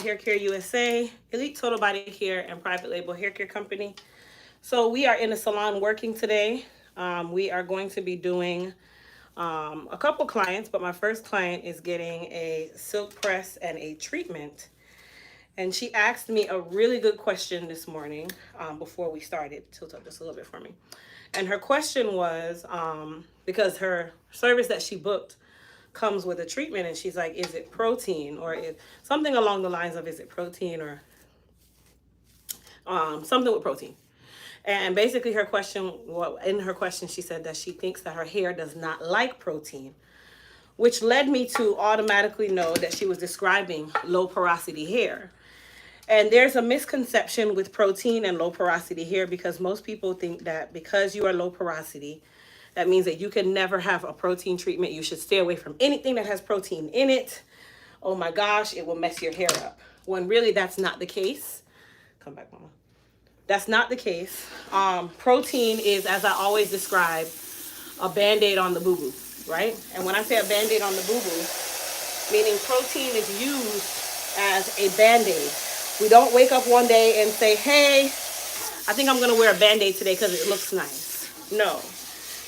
Hair Care USA, Elite Total Body Care, and Private Label Hair Care Company. So we are in the salon working today. We are going to be doing a couple clients, but my first client is getting a silk press and a treatment. And she asked me a really good question this morning before we started. Tilt up just a little bit for me. And her question was, because her service that she booked comes with a treatment, and she's like, is it protein, or is something along the lines of, is it protein, or something with protein. And basically her question, well, in her question, she said that she thinks that her hair does not like protein, which led me to automatically know that she was describing low porosity hair. And there's a misconception with protein and low porosity hair, because most people think that because you are low porosity, that means that you can never have a protein treatment. You should stay away from anything that has protein in it. Oh my gosh, it will mess your hair up. When really that's not the case. Come back, mama. That's not the case. Protein is, as I always describe, a Band-Aid on the boo-boo, right? And when I say a Band-Aid on the boo-boo, meaning protein is used as a Band-Aid. We don't wake up one day and say, hey, I think I'm gonna wear a Band-Aid today because it looks nice. No.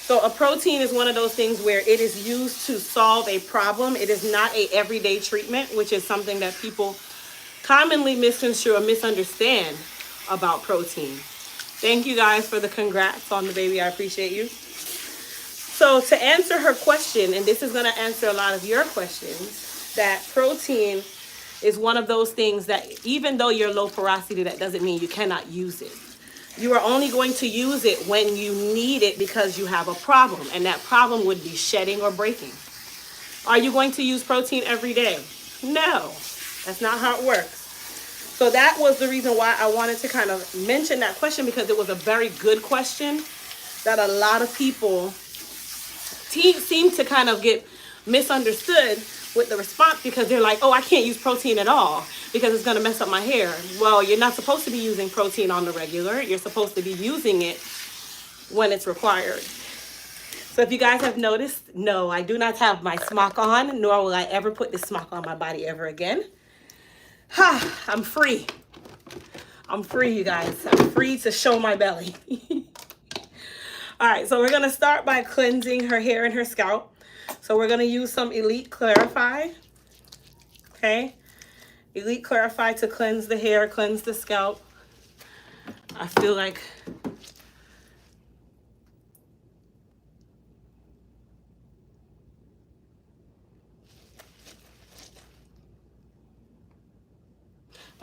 So a protein is one of those things where it is used to solve a problem. It is not a everyday treatment, which is something that people commonly misconstrue or misunderstand about protein. Thank you guys for the congrats on the baby. I appreciate you. So to answer her question, and this is going to answer a lot of your questions, that protein is one of those things that even though you're low porosity, that doesn't mean you cannot use it. You are only going to use it when you need it because you have a problem, and that problem would be shedding or breaking. Are you going to use protein every day? No, that's not how it works. So that was the reason why I wanted to kind of mention that question, because it was a very good question that a lot of people seem to kind of get misunderstood with the response, because they're like, oh, I can't use protein at all because it's going to mess up my hair. Well, you're not supposed to be using protein on the regular. You're supposed to be using it when it's required. So if you guys have noticed, no, I do not have my smock on, nor will I ever put this smock on my body ever again. I'm free. I'm free, you guys. I'm free to show my belly. All right, so we're going to start by cleansing her hair and her scalp. So we're going to use some Elite Clarify. Okay? Elite Clarify to cleanse the hair, cleanse the scalp. I feel like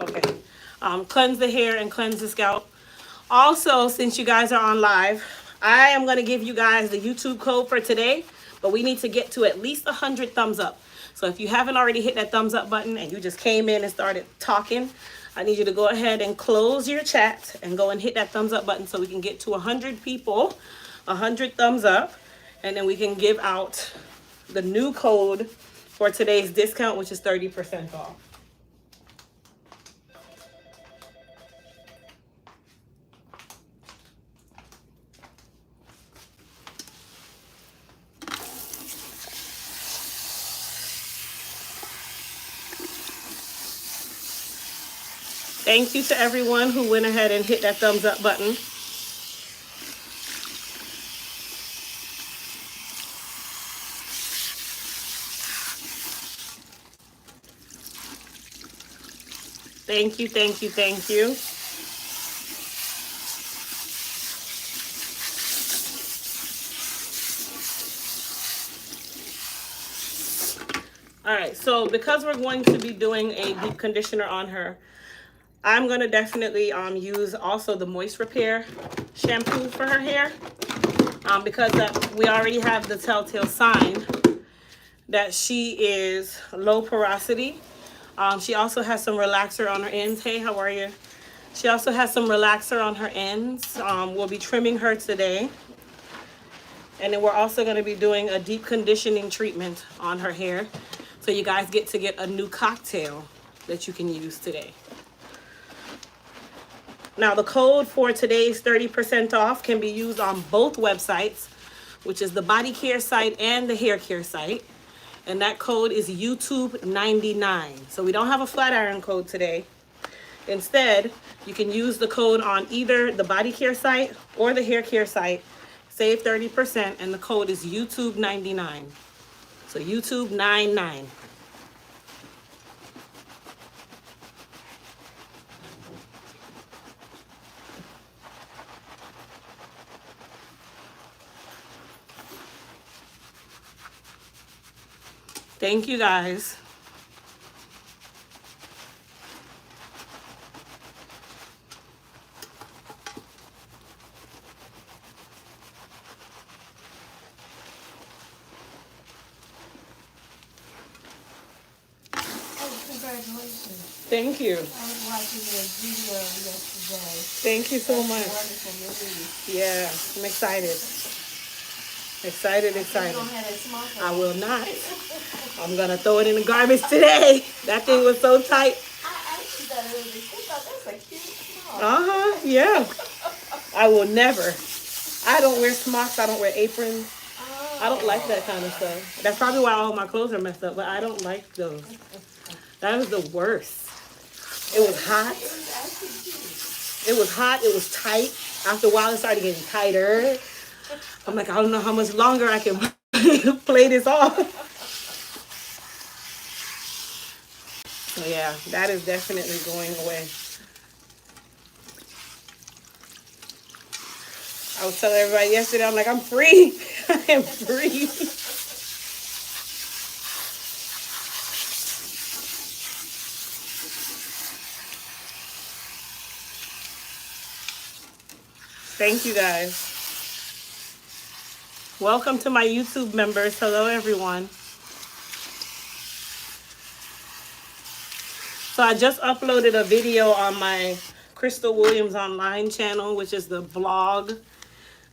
okay. Cleanse the hair and cleanse the scalp. Also, since you guys are on live, I am going to give you guys the YouTube code for today, but we need to get to at least 100 thumbs up. So if you haven't already hit that thumbs up button and you just came in and started talking, I need you to go ahead and close your chat and go and hit that thumbs up button so we can get to 100 people, 100 thumbs up, and then we can give out the new code for today's discount, which is 30% off. Thank you to everyone who went ahead and hit that thumbs up button. Thank you, thank you, thank you. All right, so because we're going to be doing a deep conditioner on her, I'm going to definitely use also the Moist Repair shampoo for her hair, because we already have the telltale sign that she is low porosity. She also has some relaxer on her ends. Hey, how are you? She also has some relaxer on her ends. We'll be trimming her today. And then we're also going to be doing a deep conditioning treatment on her hair. So you guys get to get a new cocktail that you can use today. Now, the code for today's 30% off can be used on both websites, which is the body care site and the hair care site. And that code is YouTube99. So we don't have a flat iron code today. Instead, you can use the code on either the body care site or the hair care site. Save 30%, and the code is YouTube99. So YouTube99. Thank you guys. Congratulations. Thank you. I was watching your video yesterday. Thank you so much. Wonderful news. Yeah, I'm excited. Excited. You don't have that smoke I on. will not. I'm going to throw it in the garbage today. That thing was so tight. I actually thought it was a cute. That's a cute smock. Uh-huh, yeah. I will never. I don't wear smocks. I don't wear aprons. Oh. I don't like that kind of stuff. That's probably why all my clothes are messed up, but I don't like those. That was the worst. It was hot. It was actually cute. It was hot. It was tight. After a while, it started getting tighter. I'm like, I don't know how much longer I can play this off. So yeah, that is definitely going away. I was telling everybody yesterday, I'm like, I'm free. I am free. Thank you guys. Welcome to my YouTube members. Hello, everyone. So I just uploaded a video on my Crystal Williams Online channel, which is the vlog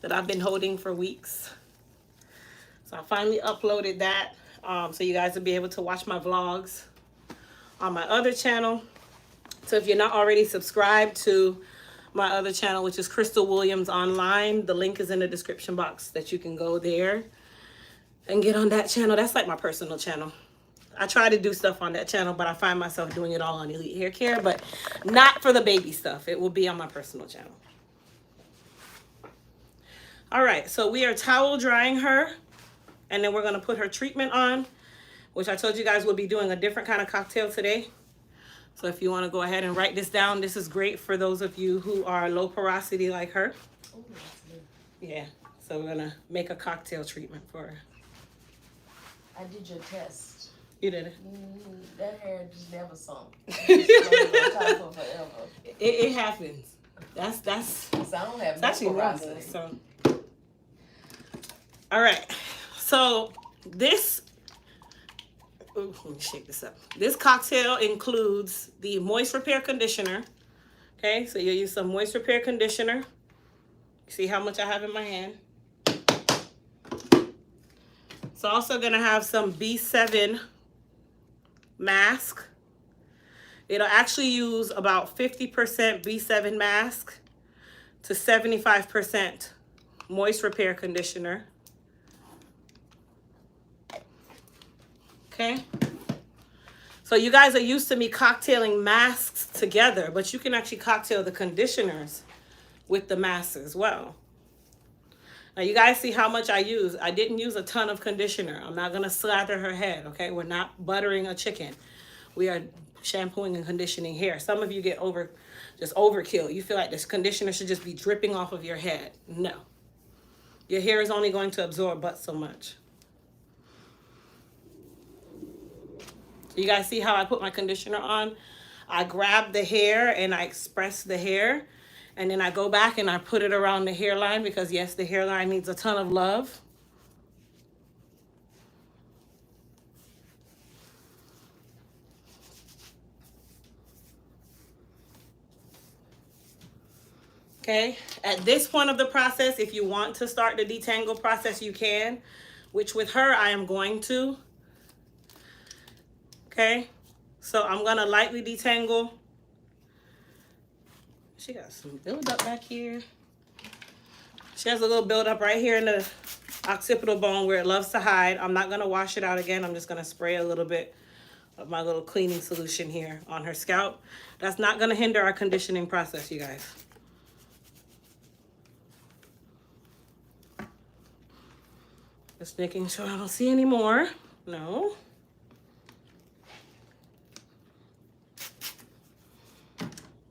that I've been holding for weeks. So I finally uploaded that so you guys will be able to watch my vlogs on my other channel. So if you're not already subscribed to my other channel, which is Crystal Williams Online, the link is in the description box that you can go there and get on that channel. That's like my personal channel. I try to do stuff on that channel, but I find myself doing it all on Elite Hair Care, but not for the baby stuff. It will be on my personal channel. All right, so we are towel drying her, and then we're gonna put her treatment on, which I told you guys we'll be doing a different kind of cocktail today. So if you wanna go ahead and write this down, this is great for those of you who are low porosity like her. Oh, that's good. Yeah, so we're gonna make a cocktail treatment for her. I did your test. You did it? That hair just never sunk. It's on top of forever. It happens. That's So I don't have It's actually no normal. porosity. So, all right. So this, ooh, let me shake this up. This cocktail includes the moist repair conditioner. Okay, so you'll use some moist repair conditioner. See how much I have in my hand. It's also gonna have some B7 mask. It'll actually use about 50% B7 mask to 75% moist repair conditioner. Okay. So you guys are used to me cocktailing masks together, but you can actually cocktail the conditioners with the masks as well. Now you guys see how much I use. I didn't use a ton of conditioner. I'm not gonna slather her head, okay? We're not buttering a chicken. We are shampooing and conditioning hair. Some of you get just overkill. You feel like this conditioner should just be dripping off of your head. No. Your hair is only going to absorb but so much. So you guys see how I put my conditioner on? I grab the hair and I express the hair. And then I go back and I put it around the hairline because yes, the hairline needs a ton of love. Okay, at this point of the process, if you want to start the detangle process, you can, which with her, I am going to. Okay, so I'm gonna lightly detangle. She got some buildup back here. She has a little buildup right here in the occipital bone where it loves to hide. I'm not going to wash it out again. I'm just going to spray a little bit of my little cleaning solution here on her scalp. That's not going to hinder our conditioning process, you guys. Just making sure I don't see any more. No.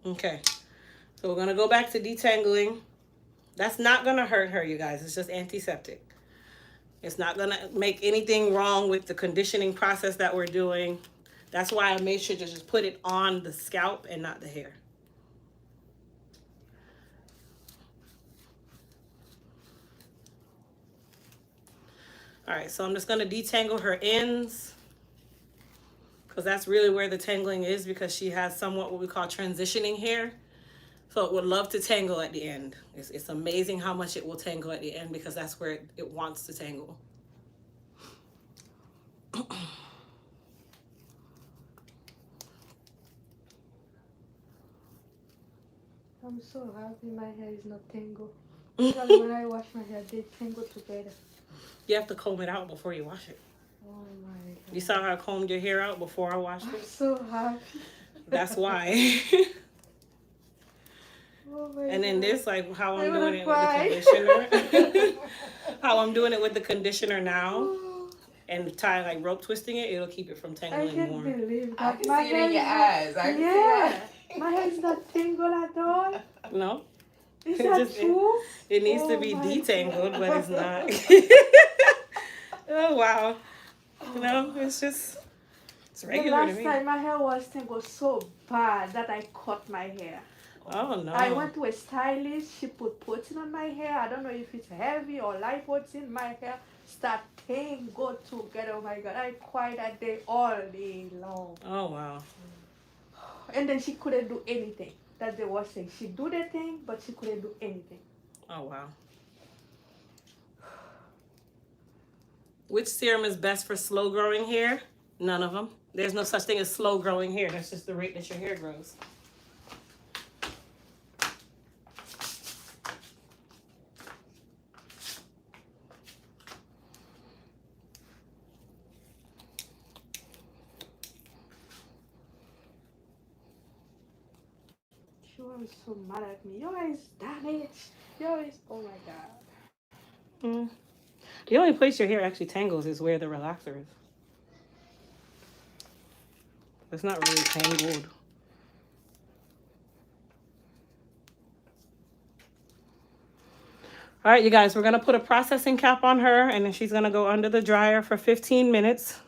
Okay. So we're going to go back to detangling. That's not going to hurt her, you guys. It's just antiseptic. It's not going to make anything wrong with the conditioning process that we're doing. That's why I made sure to just put it on the scalp and not the hair. All right, so I'm just going to detangle her ends because that's really where the tangling is, because she has somewhat what we call transitioning hair. So it would love to tangle at the end. It's amazing how much it will tangle at the end because that's where it wants to tangle. I'm so happy my hair is not tangled. Usually when I wash my hair, they tangle together. You have to comb it out before you wash it. Oh my God. You saw how I combed your hair out before I washed I'm it? so happy. That's why. Oh my And then God. this, like how I'm I doing it wanna with the conditioner. How I'm doing it with the conditioner now. And tie, like rope twisting it, it'll keep it from I tangling can't more. believe I that. can My see it in your hair is eyes. I can yeah. see My hair is not tangled at all. No? Is It that just- true? It needs to Oh be my detangled, God. but it's not. Oh, wow. You know, it's just, it's The regular to last me. time my hair was tangled so bad that I cut my hair. Oh, no. I went to a stylist. She put protein on my hair. I don't know if it's heavy or light protein. My hair start tangled together. Oh my God. I cried that day all day long. Oh, wow. And then she couldn't do anything. That's the worst thing. She do the thing, but she couldn't do anything. Oh, wow. Which serum is best for slow growing hair? None of them. There's no such thing as slow growing hair. That's just the rate that your hair grows. She was so mad at me. Your hair is damaged. Your hair is, oh my God. Mm. The only place your hair actually tangles is where the relaxer is. It's not really tangled. All right, you guys, we're going to put a processing cap on her, and then she's going to go under the dryer for 15 minutes.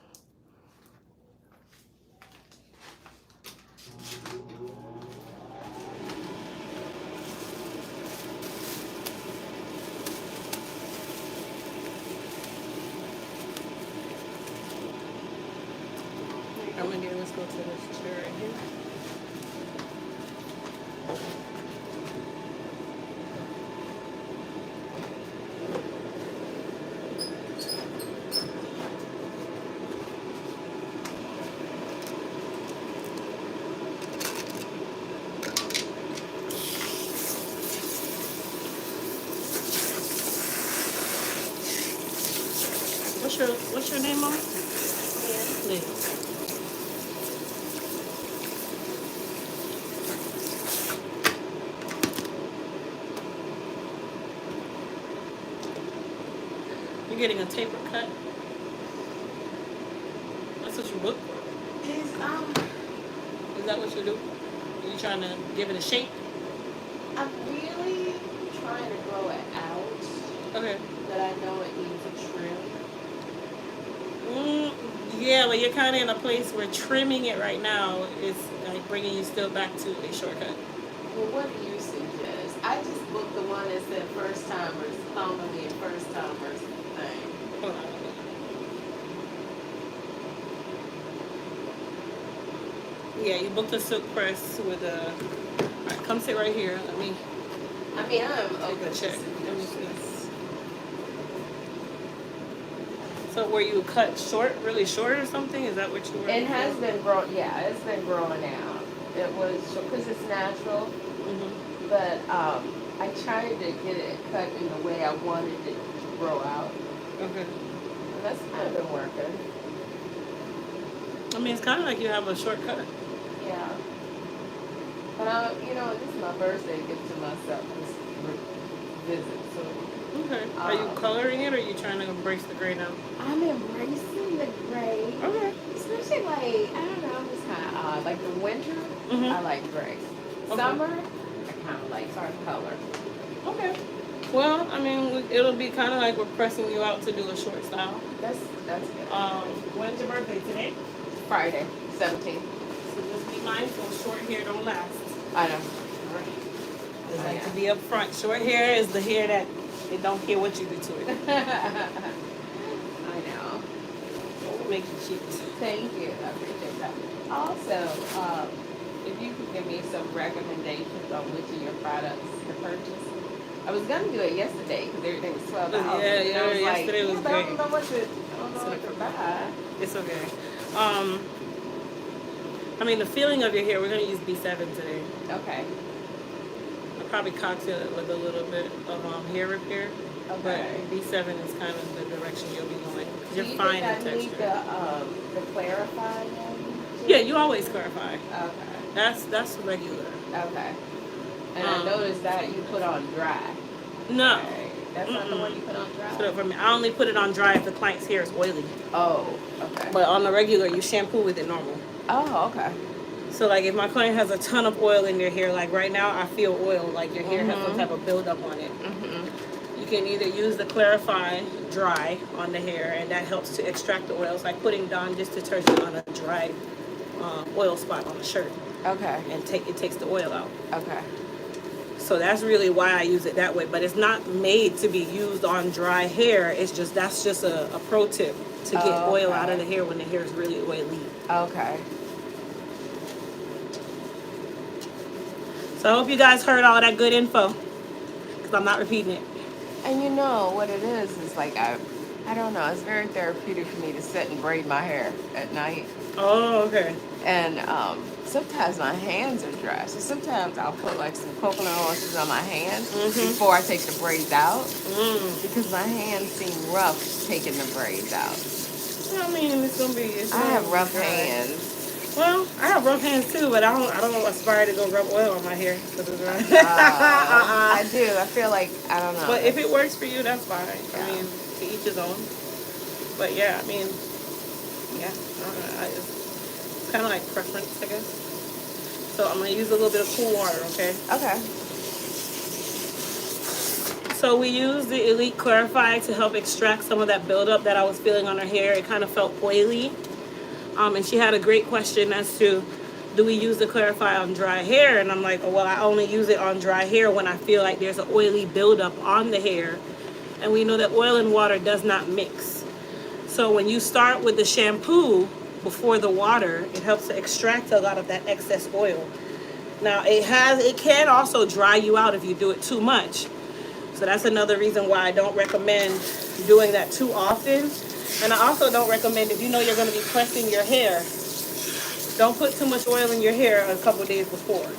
I'm going to let's go to this chair right here. What's your name, Mom? Leah. You're getting a tapered cut. That's what you book for. Is that what you do? Are you trying to give it a shape? I'm really trying to grow it out, Okay. but I know it needs a trim. Yeah, but you're kind of in a place where trimming it right now is like bringing you still back to a shortcut. Well, what do you suggest? I just booked the one that said first timers, commonly first timers thing. Hold on. Yeah, you booked a silk press with a. All right, come sit right here. Let me I mean, I'm take open a to check. Let me suggestions. see. So were you cut short, really short or something? Is that what you were? It has been grown. Yeah, it's been growing out. It was because it's natural, Mm-hmm. but I tried to get it cut in the way I wanted it to grow out. Okay. That's kind of been working. I mean, it's kind of like you have a shortcut. Yeah. But this is my birthday gift to myself. This visit. So Okay. Are you coloring it, or are you trying to embrace the gray now? I'm embracing the gray. Okay. Especially like, I don't know, I'm just kind of odd. Like the winter, Mhm. I like gray. Okay. Summer, I kind of like dark color. Okay. Well, I mean, it'll be kind of like we're pressing you out to do a short style. That's good. When's your birthday today? Friday, 17th. So just be mindful. Short hair don't last. I know. All right. Just like to be up front. Short hair is the hair that they don't care what you do to it. I know. We'll make you cute. Thank you. I appreciate that. Also, if you could give me some recommendations on which of your products to purchase. I was gonna do it yesterday because everything was $12. Yeah, yesterday was but great. I don't know what to buy. It's okay. I mean, the feeling of your hair, we're going to use B7 today. Okay. I'll probably cocktail it with a little bit of hair repair. Okay. But B7 is kind of the direction you'll be going. Do You're you fine think I in need texture. the clarify one? Yeah, you always clarify. Okay. That's regular. Okay. And I noticed that you put on dry. No. Okay. That's not the one you put on dry? So for me, I only put it on dry if the client's hair is oily. Oh, okay. But on the regular, you shampoo with it normal. Oh, okay. So like if my client has a ton of oil in their hair, like right now I feel oil, like your hair has some type of buildup on it. You can either use the Clarify dry on the hair, and that helps to extract the oils, like putting Dawn dish detergent on a dry oil spot on a shirt. Okay. And it takes the oil out. Okay. So that's really why I use it that way. But it's not made to be used on dry hair. It's just that's just a pro tip to get oil out of the hair when the hair is really oily. Okay. So I hope you guys heard all that good info, because I'm not repeating it. And you know what it is like I don't know, it's very therapeutic for me to sit and braid my hair at night. Oh, okay. And sometimes my hands are dry, so sometimes I'll put like some coconut oils on my hands before I take the braids out, because my hands seem rough taking the braids out. I mean, it's gonna be. I have rough hands. Well, I have rough hands too, but I don't aspire to go rub oil on my hair. I do. I feel like, I don't know. But if it works for you, that's fine. Yeah. I mean, to each his own. But yeah, I mean, yeah, I don't know. It's kind of like preference, I guess. So I'm gonna use a little bit of cool water, okay? Okay. So we used the Elite Clarify to help extract some of that buildup that I was feeling on her hair. It kind of felt oily. And she had a great question as to, do we use the Clarify on dry hair? And I'm like, oh, well, I only use it on dry hair when I feel like there's an oily buildup on the hair. And we know that oil and water does not mix. So when you start with the shampoo before the water, it helps to extract a lot of that excess oil. Now, it can also dry you out if you do it too much. So that's another reason why I don't recommend doing that too often. And I also don't recommend, if you know you're going to be pressing your hair, don't put too much oil in your hair a couple days before.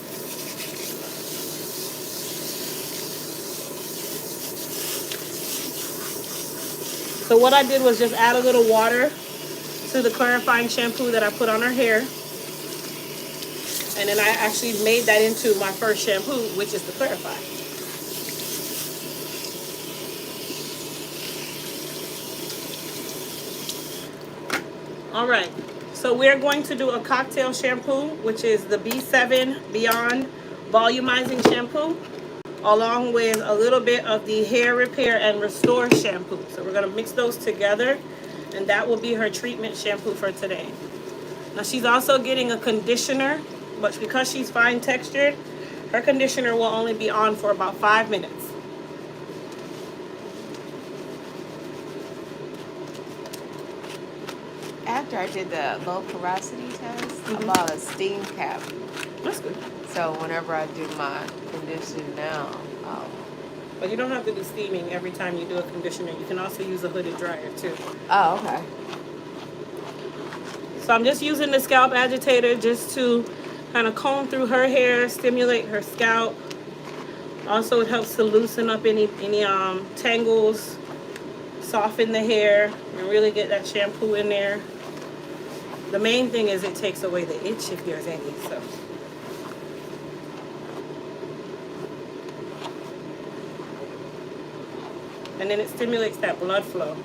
So what I did was just add a little water to the clarifying shampoo that I put on her hair. And then I actually made that into my first shampoo, which is the Clarify. All right, so we're going to do a cocktail shampoo, which is the B7 Beyond Volumizing Shampoo, along with a little bit of the Hair Repair and Restore Shampoo. So we're gonna mix those together, and that will be her treatment shampoo for today. Now she's also getting a conditioner, but because she's fine textured, her conditioner will only be on for about 5 minutes. After I did the low porosity test, I bought a steam cap. That's good. So whenever I do my condition now, But you don't have to do steaming every time you do a conditioner. You can also use a hooded dryer too. oh, okay. So I'm just using the scalp agitator just to kind of comb through her hair, stimulate her scalp. Also, it helps to loosen up any tangles, soften the hair and really get that shampoo in there. The main thing is it takes away the itch if there's any. So. And then it stimulates that blood flow.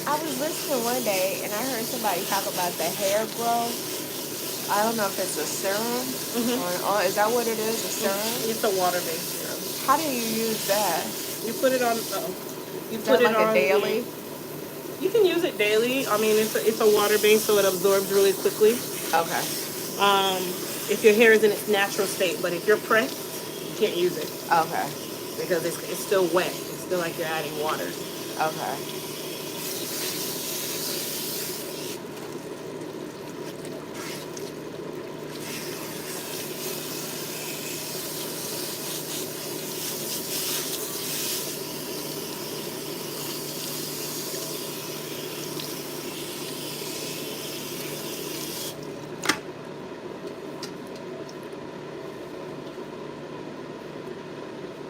I was listening one day and I heard somebody talk about the hair growth. I don't know if it's a serum or is that what it is? A serum? It's a water-based serum. How do you use that? You put it on. You Is put that it like on a daily? You can use it daily. I mean, it's a water-based, so it absorbs really quickly. Okay. If your hair is in its natural state, but if you're pressed, you can't use it Okay. because it's still wet. It's still like you're adding water. Okay.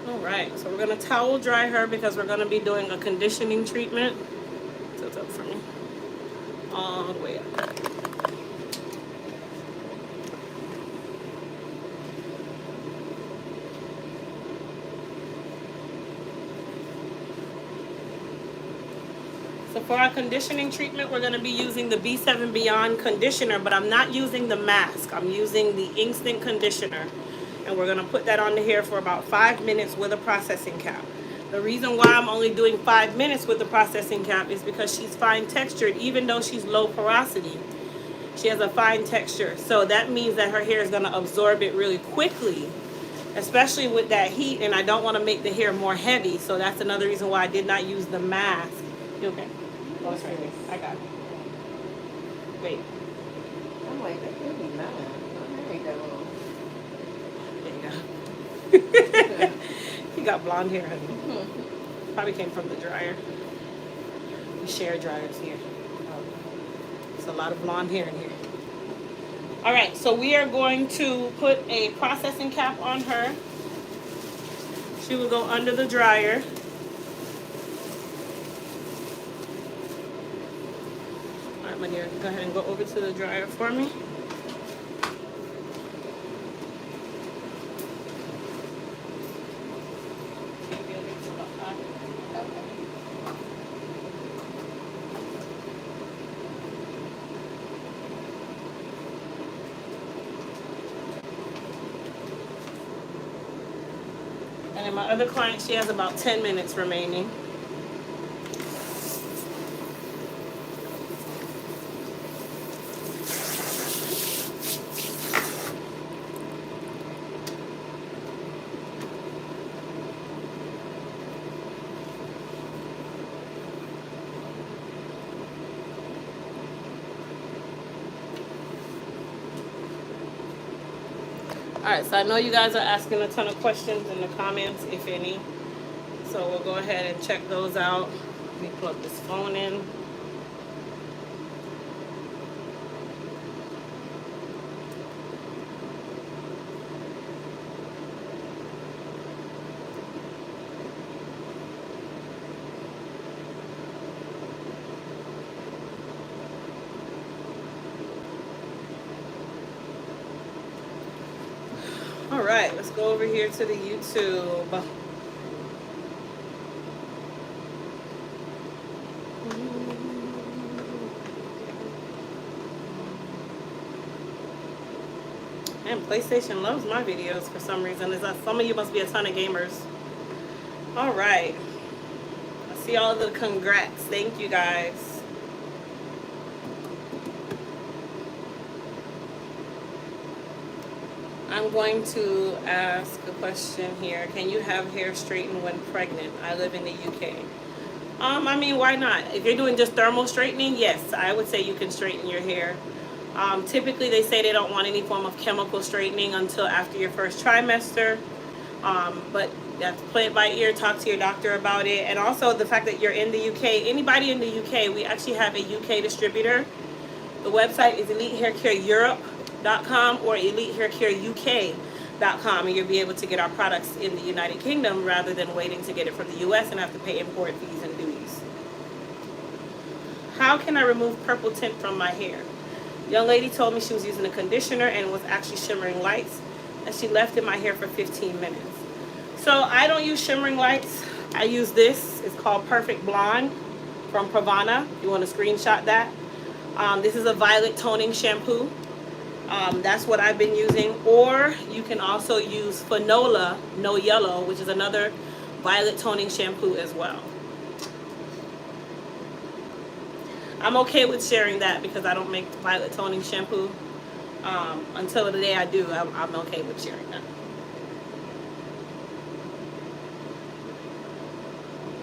Alright, so we're going to towel dry her because we're going to be doing a conditioning treatment. Tilt up for me. All the way up. So for our conditioning treatment, we're going to be using the B7 Beyond conditioner, but I'm not using the mask. I'm using the instant conditioner. And we're going to put that on the hair for about 5 minutes with a processing cap. The reason why I'm only doing 5 minutes with the processing cap is because she's fine textured, even though she's low porosity. She has a fine texture. So that means that her hair is going to absorb it really quickly, especially with that heat. And I don't want to make the hair more heavy. So that's another reason why I did not use the mask. You okay? Oh, it's right there. I got it. Wait. I'm like, that could be mine. I ain't that long. There you go. You got blonde hair, honey. Probably came from the dryer. We share dryers here. There's a lot of blonde hair in here. All right, so we are going to put a processing cap on her. She will go under the dryer. All right, my dear, go ahead and go over to the dryer for me. And then my other client, she has about 10 minutes remaining. Alright, so I know you guys are asking a ton of questions in the comments, if any. So we'll go ahead and check those out. Let me plug this phone in. All right, let's go over here to the YouTube. And PlayStation loves my videos for some reason. Some of you must be a ton of gamers. All right. I see all the congrats. Thank you guys. I'm going to ask a question here. Can you have hair straightened when pregnant? I live in the UK. I mean, why not? If you're doing just thermal straightening, yes, I would say you can straighten your hair. Typically, they say they don't want any form of chemical straightening until after your first trimester. But you have to play it by ear, talk to your doctor about it. And also the fact that you're in the UK, anybody in the UK, we actually have a UK distributor. The website is elitehaircareeurope.com or elitehaircareuk.com, and you'll be able to get our products in the United Kingdom rather than waiting to get it from the US and have to pay import fees and duties. How can I remove purple tint from my hair? Young lady told me she was using a conditioner and was actually shimmering lights, and she left in my hair for 15 minutes. So I don't use shimmering lights. I use this. It's called Perfect Blonde from Pravana. If you want to screenshot that. This is a violet toning shampoo. That's what I've been using. Or you can also use Fanola No Yellow, which is another violet toning shampoo as well. I'm okay with sharing that because I don't make violet toning shampoo. Until the day I do, I'm okay with sharing that.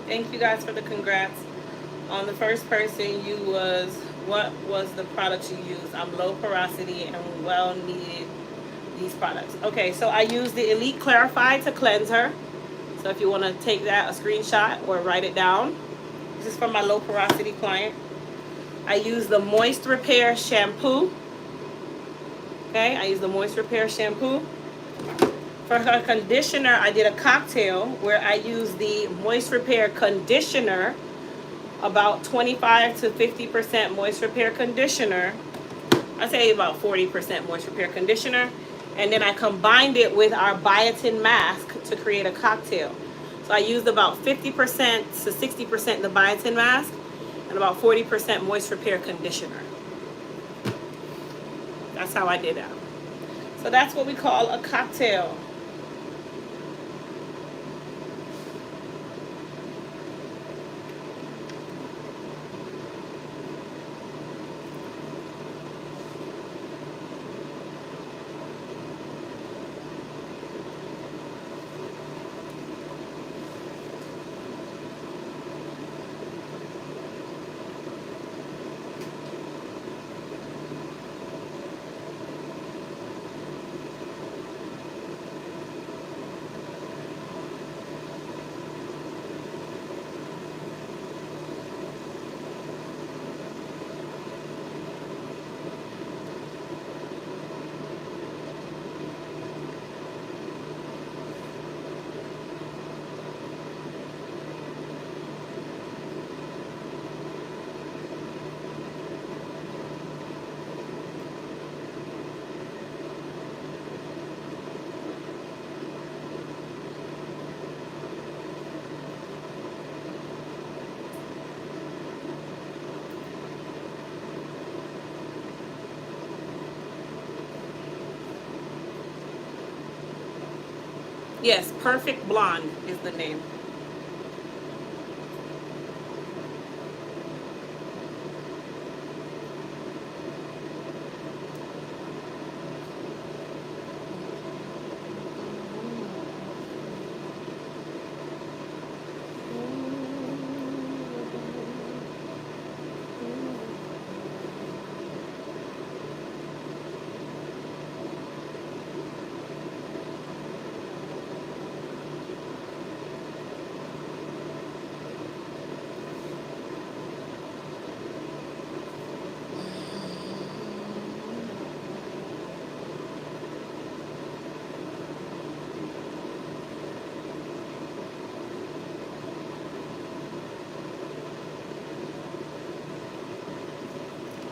Thank you guys for the congrats. On the first person, what was the products you used? I'm low porosity and well needed these products. Okay, so I use the Elite Clarify to cleanser. So if you want to take that, a screenshot or write it down. This is from my low porosity client. I use the Moist Repair shampoo. Okay, I use the Moist Repair shampoo. For her conditioner, I did a cocktail where I used the Moist Repair conditioner, about 25 to 50% Moist Repair conditioner. I say about 40% Moist Repair conditioner. And then I combined it with our biotin mask to create a cocktail. So I used about 50% to 60% the biotin mask and about 40% Moist Repair conditioner. That's how I did that. So that's what we call a cocktail. Yes, Perfect Blonde is the name.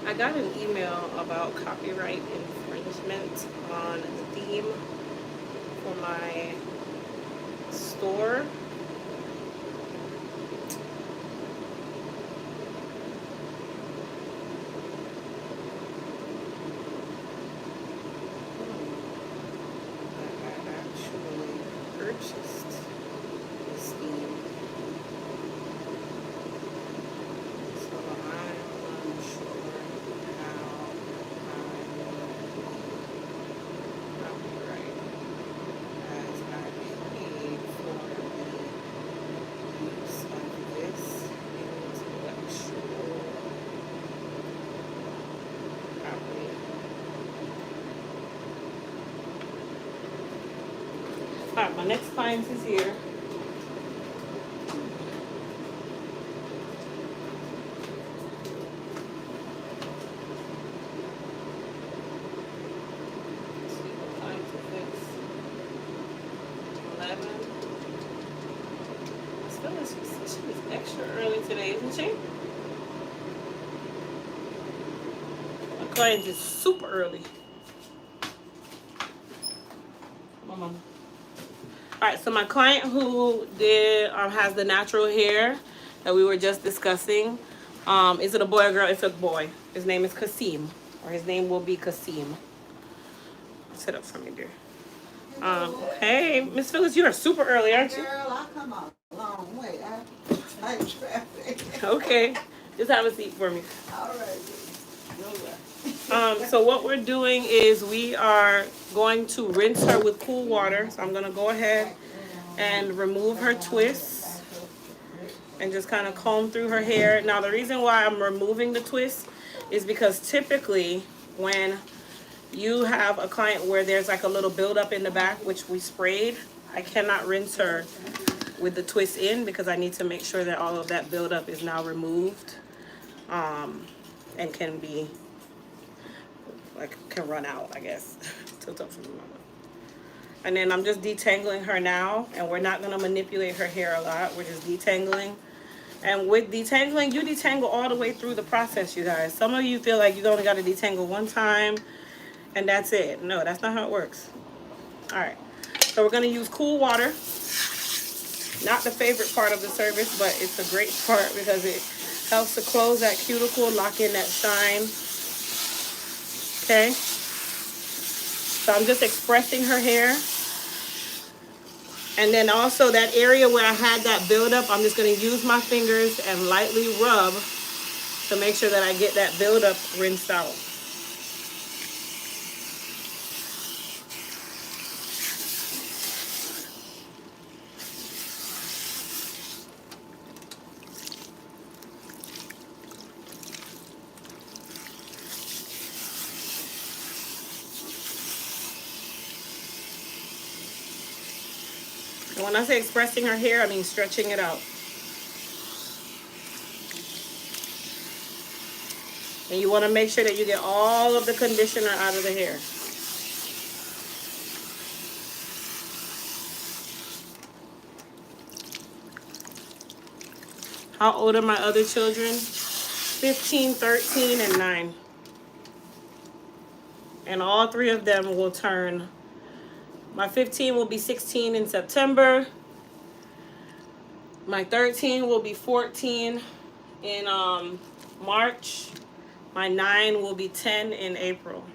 I got an email about copyright infringement on the theme for my store. I actually purchased this theme. So I'm unsure how I will be copyright All right, my next client is here. Let's see what time to fix. 11. Miss Phyllis, she was extra early today, isn't she? My client is super early. Mama. All right, so my client who did has the natural hair that we were just discussing. Is it a boy or girl? It's a boy. His name is Kasim, or his name will be Kasim. Sit up for me, dear. Hey, Miss Phyllis, you are super early, aren't you? Girl, I come a long way. I traffic. Okay, just have a seat for me. All right. So what we're doing is we are going to rinse her with cool water. So I'm going to go ahead and remove her twists and just kind of comb through her hair. Now the reason why I'm removing the twists is because typically when you have a client where there's like a little buildup in the back, which we sprayed, I cannot rinse her with the twist in because I need to make sure that all of that buildup is now removed and can be can run out, I guess. Tilt up from the mama. And then I'm just detangling her now, and we're not gonna manipulate her hair a lot. We're just detangling. And with detangling, you detangle all the way through the process, you guys. Some of you feel like you only gotta detangle one time and that's it. No, that's not how it works. All right, so we're gonna use cool water. Not the favorite part of the service, but it's a great part because it helps to close that cuticle, lock in that shine. Okay, so I'm just expressing her hair. And then also that area where I had that buildup, I'm just going to use my fingers and lightly rub to make sure that I get that buildup rinsed out. And when I say expressing her hair, I mean stretching it out. And you want to make sure that you get all of the conditioner out of the hair. How old are my other children? 15, 13, and 9. And all three of them will turn. My 15 will be 16 in September. My 13 will be 14 in March. My 9 will be 10 in April.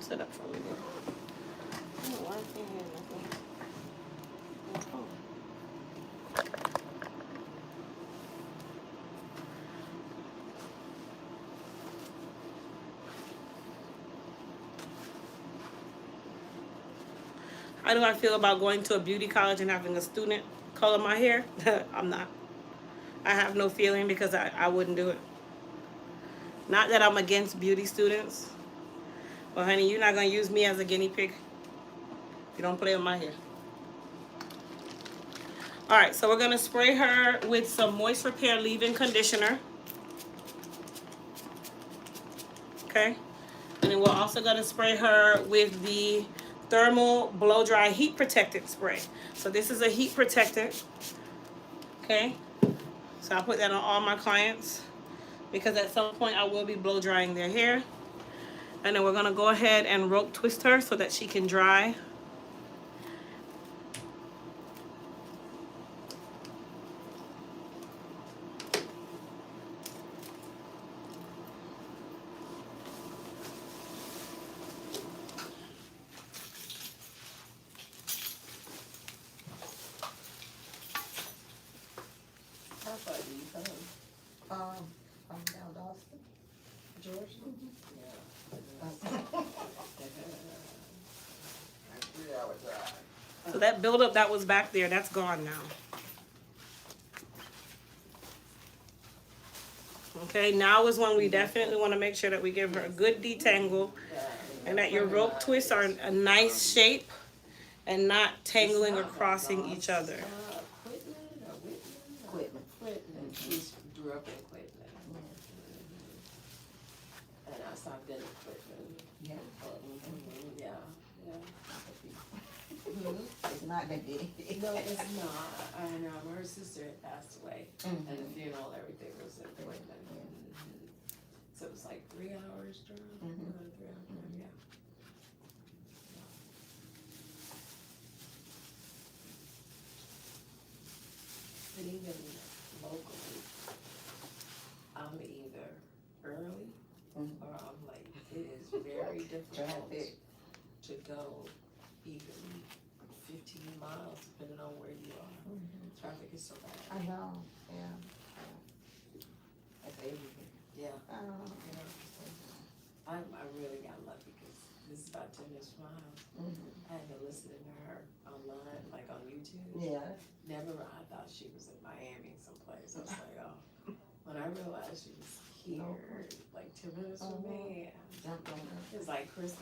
Sit up for me. I don't know why I can't hear nothing. Oh. How do I feel about going to a beauty college and having a student color my hair? I'm not. I have no feeling because I wouldn't do it. Not that I'm against beauty students. But honey, you're not going to use me as a guinea pig. You don't play with my hair. Alright, so we're going to spray her with some Moist Repair Leave-In Conditioner. Okay? And then we're also going to spray her with the Thermal Blow Dry Heat Protectant Spray. So this is a heat protectant. Okay? So I put that on all my clients because at some point I will be blow drying their hair. And then we're going to go ahead and rope twist her so that she can dry. From down Austin, Georgia. So that buildup that was back there, that's gone now. Okay, now is when we definitely want to make sure that we give her a good detangle And that your rope twists are a nice shape and not tangling or crossing each other. Quitman. She's grew up in Quitman. And I stopped in Quitman. Yeah. Yeah. It's not that big. No, it's not. I know. Her sister had passed away, and the funeral, everything was in Quitman. So it was like 3 hours drive. 3 hours drive, yeah. But even locally, I'm either early or I'm late. It is very difficult to go even 15 miles depending on where you are. Traffic is so bad. I know, yeah. That's everything. Yeah. Yeah. I really got lucky because this is about 10 minutes from my house. I had been listening to her online, like on YouTube. Yeah. Never, I thought she was in Miami someplace. I was like, oh. When I realized she was here, like 10 minutes from me, Jumped on her. it was like Christmas.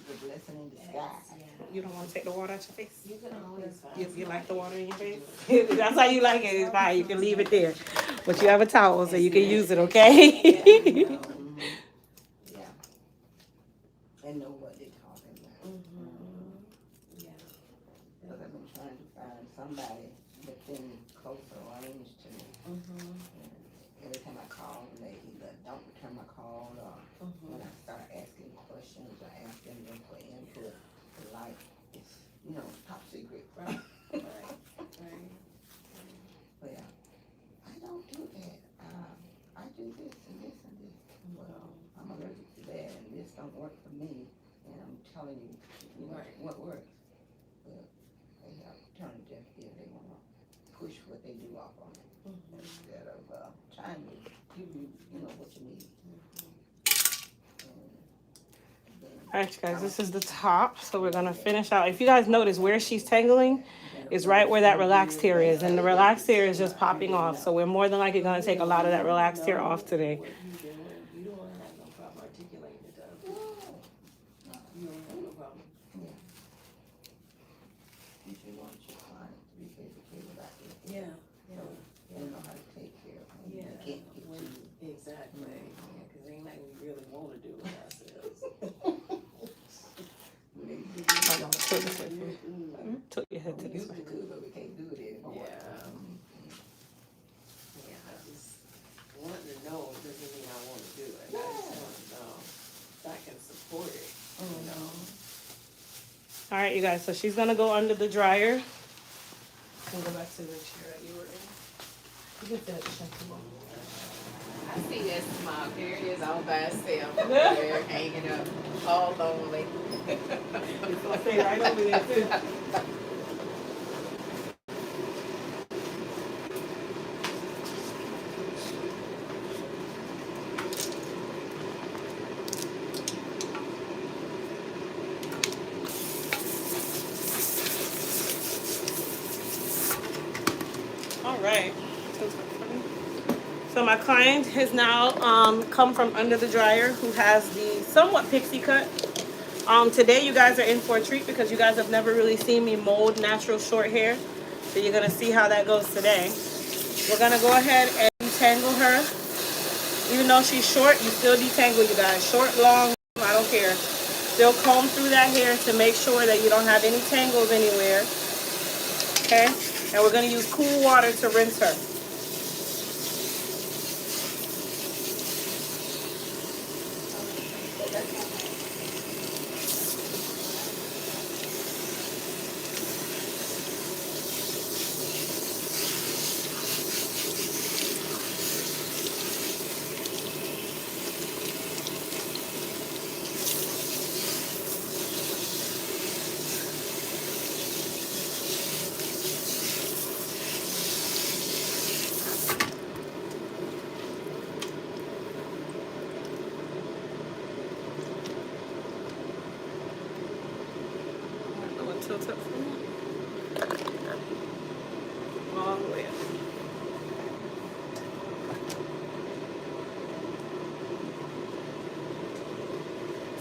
The blessing in disguise. Yeah. You don't want to take the water out your face? You can always find You like the water in your face? That's how you like it. It's fine. You can leave it there. But you have a towel, so you can use it, okay? Yeah. And know what they're talking about. Yeah. Because I've been trying to find somebody within closer range to me. And every time I call, they either don't return my call or when I start asking questions or asking them for input, like it's, top secret. Right. But yeah, I don't do that. I do this and this and this. Well, I'm allergic to that and this don't work for me. And I'm telling you, what works. But they have turned a deaf ear. They want to push what they do off on it instead of trying to give you, what you need. All right, you guys, this is the top. So we're going to finish out. If you guys notice where she's tangling is right where that relaxed hair is. And the relaxed hair is just popping off. So we're more than likely going to take a lot of that relaxed hair off today. You don't have no problem articulating it, though. You don't have no problem. You should want your client to be educated about it. Yeah. They know how to take care of them. Yeah. They can't get to you. Exactly. Yeah, because ain't like we really want to do it ourselves. Took your head to We this used way. to do it, but we can't do it anymore. Yeah. I just want to know doesn't mean I want to do it. I just want to know so I can support it. All right, you guys. So she's going to go under the dryer. And go back to the chair that you were in. You can finish the shampoo. I see that smile. There it is all by itself. There, hanging up, all lonely. It's going to stay right over there, too. All right. So my client has now come from under the dryer who has the somewhat pixie cut. Today you guys are in for a treat because you guys have never really seen me mold natural short hair. So you're going to see how that goes today. We're going to go ahead and detangle her. Even though she's short, you still detangle, you guys. Short, long, I don't care. Still comb through that hair to make sure that you don't have any tangles anywhere. Okay? And we're going to use cool water to rinse her.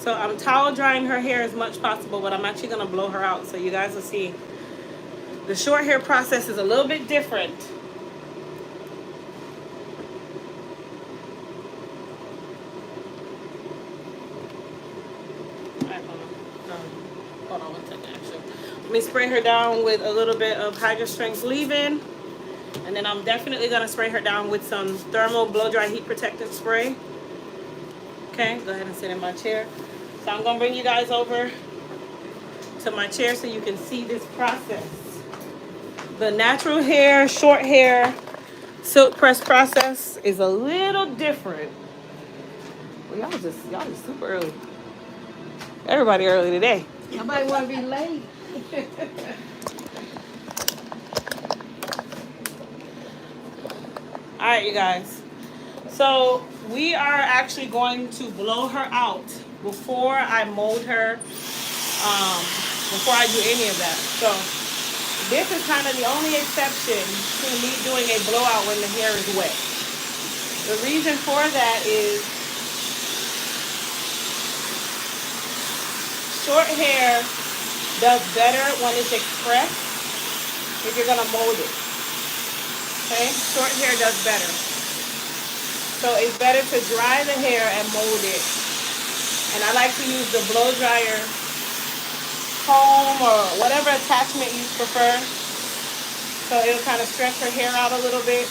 So I'm towel drying her hair as much possible, but I'm actually gonna blow her out so you guys will see. The short hair process is a little bit different. Hold on 1 second, actually. Let me spray her down with a little bit of Hydra Strength leave-in. And then I'm definitely going to spray her down with some thermal blow-dry heat protectant spray. Okay, go ahead and sit in my chair. So I'm going to bring you guys over to my chair so you can see this process. The natural hair, short hair, silk press process is a little different. Well, y'all just super early. Everybody early today. Nobody want to be late. All right, you guys. So we are actually going to blow her out before I mold her, before I do any of that. So this is kind of the only exception to me doing a blowout when the hair is wet. The reason for that is short hair does better when it's expressed if you're going to mold it. Okay? Short hair does better. So it's better to dry the hair and mold it. And I like to use the blow dryer comb or whatever attachment you prefer. So it'll kind of stretch her hair out a little bit.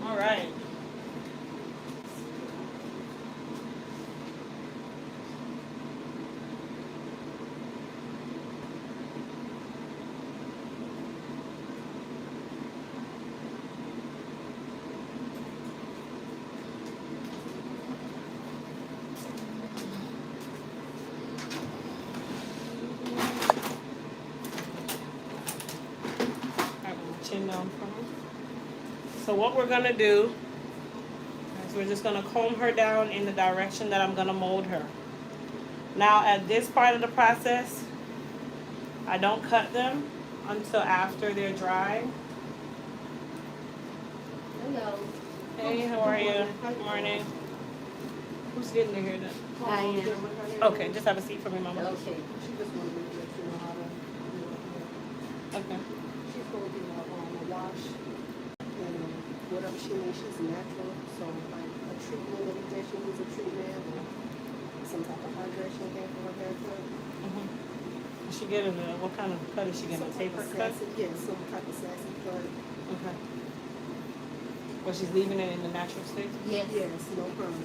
All right. Chin down for her. So what we're gonna do is we're just gonna comb her down in the direction that I'm gonna mold her. Now at this part of the process, I don't cut them until after they're dry. Hello. Hey, how are you? Good morning. Who's getting their hair done? I am. Okay, just have a seat for me, Mama. Okay. She just wanted me to let you know how to do it. Okay. She's going to be a wash and whatever she needs, she's natural. So like a treatment, every day she needs a treatment or some type of hydration thing for her haircut. Is she getting what kind of cut is she getting? A tapered cut? Yeah, some type of sassy cut. Okay. Well, she's leaving it in the natural state? Yes. Yes, no problem.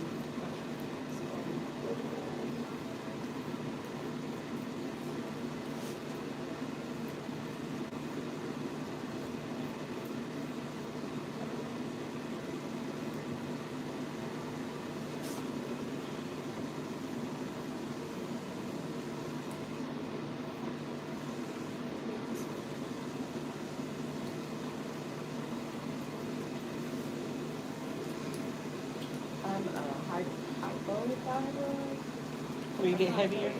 Will you get heavier?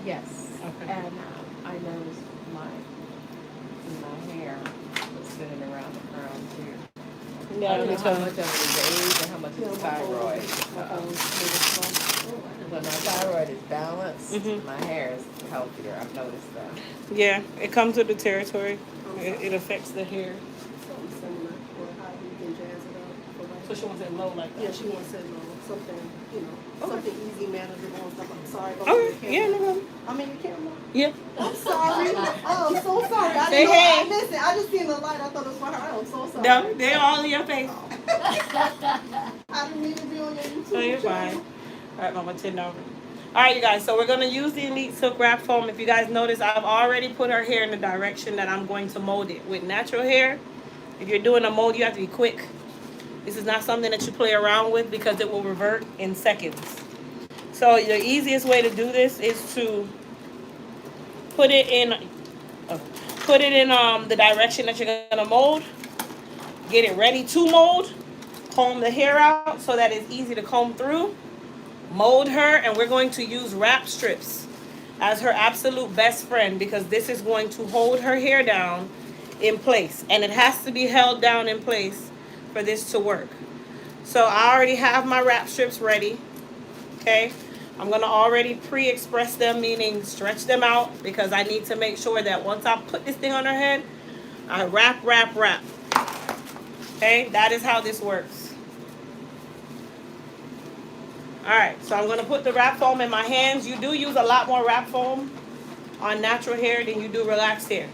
Yes. Okay. And I noticed my hair was thinning around the crown too. Yeah, I don't me know how too. much of it is age and how much is thyroid. When my thyroid is balanced, my hair is healthier. I've noticed that. Yeah, it comes with the territory. It affects the hair. Something similar, or how you can jazz it up. So she wants it low like that? Yeah, she wants it low. Something, something easy, manageable and stuff. I'm sorry. Okay, yeah, no problem. I'm in the camera. Yeah. I'm sorry. Oh, I'm so sorry. I Say didn't know. hey. Listen, I just seen the light. I thought it was for her. I'm so sorry. No, they're all in your face. I didn't mean to be on your YouTube No, you're channel. fine. All right, Mama, 10 over. All right, you guys. So we're gonna use the Elite Silk Wrap Foam. If you guys notice, I've already put her hair in the direction that I'm going to mold it. With natural hair, if you're doing a mold, you have to be quick. This is not something that you play around with because it will revert in seconds. So the easiest way to do this is to put it in, the direction that you're gonna mold. Get it ready to mold. Comb the hair out so that it's easy to comb through. Mold her, and we're going to use wrap strips as her absolute best friend because this is going to hold her hair down in place, and it has to be held down in place for this to work. So I already have my wrap strips ready. Okay, I'm gonna already pre-express them, meaning stretch them out, because I need to make sure that once I put this thing on her head, I wrap. Okay, that is how this works. Alright, so I'm going to put the wrap foam in my hands. You do use a lot more wrap foam on natural hair than you do relaxed hair.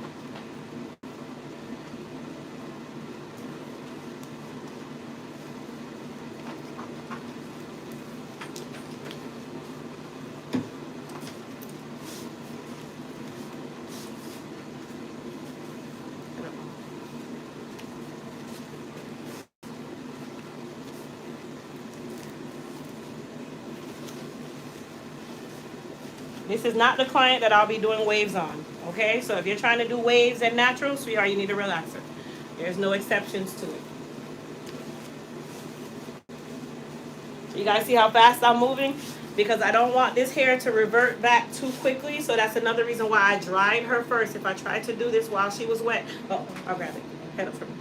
This is not the client that I'll be doing waves on. Okay, so if you're trying to do waves and natural, sweetheart, you need a relaxer. There's no exceptions to it. You guys see how fast I'm moving? Because I don't want this hair to revert back too quickly. So that's another reason why I dried her first. If I tried to do this while she was wet. Oh, I'll grab it. Head up for me.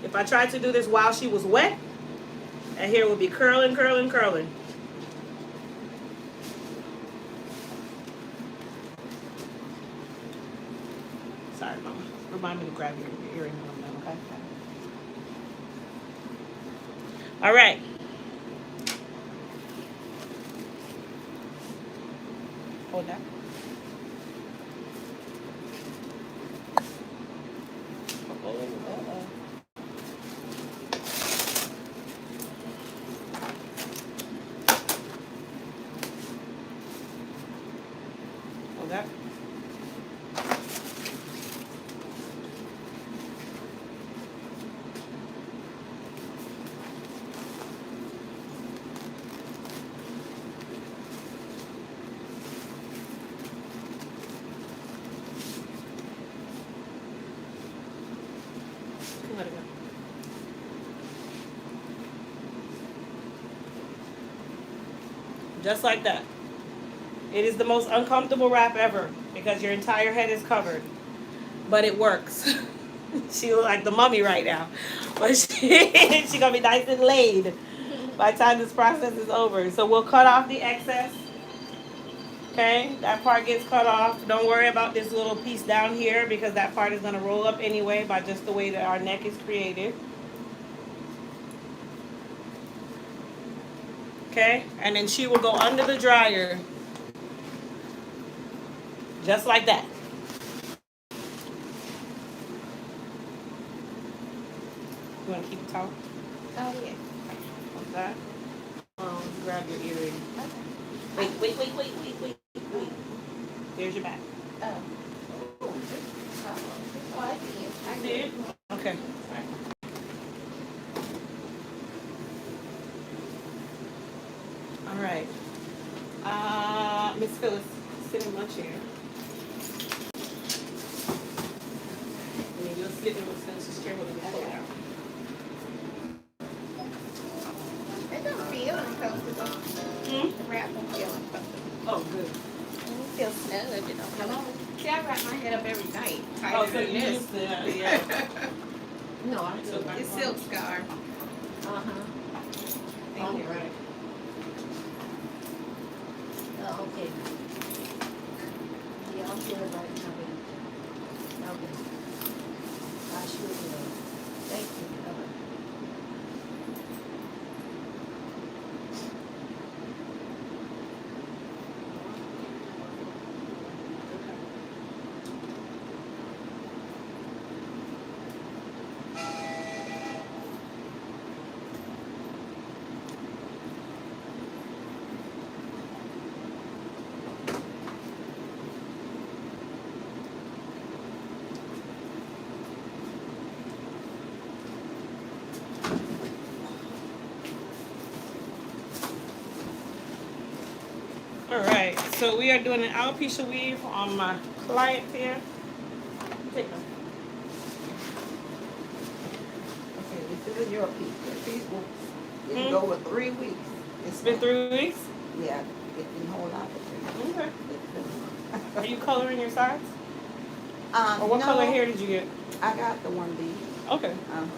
If I tried to do this while she was wet, that hair would be curling. Sorry, Mama. Remind me to grab your earring when I'm done, okay? All right. Hold that. Hold that. Let it go. Just like that. It is the most uncomfortable wrap ever because your entire head is covered. But it works. She look like the mummy right now. But she gonna be nice and laid by the time this process is over. So we'll cut off the excess. Okay, that part gets cut off. Don't worry about this little piece down here because that part is gonna roll up anyway by just the way that our neck is created. Okay, and then she will go under the dryer just like that. You want to keep it tall? Oh, yeah. Like that. Grab your earring. Okay. Wait. There's your back. Oh. Oh, I see it. I See it? Okay. All right. Miss Phyllis, sit in my chair. And then you'll sit in Miss Phyllis's chair with me. Pull it out. It don't feel uncomfortable. The wrap don't feel uncomfortable. Oh, good. It feels snug, you know. Hello. See, I wrap my head up every night. Oh, so you used to, yeah. No, I do. It's silk scar. Uh-huh. Oh, you're right. Oh, okay. Yeah, I'm good right now. Okay. I sure will. Thank you. Alright, so we are doing an alopecia weave on my client here. Take them. Okay, this is your piece. Your piece will it can go with 3 weeks. It's been 3 weeks? Yeah, it can hold out for 3 weeks. Okay. It's Are you coloring your sides? been, Or what no, color hair did you get? I got the 1B. Okay.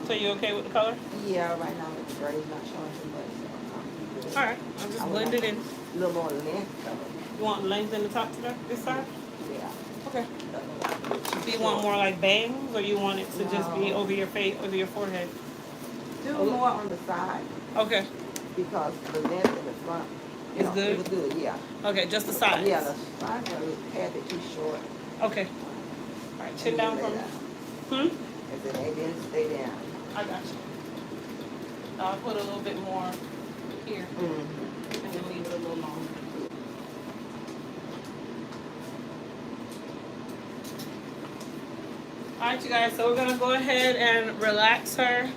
So you okay with the color? Yeah, right now it's gray, not showing too much. So I'm good. Alright, I'll just I would blend like it in. a little more length though. You want length in the top to this side? Yeah. Okay. Do you want more like bangs, or you want it to just be No. over your face, over your forehead? Do more on the side Okay. because the length in the front, you It's know, good? it was good. Yeah. Okay, just the sides. Yeah, the sides are a bit too short. Okay. All right, chin down for me. I said they didn't stay down. I got you. I'll put a little bit more here, and then leave it a little longer. All right, you guys. So we're gonna go ahead and relax her,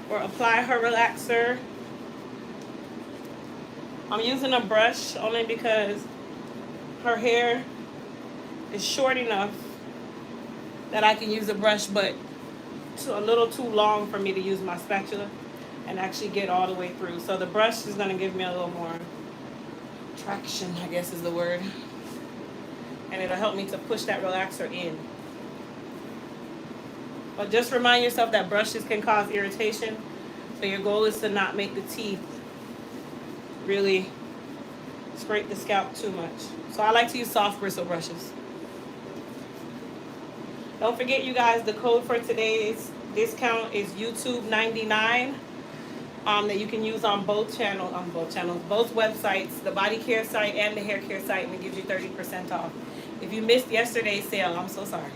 or apply her relaxer. I'm using a brush only because her hair is short enough that I can use a brush, but a little too long for me to use my spatula and actually get all the way through. So the brush is going to give me a little more traction, I guess is the word. And it'll help me to push that relaxer in. But just remind yourself that brushes can cause irritation. So your goal is to not make the teeth really scrape the scalp too much. So I like to use soft bristle brushes. Don't forget, you guys, the code for today's discount is YouTube 99. That you can use on both websites, the body care site and the hair care site, and it gives you 30% off. If you missed yesterday's sale, I'm so sorry.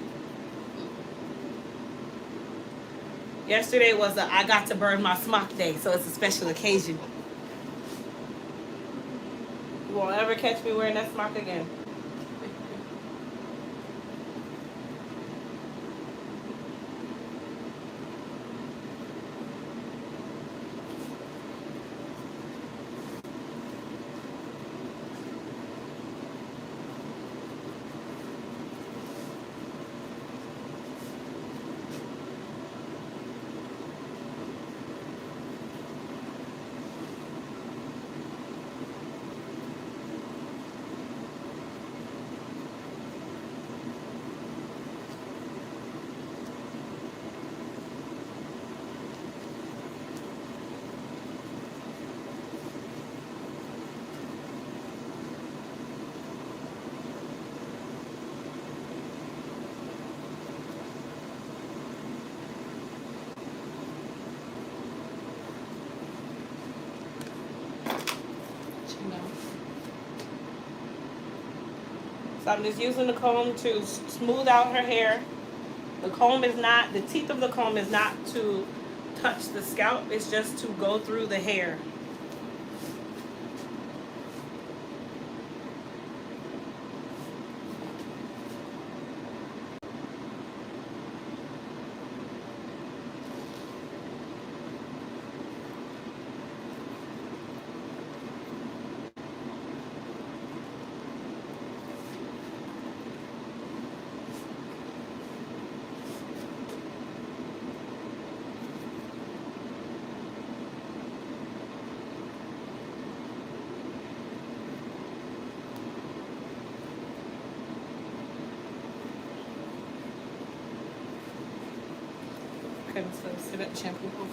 Yesterday was I got to burn my smock day, so it's a special occasion. You won't ever catch me wearing that smock again. So I'm just using the comb to smooth out her hair. The teeth of the comb is not to touch the scalp. It's just to go through the hair. Okay, so sit up, shampoo for me.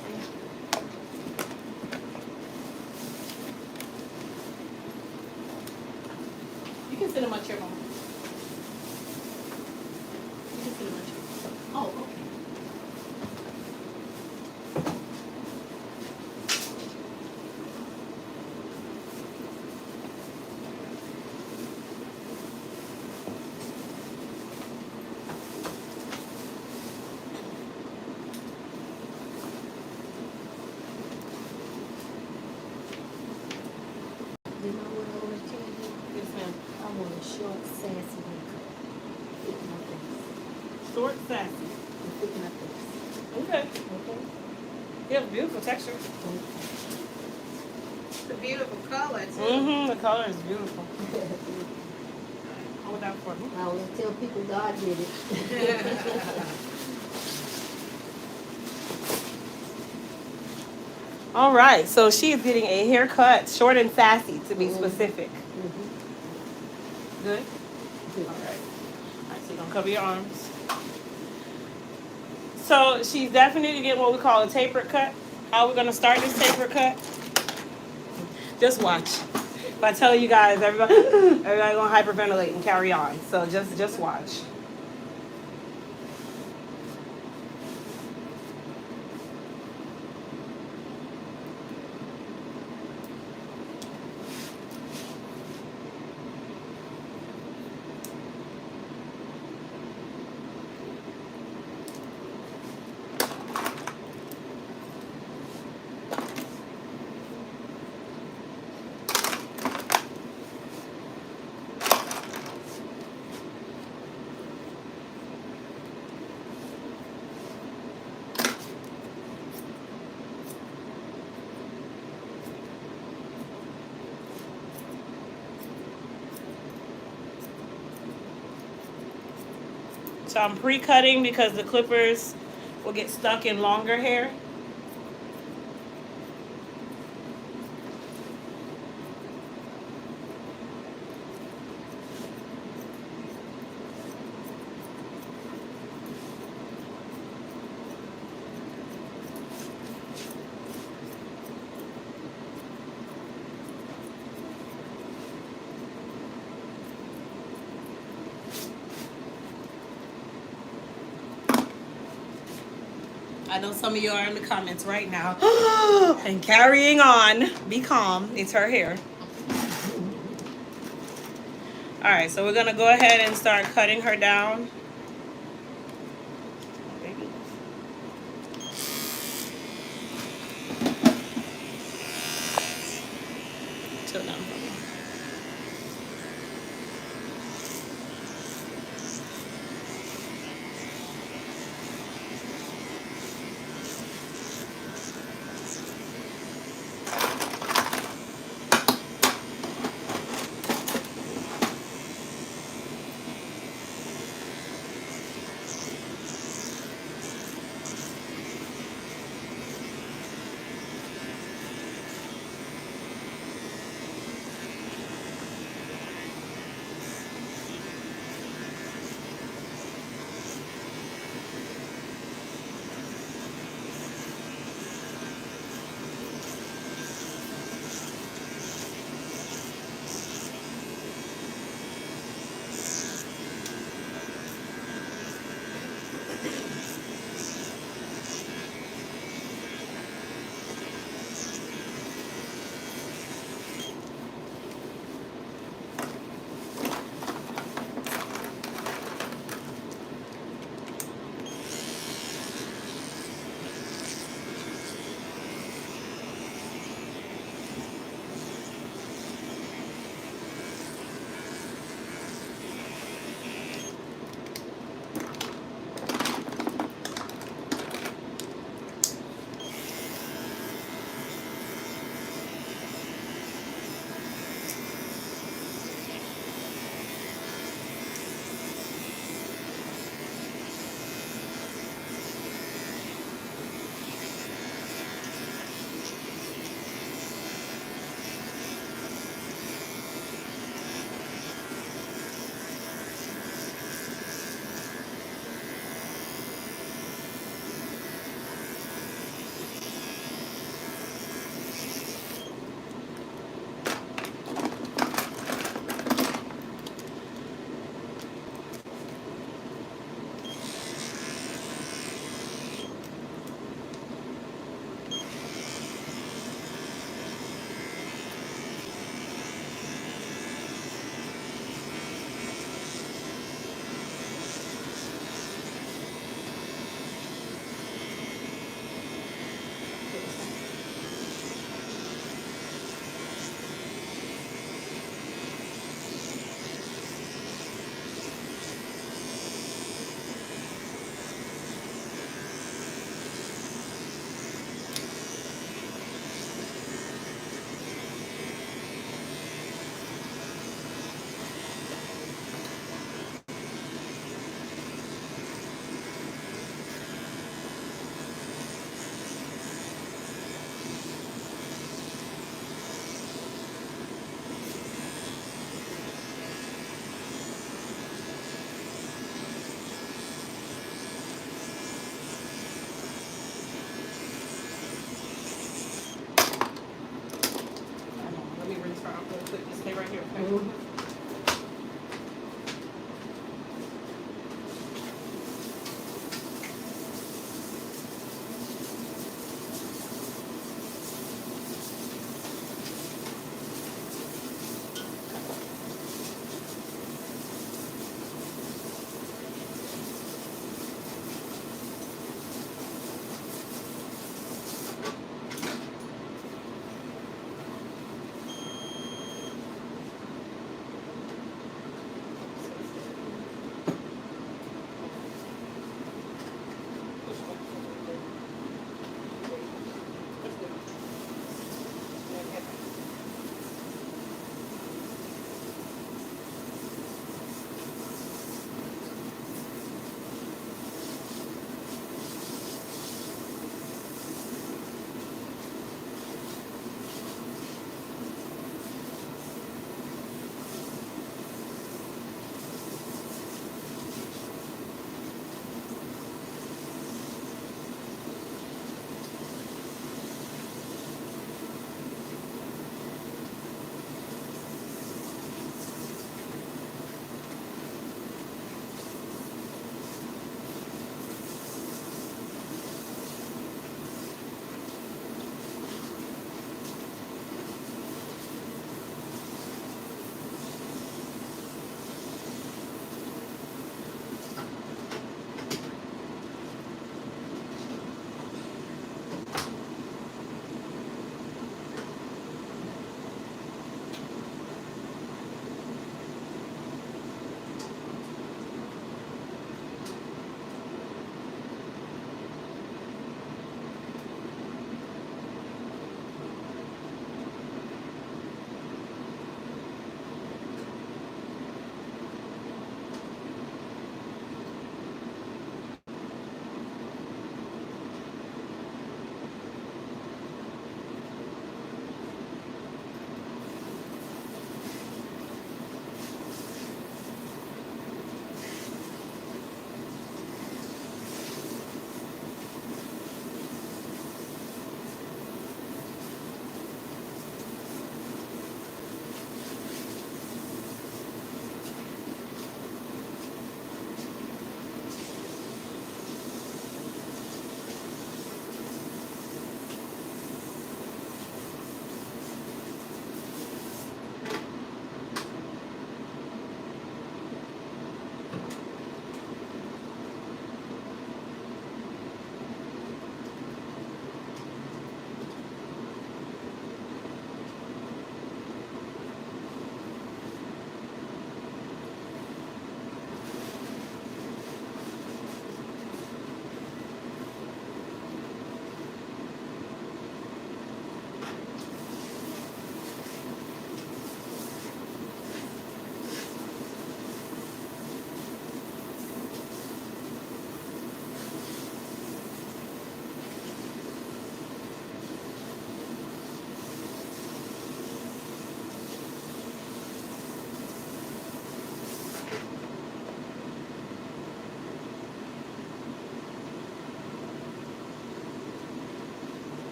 You can sit in my chair, Mama. You can sit in my chair. Oh, okay. You know what I want to tell you? Yes, ma'am. I want a short, sassy makeup. Thick my face. Short, sassy. And thick my face. Okay. Okay? You have a beautiful texture. Okay. a beautiful color too. Mm-hmm. The color is beautiful. Hold that for me. I always tell people God did it. All right, so she is getting a haircut, short and sassy, to be specific. Good? Good. All right. All right, so you're going to cover your arms. So she's definitely getting what we call a tapered cut. How are we going to start this tapered cut? Just watch. If I tell you guys, everybody going to hyperventilate and carry on. So just watch. So I'm pre-cutting because the clippers will get stuck in longer hair. I know some of you are in the comments right now. And carrying on. Be calm. It's her hair. All right, so we're going to go ahead and start cutting her down. Chill down for me.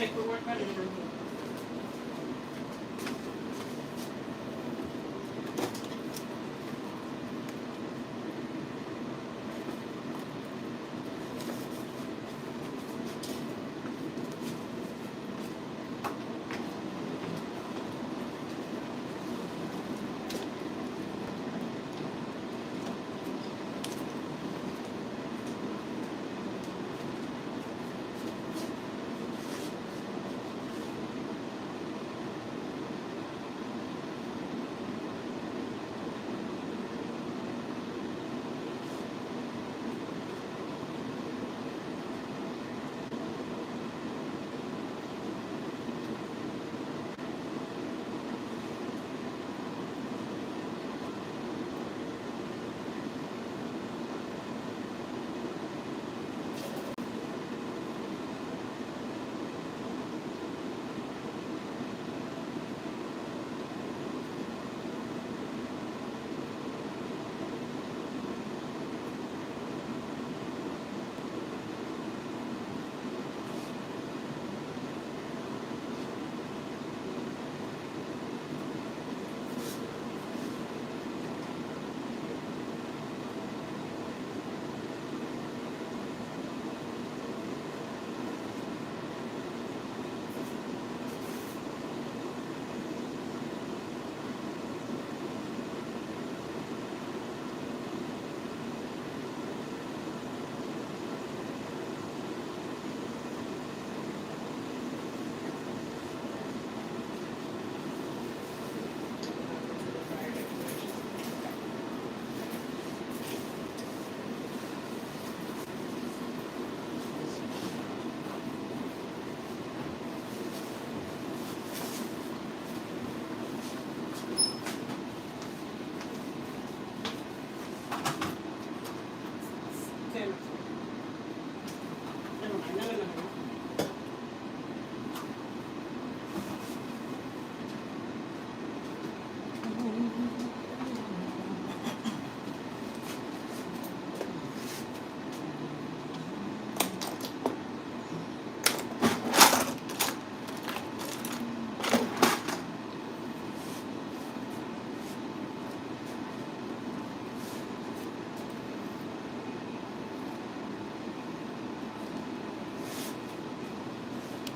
Paperwork running.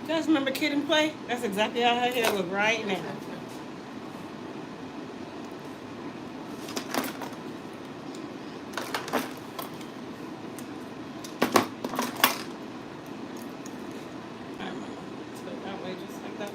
You guys remember Kid and Play? That's exactly how her hair look right now. I remember. Put it that way, just like that.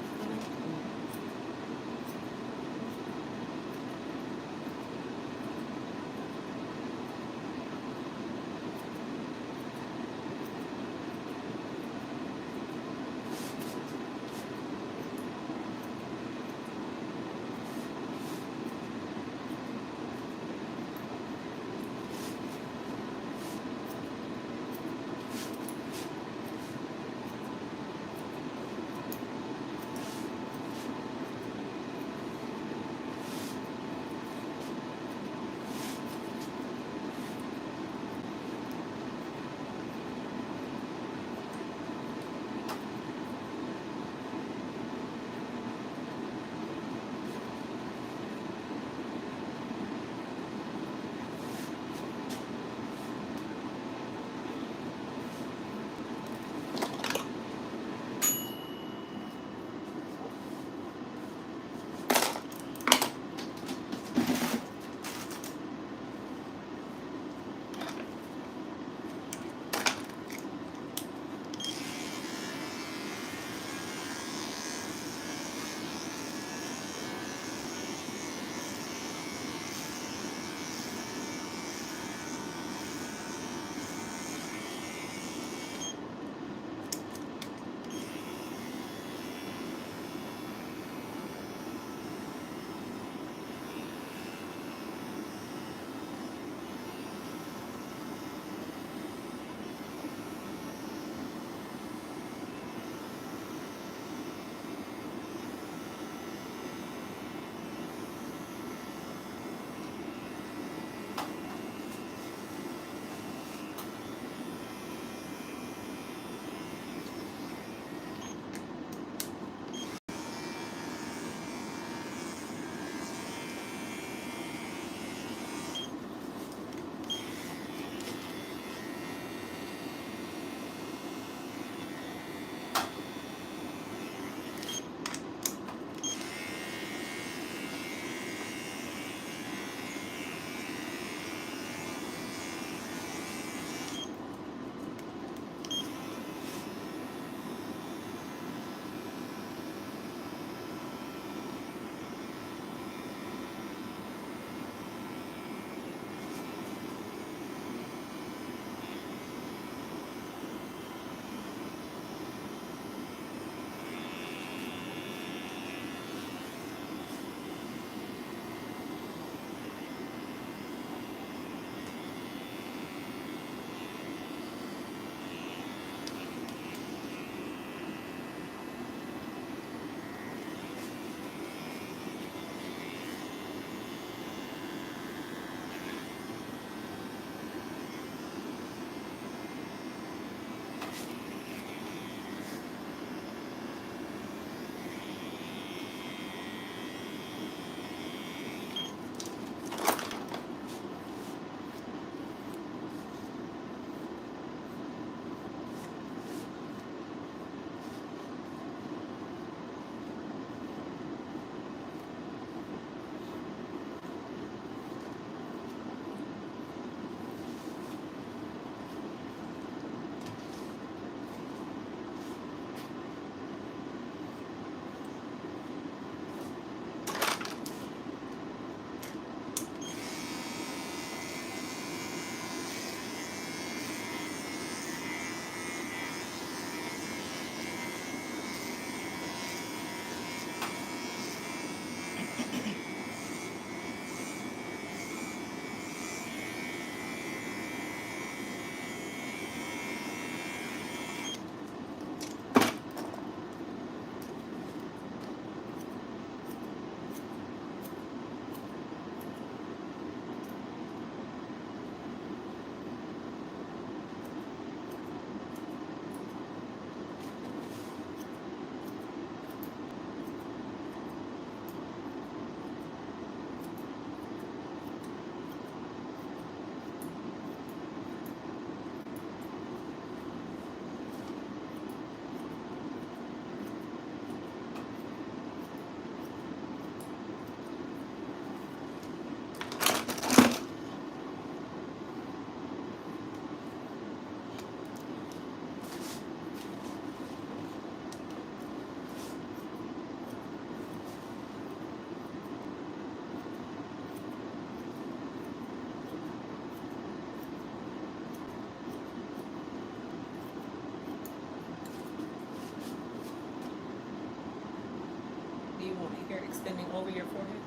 want hair extending over your forehead?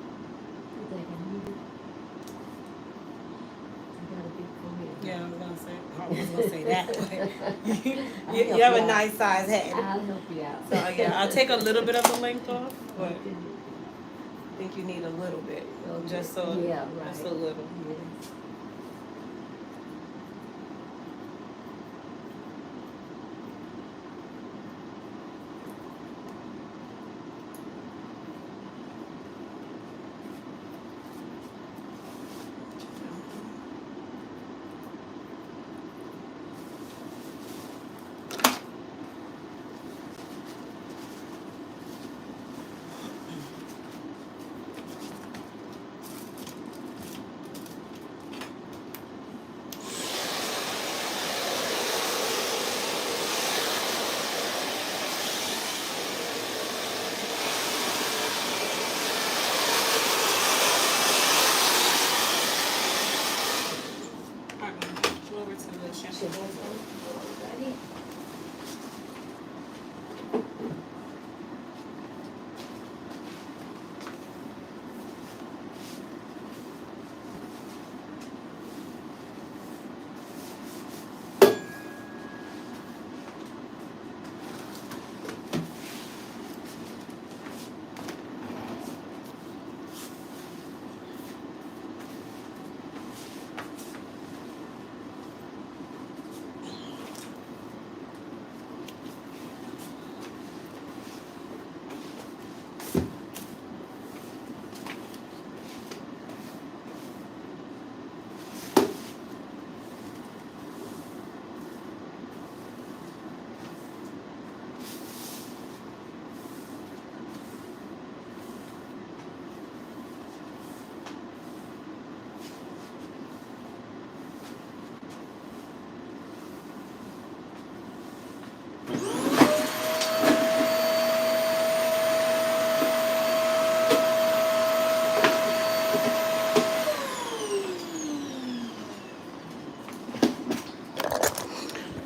You think I need it? I got a big forehead. Yeah, I was gonna say that. But I'll you help have you a out. nice size head. I'll help you out. So yeah, I'll take a little bit of the length off, but Okay. I think you need a little bit, Okay. just so, Yeah, right. just a little. Yes. Alright, go over to the shampoo. Should I go right in?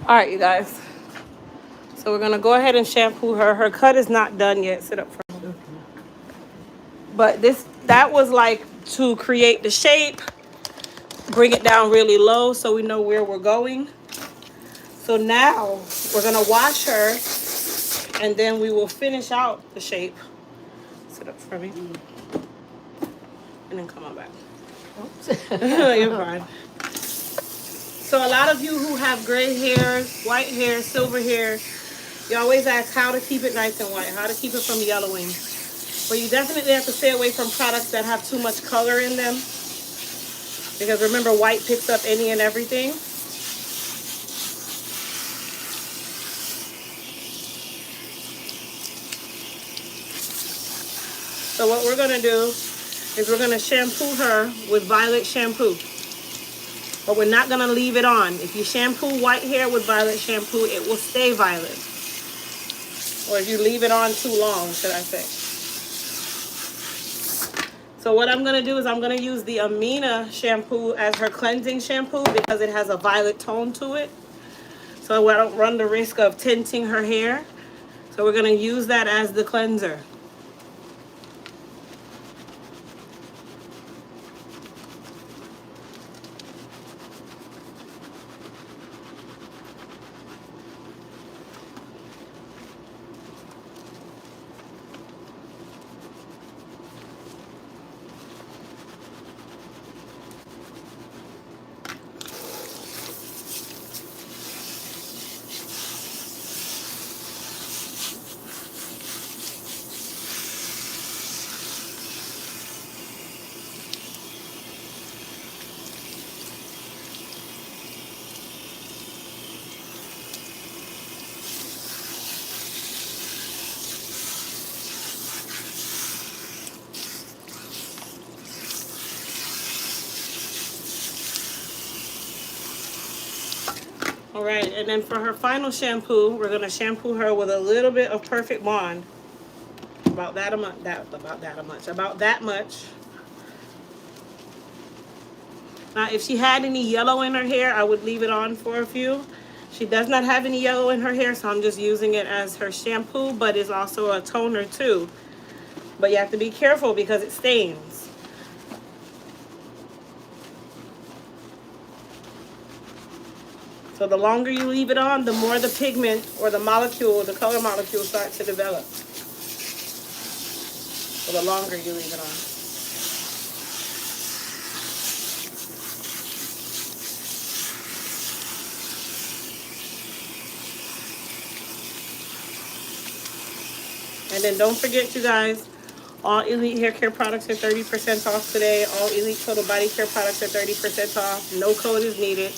All right, you guys. So we're gonna go ahead and shampoo her. Her cut is not done yet. Sit up for me. But that was like to create the shape, bring it down really low so we know where we're going. So now we're gonna wash her, and then we will finish out the shape. Sit up for me. And then come on back. Oops. You're fine. So a lot of you who have gray hair, white hair, silver hair, you always ask how to keep it nice and white, how to keep it from yellowing. But you definitely have to stay away from products that have too much color in them. Because remember, white picks up any and everything. So what we're gonna do is we're gonna shampoo her with violet shampoo. But we're not gonna leave it on. If you shampoo white hair with violet shampoo, it will stay violet. Or if you leave it on too long, should I say. So what I'm gonna do is I'm gonna use the Amina shampoo as her cleansing shampoo because it has a violet tone to it. So I don't run the risk of tinting her hair. So we're gonna use that as the cleanser. All right, and then for her final shampoo, we're gonna shampoo her with a little bit of Perfect Blonde. About that much. Now, if she had any yellow in her hair, I would leave it on for a few. She does not have any yellow in her hair, so I'm just using it as her shampoo, but it's also a toner too. But you have to be careful because it stains. So the longer you leave it on, the more the pigment or the molecule, the color molecule starts to develop. So the longer you leave it on. And then don't forget, you guys, all Elite Hair Care products are 30% off today. All Elite Total Body Care products are 30% off. No code is needed.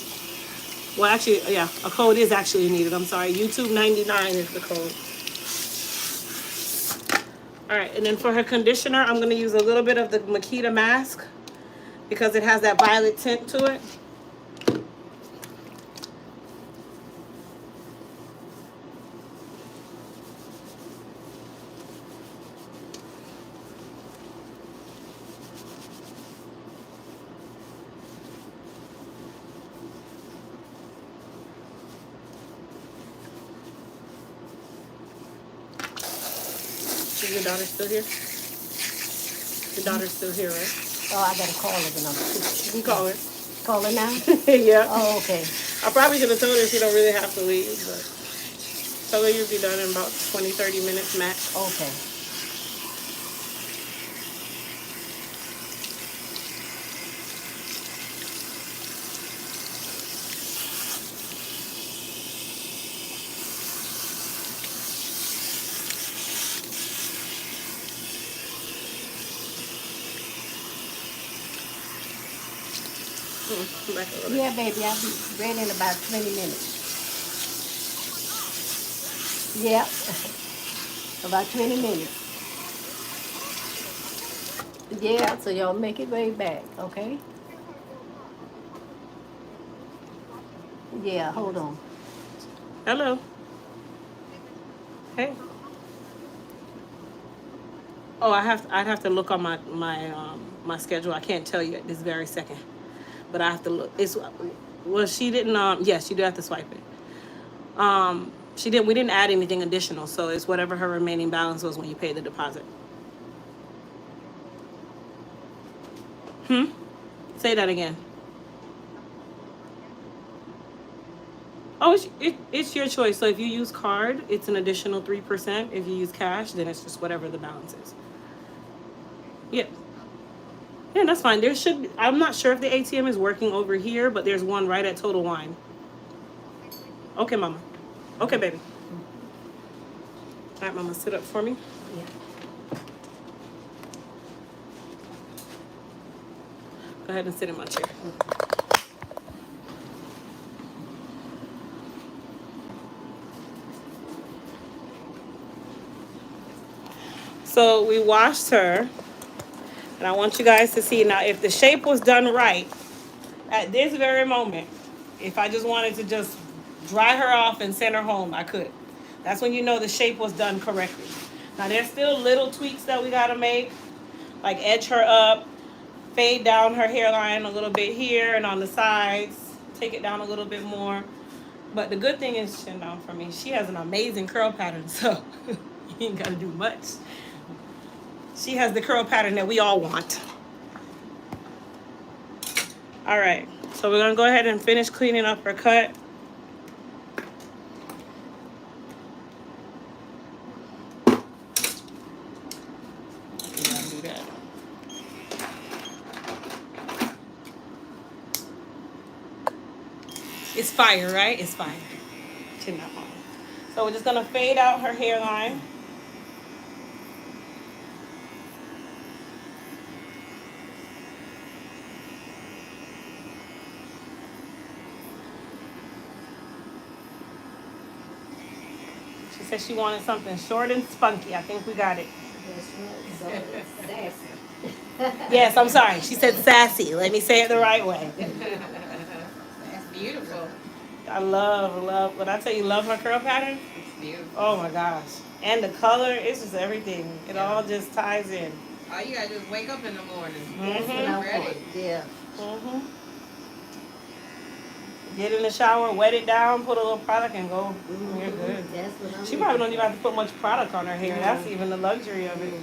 Well, actually, yeah, a code is actually needed. I'm sorry. YouTube 99 is the code. All right, and then for her conditioner, I'm going to use a little bit of the Makita mask because it has that violet tint to it. Is your daughter still here? Your daughter's still here, right? Oh, I gotta call her the number. You can call her. Call her now? Yeah. Oh, okay. I probably should have told her she don't really have to leave, but tell her you'll be done in about 20, 30 minutes max. Okay. Come back a little bit. Yeah, baby, I'll be ready in about 20 minutes. Yeah. About 20 minutes. Yeah, so y'all make it way back, okay? Yeah, hold on. Hello. Hey. Oh, I'd have to look on my schedule. I can't tell you at this very second, but I have to look. She didn't. Yes, you do have to swipe it. She didn't. We didn't add anything additional, so it's whatever her remaining balance was when you pay the deposit. Say that again. Oh, it's your choice. So if you use card, it's an additional 3%. If you use cash, then it's just whatever the balance is. Yeah. Yeah, that's fine. I'm not sure if the ATM is working over here, but there's one right at Total Wine. Okay, Mama. Okay, baby. All right, Mama, sit up for me. Yeah. Go ahead and sit in my chair. So we washed her, and I want you guys to see now if the shape was done right at this very moment. If I just wanted to just dry her off and send her home, I could. That's when you know the shape was done correctly. Now there's still little tweaks that we gotta make, like edge her up, fade down her hairline a little bit here and on the sides, take it down a little bit more. But the good thing is, chin down for me, she has an amazing curl pattern, so you ain't gotta do much. She has the curl pattern that we all want. All right, so we're gonna go ahead and finish cleaning up her cut. Do that. It's fire, right? It's fire. Chin down. So we're just gonna fade out her hairline. She said she wanted something short and spunky. I think we got it. That's right. So it's sassy. Yes, I'm sorry. She said sassy. Let me say it the right way. That's beautiful. I love. When I tell you love her curl pattern, It's beautiful. oh my gosh. And the color, it's just everything. It all just ties in. All you gotta do is wake up in the morning. Mhm. Ready. Yeah. Mhm. Get in the shower, wet it down, put a little product, and go. You're good. That's what I'm She probably don't even have to put much product on her hair. That's even the luxury of it.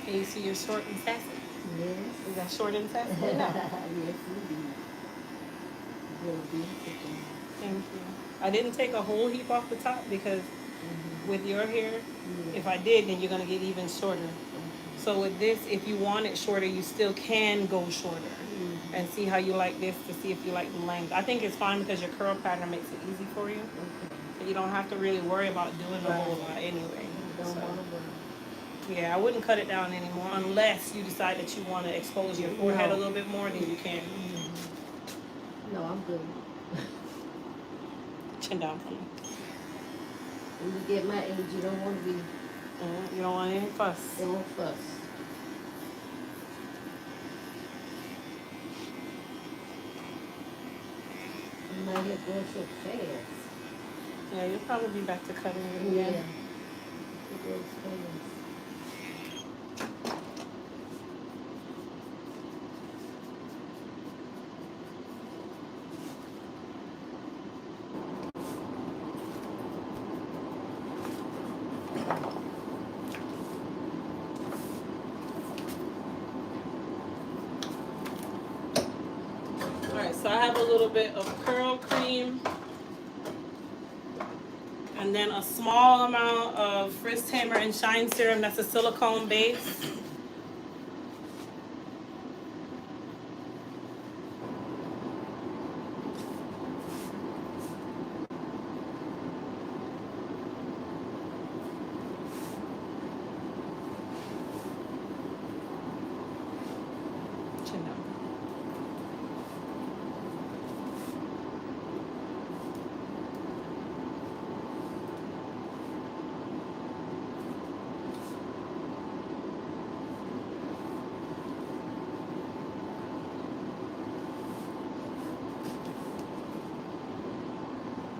Can you see you're short and sassy? Yes. Is that short and sassy? No. Yes, indeed. Very beautiful. Thank you. I didn't take a whole heap off the top because with your hair, if I did, then you're gonna get even shorter. So with this, if you want it shorter, you still can go shorter. And see how you like this to see if you like the length. I think it's fine because your curl pattern makes it easy for you. So you don't have to really worry about doing a whole lot anyway. Don't So, want to worry. yeah, I wouldn't cut it down anymore unless you decide that you want to expose your forehead a little bit more, then you can. No, I'm good. Chin down for me. When you get my age, you don't want to be You don't want any fuss. no fuss. My hair grows so fast. Yeah, you'll probably be back to cutting it Yeah. again. It grows fast. Alright, so I have a little bit of curl cream. And then a small amount of Frizz Tamer and Shine Serum. That's a silicone base. Chin down.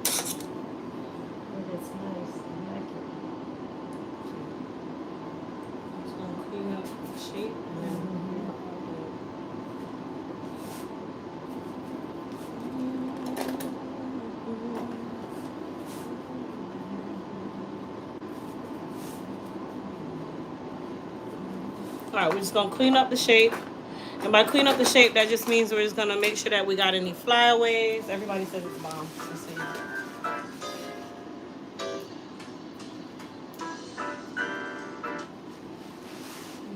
Oh, that's nice. I like it. Just gonna clean up the shape and then Alright, we're just gonna clean up the shape. And by clean up the shape, that just means we're just gonna make sure that we got any flyaways. Everybody says it's bomb. Let's see.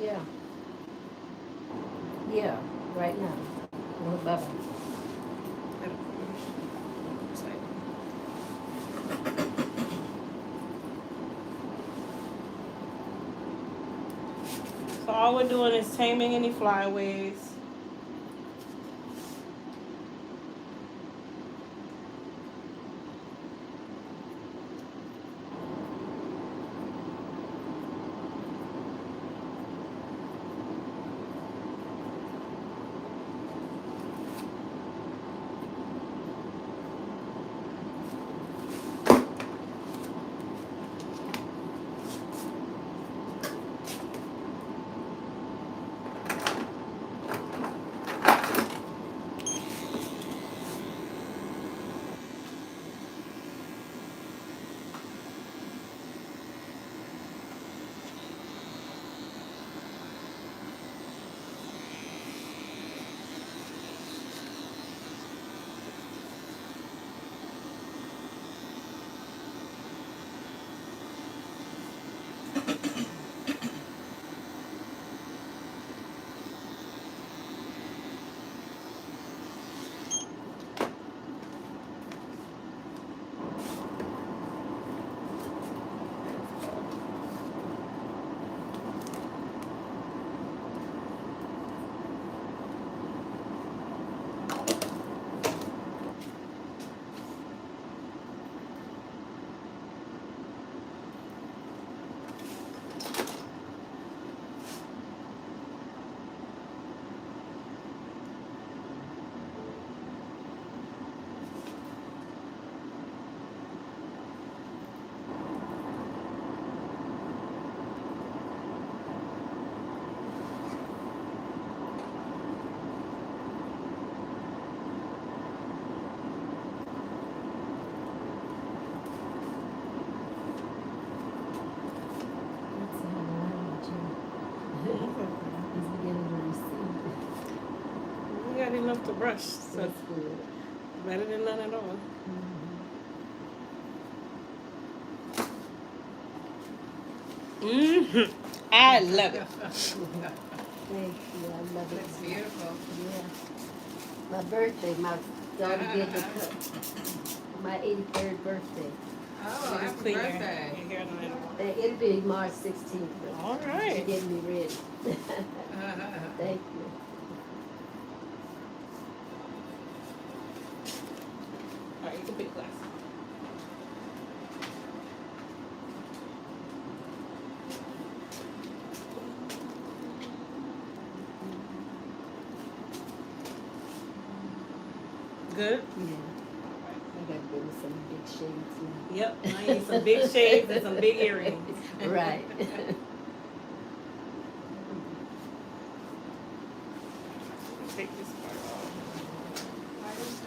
Yeah. Yeah, right now. No better. So all we're doing is taming any flyaways. enough to brush, so That's good. better than none at all. I love it. Thank you, I love it. It's beautiful. Yeah. My birthday, my daughter did the cut. My 83rd birthday. Oh, Just happy clean your birthday. hair no matter what. It'll be March 16th. but All She right. getting me ready. Thank you. All right, you can pick glass. Good. Yeah. I gotta go with some big shades now. Yep. I need some big shades and some big earrings. Right. Take this part off.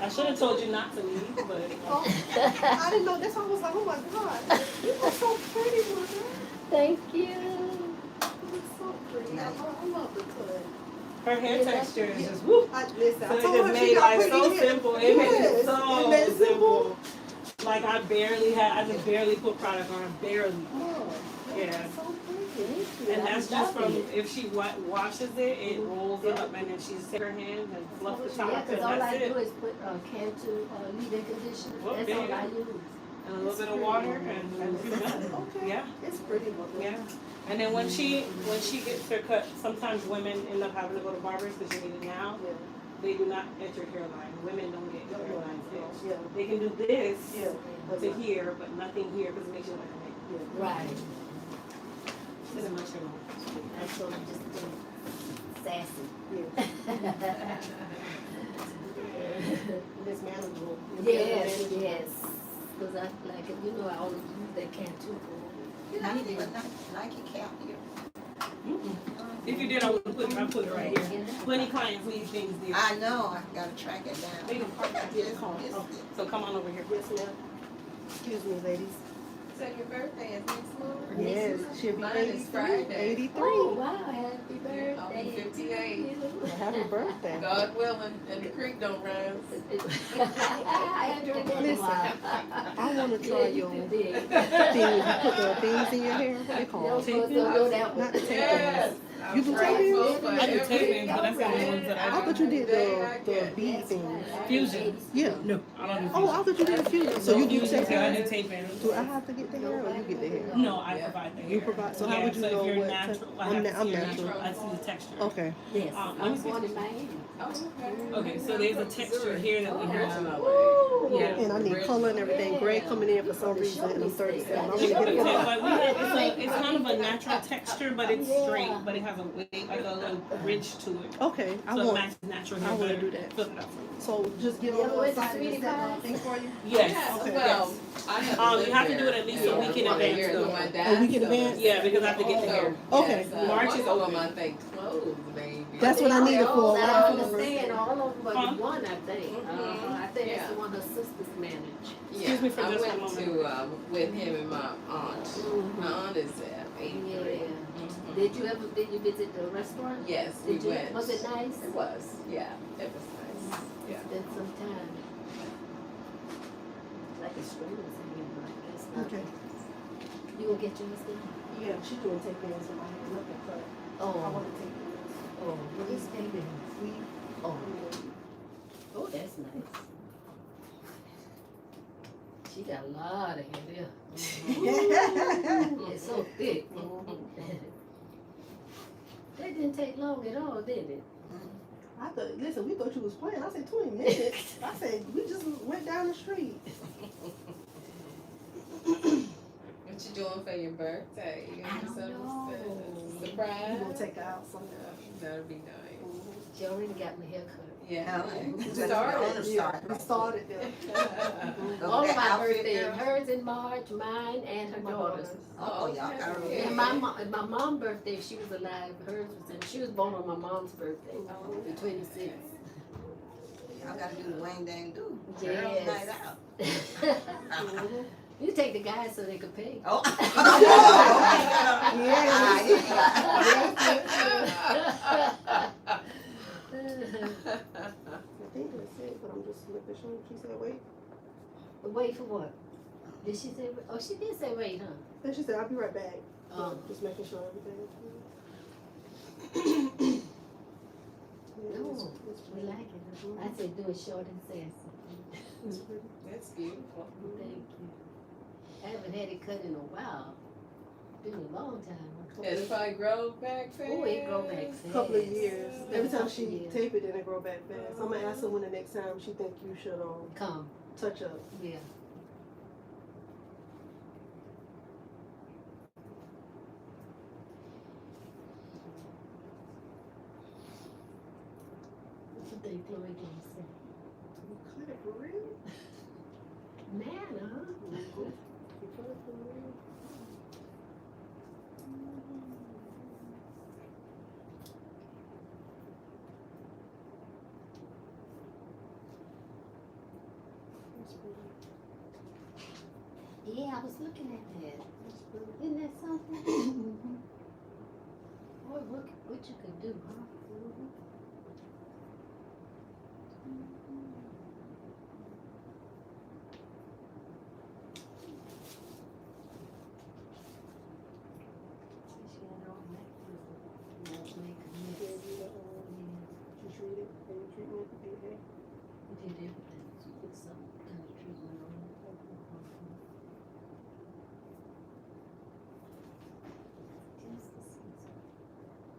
I should have told you not to leave, but I didn't know. That's why I was like, oh my God. You look so pretty, mother. Thank you. You look so pretty. I love the cut. her hair texture is just whoop. Listen, So I it told just her she made got life pretty so hair. simple. It made it Yes, so isn't that simple. Like I just barely put product on her, barely. Oh, Yeah. that's so pretty. Thank you. And I'm that's just from, loving it. if she washes it, it rolls up and then she just take her hands and fluff the top Yeah, and because all that's I do it. is put Cantu leave-in conditioner. Well, That's there all you I go. use. And a little bit of water and you're done. Okay. Yeah. It's pretty, but Yeah. And then when she gets her cut, sometimes women end up having to go to barbers because you need it now. yeah. They do not enter hairline. Women don't get hairlines fixed. Yeah. They can do this Yeah. to here, but nothing here because it makes you look like a man. Right. It's a much more. That's what I'm just doing. Sassy. Yeah. It's manageable. Yes, yes. Because I like it. You know, I always use that Cantu. You don't even Nike cap here. If you did, I would put it right here. Plenty clients leave things there. I know, I gotta track it down. They can park back here. So come on over here. Yes, ma'am. Excuse me, ladies. So your birthday is next month? Yes, she'll be Mine is 83. Friday. 83. Oh, wow. Happy birthday. I'll be 58. Happy birthday. God willing, and the creek don't rise. I haven't done that in a Listen, while. I want to try your you thing. did. You put the things in your hair. What they No, call it? don't go that Not the way. tape Yes. You do tape ins? I do tape-ins, but that's the only ones that I I thought you did the bead That's things. right. Fusion. Yeah. No, I don't do Oh, I thought you did a fusion. So you do fusion. tape I do ins? tape-ins. Do I have to get the hair or you get the hair? No, I provide the hair. You provide. So how Yeah, would you so know if you're what? natural, I I'm have to see your natural. natural. I see the texture. Okay. Yes, Let I me was see. born in Miami. Oh, okay. Okay, so there's a texture here that we have. Ooh. Yeah. And I need color and everything. Gray coming in for some reason, and I'm 37. I want to It's get it. it's kind of a natural texture, but it's straight, but it has a weight, like a little ridge to it. Okay, I So it want. matches natural I hair wanna better. do that. Fill it up for me. So just give Yeah, them where's a the side sweetie and set pie? thing for you. Yes. Okay. Well, I have You have to do it at least a week in advance, though. A week in advance? Yeah, because I have to get the hair. Okay. March is over open. my thing closed, baby. That's what I needed for. I right don't for the understand all of them but Huh? one, I think. I think Yeah. that's the one her sisters manage. Excuse me for I just a went moment. to with him and my aunt. My aunt is 83. Yeah. Did you visit the restaurant? Yes, we Did you? went. Was it nice? It was, yeah, it was nice. Yeah. Spent some time. Like a string was hanging, but that's not. Okay. You gonna get yours done? Yeah, she's doing tape ins in my hair. Look at that. I Oh, want to take ins. oh, what is baby? Oh, oh, that's nice. She got a lot of hair there. It's so thick. That didn't take long at all, did it? I thought, listen, we thought you was playing. I said 20 minutes. I said, we just went down the street. What you doing for your birthday? You I gonna don't do know. something? You Surprise? gonna take her out somewhere. That'll be nice. She already got my hair cut. Yeah. Started. Yeah, we started there. All of my Outfit birthdays, there. hers in March, mine and her daughter's. Oh, y'all got okay. And my mom's birthday, she was alive. Hers was in. She was born on my mom's birthday, the 26th. Y'all gotta do the Wayne Dang Do. Yes. Girls night out. You take the guys so they could pay. Oh. Yeah. that's it, but I'm just making sure. She said wait. Wait for what? Did she say? Oh, she did say wait, huh? Then she said I'll be right back. Just making sure everything is good. Yeah, No, it's we pretty. like it. I said do it short and sassy. It's pretty. That's beautiful. Thank you. I haven't had it cut in a while. Been a long time. It'll probably grow back fast. Oh, it grow back fast. Couple of years. Every time she Yeah. tape it, then it grow back fast. I'm gonna ask her when the next time she think you should Come, touch up. yeah. What you think Chloe can say? You cut it for real? Man, huh? You cut it for real? That's pretty. Yeah, I was looking at that. That's pretty. Isn't that something? Boy, what you could do, huh? She had all that for the makeup mix. Gave you the, you treated, and your treatment, okay? We did everything. She put some kind of treatment on it.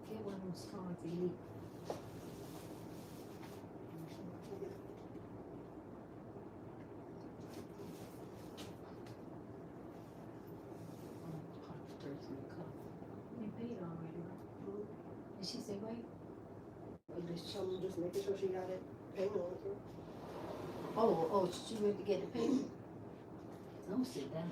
Get one of those cards elite. We paid already, right? And she said, wait. I'm just making sure she got it payment on her. Oh, she went to get the payment. Don't sit down.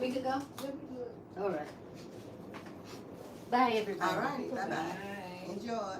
We could go? All right. Bye, everybody. All righty, bye-bye. Enjoy.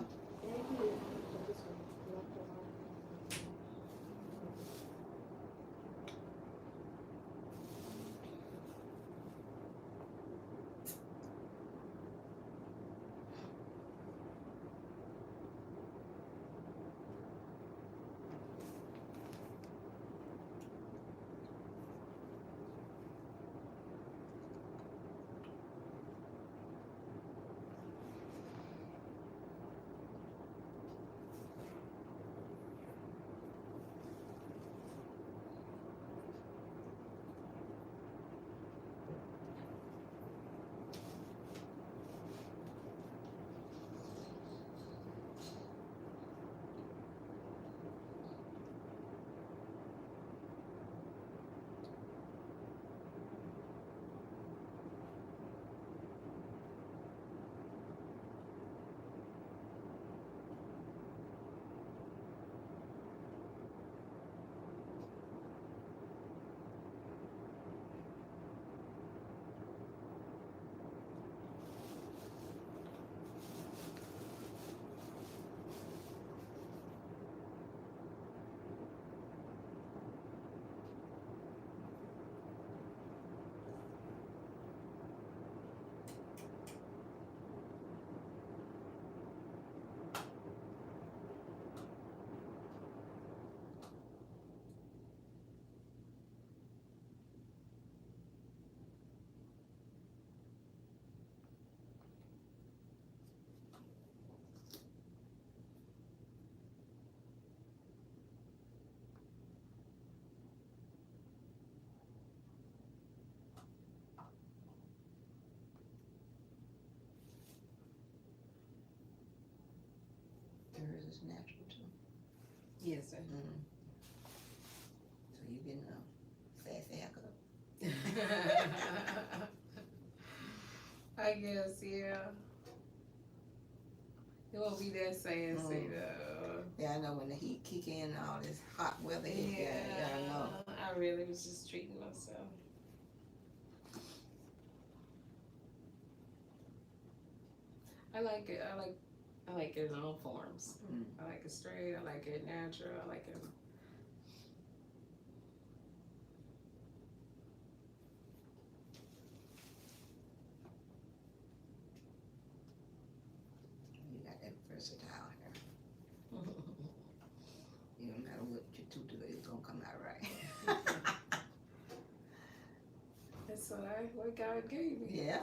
is natural too. Yes, sir. So you getting a sassy haircut. I guess, yeah. It won't be that sassy though. Yeah, I know when the heat kick in and all this hot weather hit. Yeah, I know. I really was just treating myself. I like it. I like it in all forms. I like it straight. I like it natural. I like it. You got that versatile hair. You don't matter what you do to it, it's gonna come out right. That's what God gave me. Yeah.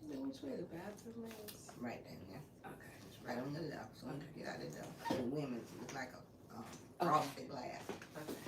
You know which way the bathroom is? Right down there. Okay. It's right on the left. So when you get out of the women's, it's like a frosted glass. Okay.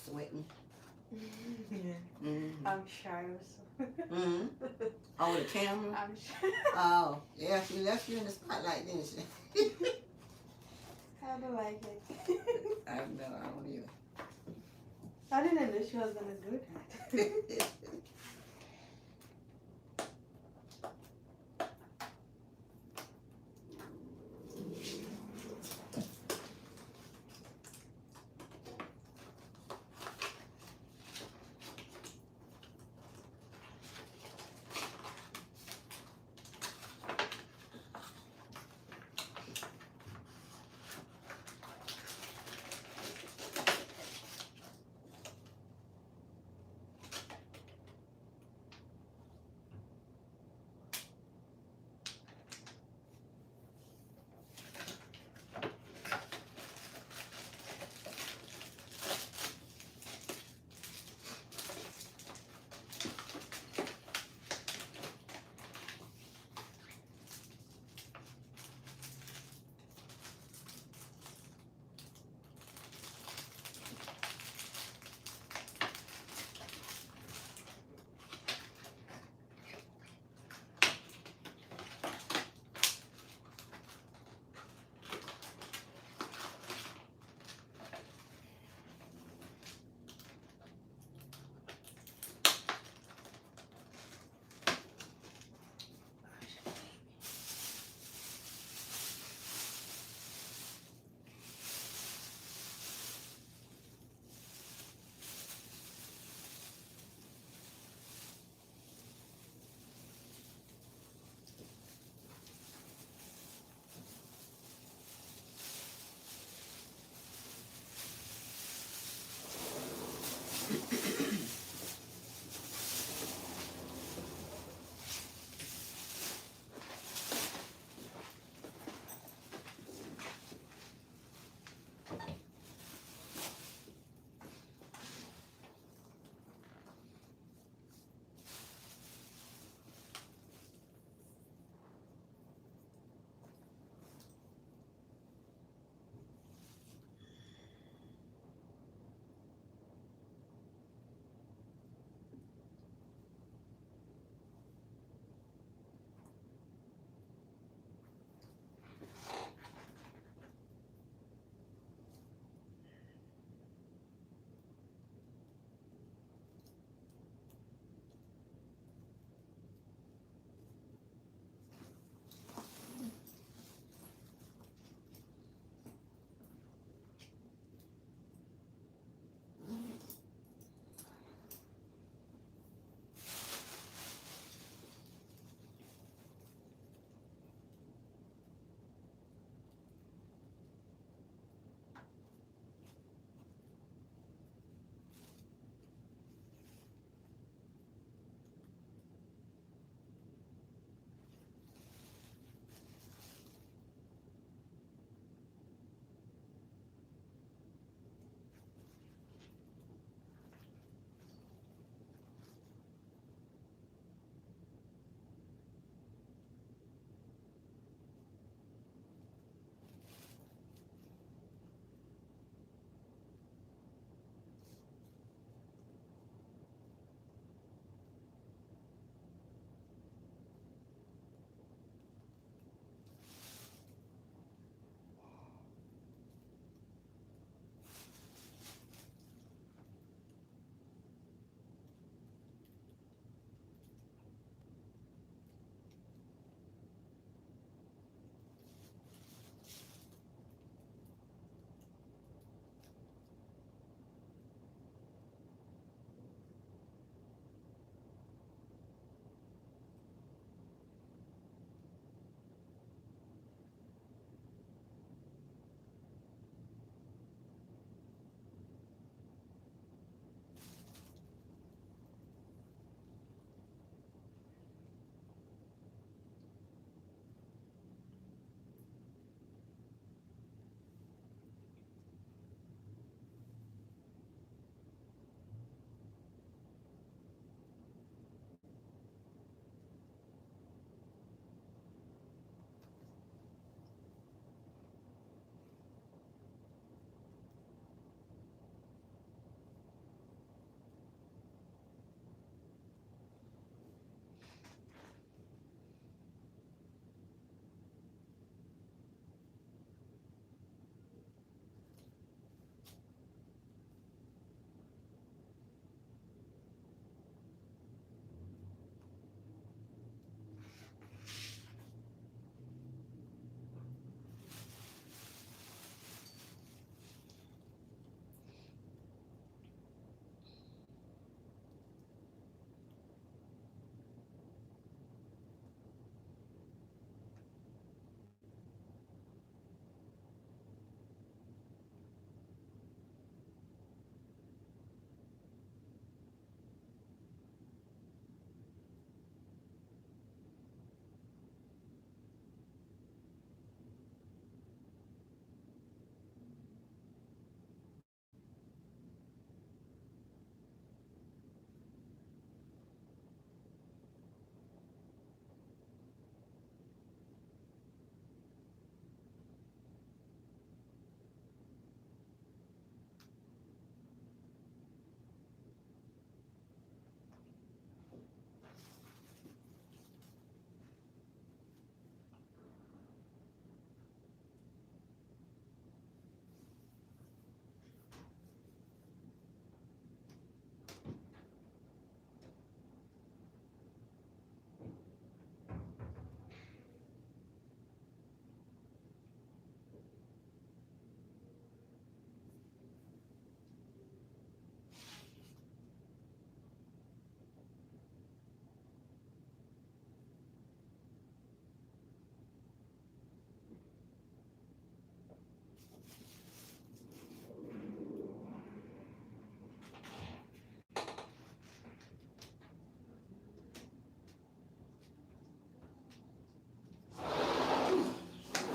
Sweating. Yeah. Mm-hmm. I'm shy or so. Mm-hmm. Oh, the camera? I'm shy. Oh, yeah, she left you in the spotlight, didn't she? I don't like it. I don't either. I didn't know she was gonna do that.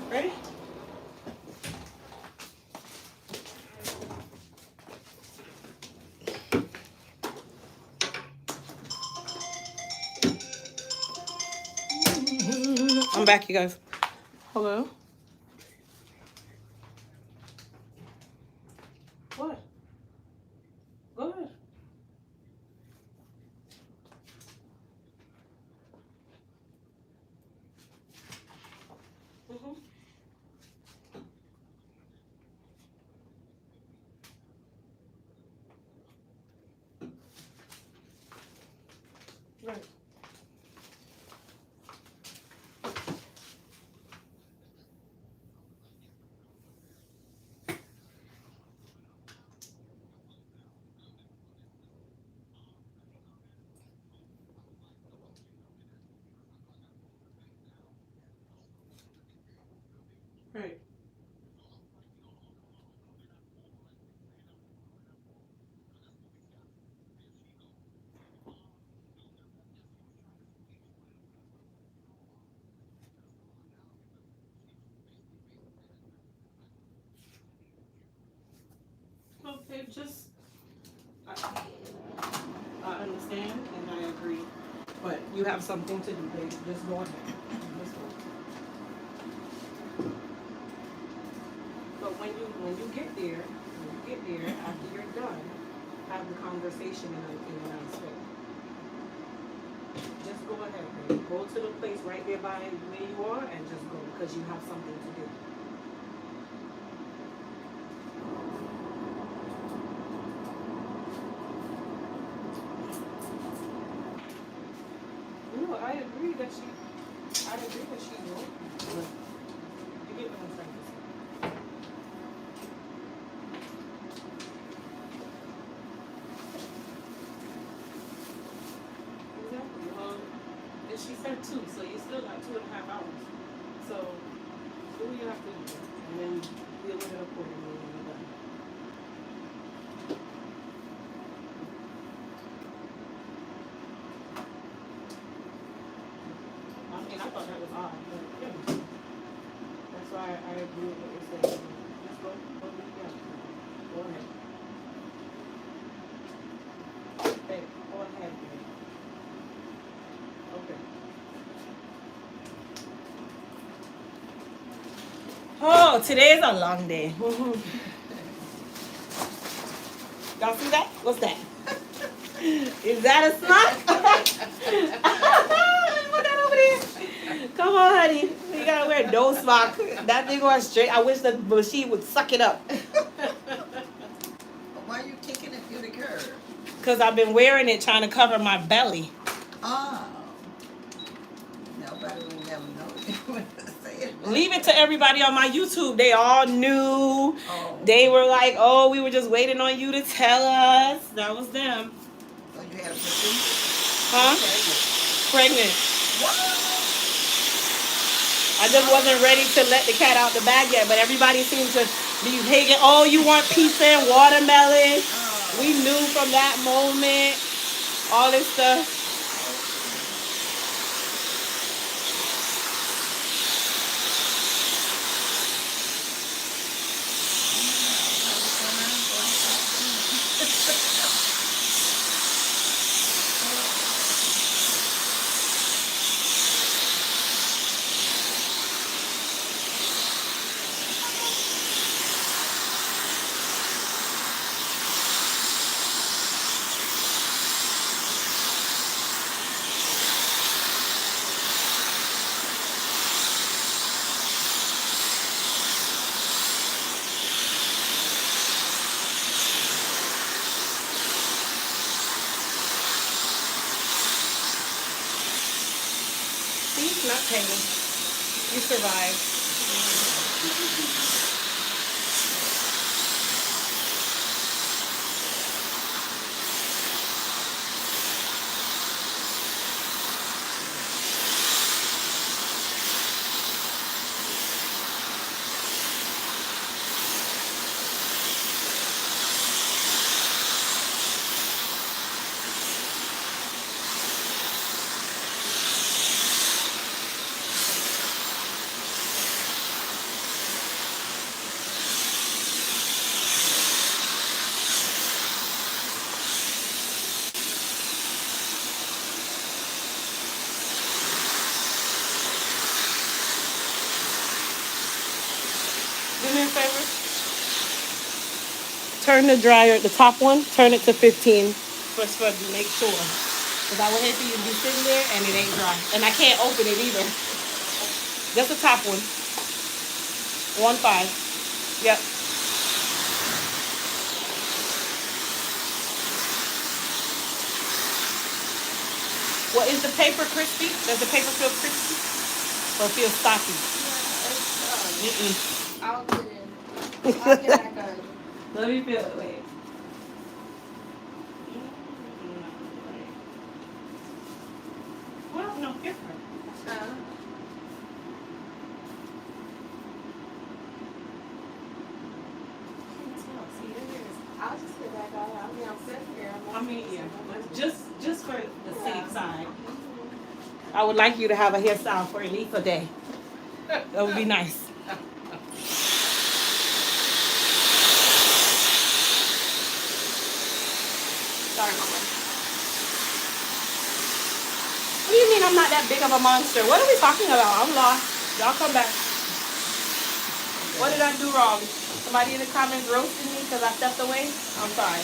Ready? I'm back, you guys. Hello? What? Go ahead. Mm-hmm. Right. Right. Okay, just I understand and I agree. But you have something to do, babe. Just go ahead. Just go. But when you get there, after you're done, have the conversation in a nice way. Just go ahead, babe. Go to the place right there by where you are and just go because you have something to do. No, I agree that she will. But you get what I'm trying to say. Exactly. Well, and she said 2, so you still got 2.5 hours. So do what you have to do, and then deal with it accordingly when you're done. I mean, I thought that was odd, but yeah, that's why I agree with what you're saying. Just go do it again. Go ahead. Hey, go ahead, babe. Okay. Oh, today is a long day. Y'all see that? What's that? Is that a sock? Put that over there. Come on, honey. You gotta wear no sock. That thing going straight. I wish the machine would suck it up. Why are you kicking it through the curve? Because I've been wearing it trying to cover my belly. Oh. Nobody will never know. Say it. Leave it to everybody on my YouTube. They all knew. Oh. They were like, oh, we were just waiting on you to tell us. That was them. So you had a procedure? Huh? Pregnant. What? I just wasn't ready to let the cat out the bag yet, but everybody seemed to be taking, oh, you want pizza and watermelon. Oh. We knew from that moment, all this stuff. See, not pain. You survived. turn the dryer, the top one, turn it to 15 for to make sure. Because I would hate for you to be sitting there and it ain't dry. And I can't open it either. Just the top one. 1.5. Yep. Well, is the paper crispy? Does the paper feel crispy? Or feel stocky? I'll get in. I'll get back on. Let me feel it. Wait. Well, no, here. I'll just get back on. I mean, I'm sitting here. I mean, yeah, but just for the safe side, I would like you to have a hairstyle for at least a day. That would be nice. Sorry, Mama. What do you mean I'm not that big of a monster? What are we talking about? I'm lost. Y'all come back. What did I do wrong? Somebody in the comments roasted me because I stepped away? I'm sorry.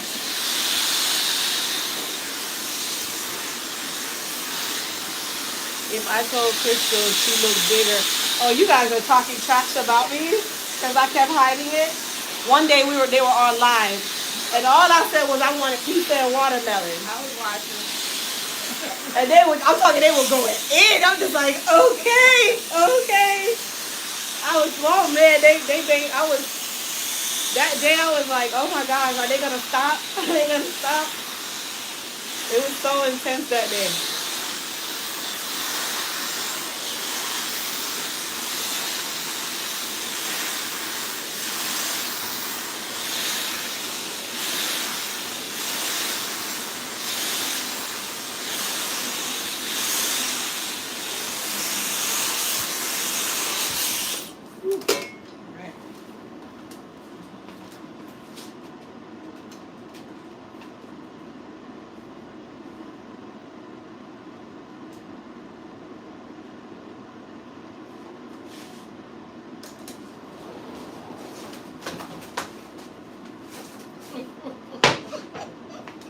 If I told Crystal she looked bigger, oh, you guys are talking trash about me because I kept hiding it. One day they were on live, and all I said was I wanted pizza and watermelon. I was watching. And they were going in. I'm just like, okay. I was, oh man, that day I was like, oh my gosh, are they gonna stop? Are they gonna stop? It was so intense that day.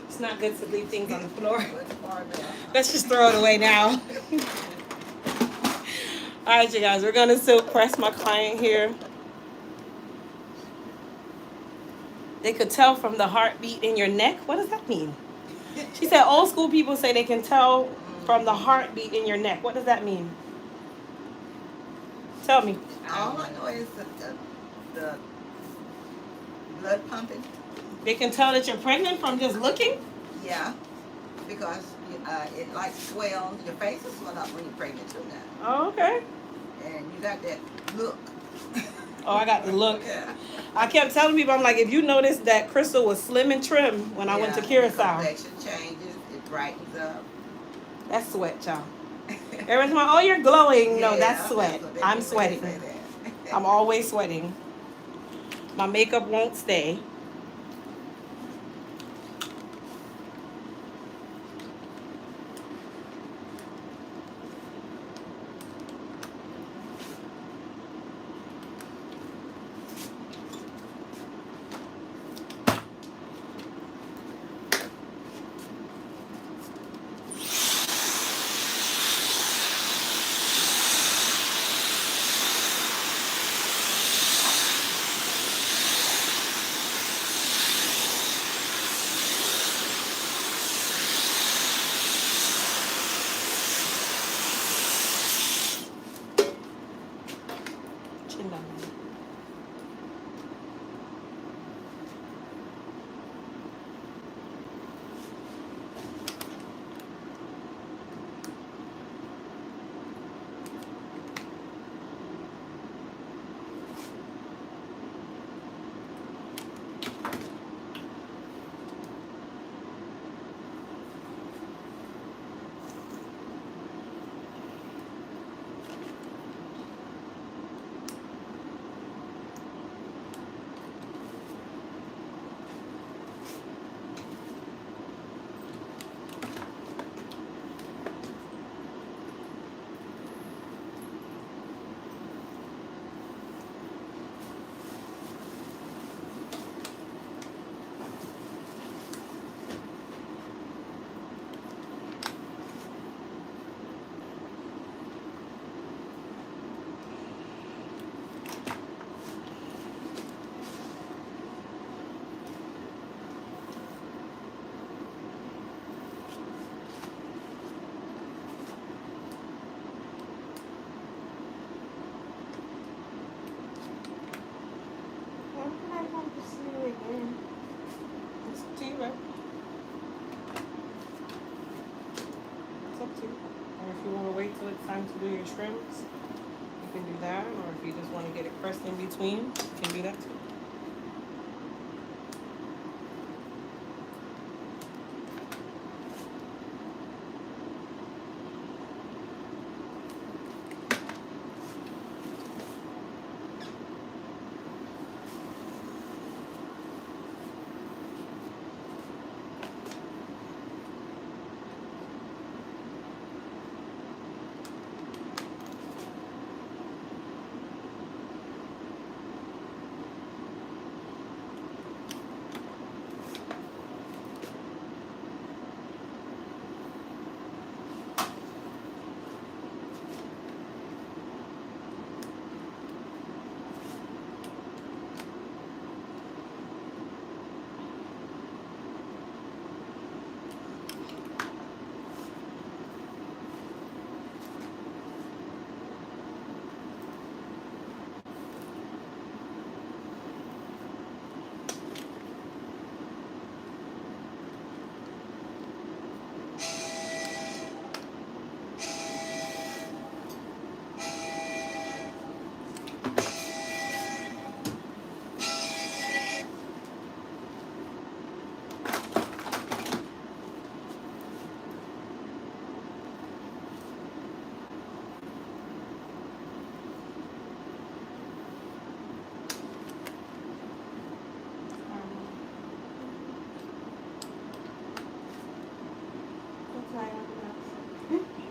It's not good to leave things on the floor. Let's just throw it away now. All right, you guys, we're gonna silk press my client here. They could tell from the heartbeat in your neck. What does that mean? She said old school people say they can tell from the heartbeat in your neck. What does that mean? Tell me. All I know is the blood pumping. They can tell that you're pregnant from just looking? Yeah, because it like swells. Your face will swell up when you're pregnant too now. Oh, okay. And you got that look. Oh, I got the look. Yeah. I kept telling people, I'm like, if you noticed that Crystal was slim and trim when I went to Curacao. The complexion changes. It brightens up. That's sweat, y'all. Everyone's like, oh, you're glowing. No, Yeah, that's sweat. what they I'm do, they sweating. say that. I'm always sweating. My makeup won't stay. Chin down. It's up to you, right? It's up to you. Or if you want to wait till it's time to do your trims, you can do that. Or if you just want to get it pressed in between, you can do that too.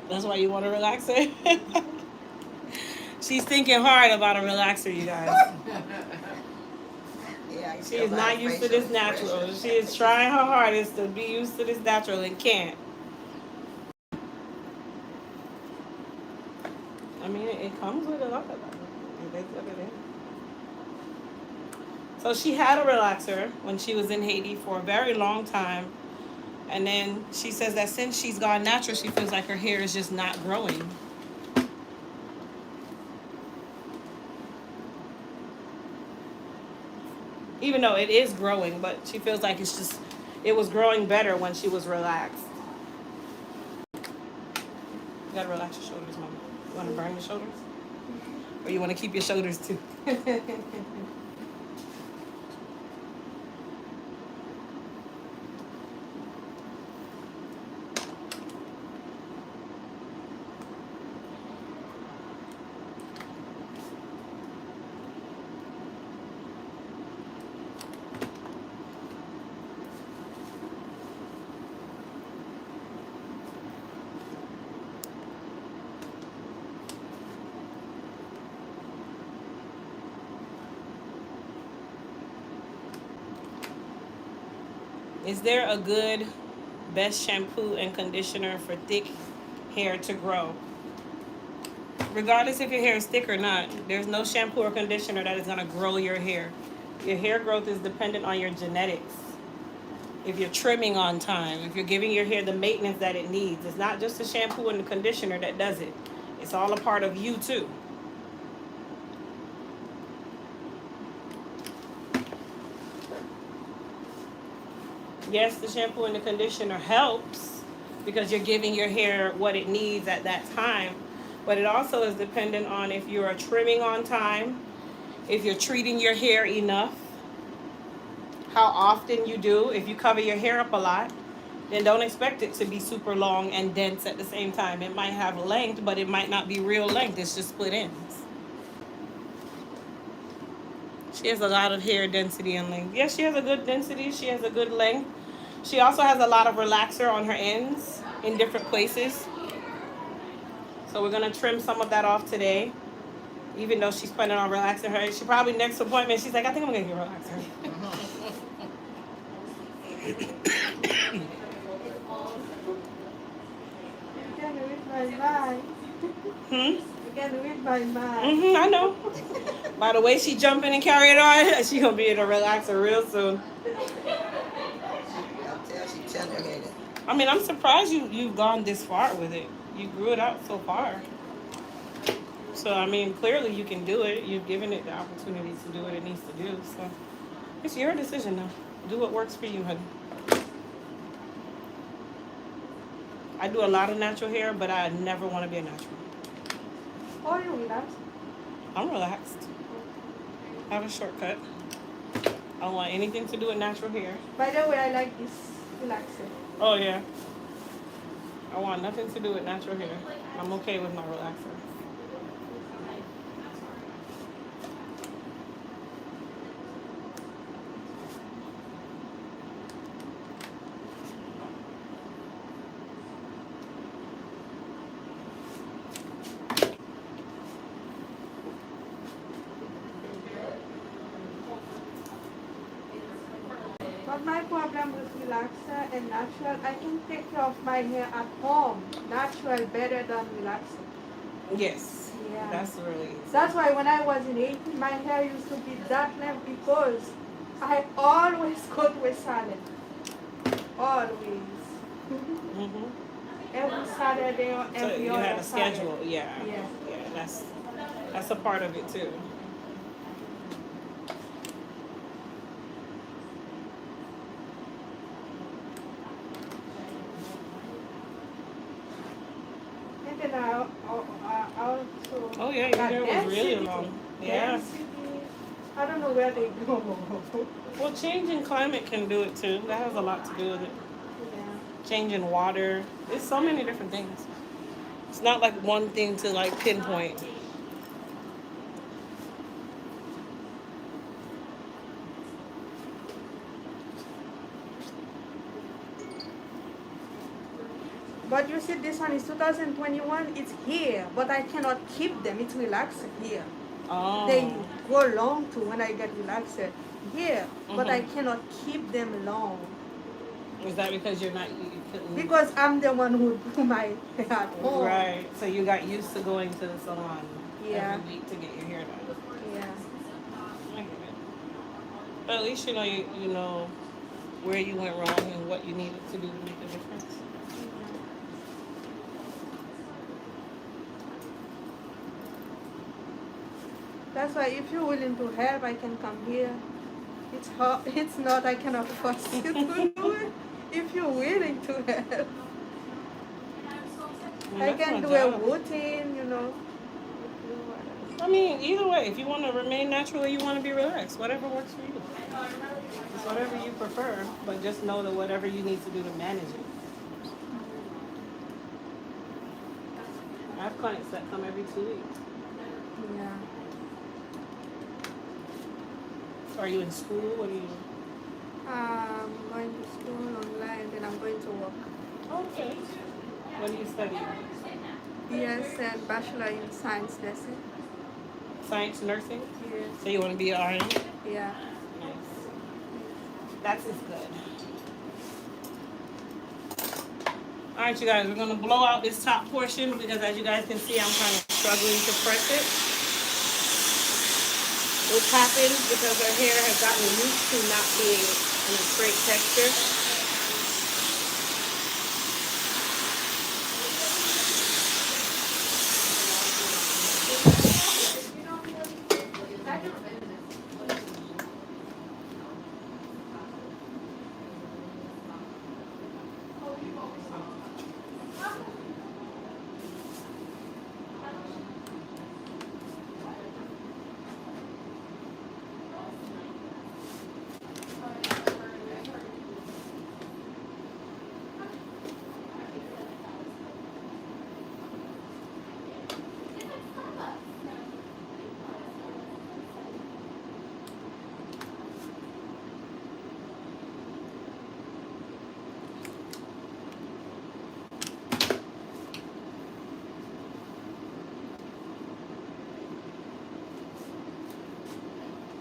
That's why you want a relaxer? She's thinking hard about a relaxer, you guys. Yeah, She is not used to this natural. She is trying her hardest to be used to this natural and can't. I mean, it comes with a lot of them. They put it in. So she had a relaxer when she was in Haiti for a very long time. And then she says that since she's gone natural, she feels like her hair is just not growing. Even though it is growing, but she feels like it was growing better when she was relaxed. You gotta relax your shoulders, Mama. You wanna burn your shoulders? Or you wanna keep your shoulders too? Is there a good best shampoo and conditioner for thick hair to grow? Regardless if your hair is thick or not, there's no shampoo or conditioner that is going to grow your hair. Your hair growth is dependent on your genetics. If you're trimming on time, if you're giving your hair the maintenance that it needs, it's not just the shampoo and the conditioner that does it. It's all a part of you too. Yes, the shampoo and the conditioner helps because you're giving your hair what it needs at that time. But it also is dependent on if you are trimming on time, if you're treating your hair enough, how often you do. If you cover your hair up a lot, then don't expect it to be super long and dense at the same time. It might have length, but it might not be real length. It's just split ends. She has a lot of hair density and length. Yes, she has a good density. She has a good length. She also has a lot of relaxer on her ends in different places. So we're going to trim some of that off today. Even though she's planning on relaxing her. She probably next appointment, she's like, I think I'm going to get a relaxer. I know. By the way she jumping and carrying on, she gonna be able to relax her real soon. I mean, I'm surprised you've gone this far with it. You grew it out so far. So I mean, clearly you can do it. You've given it the opportunity to do what it needs to do. So It's your decision now. Do what works for you, honey. I do a lot of natural hair, but I never want to be a natural. Or you relax. I'm relaxed. I have a shortcut. I don't want anything to do with natural hair. By the way, I like this relaxer. Oh yeah. I want nothing to do with natural hair. I'm okay with my relaxer. But my problem with relaxer and natural, I can take care of my hair at home. Natural better than relaxer. Yes. Yeah. That's really easy. That's why when I was in 18, my hair used to be that length because I always go to a salon. Always. Mm-hmm. Every Saturday or So every you other had a Saturday. schedule, yeah. Yeah. Yeah, that's a part of it too. And then I also Oh yeah, your got hair was really density. long. Yeah. Density. I don't know where they go. Well, changing climate can do it too. That has a lot to do with it. Yeah. Changing water. It's so many different things. It's not like one thing to like pinpoint. But you see, this one is 2021. It's here, but I cannot keep them. It's relaxed here. Oh. They go long too when I get relaxed here, but I Mhm. cannot keep them long Is that because you couldn't? because I'm the one who do my hair at home. Right. So you got used to going to the salon Yeah. every week to get your hair done. Yeah. I get it. But at least you know where you went wrong and what you needed to do to make a difference. That's why if you're willing to help, I can come here. It's hard. It's not. I cannot force you to do it. If you're willing to help, I That's can my do a job. routine. I mean, either way, if you want to remain natural or you want to be relaxed, whatever works for you. It's whatever you prefer, but just know that whatever you need to do to manage it. I have clients that come every 2 weeks. Yeah. Are you in school? What are you? I'm going to school online, then I'm going to work. Okay. What do you study? Yes, and bachelor in science lesson. Science nursing? Yes. So you want to be an RN? Yeah. Nice. That is good. All right, you guys, we're going to blow out this top portion because as you guys can see, I'm kind of struggling to press it. Which happens because her hair has gotten used to not being in a straight texture.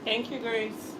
Thank you, Grace.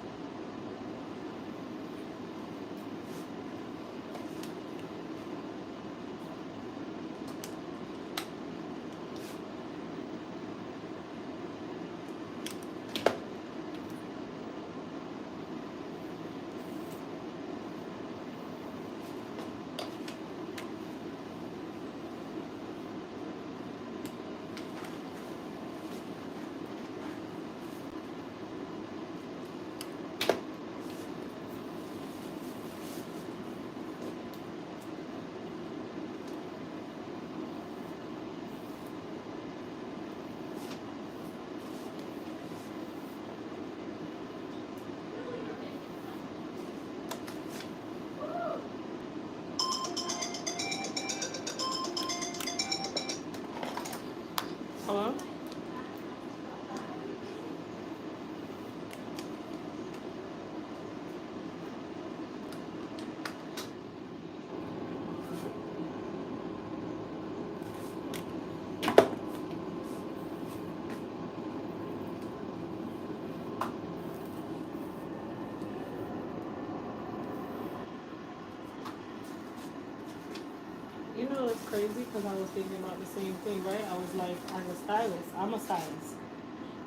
what's crazy? Because I was thinking about the same thing, right? I was like, as a stylist, I'm a stylist.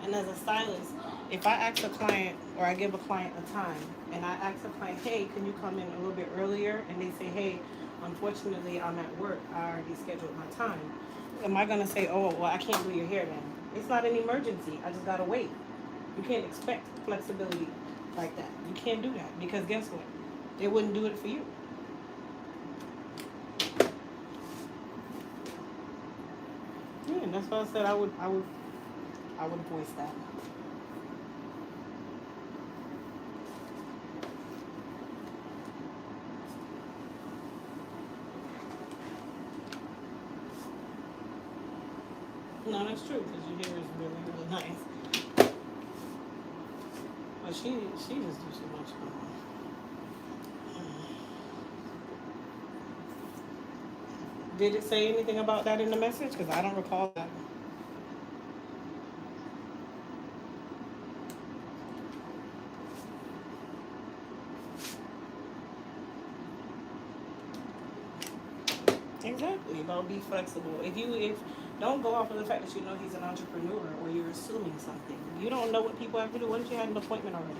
And as a stylist, if I ask a client or I give a client a time and I ask a client, hey, can you come in a little bit earlier? And they say, hey, unfortunately, I'm at work. I already scheduled my time. Am I going to say, oh, well, I can't do your hair then? It's not an emergency. I just got to wait. You can't expect flexibility like that. You can't do that because guess what? They wouldn't do it for you. Yeah, and that's why I said I would voice that. No, that's true because your hair is really, really nice. But she just do so much. Did it say anything about that in the message? Because I don't recall that. Exactly. About be flexible. If don't go off of the fact that you know he's an entrepreneur or you're assuming something. You don't know what people have to do. What if you had an appointment already?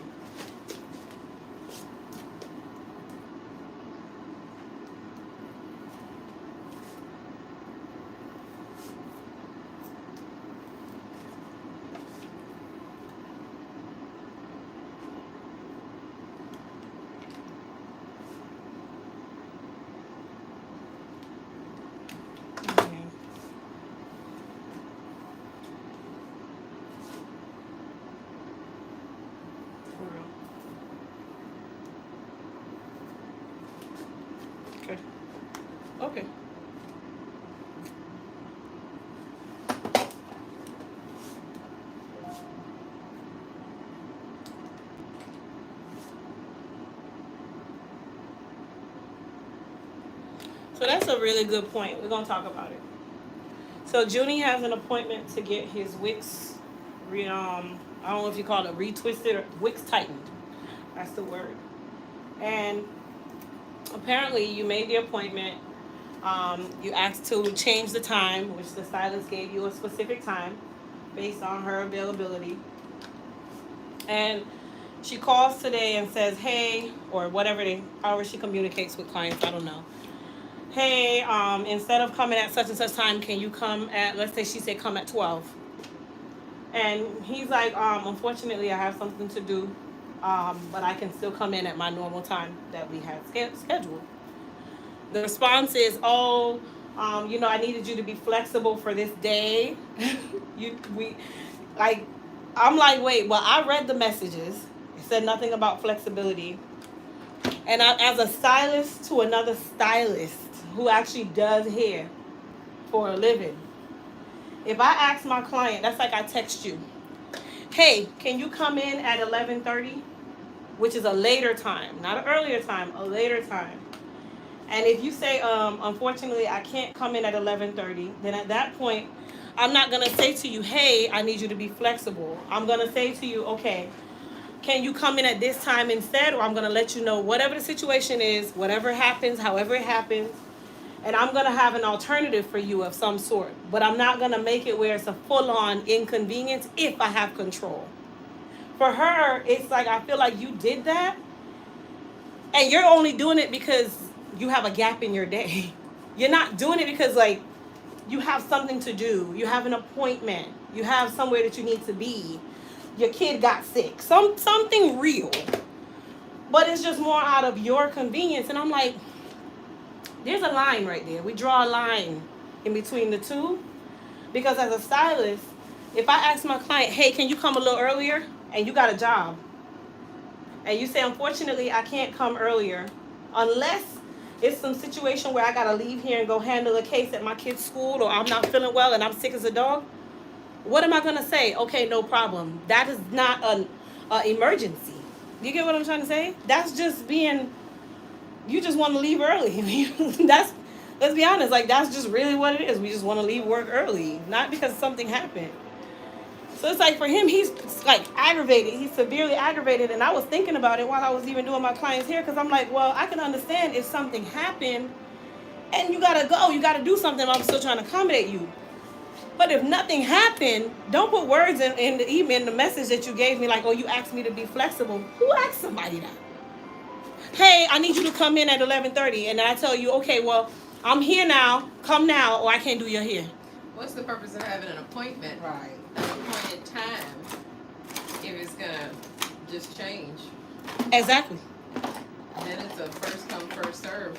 Okay. Okay. So that's a really good point. We're gonna talk about it. So Junie has an appointment to get his wicks, I don't know if you call it retwisted or wicks tightened. That's the word. And apparently you made the appointment. You asked to change the time, which the stylist gave you a specific time based on her availability. And she calls today and says, hey, or however she communicates with clients, I don't know. Hey, instead of coming at such and such time, can you come at, let's say she said come at 12. And he's like, unfortunately, I have something to do, but I can still come in at my normal time that we had scheduled. The response is, oh, I needed you to be flexible for this day. I'm like, wait, well, I read the messages. It said nothing about flexibility. And as a stylist to another stylist who actually does hair for a living, if I ask my client, that's like I text you, hey, can you come in at 11:30, which is a later time, not an earlier time, a later time. And if you say, unfortunately, I can't come in at 11:30, then at that point, I'm not going to say to you, hey, I need you to be flexible. I'm going to say to you, okay, can you come in at this time instead? Or I'm going to let you know whatever the situation is, whatever happens, however it happens. And I'm going to have an alternative for you of some sort. But I'm not going to make it where it's a full-on inconvenience if I have control. For her, it's like I feel like you did that. And you're only doing it because you have a gap in your day. You're not doing it because, like, you have something to do. You have an appointment. You have somewhere that you need to be. Your kid got sick. Something real. But it's just more out of your convenience. And I'm like, there's a line right there. We draw a line in between the two. Because as a stylist, if I ask my client, hey, can you come a little earlier? And you got a job. And you say, unfortunately, I can't come earlier. Unless it's some situation where I got to leave here and go handle a case at my kid's school, or I'm not feeling well and I'm sick as a dog. What am I going to say? Okay, no problem. That is not an emergency. You get what I'm trying to say? That's just being, you just want to leave early. Let's be honest, like that's just really what it is. We just want to leave work early, not because something happened. So it's like for him, he's like aggravated. He's severely aggravated. And I was thinking about it while I was even doing my client's hair because I'm like, well, I can understand if something happened and you gotta go, you gotta do something. I'm still trying to accommodate you. But if nothing happened, don't put words in the email, in the message that you gave me, like, oh, you asked me to be flexible. Who asked somebody that? Hey, I need you to come in at 11:30, and I tell you, okay, well, I'm here now. Come now, or I can't do your hair. What's the purpose of having an appointment? Right. An appointed time if it's gonna just change. Exactly. Then it's a first come, first serve.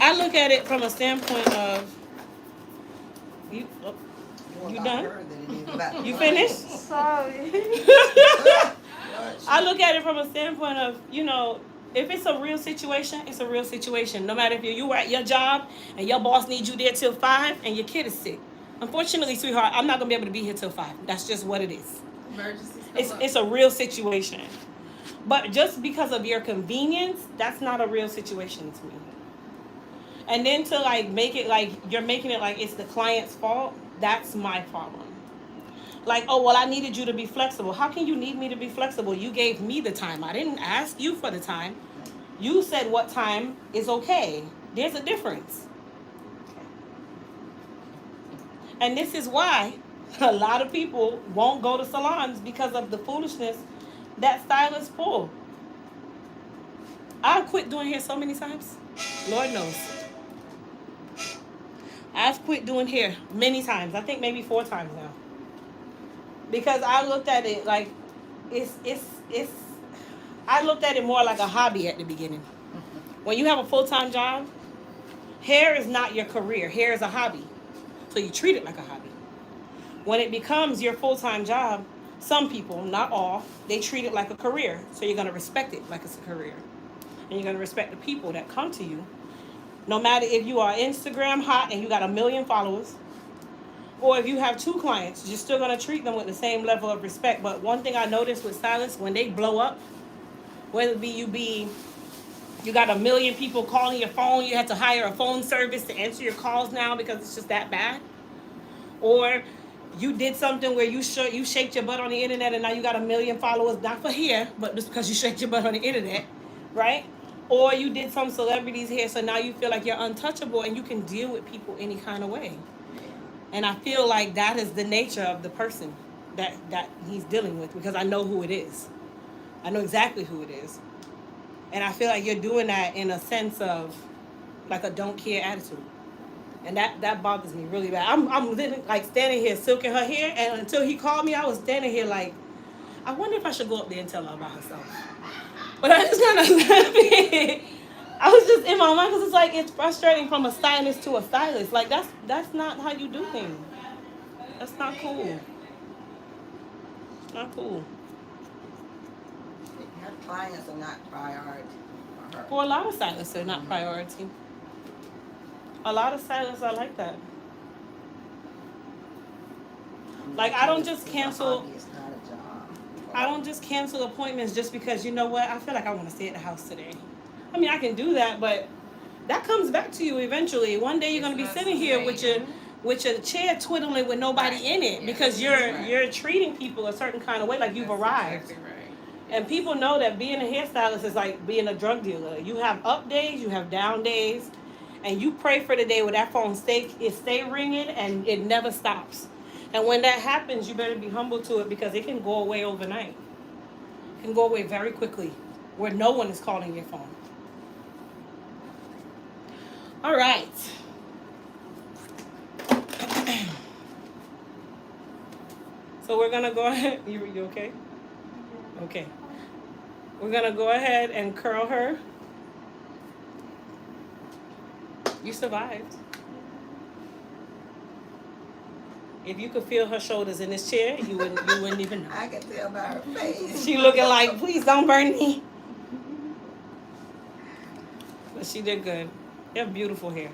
I look at it from a standpoint of you. Oh, More you about done? her than it is about the You client. finished? Sorry. I look at it from a standpoint of, if it's a real situation, it's a real situation. No matter if you were at your job and your boss needs you there till 5 and your kid is sick. Unfortunately, sweetheart, I'm not gonna be able to be here till 5. That's just what it is. Emergencies come up. It's a real situation. But just because of your convenience, that's not a real situation to me. And then to like make it like you're making it like it's the client's fault, that's my problem. Like, oh, well, I needed you to be flexible. How can you need me to be flexible? You gave me the time. I didn't ask you for the time. You said what time is okay. There's a difference. And this is why a lot of people won't go to salons because of the foolishness that stylists pull. I've quit doing hair so many times. Lord knows. I've quit doing hair many times. I think maybe 4 times now. Because I looked at it like I looked at it more like a hobby at the beginning. When you have a full-time job, hair is not your career. Hair is a hobby. So you treat it like a hobby. When it becomes your full-time job, some people, not all, they treat it like a career. So you're going to respect it like it's a career. And you're going to respect the people that come to you. No matter if you are Instagram hot and you got 1 million followers, or if you have 2 clients, you're still going to treat them with the same level of respect. But one thing I noticed with stylists, when they blow up, whether it be you got 1 million people calling your phone, you have to hire a phone service to answer your calls now because it's just that bad. Or you did something where you shaked your butt on the internet and now you got 1 million followers, not for hair, but just because you shaked your butt on the internet, right? Or you did some celebrities hair, so now you feel like you're untouchable and you can deal with people any kind of way. And I feel like that is the nature of the person that he's dealing with, because I know who it is. I know exactly who it is. And I feel like you're doing that in a sense of like a don't care attitude. And that bothers me really bad. I'm literally like standing here silking her hair, and until he called me, I was standing here like, I wonder if I should go up there and tell her about herself. But I just kind of laughing. I was just in my mind because it's like, it's frustrating from a stylist to a stylist. Like that's not how you do things. That's not cool. It's not cool. Her clients are not priority for her. For a lot of stylists, they're not priority. A lot of stylists are like that. Like, I don't just cancel. It's not a job. I don't just cancel appointments just because, you know what, I feel like I want to stay at the house today. I mean, I can do that, but that comes back to you eventually. One day you're going to be sitting here with your chair twiddling with nobody in it, because you're treating people a certain kind of way, like you've arrived. Exactly right. And people know that being a hairstylist is like being a drug dealer. You have up days, you have down days, and you pray for the day where that phone stay ringing and it never stops. And when that happens, you better be humble to it, because it can go away overnight. It can go away very quickly, where no one is calling your phone. All right. So we're going to go ahead. You okay? Okay. We're going to go ahead and curl her. You survived. If you could feel her shoulders in this chair, you wouldn't even know. I can tell by her face. She looking like, please don't burn me. But she did good. You have beautiful hair.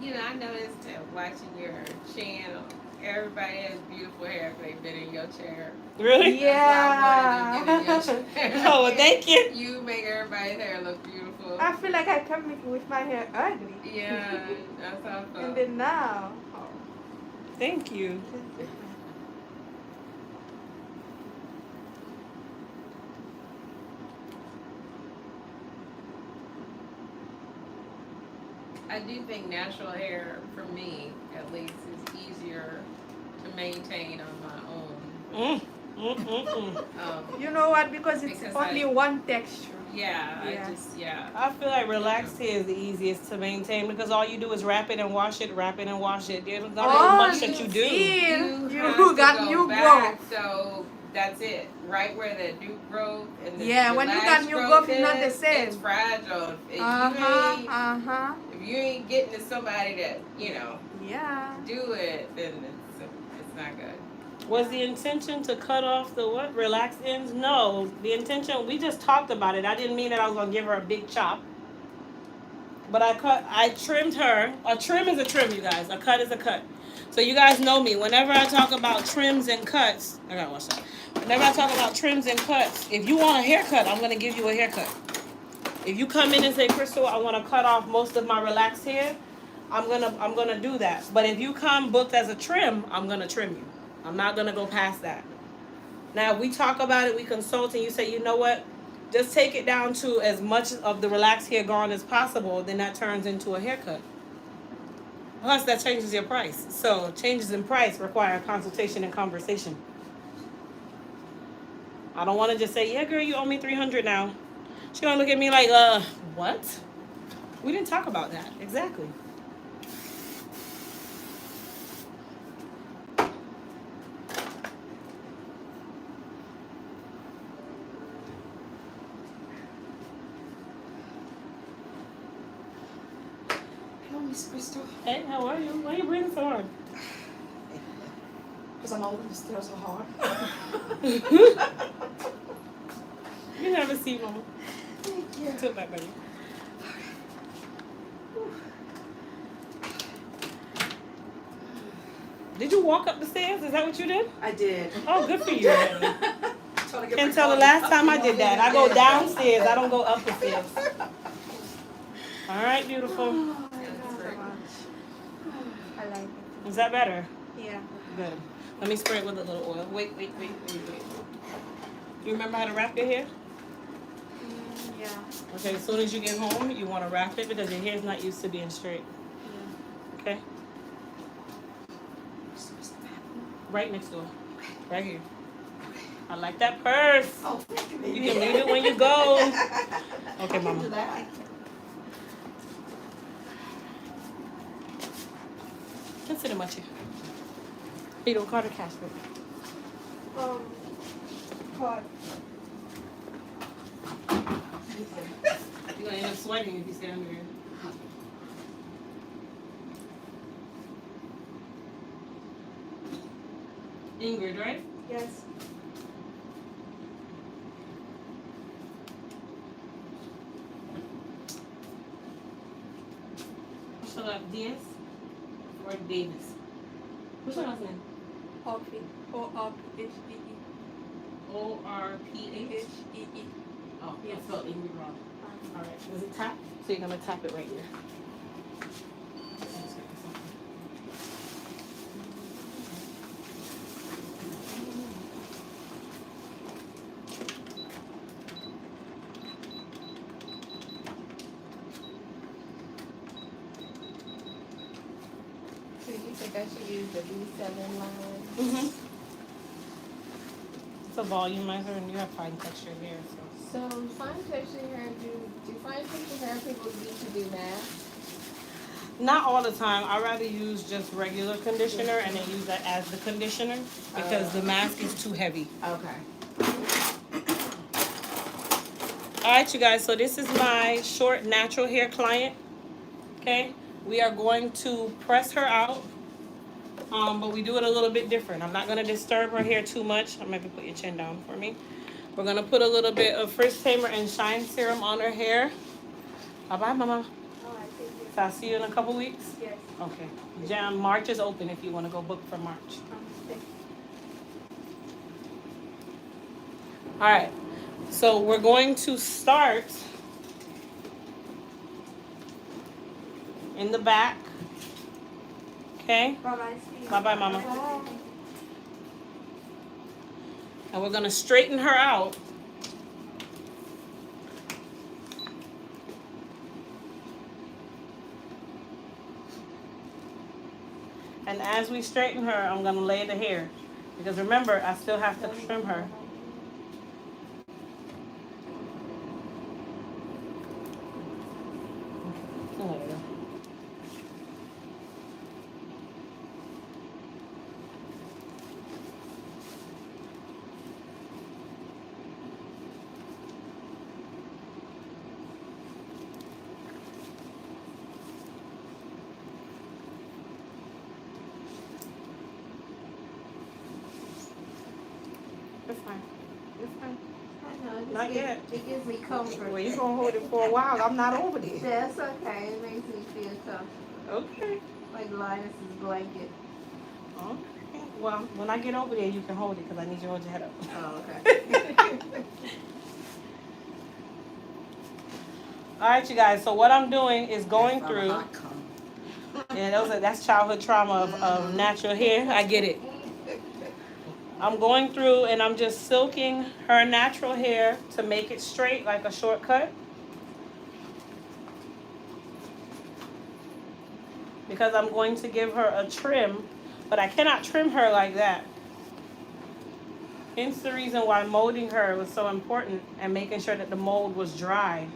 You know, I noticed that watching your channel, everybody has beautiful hair if they've been in your chair. Really? Yeah. That's why I wanted to get in your chair. Oh, well, thank you. You make everybody's hair look beautiful. I feel like I come with my hair ugly. Yeah, that's how I felt. And then now, Thank you. I do think natural hair, for me at least, is easier to maintain on my own. You know what? Because it's Because only one texture. Yeah, Yeah. I feel like relaxed hair is the easiest to maintain because all you do is wrap it and wash it, wrap it and wash it. There's not really much that you do. You got new growth. So that's it. Right where the new growth and the When you got new growth, it's not the same. It's fragile. If you ain't getting to somebody that do it, then it's not good. Was the intention to cut off the what? Relaxed ends? No. The intention, we just talked about it. I didn't mean that I was going to give her a big chop. But I trimmed her. A trim is a trim, you guys. A cut is a cut. So you guys know me. Whenever I talk about trims and cuts, I gotta watch that. Whenever I talk about trims and cuts, if you want a haircut, I'm going to give you a haircut. If you come in and say, Crystal, I want to cut off most of my relaxed hair, I'm gonna do that. But if you come booked as a trim, I'm going to trim you. I'm not going to go past that. Now, if we talk about it, we consult, and you say, you know what? Just take it down to as much of the relaxed hair gone as possible, then that turns into a haircut. Plus, that changes your price. So, changes in price require consultation and conversation. I don't want to just say, yeah, girl, you owe me $300 now. She's going to look at me like, what? We didn't talk about that. Exactly. Miss Crystal. Hey, how are you? Why are you breathing so hard? Because I'm over the stairs so hard. You never see Mama. Thank you. Took that, baby. Did you walk up the stairs? Is that what you did? I did. Oh, good for you. Can't tell the last time I did that. I go downstairs. I don't go up the stairs. All right, beautiful. I like it. Is that better? Yeah. Good. Let me spray it with a little oil. Wait. You remember how to wrap your hair? Yeah. Okay, as soon as you get home, you want to wrap it because your hair is not used to being straight. Okay? Right next door. Right here. I like that purse. Oh, thank you, baby. You can leave it when you go. Okay, Mama. Consider much here. You don't call the cash for Card. You're going to end up sweating if you stay under here. Ingrid, right? Yes. Shut up, Diaz or Davis? What's your last name? Orphe. O-R-P-H-E-E. O-R-P-H? Oh, Yes. I spelled Ingrid wrong. All right. Does it tap? So you're going to tap it right here. So you think I should use the V7 line? Mm-hmm. It's a volumizer, and you have fine texture hair, so. So fine texture hair, do fine texture hair people need to do masks? Not all the time. I rather use just regular conditioner and then use that as the conditioner because the mask is too heavy. Okay. All right, you guys. So this is my short natural hair client. Okay, we are going to press her out, but we do it a little bit different. I'm not gonna disturb her hair too much. I'm gonna put your chin down for me. We're gonna put a little bit of First Tamer and Shine Serum on her hair. Bye bye, Mama. So I'll see you in a couple weeks. Yes. Okay. March is open if you want to go book for March. All right. So we're going to start in the back. Okay? Bye-bye, sweetie. Bye-bye, Mama. Bye. And we're going to straighten her out. And as we straighten her, I'm going to lay the hair. Because remember, I still have to trim her. It's fine. It's fine. I know, Not yet. It gives me comfort. Well, you're going to hold it for a while. I'm not over there. That's okay. It makes me feel comfortable. Okay. Like Linus's blanket. Okay. Well, when I get over there, you can hold it because I need you to hold your head up. Oh, okay. All right, you guys. So what I'm doing is going through. Yeah, that's childhood trauma of natural hair. I get it. I'm going through and I'm just silking her natural hair to make it straight like a shortcut. Because I'm going to give her a trim, but I cannot trim her like that. Hence the reason why molding her was so important and making sure that the mold was dry.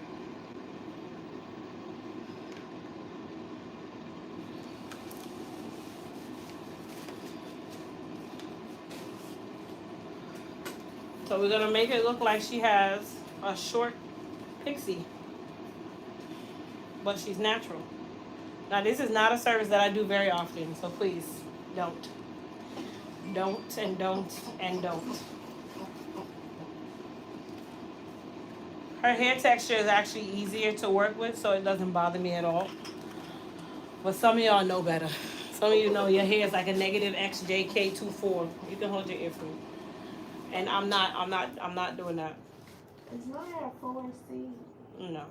So we're gonna make it look like she has a short pixie, but she's natural. Now this is not a service that I do very often, so please don't. Don't and don't and don't. Her hair texture is actually easier to work with, so it doesn't bother me at all. But some of y'all know better. Some of you know your hair is like a negative XJK24. You can hold your earphone. And I'm not doing that. It's not at 4C. No.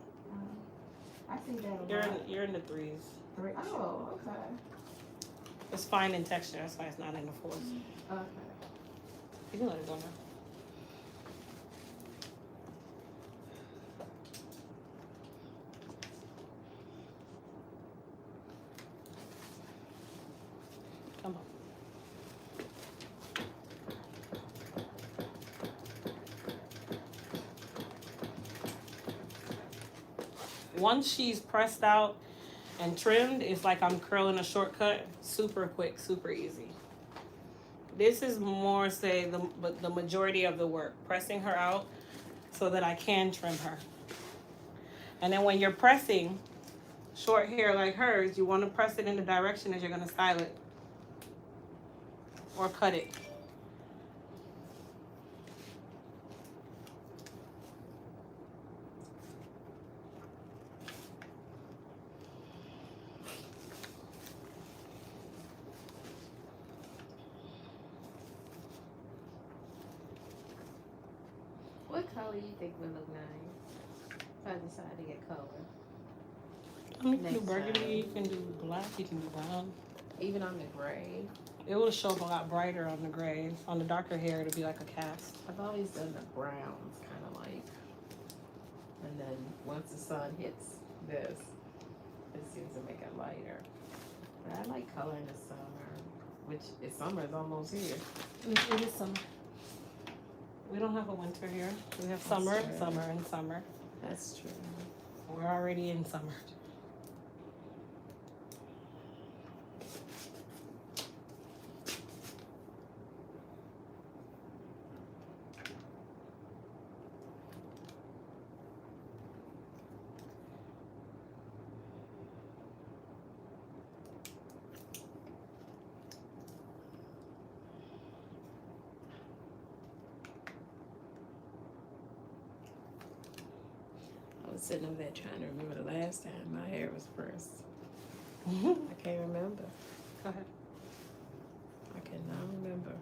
I see that a lot. You're in the threes. Oh, okay. It's fine in texture, that's why it's not in the fours. Okay. You can let it go now. Come on. Once she's pressed out and trimmed, it's like I'm curling a shortcut. Super quick, super easy. This is more, say, the majority of the work. Pressing her out so that I can trim her. And then when you're pressing short hair like hers, you want to press it in the direction as you're going to style it. Or cut it. What color you think would look nice? If I decide to get color. I mean, you can do Next burgundy, time. you can do black, you can do brown. Even on the gray. It will show up a lot brighter on the gray. On the darker hair, it'll be like a cast. I've always done the browns, kind of like. And then once the sun hits this, it seems to make it lighter. But I like color in the summer, which is summer is almost here. It is summer. We don't have a winter here. We have summer, true. summer, and summer. That's true. We're already in summer. I was sitting over there trying to remember the last time my hair was pressed. Go I can't remember. ahead. I cannot remember.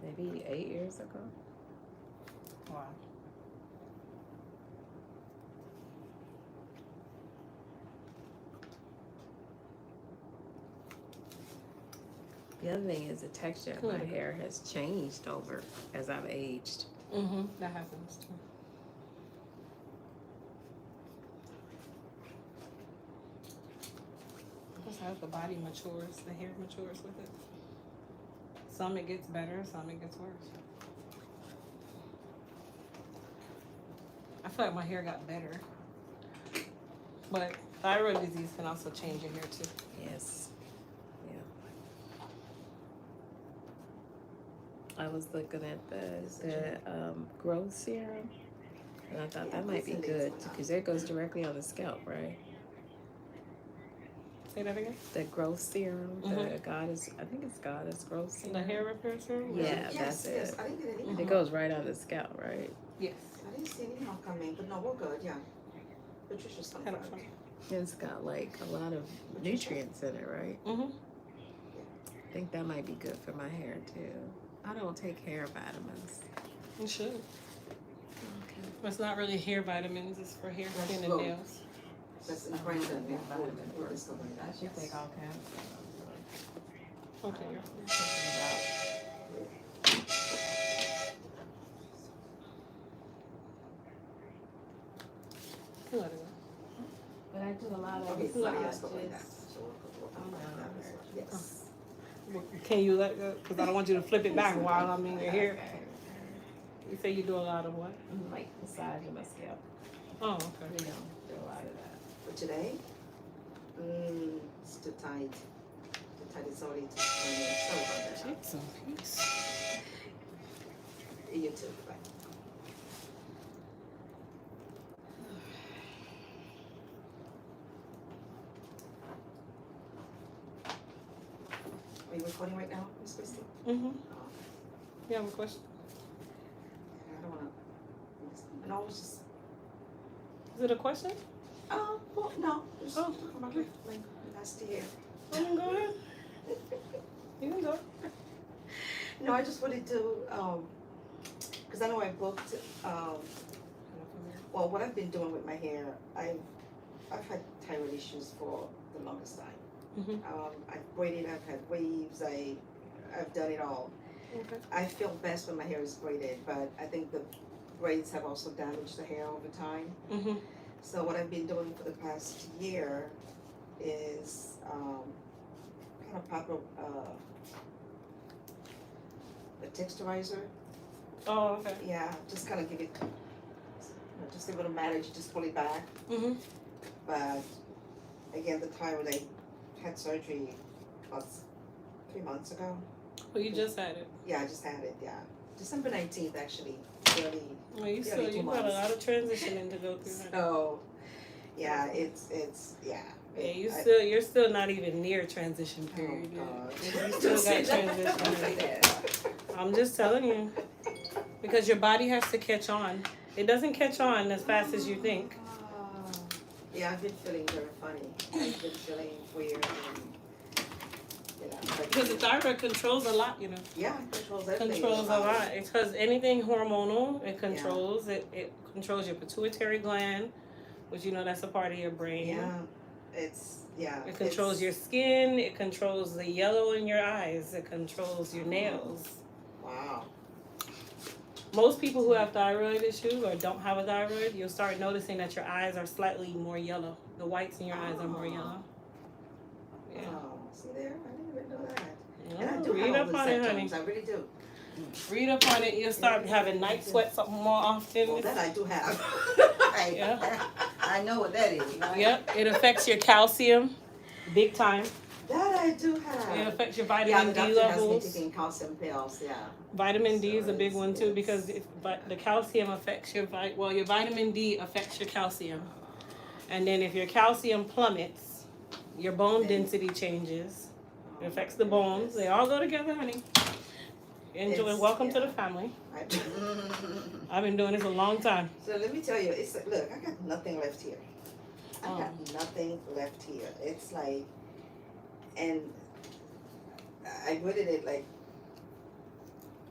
Maybe 8 years ago. Wow. The other thing is the texture of my hair has changed over as I've aged. That happens too. That's how the body matures, the hair matures with it. Some it gets better, some it gets worse. I feel like my hair got better. But thyroid disease can also change your hair too. Yes. Yeah. I was looking at the growth serum, and I thought that might be good because it goes directly on the scalp, right? Say that again? The growth serum, the goddess, I think it's goddess growth serum. The hair repair serum? Yeah, Yes, that's it. I didn't get an email. It goes right on the scalp, right? Yes. I didn't see an email coming, but no, we're good, yeah. Patricia's Kind confirmed. of funny. It's got like a lot of nutrients in it, right? I think that might be good for my hair too. I don't take hair vitamins. You should. Okay. It's not really hair vitamins, it's for hair, skin, and Well, nails. That's in Brandon. I should take all kinds of Okay. You let it go. But I do a lot of Okay, somebody else go like that. massages. So we'll talk about that as well. Yes. Can you let go? Because I don't want you to flip it back while I'm in your hair. You say you do a lot of what? Like massaging my scalp. Oh, okay. You know, do a lot of that. For today, it's too tight. Too tight, it's already too tight. Sorry about that. Jeez, peace. You too, bye. Are you recording right now, Miss Christie? Mm-hmm. Oh, You have a question? I don't wanna, no, it's just, Is it a question? well, no, just Oh, talking about like last year. Go ahead. You can go. No, I just wanted to, cause I know I booked, well, what I've been doing with my hair, I've had thyroid issues for the longest time. I've braided, I've had waves, I've done it all. Okay. I feel best when my hair is braided, but I think the braids have also damaged the hair over time. So what I've been doing for the past year is kind of pop a texturizer. Oh, okay. Yeah, just kind of give it, just give it a manage, just pull it back. But again, the thyroid, I had surgery about 3 months ago. Well, you just had it. Yeah, I just had it, yeah. December 19th, actually. Early. Well, you Yeah, still, 2 you got a months. lot of transitioning to go through. So, yeah, it's yeah. Yeah, you're still not even near transition period. God. You still got transition. I'm just telling you, because your body has to catch on. It doesn't catch on as fast as you think. Yeah, I've been feeling very funny. I've been feeling weird and, but Because the thyroid controls a lot, you know. yeah, it controls everything. Controls a lot. It's because anything hormonal, it controls it controls your pituitary gland, which you know that's a part of your brain. Yeah, It controls your skin, it controls the yellow in your eyes, it controls your nails. Wow. Most people who have thyroid issues or don't have a thyroid, you'll start noticing that your eyes are slightly more yellow. The whites in your eyes are more yellow. Yeah. Oh, see there? I didn't even know that. Oh, And I do read have all up the on it, honey. symptoms. I really do. Read up on it. You'll start having night sweats more often. Well, that I do have. Yeah. I know what that is. Yep. It affects your calcium, big time. That I do have. It affects your Yeah, vitamin the D doctor has me levels. taking calcium pills, yeah. Vitamin D So is a big it's- one too because the calcium affects your your vitamin D affects your calcium, and then if your calcium plummets, your bone density changes. It affects the bones. They all go together, honey. Enjoy. Welcome to the family. I've been doing this a long time. So let me tell you, it's look, I got nothing left here. I got nothing left here. It's like, and I braided it like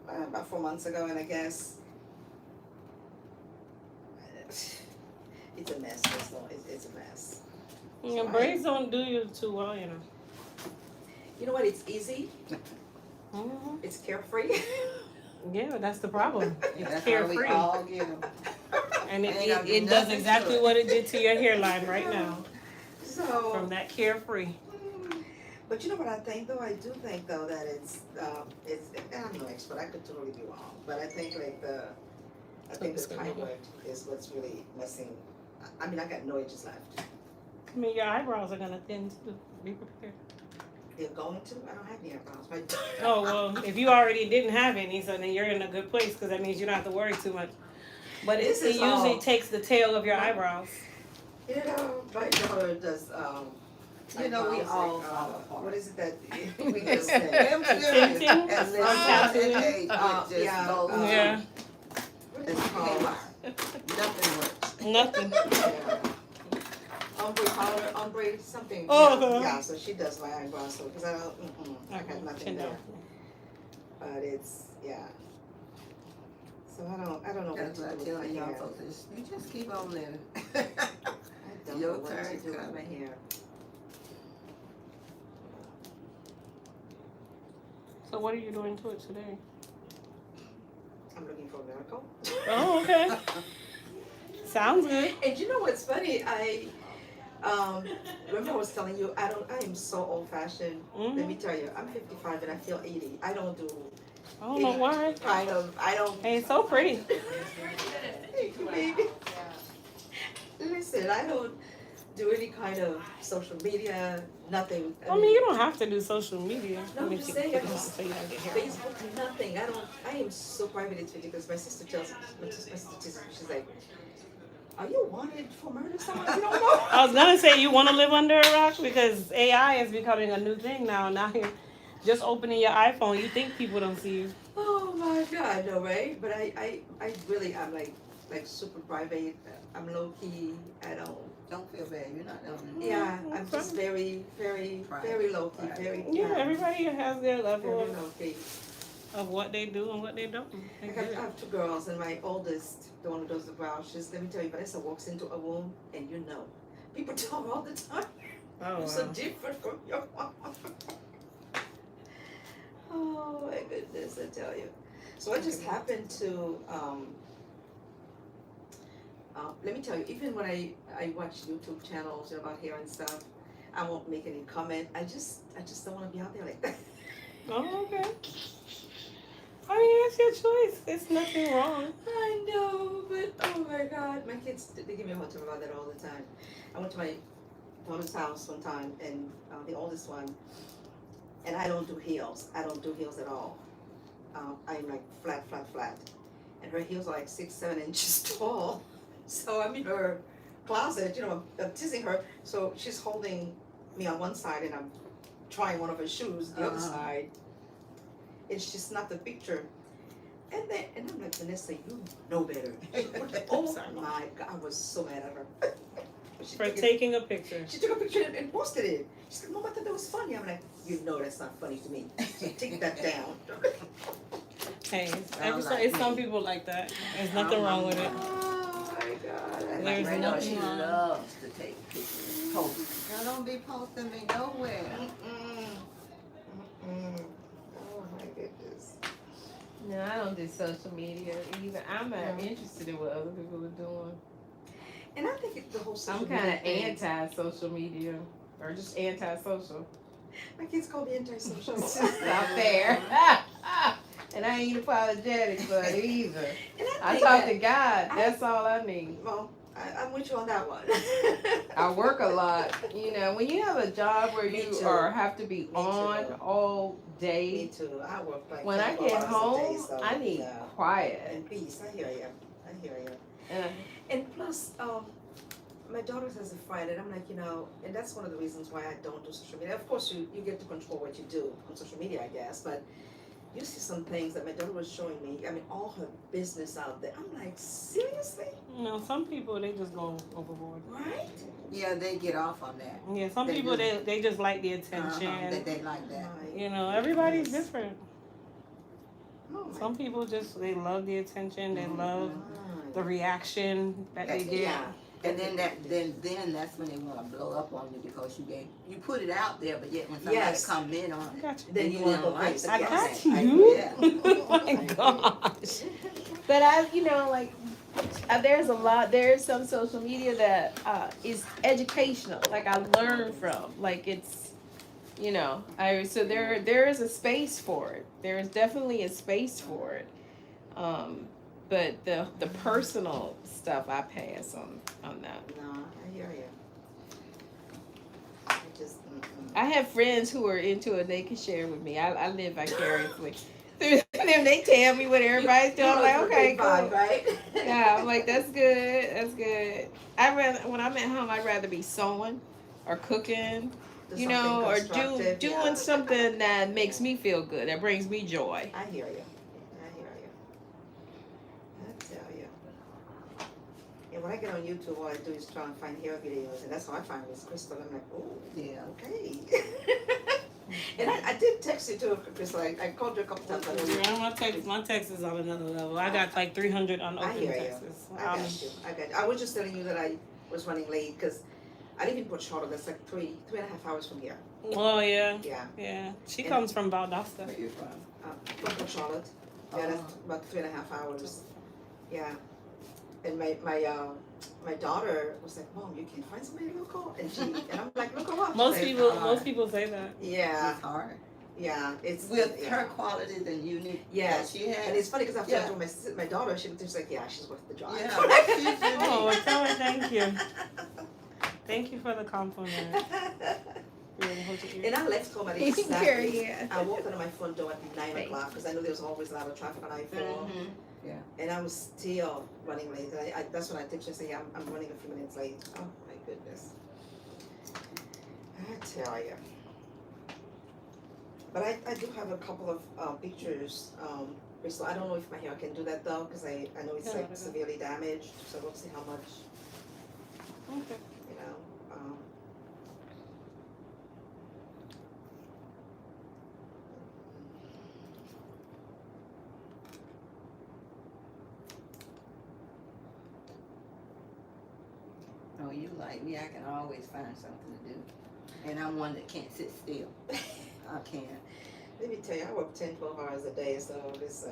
about 4 months ago, and I guess it's a mess. It's a mess. Yeah, braids don't do you too well, you know. You know what? It's easy, Mhm. It's carefree. Yeah, that's the problem. It's That's how we carefree. all get them. And Ain't gonna do it does nothing to exactly it. what it did to your hairline right now. So, From that carefree. but you know what I think though? I do think though that it's, and I'm no expert, I could totally be wrong, but I think like I think the thyroid is what's really messing. I mean, I got no edges left. I mean, your eyebrows are gonna thin too. Be prepared. They're going to. I don't have any eyebrows. My Oh well, if you already didn't have any, so then you're in a good place because that means you don't have to worry too much. But This it is usually all- takes the tail of your eyebrows. You know, my daughter does. You know, we eyebrows, all like, fall apart. What is it that we just say? I'm serious. Tinting? At this Tattooing? age, it just Yeah, goes on. Yeah, What is it called? Nothing works. nothing. Yeah. Ombre powder, ombre something. Oh, yeah, okay. yeah, so she does my eyebrows, so because I don't, I got nothing there. But it's So I don't know what That's to what I do tell with my y'all hair. folks. You just keep on living. I don't Your know what to turn's do with coming. my hair. So what are you doing to it today? I'm looking for a miracle. Oh, okay. Sounds good. And you know what's funny? I remember I was telling you I am so old fashioned. Let me tell you, I'm 55 and I feel 80. I don't do I don't know why. I don't. Hey, it's so pretty. Thank you, baby. Listen, I don't do any kind of social media, nothing. I mean, you don't have to do social media. No, Let I'm me just take saying, a I picture just- so you don't get hair. Facebook, nothing. I am so private, it's ridiculous. My sister tells me, she's like, are you wanted for murder? Someone you don't know? I was gonna say you want to live under a rock because AI is becoming a new thing now. Now you're just opening your iPhone, you think people don't see you. Oh my God, no, right? But I really, I'm like super private. I'm low key. I Don't feel bad. You're not done. yeah, I'm just very, very, very low key. Very, Yeah, everybody has their level very low key. of what they do and what they don't. They I do. have two girls, and my oldest, the one who does the brows, let me tell you, Vanessa walks into a room, and you know, people tell her all the time, Oh, you're so wow. different from your mom. Oh my goodness, I tell you. So I just happened to, let me tell you, even when I watch YouTube channels about hair and stuff, I won't make any comment. I just don't want to be out there like that. Oh, okay. I mean, it's your choice. There's nothing wrong. I know, but oh my God, my kids, they give me a hard time about that all the time. I went to my daughter's house one time, and the oldest one, and I don't do heels. I don't do heels at all. I'm like flat. And her heels are like 6-7 inches tall. So I'm in her closet, you know, I'm teasing her. So she's holding me on one side, and I'm trying one of her shoes the other side. And she snapped a picture. And I'm like, Vanessa, you know better. Oh my God, I was so mad at her. For taking a picture. She took a picture and posted it. She said, Mom, I thought that was funny. I'm like, you know that's not funny to me. So take that down. Hey, Sound like it's some me. people like that. There's nothing wrong with it. Oh my God. My There's granddaughter, nothing she wrong. loves to take pictures. Post. Girl, don't be posting me nowhere. Oh my goodness. No, I don't do social media either. I'm not interested in what other people are doing. And I think the whole social I'm kind of media thing- anti-social media, or just anti-social. My kids call me antisocial. It's just not fair. And I ain't apologetic for it either. And I think talk that- to God. That's all I need. Well, I'm with you on that one. I work a lot. You know, when you have a job where Me you too. have to be Me on too. all Me day, too. I work like when I 24 get hours a home, day, so, I need yeah. quiet. And peace. I hear you. And And plus, my daughter has a friend, and I'm like, you know, and that's one of the reasons why I don't do social media. Of course, you get to control what you do on social media, I guess, but you see some things that my daughter was showing me. I mean, all her business out there. I'm like, seriously? You know, some people, they just go overboard. Right? Yeah, they get off on that. Yeah, some They people, do. they just like the attention. They like that. My You know, everybody's goodness. different. Oh my Some people just, they love the attention. They love God. the reaction that they get. Yeah. And then that's when they want to blow up on you because you put it out there, but yet when somebody Yes. come in on it, Got you. Then and you you wanna don't go like crazy. the I Yes. got content. you. Yeah. Oh my gosh. But like, there's some social media that is educational. Like I learn from. Like it's, so there is a space for it. There is definitely a space for it. But the personal stuff I pass on that. No, I hear you. I just, I have friends who are into it. They can share with me. I live vicariously through them. They tell me what everybody's doing. I'm like, okay, cool. Vibe, right? Yeah, I'm like, that's good. That's good. When I'm at home, I'd rather be sewing or cooking, Do something or constructive, doing yeah. something that makes me feel good. That brings me joy. I hear you. I hear you. I tell you. And when I get on YouTube, all I do is try and find hair videos, and that's how I find Miss Crystal. I'm like, oh, Yeah. okay. And I did text you too, Crystal. I called you a couple times. My text is on another level. I got like 300 I unopened hear you. texts. I got you. I was just telling you that I was running late because I live in Port Charlotte. That's like 3.5 hours from here. Oh yeah. Yeah. Yeah. She And- comes from Valdosta. Where you from? From Port Charlotte. Yeah, that's about 3.5 hours. Yeah. And my daughter was like, Mom, you can't find somebody local? And I'm like, local what? Most She's people say that. like, yeah, It's hard. yeah. It's With yeah. her qualities and unique Yeah. that she has. And it's funny because after Yeah. I told my daughter, she was like, yeah, she's worth the drive. Yeah, she's unique. Oh, tell her thank you. Thank you for the compliment. Really, hold your ear. And I left home at Girl, exactly. yeah. I walked out of my front door at 9 Thank o'clock because I knew there was always a lot of traffic on I-4. Mhm. And I was still running late. And I that's when I texted you and say, I'm running a few minutes late. Oh my goodness. I tell you. But I do have a couple of pictures. Crystal, I don't know if my hair can do that though, because I know it's Yeah, like severely damaged. So we'll see how much, Okay. you know. Oh, you like me, I can always find something to do. And I'm one that can't sit still. I can't. Let me tell you, I work 10, 12 hours a day, so listen,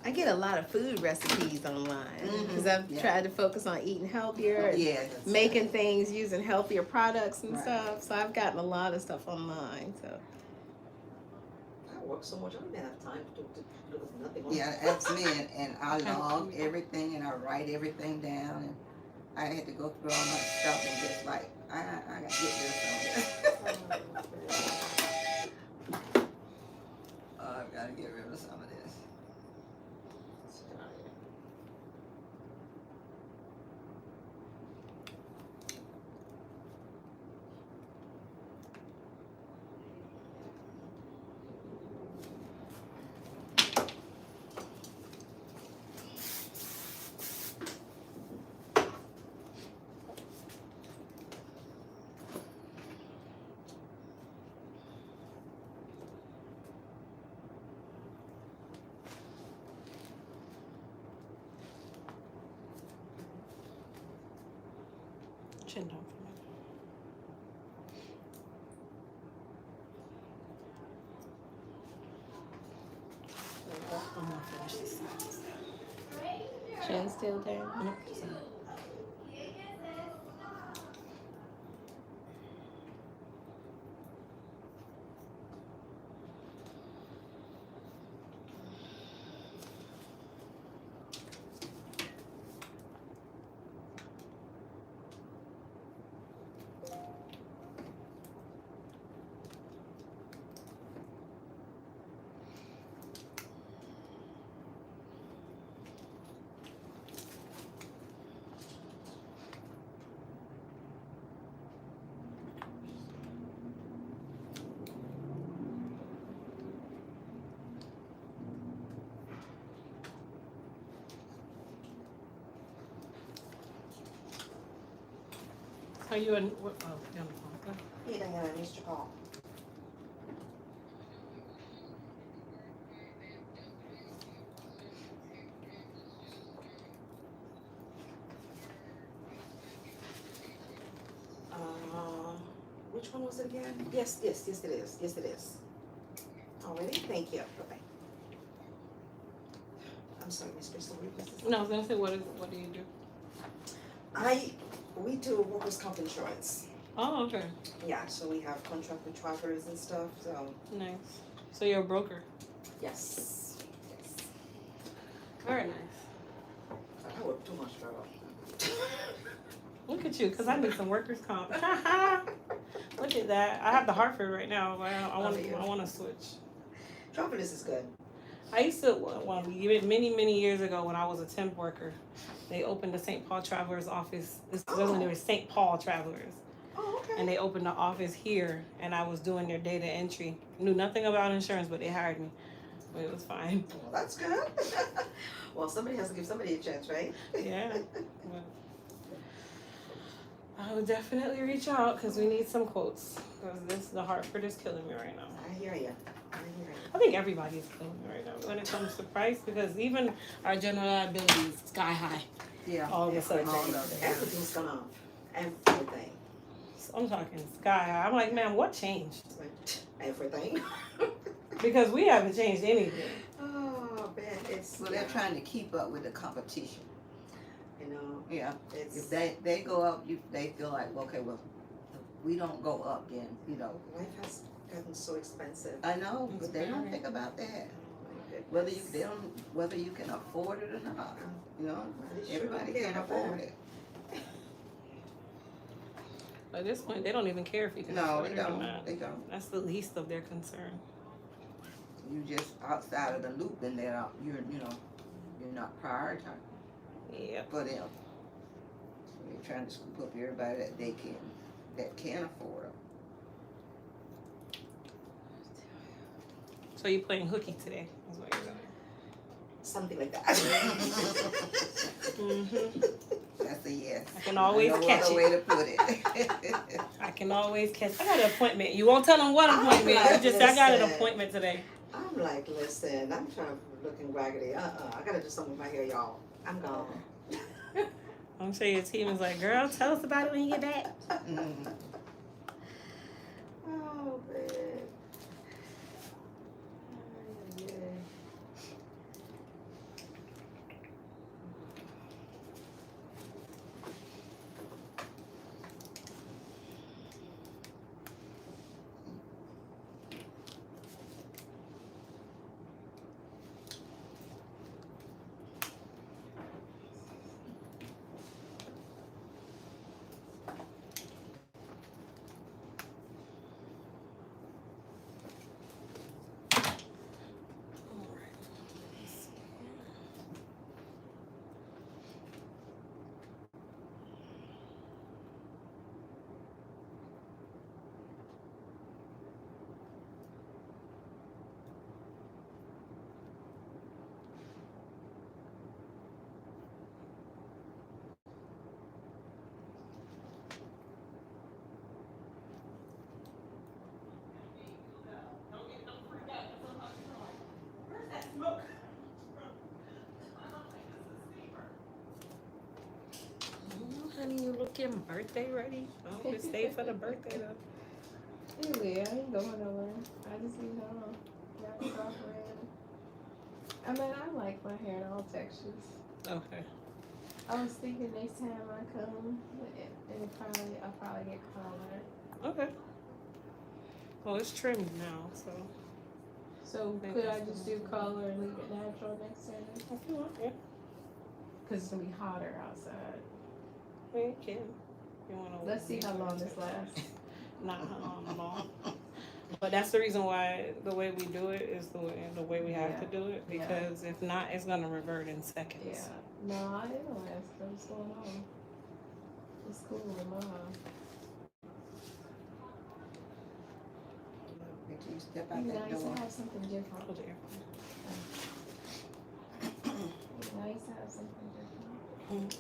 I get a lot of food recipes online because Mhm. I've tried to focus on eating healthier and Yeah. making things using healthier products and Right. stuff. So I've gotten a lot of stuff online. So I work so much, I don't even have time to look at nothing on. Yeah, that's me, and I log everything and I write everything down, and I had to go through all my stuff and just like, I gotta get rid of some of this. I've gotta get rid of some of this. Chin down for me. I'm gonna finish this side. chin still down. Nope, just a minute. Are you in? Oh, you're on the phone. Okay. Hey, Diana, I missed your call. which one was it again? Yes, it is. Yes, it is. Alrighty, thank you. Bye-bye. I'm sorry, Miss Crystal, what was this? No, I was gonna say, what do you do? We do workers' comp insurance. Oh, okay. Yeah, so we have contract with travelers and stuff, so Nice. So you're a broker. yes. Yes. Very nice. I work too much, girl. Look at you, because I need some workers' comp. Look at that. I have the Hartford right now. But I want to switch. Travelers is good. I used to, well, many years ago when I was a temp worker, they opened the St. Paul Travelers office. This was when they were St. Paul Travelers. Oh, okay. And they opened the office here, and I was doing their data entry. Knew nothing about insurance, but they hired me. But it was fine. Well, that's good. Well, somebody has to give somebody a chance, right? Yeah. But I would definitely reach out because we need some quotes. Because the Hartford is killing me right now. I hear you. I think everybody is killing me right now when it comes to price, because even our general liability is sky high Yeah. all of a sudden. Everything's gone up. Everything. So I'm talking sky high. I'm like, man, what changed? It's like, everything. Because we haven't changed anything. Oh, man, it's. So they're trying to keep up with the competition. You know, Yeah. it's. If they go up, they feel like, okay, well, if we don't go up, then, you know. Life has gotten so expensive. I know, It's but they don't very- think about that. Oh, my goodness. Whether you can afford it or not, you know. They sure Everybody don't care can't about afford that. it. At this point, they don't even care if you can No, afford they it or don't. not. They don't. That's the least of their concern. You just outside of the loop, and they're out. You're not prioritizing Yep. for them. So they're trying to scoop up everybody that can afford them. So you playing hooky today? Is what you're doing. Something like that. Mm-hmm. That's a yes. I can always no catch other it. way to put it. I can always catch. I got an appointment. You won't tell them what I'm appointment. like, You just I got an listen. appointment today. I'm like, listen, I'm trying to looking raggedy. I gotta do something with my hair, y'all. I'm gone. I'm sure your team is like, girl, tell us about it when you get back. Mm. Oh, man. Yeah. Honey, you looking birthday ready? I hope it stay for the birthday though. Anyway, I ain't going nowhere. I just be home. Got stuff ready. I mean, I like my hair in all textures. Okay. I was thinking next time I come, I'll probably get color. Okay. Well, it's trimmed now, so So could I just do color and leave it natural next time? if you want, yeah. Cause it's gonna be hotter outside. You can. You wanna Let's see how long this lasts. Not long. But that's the reason why the way we do it is the way we have to do it, because if not, it's gonna revert in seconds. Yeah. No, I didn't ask. What's going on? It's cool with mom. Make sure you step out It'd be that nice door. to have something different. Oh dear. It'd be nice to have something different.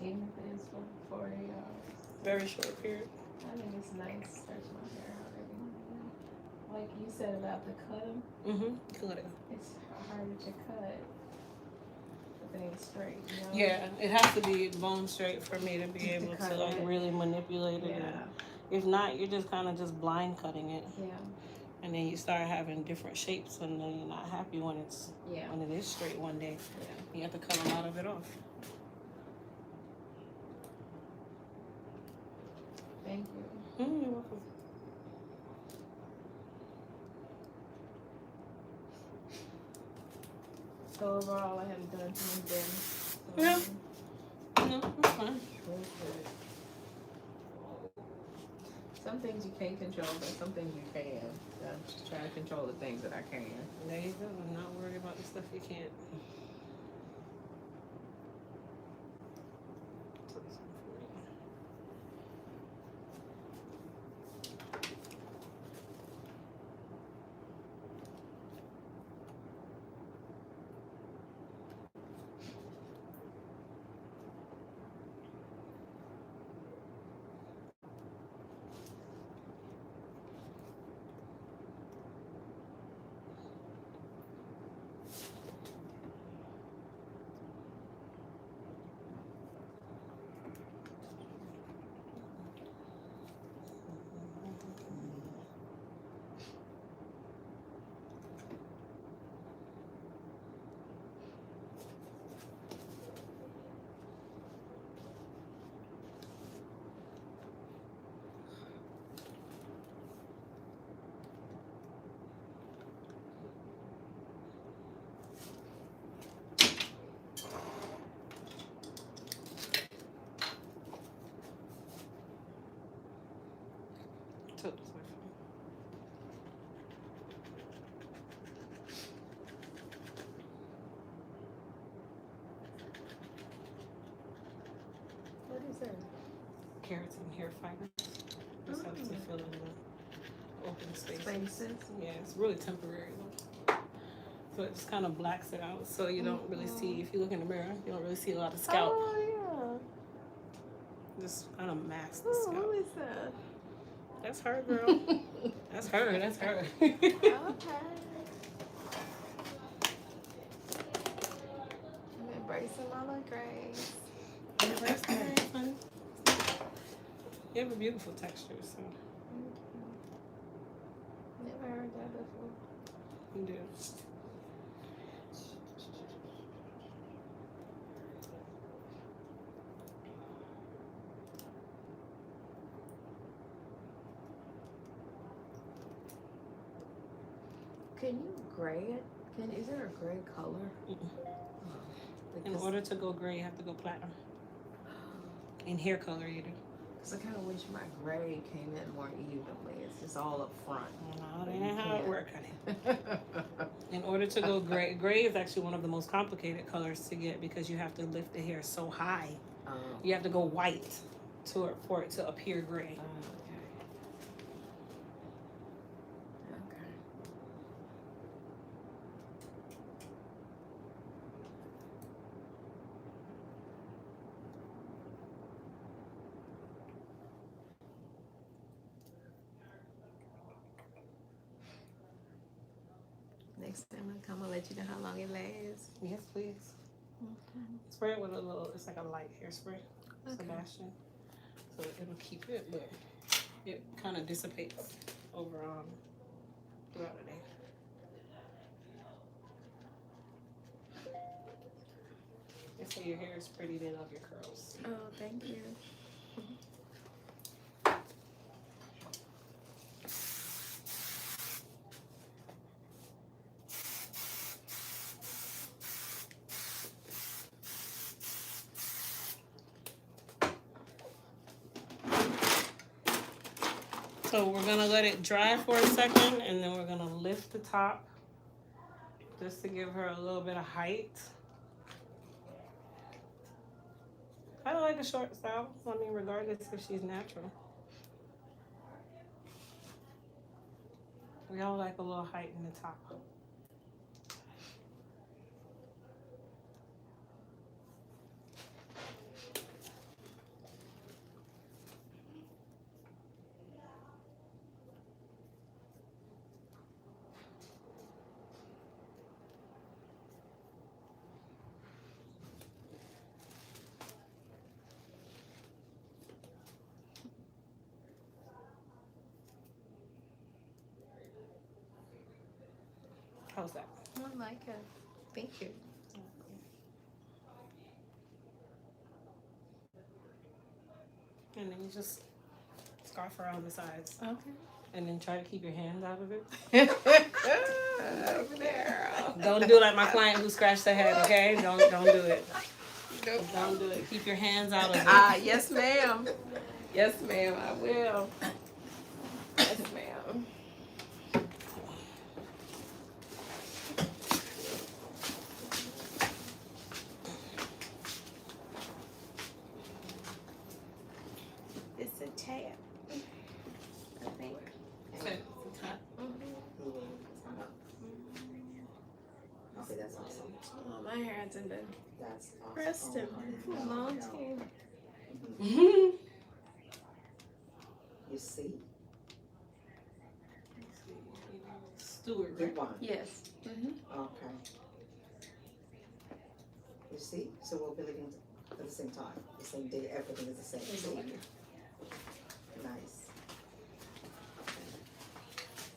Even if it is for 40 hours. Very short period. I think it's nice to stretch my hair out every now and then. Like you said about the cutting, Good. it's harder to cut if it ain't straight, you know? Yeah, it has to be bone straight for me to be able to cut like it. really manipulate it Yeah. If not, you're just kind of just blind cutting it, Yeah. and then you start having different shapes, and then you're not happy when it is straight one day. Yeah. You have to cut a lot of it off. Thank you. You're welcome. So overall, I haven't done too much damage. Yeah. No, it's fine. Some things you can't control, but some things you can. I'm just trying to control the things that I can. There you go. I'm not worried about the stuff you can't. Tilt this way. What is that? Keratin hair fibers. Just helps to fill in the open spaces. Spaces. Yeah, it's really temporary though. So it just kind of blacks it out, so you don't really see. If you look in the mirror, you don't really see a lot of scalp. Oh Just kind of masks the yeah. Oh, scalp. who is that? That's her, girl. That's her. That's her. Okay. I'm embracing my little grace. That's nice, honey. You have a beautiful texture, so Never heard that before. you do. Can you gray it? Is there a gray color? In order to go gray, you have to go platinum. In hair color, you do. Because I kind of wish my gray came in more evenly. It's just all up front. No, that ain't how it works, honey. In order to go gray, gray is actually one of the most complicated colors to get because you have to lift the hair so high. You have to go white for it to appear gray. Next time I come, I'll let you know how long it lasts. Yes, please. Spray it with a little, it's like a light hairspray, Sebastian. So it'll keep it, but it kind of dissipates over throughout the day. They say your hair is pretty, they love your curls. Oh, thank you. So we're gonna let it dry for a second, and then we're gonna lift the top just to give her a little bit of height. I don't like a short style. I mean, regardless if she's natural. We all like a little height in the top. How's that? I like it. Thank you. And then you just scarf around the sides. Okay. And then try to keep your hands out of it. Girl. Don't do like my client who scratched their head, okay? Don't do it. Don't do it. Keep your hands out of it. Yes, ma'am. Yes, ma'am, I will. Yes, ma'am. It's a tab. I think. Okay. Okay, that's awesome. Oh, my hair hasn't been That's awesome. pressed in Oh, a long time. You see? Stewart. Good one. Yes. Okay. You see? So we'll be living at the same time, the same day, everything is the same. See? Nice.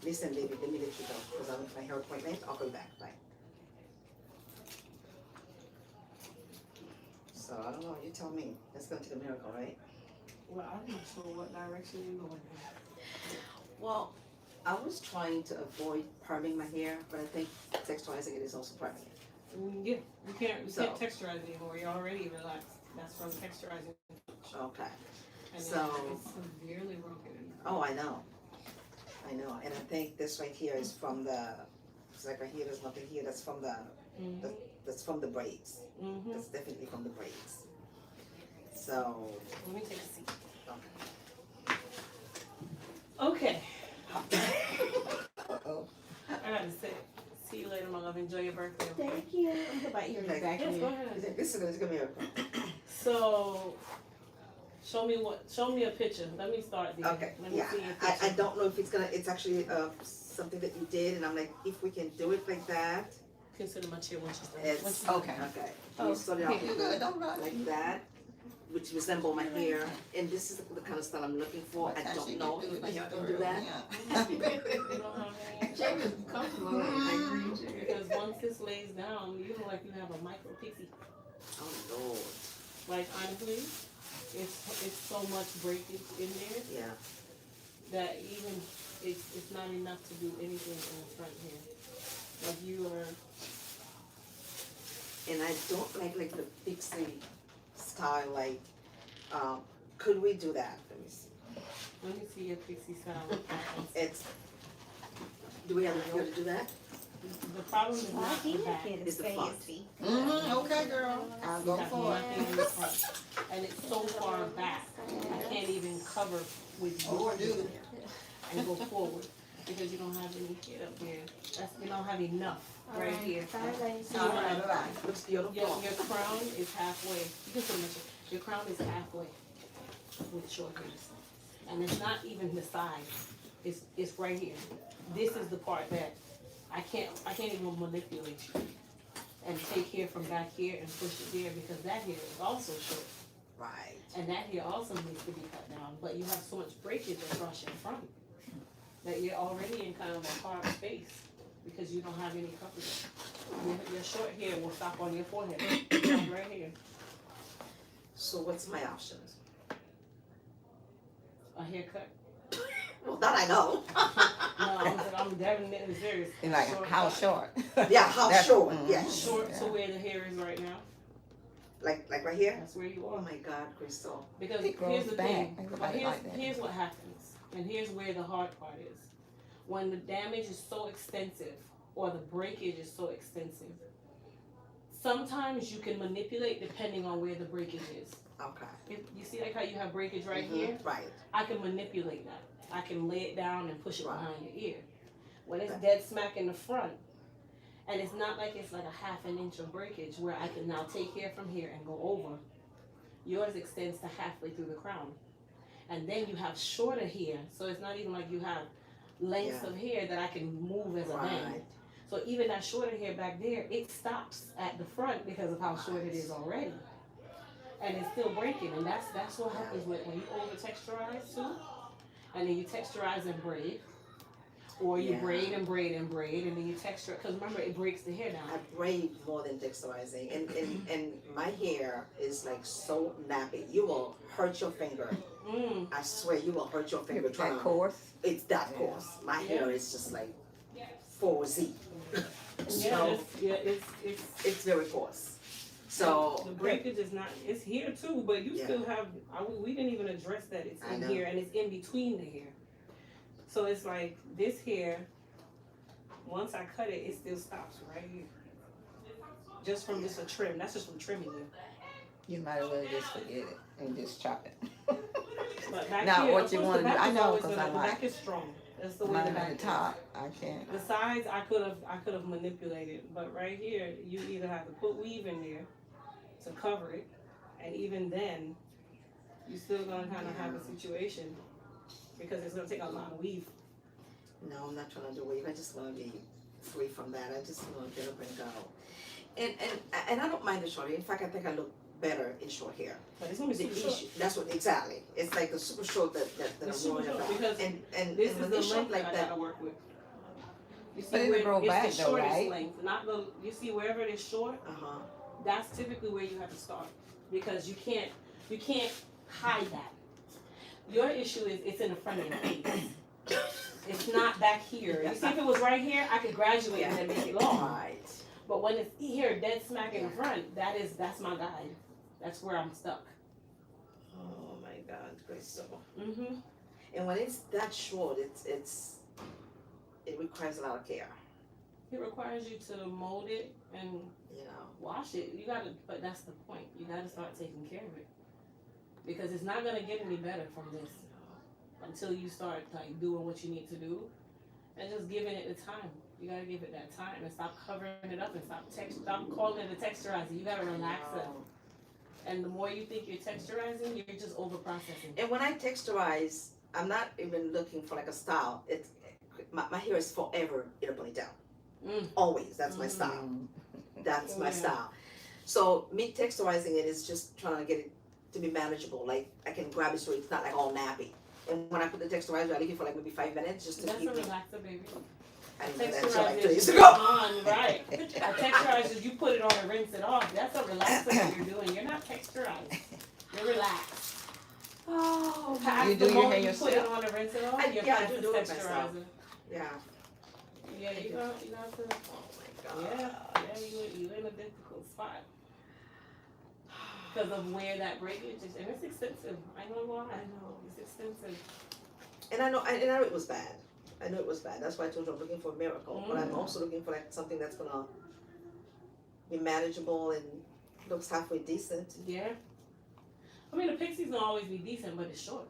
Listen, baby, let me let you go because I went to my hair appointment. I'll go back. Bye. So I don't know. You tell me. Let's go to the miracle, right? Well, I'm not sure what direction you're going in. Well, I was trying to avoid perming my hair, but I think texturizing it is also perming it. Yeah, you can't So- texturize it anymore. You're already relaxed. That's from texturizing. Okay. And So- it's severely broken. Oh, I know. And I think this right here is from the. It's like right here. There's nothing here. That's from the. That's from the braids. Mm-hmm. That's definitely from the braids. So. Let me take a seat. Okay. Okay. Uh-oh. I gotta say, see you later, my love. Enjoy your birthday. Okay? Thank you. I'm gonna bite your Okay. back Yes, here. go ahead. This is gonna be a. So, show me a picture. Let me start there. Okay. Let me Yeah. see a picture. I don't know if it's gonna. It's actually something that you did, and I'm like, if we can do it like that. Consider my chair when she's done. It's Okay. Okay. You start it off You good, don't rush. like that, which resemble my hair, and this is the kind of style I'm looking for. I don't know if I can do that. You don't have any. Jay was comfortable. I agree with you. Because once this lays down, you look like you have a micro pixie. Oh Lord. Like honestly, it's so much breakage in there Yeah. that even it's not enough to do anything in the front here. Like you are. And I don't like the Pixie style. Like, could we do that? Let me see. Let me see your pixie style. It's. Do we have the hair to do that? The problem is not the back. It's the front. Okay, girl. I'll You go have for it. nothing in the front. And it's so far back, I can't even cover with Oh, your dude. and go forward because you don't have any hair up there. You don't have enough right here. All right, all right. Looks beautiful. Your crown is halfway. You can put it. Your crown is halfway with short hairs, and it's not even the side. It's right here. This is the part that I can't even manipulate you and take hair from back here and push it there because that hair is also short. Right. And that hair also needs to be cut down, but you have so much breakage across your front that you're already in kind of a hard space because you don't have any coverage. Your short hair will stop on your forehead, right here. So what's my options? A haircut. Well, that I know. No, I'm definitely serious. And like, Short how cut. short? Yeah, how That's- short? mm. Yeah. Short to where the hair is right now. Like right here? That's where you Oh are. my God, Crystal. Because It grows here's the thing. back. But Everybody like that. here's what happens, and here's where the hard part is. When the damage is so extensive, or the breakage is so extensive, sometimes you can manipulate depending on where the breakage is. Okay. If you see like how you have breakage right Mhm. here, Right. I can manipulate that. I can lay it down and push it Right. behind your ear. When it's dead smack in the front, and it's not like it's like a half an inch of breakage where I can now take hair from here and go over. Yours extends to halfway through the crown. And then you have shorter hair, so it's not even like you have lengths Yeah. of hair that I can move as a band. Right. So even that shorter hair back there, it stops at the front because of how short it is already. And it's still breaking, and that's what happens when you over texturize too, and then you texturize and braid, Or you Yeah. braid and braid and braid, and then you texture it. Because remember, it breaks the hair down. I braid more than texturizing, and my hair is like so nappy. You will hurt your finger. Mm. I swear, you will hurt your finger That trying. course. It's that coarse. My hair is just like 4Z. Yeah, So it's very coarse. So the breakage is not. It's here too, but you Yeah. still have. We didn't even address that. It's I in know. here and it's in between the hair. So it's like this hair. Once I cut it, it still stops right here. Just from just a trim. That's just from trimming you. You might as well just forget it and just chop it. But back Now, here, what of you course, wanna the do- back I is know, always 'cause gonna- I the like- back is strong. That's the way Mine the at back the is. top, I can't. The sides I could have manipulated, but right here you either have to put weave in there to cover it, and even then, you still gonna kind of have a situation because it's gonna take a lot of weave. no, I'm not trying to do wave. I just want to be free from that. I just want to get up and go. And I don't mind the short hair. In fact, I think I look better in short hair. But it's gonna be The super short. issue, that's what exactly. It's like the super short that It's I'm super worried short about. because And This and is when the they short length like I that, gotta work with. You see But it'll where grow it's back the though, shortest right? length, not the. You see wherever it is short, that's typically where you have to start because you can't hide that. Your issue is it's in the front of your face. It's not back here. You see, if it was right here, I could graduate and then make it long. right. But when it's here, dead smack in the front, that's my guide. That's where I'm stuck. Oh my God, Crystal. Mhm. And when it's that short, it requires a lot of care. It requires you to mold it and You know. wash it. You gotta, but that's the point. You gotta start taking care of it because it's not gonna get any better from this until you start like doing what you need to do and just giving it the time. You gotta give it that time and stop covering it up and stop calling it a texturizer. You gotta relax it. And the more you think you're texturizing, you're just over processing. And when I texturize, I'm not even looking for like a style. It's my hair is forever in a ponytail. Always. That's my style. That's my style. So me texturizing it is just trying to get it to be manageable. Like I can grab it so it's not like all nappy. And when I put the texturizer, I leave it for like maybe 5 minutes just to That's a keep it. relaxer, baby. I didn't know that until like 2 Texturizer days is ago. on, right. A texturizer, you put it on and rinse it off. That's a relaxer that you're doing. You're not texturized. You're relaxed. Oh, Past You the do your moment hair you put it on and rinse it off, you're yeah, I past do the do it myself. texturizer. yeah. Yeah, you got to. Oh my God. Yeah, you in a difficult spot. Because of where that breakage is, and it's expensive. I know why. I know. It's expensive. And I know it was bad. I know it was bad. That's why I told you I'm looking for a miracle. But I'm also looking for like something that's gonna be manageable and looks halfway decent. Yeah. I mean, the Pixie's gonna always be decent, but it's short.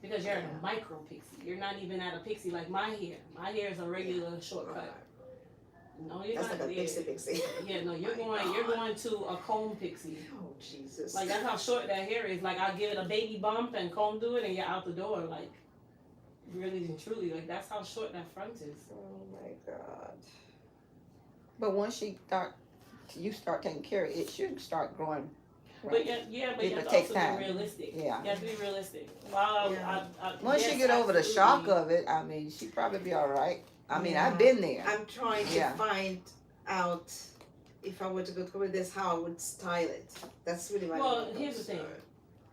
Because you're in a micro Pixie. You're not even at a Pixie like my hair. My hair is a regular shortcut. No, you're That's not. like a Pixie. Yeah, no, you're going to a comb Pixie. Oh Jesus. Like that's how short that hair is. Like I'll give it a baby bump and comb through it and you're out the door. Like really and truly, like that's how short that front is. Oh my God. But once you start taking care of it, it should start growing. But Right. but you It have to takes also time. be realistic. Yeah. You have to be realistic. While Once yes, you get over the absolutely. shock of it, I mean, she'd probably be all right. I mean, Yeah. I've been there. I'm trying to Yeah. find out if I were to go through this, how I would style it. That's really my Well, main here's the thing. concern.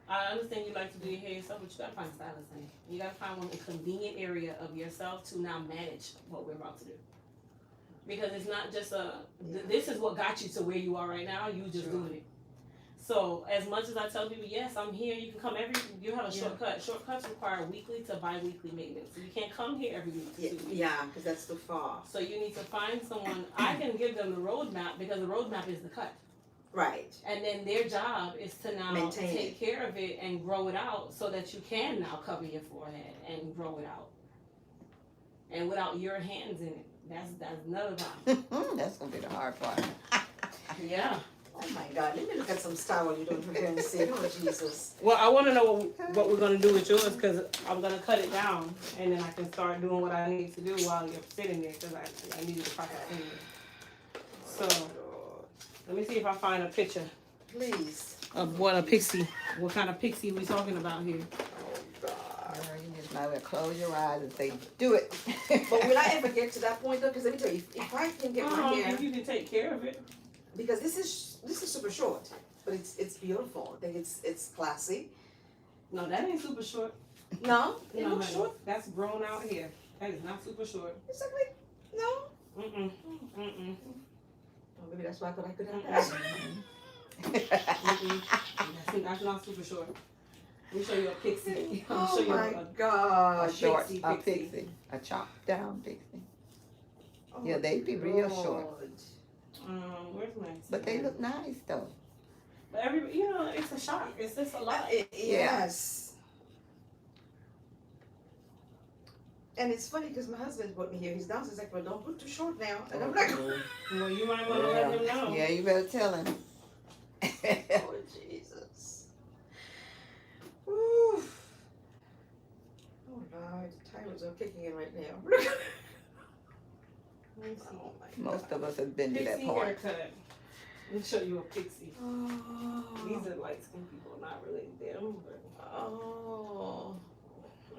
I understand you like to do your hair yourself, but you gotta find a stylist. Honey. You gotta find one convenient area of yourself to now manage what we're about to do. Because it's not just this is what got you to where you are right now. You just doing it. So as much as I tell people, yes, I'm here. You can come you have a shortcut. Shortcuts require weekly to bi-weekly maintenance. So you can't come here every week. Yeah, because that's too far. So you need to find someone. I can give them the roadmap because the roadmap is the cut. Right. And then their job is to now Maintain take care of it and grow it out so that you can now cover your forehead and grow it out. And without your hands in it. That's another problem. That's gonna be the hard part. Yeah. Oh my God, let me look at some style while you're doing pregnancy. Oh Jesus. Well, I want to know what we're going to do with yours because I'm going to cut it down and then I can start doing what I need to do while you're sitting there because I needed to process anyway. So, let me see if I find a picture Please. of what kind of Pixie we talking about here. Oh God. You just might well close your eyes and say, do it. But will I ever get to that point though? Because let me tell you, if I can get my hair, If you can take care of it. because this is super short, but it's beautiful. I think it's classy. No, that ain't super short. No, it No, looks honey, short. that's grown out here. That is not super short. It's like no. Mm-mm. Mm-mm. Oh, maybe that's why I thought I could have that. Mm-mm. That's not super short. Let me show you a pixie. I'll show Oh you my a god. A short, pixie, a pixie. pixie, a chopped down pixie. Oh Yeah, they be real short, Where's my? but they look nice though. But it's a shock. It's just a lot. Yes. And it's funny because my husband brought me here. He's downstairs like, well, don't put too short now. And I'm like, Well, you might want to let him know. Yeah, you better tell him. oh Jesus. Woo. Oh Lord, the tyrants are kicking in right now. Let me see. Oh my Most of us have been to that Pixie point. haircut. Let me show you a pixie. Oh. These are light skinned people, not really them, but Oh.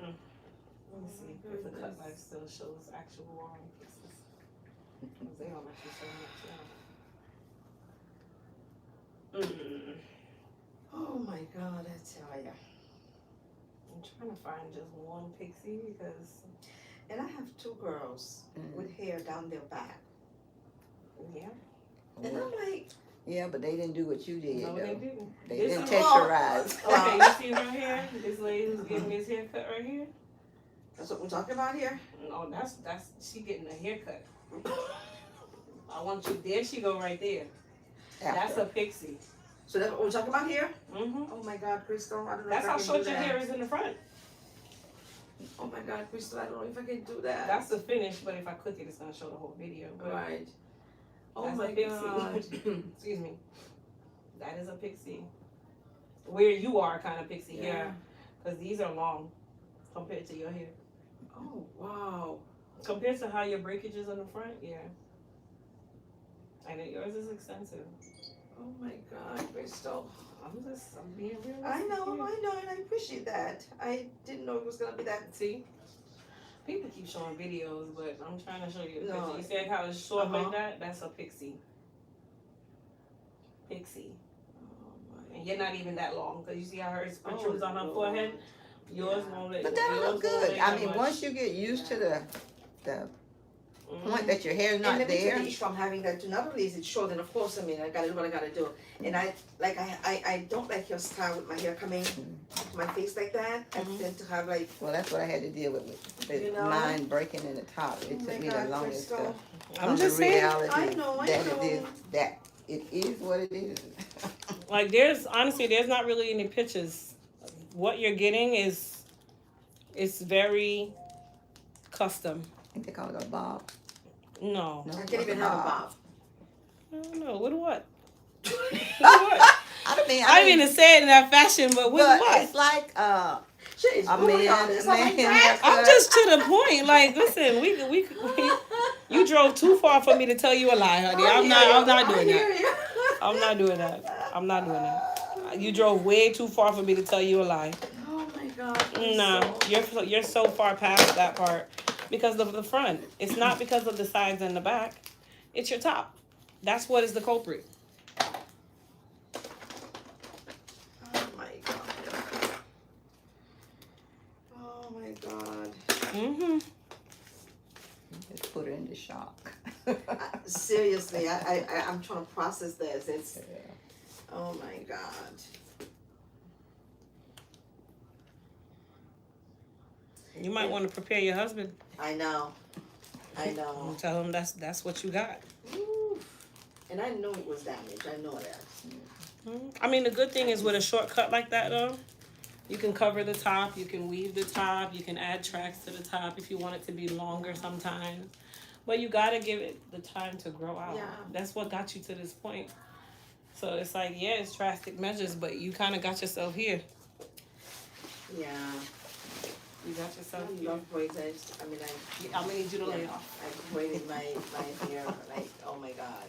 let me see if the cut life still shows actual long pieces. 'Cause they don't actually show much now. Oh my God, I tell ya. I'm trying to find just one pixie because, And I have two girls with hair down their back. yeah. And I'm like, Yeah, but they didn't do what you did No, though. they didn't. They This didn't is- texturize. Okay, you see her hair? This lady who's getting this haircut right here? that's what we're talking about here? No, that's she getting a haircut. I want you, there she go right there. That's a pixie. So that's what we're talking about here? Mm-hmm. Oh my God, Crystal, I don't know That's if I how can short do your that. hair is in the front. Oh my God, Crystal, I don't know if I can do that. That's the finish, but if I click it, it's gonna show the whole video. But right. Oh that's my a pixie. God. Excuse me. That is a pixie. Where you are kind of pixie, yeah. Because these are long compared to your hair. Oh wow. Compared to how your breakage is in the front, yeah. And yours is extensive. Oh my God, Crystal. I'm being real. I know, and I appreciate that. I didn't know it was gonna be that. See? People keep showing videos, but I'm trying to show you a No. picture. You see like how it's short Uh-huh. like that? That's a pixie. Pixie. Oh And you're not even that long, because you see how hers protrudes on her Lord. forehead? Yours won't let But that'll yours look won't good. make I that mean, much. once you get used to the Mhm. point that your hair's And not let me there. tell you, from having that to not only is it short, and of course, I mean, I gotta do what I gotta do. And I don't like your style with my hair coming to my face like that. I tend to have like, Well, that's what I had to deal with You know? mine breaking in the top. It oh my took me God, the longest to Crystal. I'm come just to saying. reality I know. that it is what it is. Like, honestly, there's not really any pictures. What you're getting it's very custom. I think they call it a bob. No. I can't even have a bob. I don't know. With what? With what? I don't mean. I didn't mean to say it in that fashion, but with but what? it's like She is a brutally man honest. Oh my God. haircut. I'm just to the point. Like, listen, we you drove too far for me to tell you a lie, honey. I'm not doing that. I'm not doing that. I'm not doing that. You drove way too far for me to tell you a lie. Oh my God. No, Crystal. you're so far past that part because of the front. It's not because of the sides and the back. It's your top. That's what is the culprit. Oh my God. Oh my God. Mhm. Just put her into shock. Seriously, I'm trying to process this. It's, oh my God. You might want to prepare your husband I know. I know. and tell him that's what you got. Oof. And I know it was damaged. I know that. I mean, the good thing is with a shortcut like that, though, you can cover the top, you can weave the top, you can add tracks to the top if you want it to be longer sometimes. But you gotta give it the time to grow out. Yeah. That's what got you to this point. So it's like, yeah, it's drastic measures, but you kind of got yourself here. Yeah. You got yourself I here. love braids. I'm gonna need you to lay off. I braided my hair like, oh my God.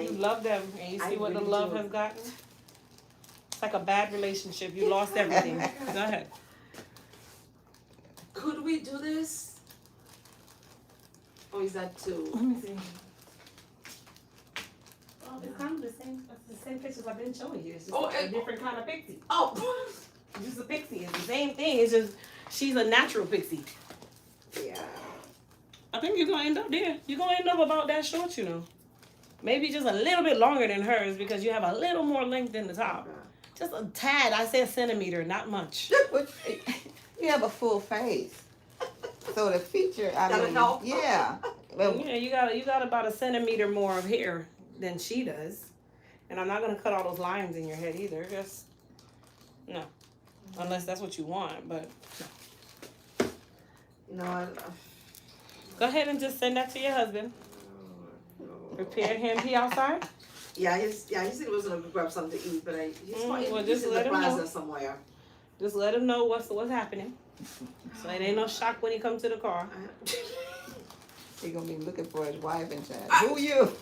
You love them, and you see I what the really love do. has gotten. It's like a bad relationship. You lost everything. Go ahead. Could we do this? Or is that too? Let me see. Oh, it's kind of the same. It's the same pictures I've been showing you. It's just a different kind of pixie. Oh. It's just a pixie. It's the same thing. It's just she's a natural pixie. Yeah. I think you're gonna end up there. You're gonna end up about that short, you know. Maybe just a little bit longer than hers because you have a little more length in the top. Just a tad. I say a centimeter, not much. But you have a full face. So the feature, That'll help. yeah. Well, Yeah, you got about a centimeter more of hair than she does. And I'm not gonna cut all those lines in your head either. Just no. Unless that's what you want, but No, go ahead and just send that to your husband. Prepare him. He outside? yeah, he said he was gonna grab something to eat, but he's well, he's just in let the him know. plaza somewhere. Just let him know what's happening. So it ain't no shock when he comes to the car. he's gonna be looking for his wife and child. Who you?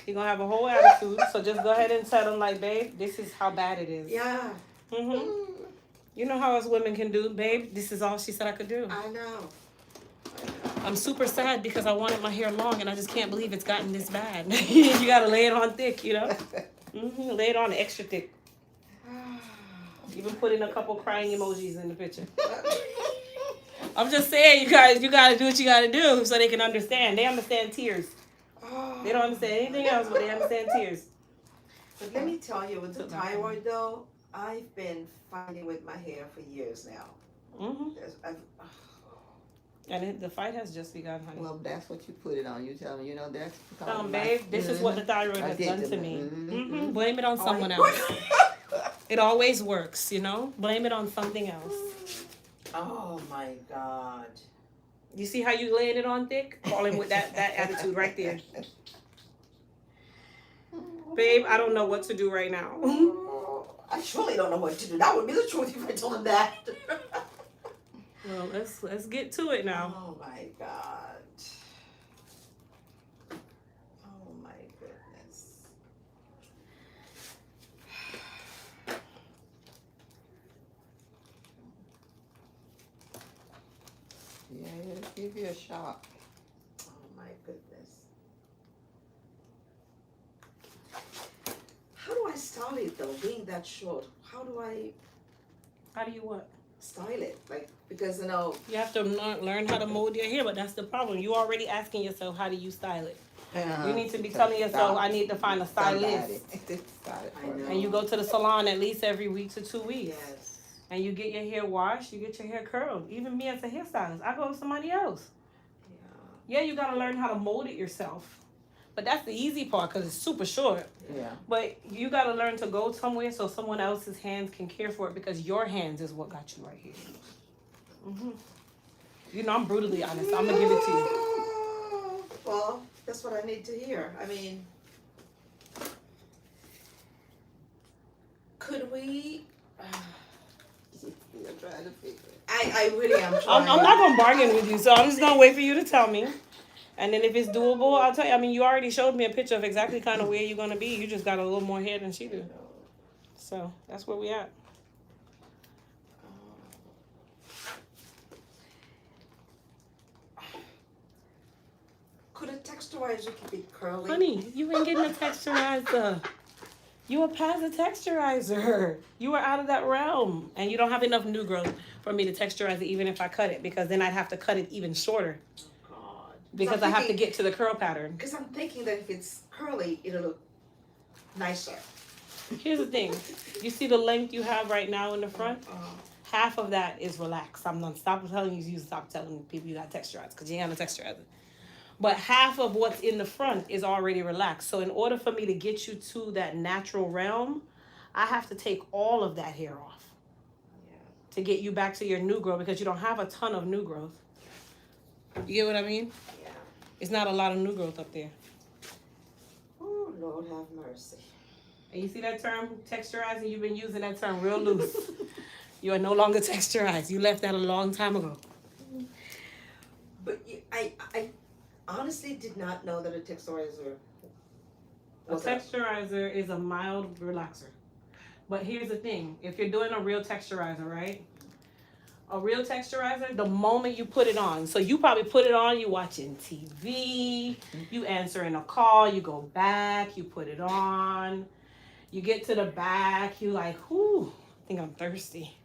He gonna have a whole attitude. So just go ahead and tell him like, babe, this is how bad it is. Yeah, You know how us women can do, babe. This is all she said I could do. I know. I'm super sad because I wanted my hair long and I just can't believe it's gotten this bad. You gotta lay it on thick, you know. Lay it on extra thick. Even put in a couple crying emojis in the picture. I'm just saying, you guys, you gotta do what you gotta do so they can understand. They understand tears. They don't understand anything else, but they understand tears. But let me tell you, with the thyroid though, I've been fighting with my hair for years now. And the fight has just begun, honey. Well, that's what you put it on. You tell me, that's. Babe, this is what the thyroid has done to me. Blame it on someone Oh, else. It always works, you know? Blame it on something else. Oh my God. You see how you laying it on thick? Call him with that attitude right there. Babe, I don't know what to do right now. I surely don't know what to do. That would be the truth if I told him that. Well, let's get to it now. Oh my God. Oh my goodness. Yeah, it'll give you a shock. Oh my goodness. How do I style it though, being that short? How do you what? style it? Like, because You have to learn how to mold your hair, but that's the problem. You already asking yourself, how do you style it? You need to be telling yourself, I need to find a stylist. And you go to the salon at least every week to 2 weeks. yes. And you get your hair washed, you get your hair curled. Even me as a hairstylist, I go to somebody else. Yeah, you got to learn how to mold it yourself. But that's the easy part because it's super short. Yeah. But you got to learn to go somewhere so someone else's hands can care for it because your hands is what got you right here. You know, I'm brutally honest. I'm going to give it to you. Well, that's what I need to hear. I mean, could we? You're trying to figure it. I really am trying. I'm not going to bargain with you, so I'm just going to wait for you to tell me. And then if it's doable, I'll tell you. I mean, you already showed me a picture of exactly kind of where you're going to be. You just got a little more hair than she do. So that's where we at. Could a texturizer keep it curly? Honey, you ain't getting a texturizer. You were past the texturizer. You were out of that realm. And you don't have enough new growth for me to texturize it even if I cut it. Because then I'd have to cut it even shorter. Because I have to get to the curl pattern. Because I'm thinking that if it's curly, it'll look nicer. Here's the thing. You see the length you have right now in the front? Half of that is relaxed. I'm going to stop telling you stop telling people you got texturizer because you ain't got no texturizer. But half of what's in the front is already relaxed. So in order for me to get you to that natural realm, I have to take all of that hair off to get you back to your new growth because you don't have a ton of new growth. You get what I mean? Yeah. It's not a lot of new growth up there. Oh, Lord have mercy. And you see that term, texturizing? You've been using that term real loose. You are no longer texturized. You left that a long time ago. But I honestly did not know that a texturizer A was texturizer is a mild relaxer. But here's the thing. If you're doing a real texturizer, right? A real texturizer, the moment you put it on. So you probably put it on, you watching TV, you answering a call, you go back, you put it on, you get to the back, you like, whew, I think I'm thirsty.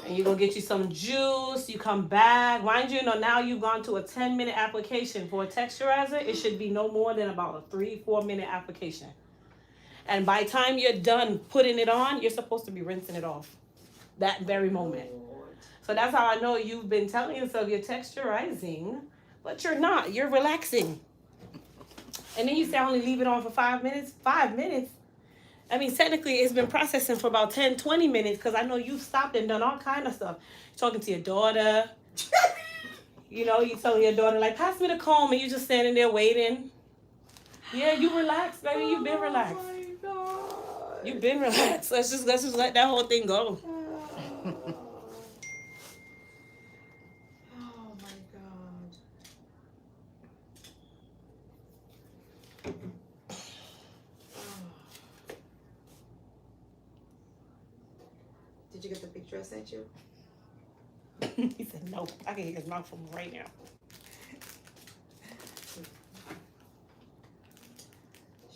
And you go get you some juice, you come back. Mind you, now you've gone to a 10-minute application. For a texturizer, it should be no more than about a 3-4 minute application. And by the time you're done putting it on, you're supposed to be rinsing it off that very moment. So that's how I know you've been telling yourself you're texturizing, but you're not. You're relaxing. And then you say only leave it on for 5 minutes. 5 minutes? I mean, technically, it's been processing for about 10, 20 minutes because I know you've stopped and done all kind of stuff. Talking to your daughter. You telling your daughter, like, pass me the comb, and you just standing there waiting. Yeah, you relaxed, baby. You've been relaxed. Oh my God. You've been relaxed. Let's just let that whole thing go. Oh my God. Did you get the picture I sent you? He said, no. I can hear his mouth from right now.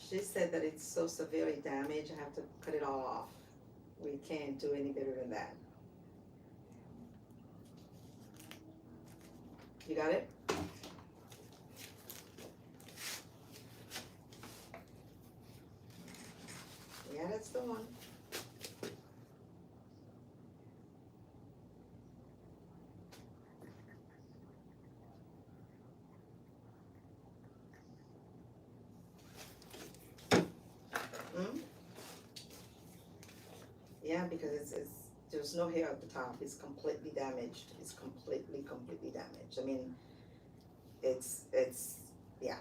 She said that it's so severely damaged, I have to cut it all off. We can't do any better than that. You got it? Yeah, that's the one. Yeah, because it's there's no hair at the top. It's completely damaged. It's completely damaged. I mean, it's yeah.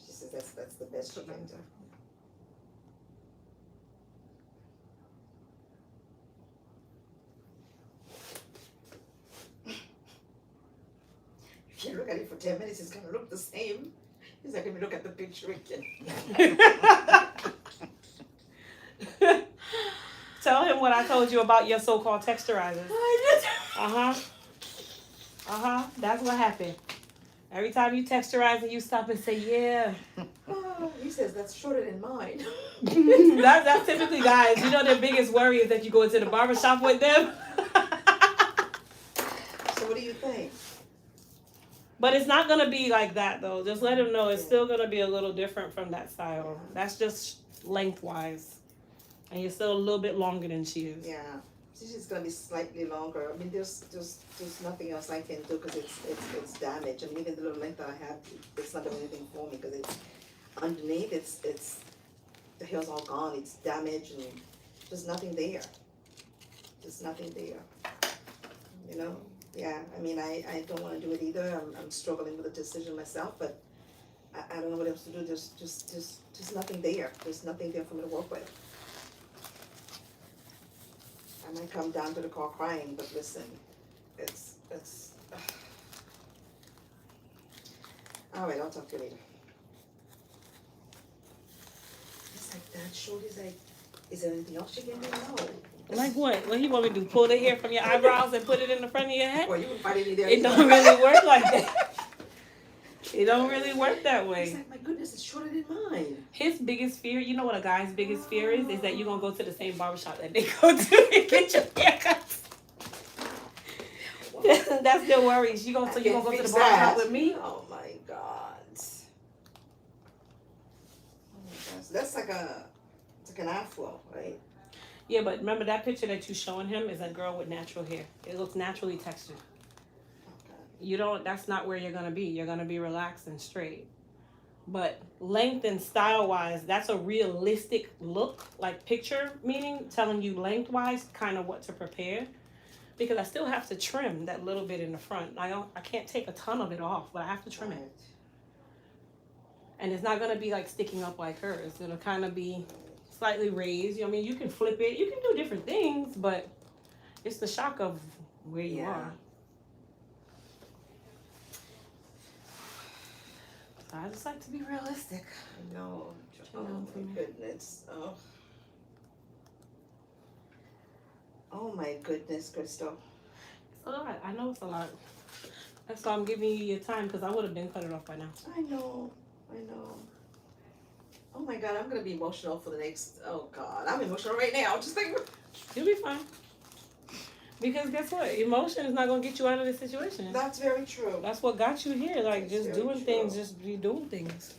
She says that's the best she can do. If you look at it for 10 minutes, it's gonna look the same. He's like, let me look at the picture again. Tell him what I told you about your so-called texturizers. That's what happened. Every time you texturize and you stop and say, yeah. Oh, he says that's shorter than mine. That's typically guys. Their biggest worry is that you go into the barbershop with them. So what do you think? But it's not going to be like that, though. Just let him know it's still going to be a little different from that style. That's just lengthwise. And you're still a little bit longer than she is. Yeah, she's just gonna be slightly longer. I mean, there's nothing else I can do because it's damaged. I mean, even the little length that I have, it's not doing anything for me because it's underneath. It's the hair's all gone. It's damaged and there's nothing there. There's nothing there. Yeah. I mean, I don't want to do it either. I'm struggling with the decision myself, but I don't know what else to do. There's just nothing there. There's nothing there for me to work with. I might come down to the car crying, but listen, it's all right, I'll talk to you later. It's like that short. He's like, is there anything else you can do? No. Like what? What he want me to do? Pull the hair from your eyebrows and put it in the front of your head? Well, you can find it there. It don't really work like that. It don't really work that way. He's like, my goodness, it's shorter than mine. His biggest fear, you know what a guy's biggest fear is that you're going to go to the same barbershop that they go to and get your haircuts. That's their worries. You're going to go to the barbershop with me? Oh my God. That's like an afro, right? Yeah, but remember that picture that you're showing him is a girl with natural hair. It looks naturally textured. That's not where you're going to be. You're going to be relaxed and straight. But length and style-wise, that's a realistic look, like picture, meaning telling you lengthwise kind of what to prepare. Because I still have to trim that little bit in the front. I can't take a ton of it off, but I have to trim it. And it's not going to be like sticking up like hers. It'll kind of be slightly raised. I mean, you can flip it. You can do different things, but it's the shock of where you are. I just like to be realistic. I know. Oh my goodness. Oh my goodness, Crystal. It's a lot. I know it's a lot. That's why I'm giving you your time, because I would have been cut it off by now. I know. Oh my God, I'm gonna be emotional for the next. Oh God, I'm emotional right now. Just think. You'll be fine. Because guess what? Emotion is not gonna get you out of this situation. That's very true. That's what got you here. Like, That's just very doing true. things, just be doing things.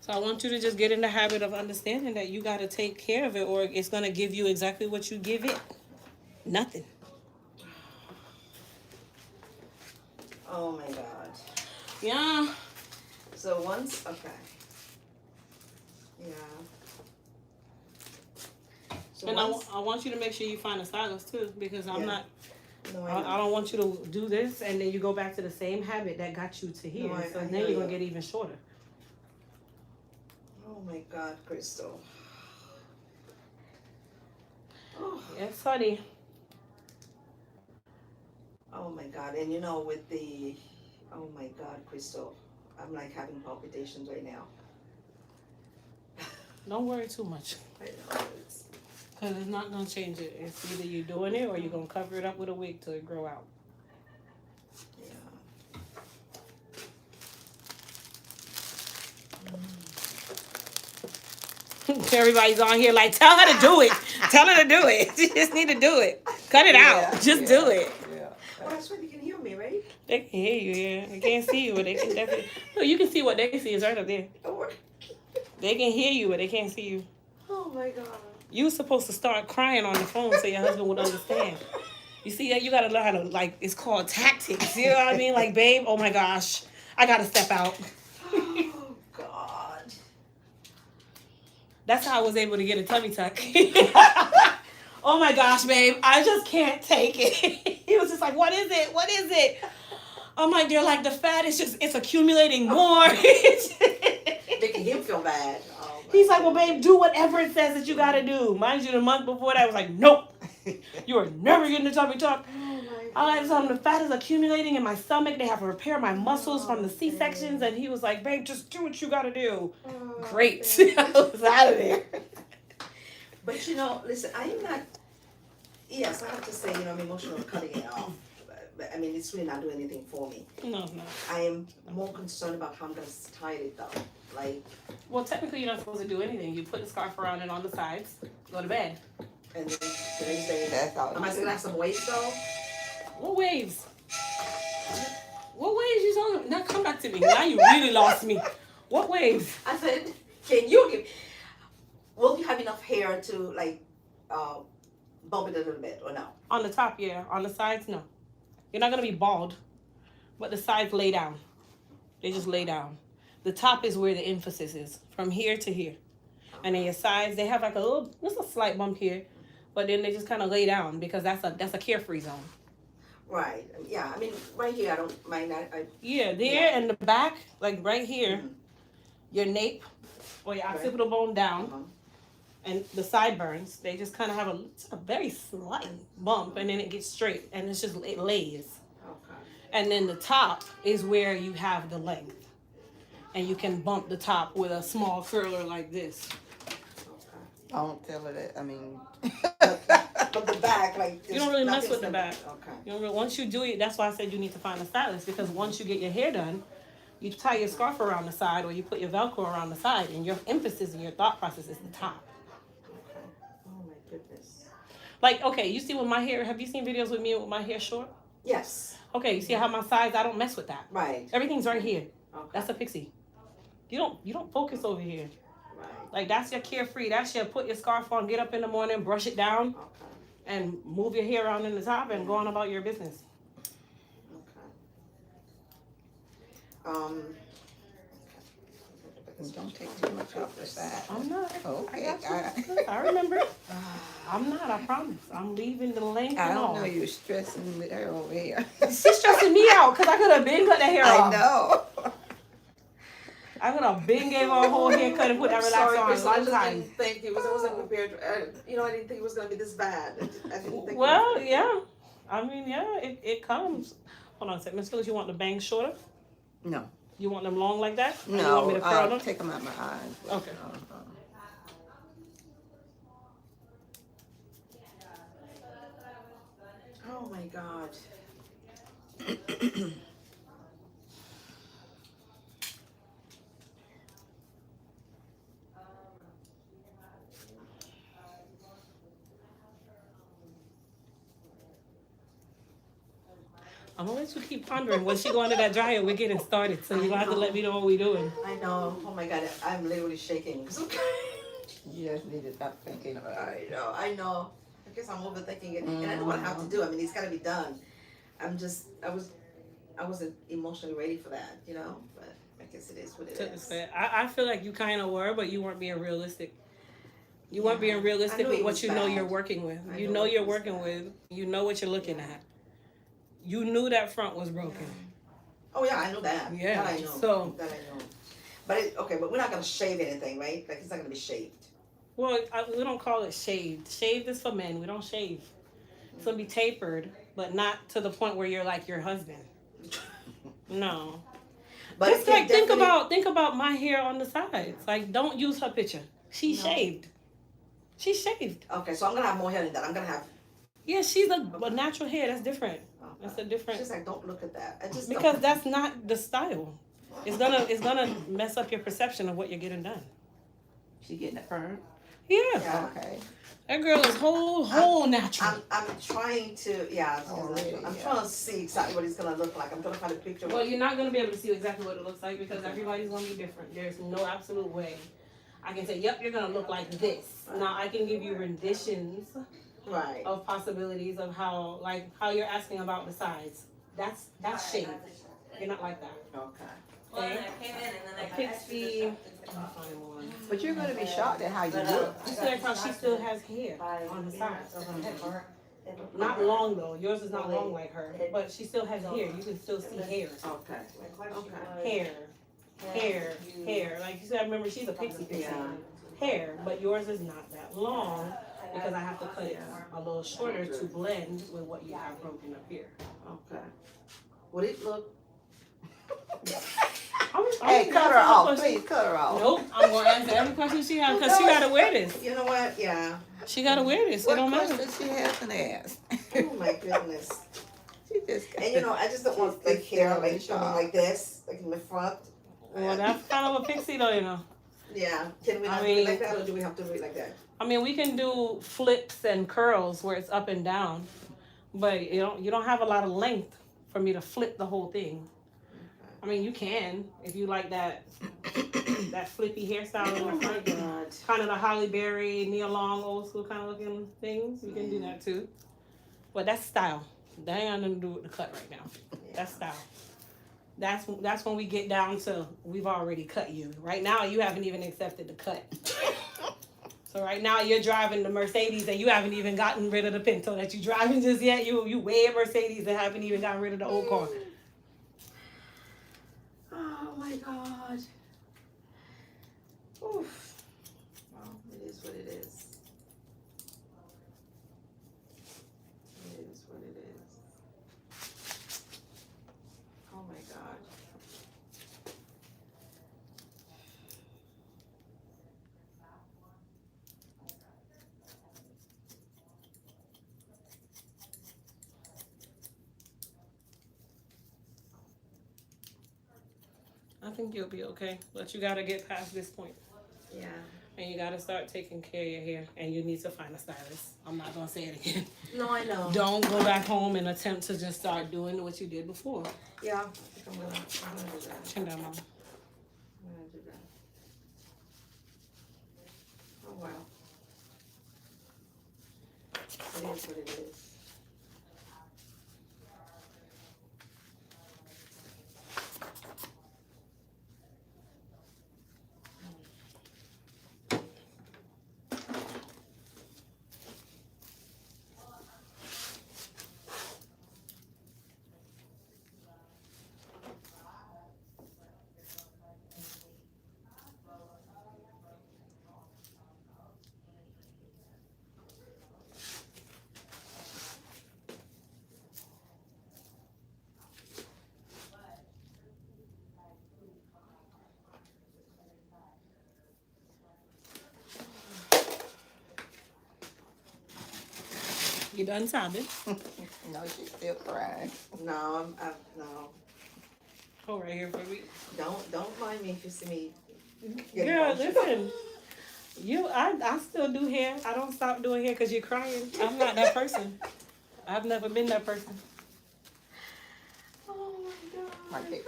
So I want you to just get in the habit of understanding that you got to take care of it, or it's gonna give you exactly what you give it. Nothing. Oh my God. Yeah. So once, okay. Yeah. So And once, I want you to make sure you find a stylist too, because I'm Yeah. not. no, I don't want you to do this and then you go back to the same habit that got you to here. No, I so hear then you're gonna you. get even shorter. Oh my God, Crystal. Oh. Yes, honey. Oh my God, and you know with the, oh my God, Crystal, I'm like having palpitations right now. Don't worry too much, I know it's. because it's not gonna change it. It's either you doing it or you're gonna cover it up with a wig till it grow out. Yeah. Everybody's on here like, tell her to do it. Tell her to do it. You just need to do it. Cut it out. Just do it. Yeah. Well, that's why you can hear me, right? They can hear you, yeah. They can't see you, but they can definitely. No, you can see what they see is right up there. They can hear you, but they can't see you. Oh my God. You were supposed to start crying on the phone so your husband would understand. You see that? You gotta learn how to, like, it's called tactics. You know what I mean? Like, babe, oh my gosh, I gotta step out. Oh God. That's how I was able to get a tummy tuck. Oh my gosh, babe, I just can't take it. He was just like, what is it? What is it? I'm like, they're like, the fat is just, it's accumulating more. Making him feel bad. Oh my He's like, well, goodness. babe, do whatever it says that you gotta do. Mind you, the month before that, I was like, nope. You are never getting a tummy tuck. Oh my I God. told him the fat is accumulating in my stomach. They have to repair my muscles from the C-sections. And he was like, babe, just do what you gotta do. Oh, Great. babe. I was out of there. But you know, listen, I am not. Yes, I have to say, you know, I'm emotional cutting it off. But I mean, it's really not doing anything for me. No, no. I am more concerned about how I'm gonna style it though. Like, Well, technically, you're not supposed to do anything. You put the scarf around it on the sides, go to bed. and then the next day, That's all. am I still gonna have some waves though? What waves? What waves you talking about? Now come back to me. Now you really lost me. What waves? I said, can you give? Will you have enough hair to like bump it a little bit or no? On the top, yeah. On the sides, no. You're not gonna be bald, but the sides lay down. They just lay down. The top is where the emphasis is, from here to here. And then your sides, they have like a little, just a slight bump here, but then they just kind of lay down because that's a carefree zone. Right. Yeah. I mean, right here, I don't mind. I Yeah, there Yeah. and the back, like right here, Mhm. your nape or your Okay. occipital bone down, uh-huh. and the sideburns, they just kind of have a very slight bump, and then it gets straight, and it's just, it lays. Okay. And then the top is where you have the length. And you can bump the top with a small curler like this. I don't tell her that. I mean, But the back, like You don't really mess nothing's with the gonna- back. Okay. You know, once you do it, that's why I said you need to find a stylist, because once you get your hair done, you tie your scarf around the side or you put your Velcro around the side, and your emphasis and your thought process is the top. Okay. Oh my goodness. Like, okay, you see with my hair, have you seen videos with me with my hair short? Yes. Okay, you see how my sides, I don't mess with that. Right. Everything's right here. Okay. That's a Pixie. You don't focus over here. Right. Like, that's your carefree. That's your put your scarf on, get up in the morning, brush it down, Okay. and move your hair around in the top and go on about your business. Okay. don't take too much off the side. I'm not. Okay. I remember. I'm not, I promise. I'm leaving the length I and don't all. know you're stressing with her over here. She's stressing me out because I could have been cut the hair I off. know. I could have been gave her a whole haircut and put that Sorry, relaxer on a Crystal, I long just time. didn't think it was. I wasn't prepared. You know, I didn't think it was gonna be this bad. I didn't think. Well, yeah. I mean, yeah, it comes. Hold on a second. Miss Phyllis, you want the bangs shorter? No. You want them long like that? Or you want me No, to curl them? take them out my eyes. Okay. Oh my God. I'm gonna let you keep pondering. When she go under that dryer, we're getting started. So you're gonna have to let me know what we're doing. I know. Oh my God. I'm literally shaking. You just need to stop thinking about it. I know. I guess I'm overthinking it. And I know what I have to do. I mean, it's got to be done. I wasn't emotionally ready for that, you know? But I guess it is what it is. I feel like you kind of were, but you weren't being realistic. You weren't being realistic with what you know you're working with. You know you're working with. You know what you're looking at. You knew that front was broken. Oh yeah, I know that. Yeah. That I know. So That I know. But okay, but we're not gonna shave anything, right? Like it's not gonna be shaved. well, we don't call it shaved. Shaved is for men. We don't shave. It's gonna be tapered, but not to the point where you're like your husband. No. But Just like think about my hair on the sides. Like don't use her picture. She shaved. She shaved. Okay, so I'm gonna have more hair than that. I'm gonna have. Yeah, she's a natural hair. That's different. That's a different. She's like, don't look at that. I just Because that's not the style. It's gonna mess up your perception of what you're getting done. She getting it firm? Yeah. Okay. That girl is whole natural. I'm trying to I'm trying to see exactly what it's gonna look like. I'm trying to find a picture. Well, you're not gonna be able to see exactly what it looks like because everybody's gonna be different. There's no absolute way. I can say, yep, you're gonna look like this. Now I can give you renditions of possibilities of how you're asking about the sides. That's shaved. You're not like that. Okay. A Pixie. Let me find one. But you're gonna be shocked at how you look. You see like how she still has hair on the sides of her head. Not long though. Yours is not long like her, but she still has hair. You can still see hair. Okay. Hair. Like you said, remember she's a pixie. Hair, but yours is not that long because I have to cut it a little shorter to blend with what you have broken up here. Okay. Would it look? Hey, cut her off, please. Cut her off. Nope, I'm gonna answer every question she has because she gotta wear this. You know what? Yeah. She gotta wear this. It don't matter. What question she hasn't asked? Oh my goodness. She just. And you know, I just don't want like hair like showing like this, like in the front. Well, that's kind of a pixie though, you know. Yeah. Can we not do it like that, or do we have to do it like that? I mean, we can do flips and curls where it's up and down, but you don't have a lot of length for me to flip the whole thing. I mean, you can if you like that flippy hairstyle in the front, kind of the Holly Berry, Nia Long, old school kind of looking things. You can do that too, but that's style. That ain't got nothing to do with the cut right now. That's style. That's when we get down to we've already cut you. Right now, you haven't even accepted the cut. So right now, you're driving the Mercedes and you haven't even gotten rid of the Pinto that you're driving just yet. You way a Mercedes and haven't even gotten rid of the old car. Oh my God. Oof. Well, it is what it is. It is what it is. Oh my God. I think you'll be okay, but you gotta get past this point. Yeah. And you gotta start taking care of your hair, and you need to find a stylist. I'm not gonna say it again. No, I know. Don't go back home and attempt to just start doing what you did before. Yeah. I'm gonna do that. Chin down, Mom. I'm gonna do that. Oh wow. It is what it is. You done sobbing? No, she's still crying. No, no. Hold right here for me. Don't mind me if you see me. get Girl, emotional. listen. I still do hair. I don't stop doing hair because you're crying. I'm not that person. I've never been that person. Oh my God. My pick.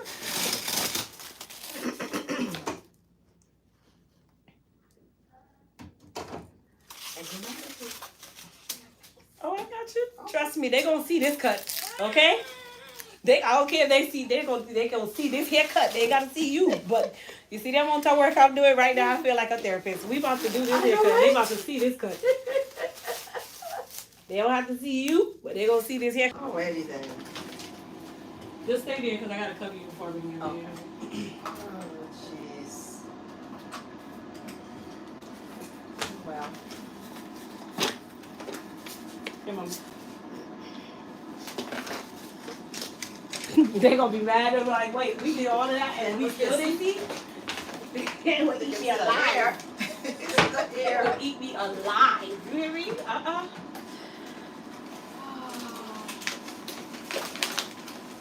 And you know what? Oh, I got you. Trust me, they gonna see this cut. Okay? I don't care if they see they gonna see this haircut. They gotta see you. But you see them on top work I'm doing right now, I feel like a therapist. We about to do this haircut. They about to see this cut. They don't have to see you, but they gonna see this haircut. Alrighty then. Just stay there because I gotta cover you before we get Okay. there. Oh jeez. Well. Here, Mama. They gonna be mad. They're like, wait, we did all of that and we still didn't see? They would eat me alive. They would eat me alive. You hear me?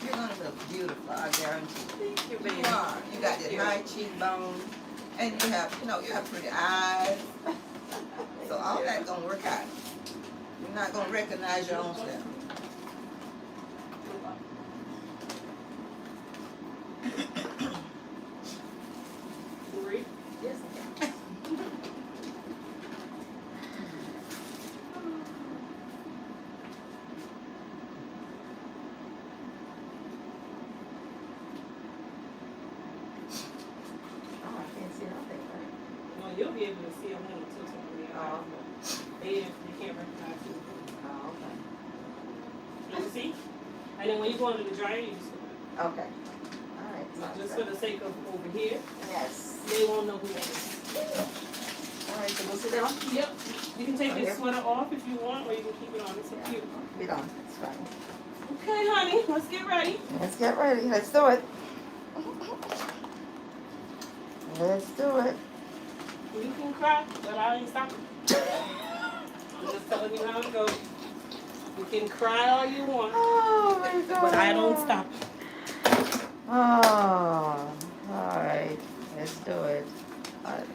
You're gonna look beautiful, I guarantee. Thank you, You baby. are. You got the high cheekbone, and you have pretty eyes. So all that gonna work out. You're not gonna recognize your own self. Yes, I can. Oh, I can't see nothing, right? Well, you'll be able to see them when it's too. Oh, They can't recognize you. oh, okay. You see? And then when you go under the dryer, you just Okay. All right. sounds just good. for the sake of over here, Yes. they won't know who that is. All right, so we'll sit down. Yep. You can take Right this here? sweater off if you want, or you can keep it on. It's up to you. Be done. It's fine. Okay, honey, let's get ready. Let's get ready. Let's do it. Let's do it. You can cry, but I ain't stopping. I'm just telling you how it goes. You can cry all you want, Oh my God. but I don't stop. Oh, all right. Let's do it.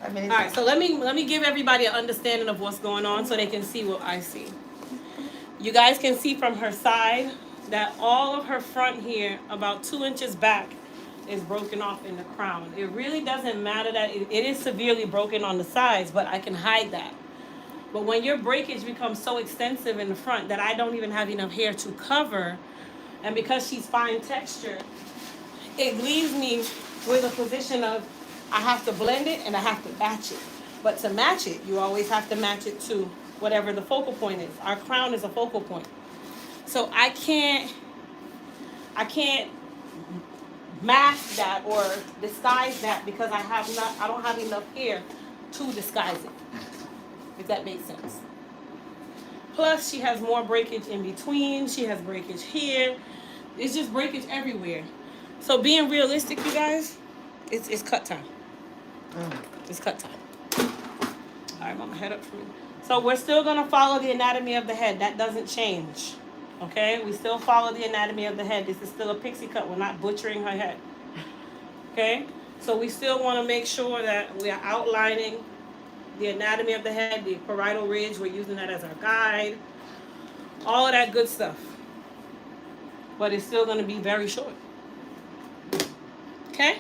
I mean, All right, so let me give everybody an understanding of what's going on so they can see what I see. You guys can see from her side that all of her front here, about 2 inches back, is broken off in the crown. It really doesn't matter that it is severely broken on the sides, but I can hide that. But when your breakage becomes so extensive in the front that I don't even have enough hair to cover, and because she's fine texture, it leaves me with a position of I have to blend it and I have to match it. But to match it, you always have to match it to whatever the focal point is. Our crown is a focal point. So I can't mask that or disguise that because I don't have enough hair to disguise it. If that makes sense. Plus she has more breakage in between. She has breakage here. It's just breakage everywhere. So being realistic, you guys, it's cut time. It's cut time. All right, mama, head up for me. So we're still gonna follow the anatomy of the head. That doesn't change. Okay, we still follow the anatomy of the head. This is still a pixie cut. We're not butchering her head. Okay, so we still want to make sure that we are outlining the anatomy of the head, the parietal ridge. We're using that as our guide. All of that good stuff. But it's still going to be very short. Okay?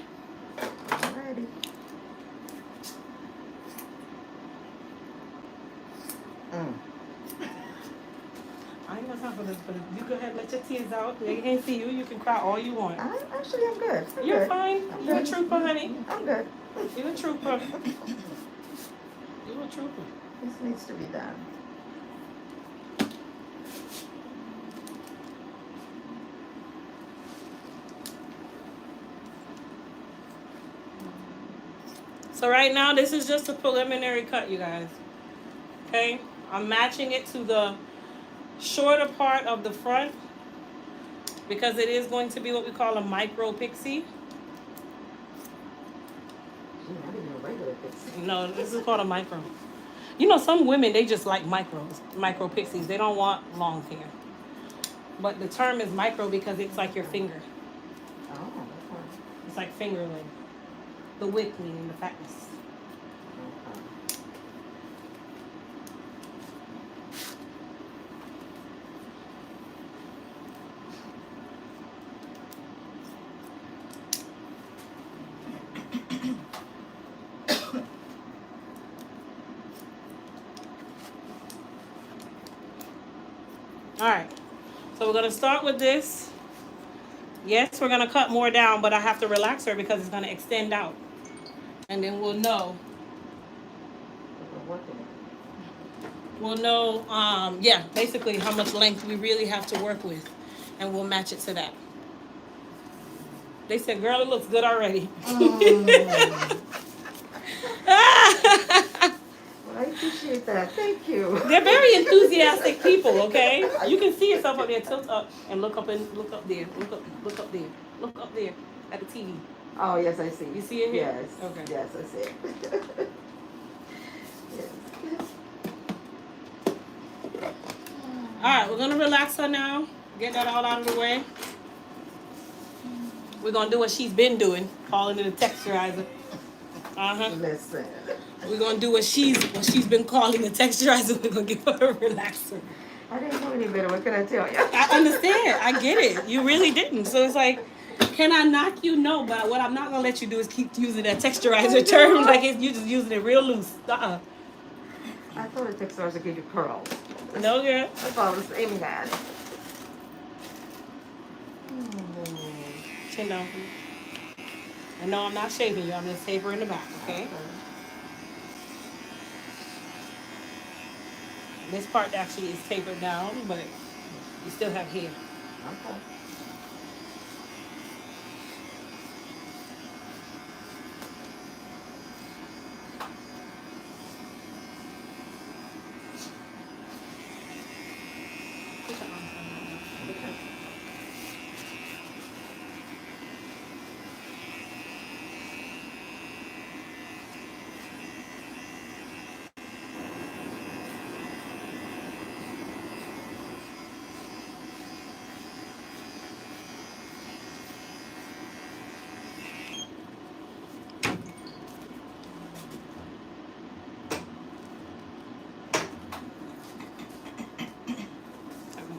Alrighty. I ain't got time for this, but if you go ahead and let your tears out. They can't see you. You can cry all you want. I'm good. You're good. fine. I'm You're a good. trooper, honey. I'm good. You're a trooper. You're a trooper. This needs to be done. So right now, this is just a preliminary cut, you guys. Okay? I'm matching it to the shorter part of the front because it is going to be what we call a micro pixie. Not even a regular pixie. No, this is called a micro. You know, some women, they just like micro pixies. They don't want long hair. But the term is micro because it's like your finger. Oh, okay. It's like finger length. The width meaning the fatness. All right. So we're going to start with this. Yes, we're going to cut more down, but I have to relax her because it's going to extend out. And then we'll know. We'll know, yeah, basically how much length we really have to work with. And we'll match it to that. They said, girl, it looks good already. Well, I appreciate that. Thank you. They're very enthusiastic people, okay? You can see yourself up there, tilt up and look up there. Look up there. Look up there at the TV. Oh, yes, I see. You see it here? Yes. Okay. Yes, I see it. Yes. Alright, we're gonna relax her now. Get that all out of the way. We're gonna do what she's been doing, calling it a texturizer. Listen. We're gonna do what she's been calling a texturizer. We're gonna give her a relaxer. I didn't know any better. What can I tell you? I understand. I get it. You really didn't. So it's like, can I knock you? No, but what I'm not gonna let you do is keep using that texturizer term like you just using it real loose. I thought it takes hours to give you curls. No, girl. That's all I was aiming at. Chin down. And no, I'm not shaving you. I'm just tapering the back, okay? This part actually is tapered down, but you still have hair. Okay.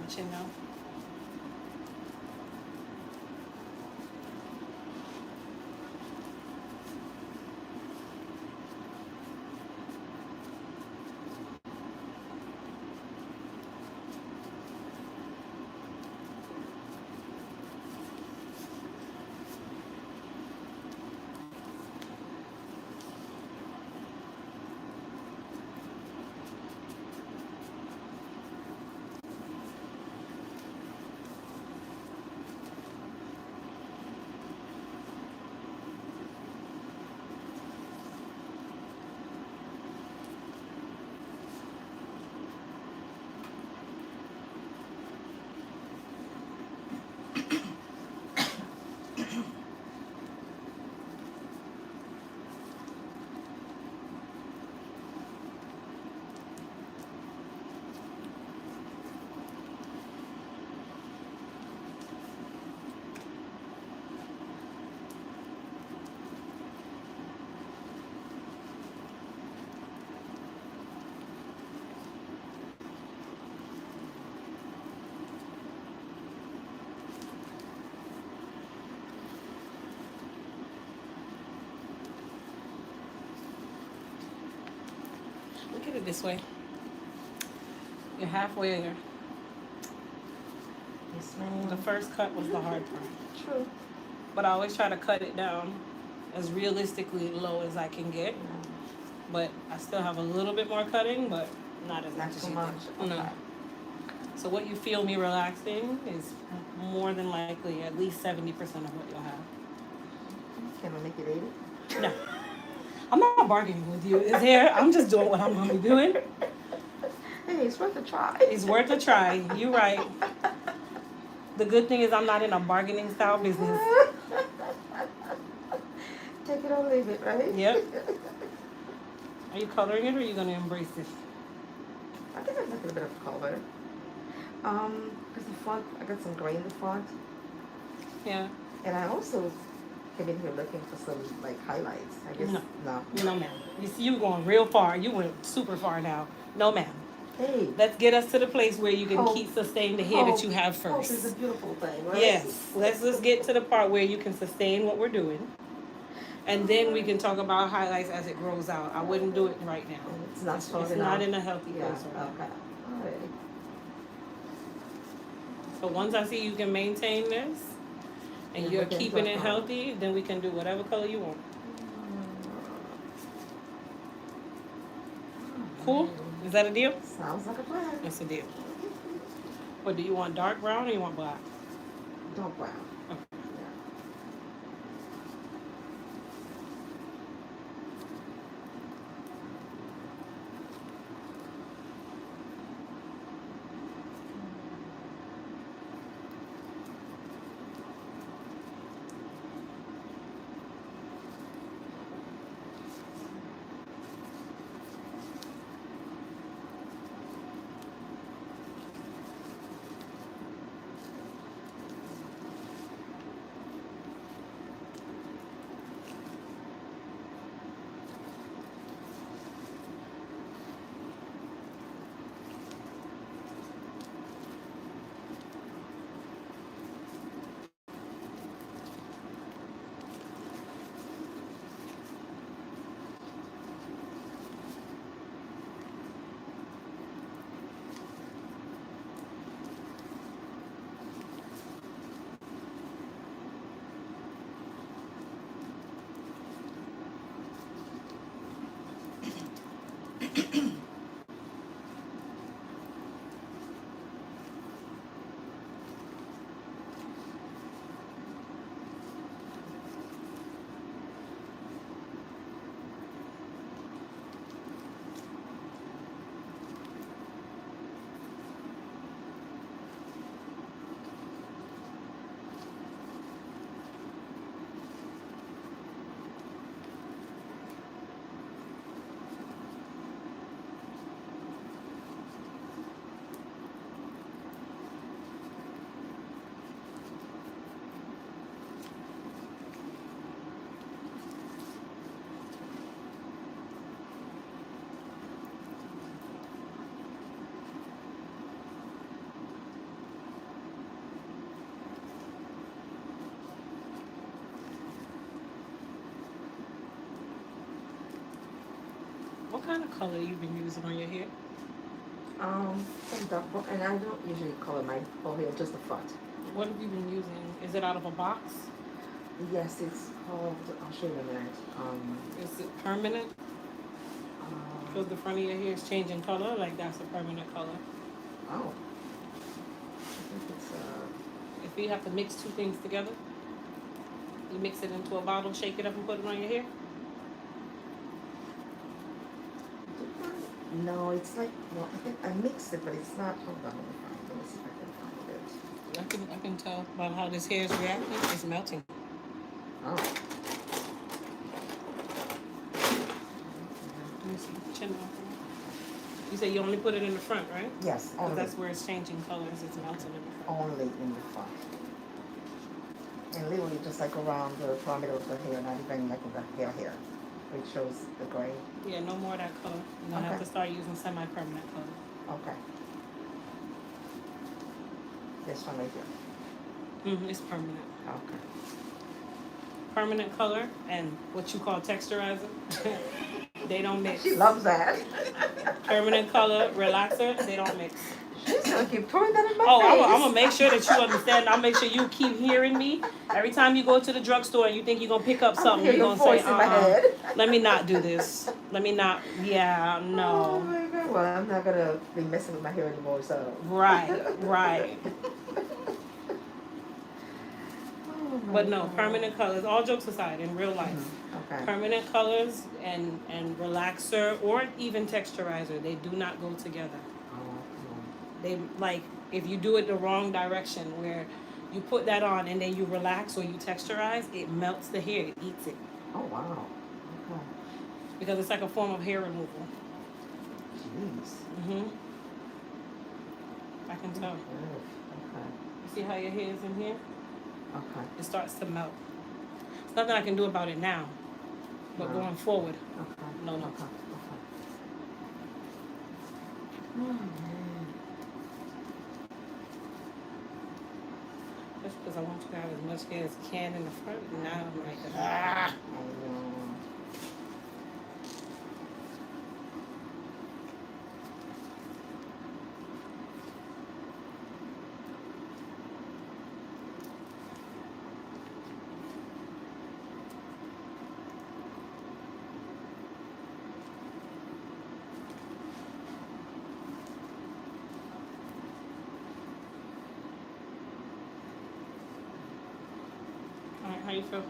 Chin down. Look at it this way. You're halfway there. Yes, ma'am. The first cut was the hard part. True. But I always try to cut it down as realistically low as I can get. But I still have a little bit more cutting, but not as much Not as too you much. think. No. Okay. So what you feel me relaxing is more than likely at least 70% of what you'll have. Can I make it 80? No. I'm not bargaining with you. It's here. I'm just doing what I'm going to be doing. Hey, it's worth a try. It's worth a try. You're right. The good thing is I'm not in a bargaining style business. Take it or leave it, right? Yep. Are you coloring it or are you gonna embrace it? I think I'd like a bit of color. Because the font, I got some gray in the font. Yeah. And I also came in here looking for some, like, highlights. I guess, No. no. No, ma'am. You see, you going real far. You went super far now. No, ma'am. Hey. Let's get us to the place where you can Hope- keep sustaining the hair that you have Hope is a first. beautiful thing, right? Yes. Let's get to the part where you can sustain what we're doing. And then we can talk about highlights as it grows out. I wouldn't do it right now. It's not strong It's enough. not in a healthy Yeah, place right now. okay. Alrighty. So once I see you can maintain this and And you're look into keeping it it, healthy, then we can do whatever color you want. Cool? Is that a deal? Sounds like a plan. It's a deal. What, do you want dark brown or you want black? Dark brown. Okay. Yeah. What kind of color you been using on your hair? Some dark brown, and I don't usually color my whole hair, just the front. What have you been using? Is it out of a box? Yes, it's called, I'll show you in a minute. Is it permanent? Because the front of your hair is changing color, like that's a permanent color. Oh. I think it's, If you have to mix two things together, you mix it into a bottle, shake it up, and put it on your hair. no, it's like, well, I think I mixed it, but it's not, hold on, let me see if I can find it. I can tell by how this hair is reacting. It's melting. Oh. Let me see. Chin off. You say you only put it in the front, right? Yes, Because only, that's where it's changing colors. It's melting in the front. only in the front. And literally just like around the perimeter of the hair, not even like in the hair, which shows the gray. Yeah, no more of that color. You're gonna have Okay. to start using semi-permanent color. Okay. This one right here. It's permanent. Okay. Permanent color and what you call texturizer. They don't mix. She loves that. Permanent color, relaxer, they don't mix. She's gonna keep throwing that in my Oh, face. I'm gonna make sure that you understand. I'll make sure you keep hearing me. Every time you go to the drugstore and you think you're gonna pick up something, hear you're your gonna say, voice in my head. let me not do this. Let me not, yeah, Oh no. my God. Well, I'm not gonna be messing with my hair anymore, so. Right. Oh my But no, God. permanent colors, all jokes aside, in real life. Okay. Permanent colors and relaxer or even texturizer, they do not go together. They, like, if you do it the wrong direction where you put that on and then you relax or you texturize, it melts the hair, it eats it. Oh wow. Okay. because it's like a form of hair removal. Jeez. I can tell. Okay. You see how your hair is in here? Okay. It starts to melt. There's nothing I can do about it now, but Wow. going forward, Okay. no. Okay. Oh man. Just because I want you to have as much hair as you can in the front. Now I'm like, ah. All right, how you feel?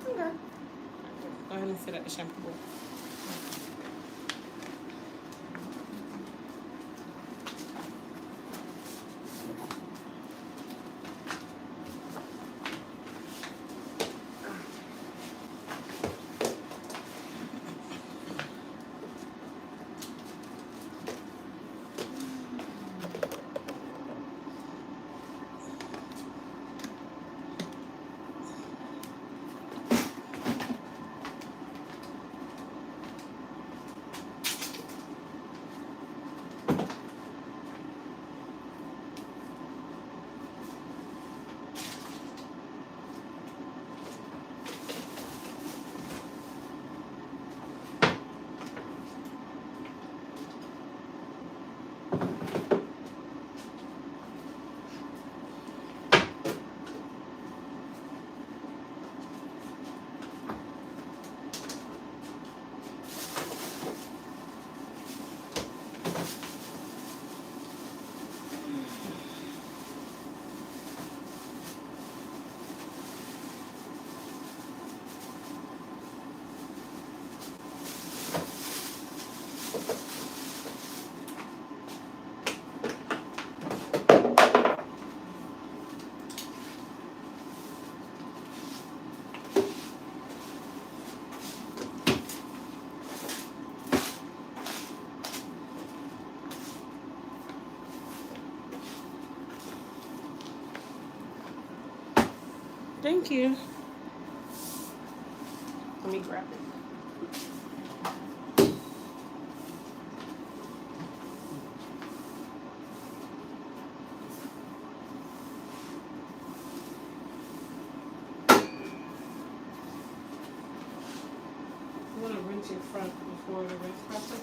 Okay. Go ahead and sit at the shampoo bowl. Thank you. Let me grab it. You want to rinse your front before the rinse process?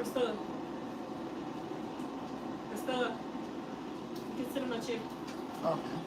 Priscilla. Priscilla. You can sit on my chair. Okay.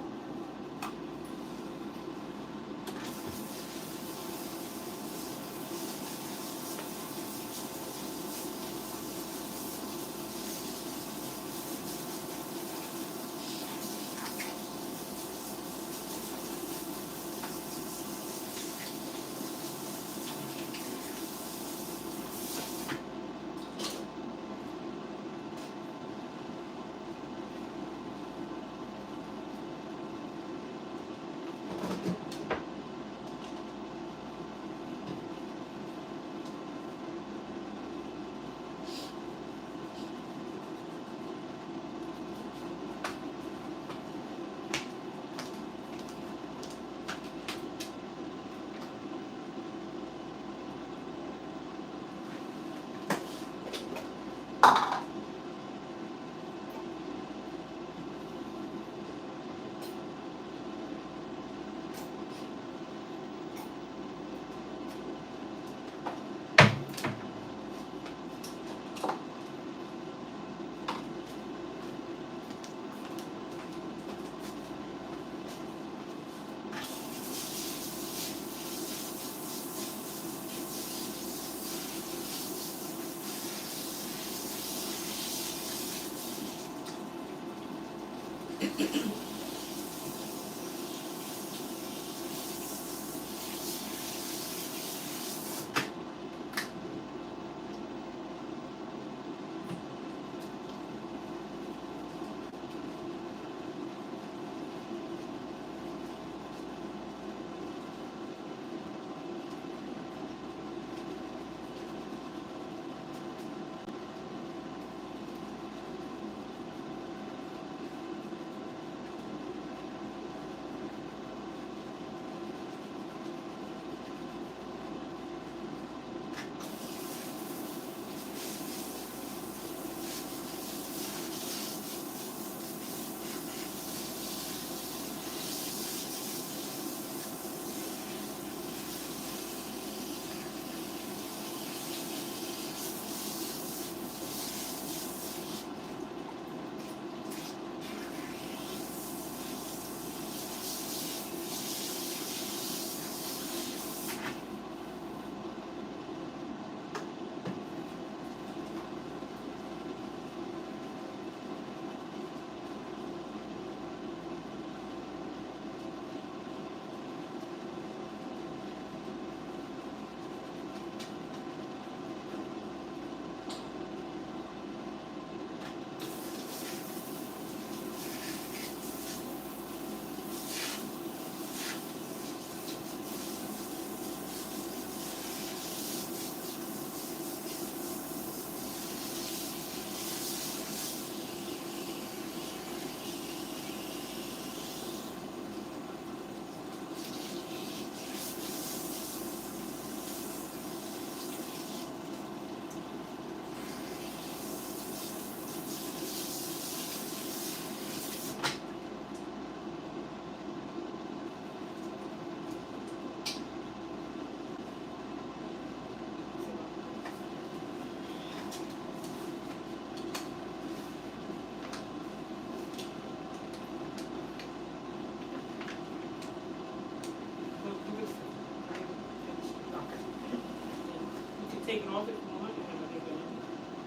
Taking off if you want, you have a big one.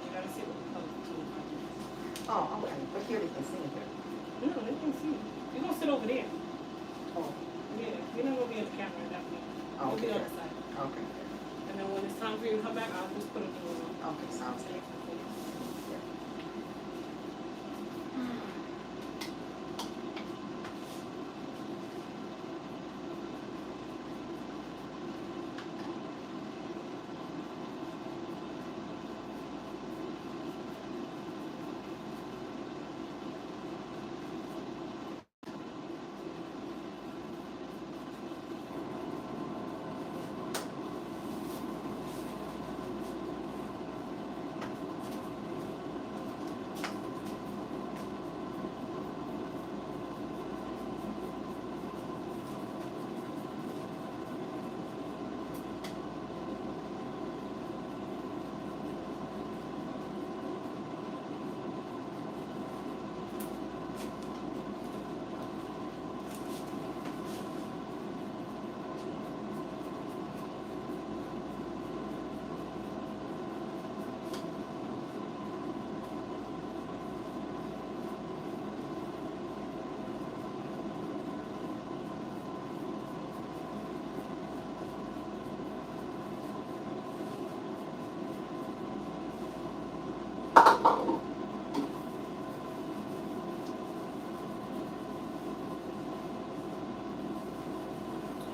You gotta sit with the color for 25 minutes. Oh, okay. But here they can see it here. No, they can see you. You're gonna sit over there. Oh, Yeah, you're not gonna be at the camera at that point. You'll be okay. on the side. Okay. And then when it's time for you to come back, I'll just put a new one on. Okay, sounds good.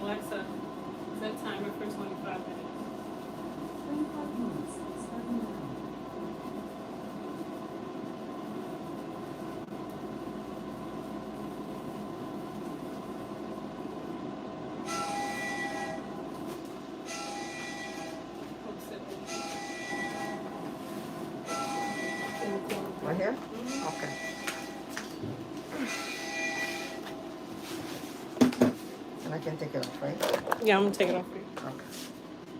Alexa, set timer for 25 minutes. 25 minutes, starting now. Right here? Okay. And I can take it off, right? Yeah, I'm gonna take it off for you. Okay.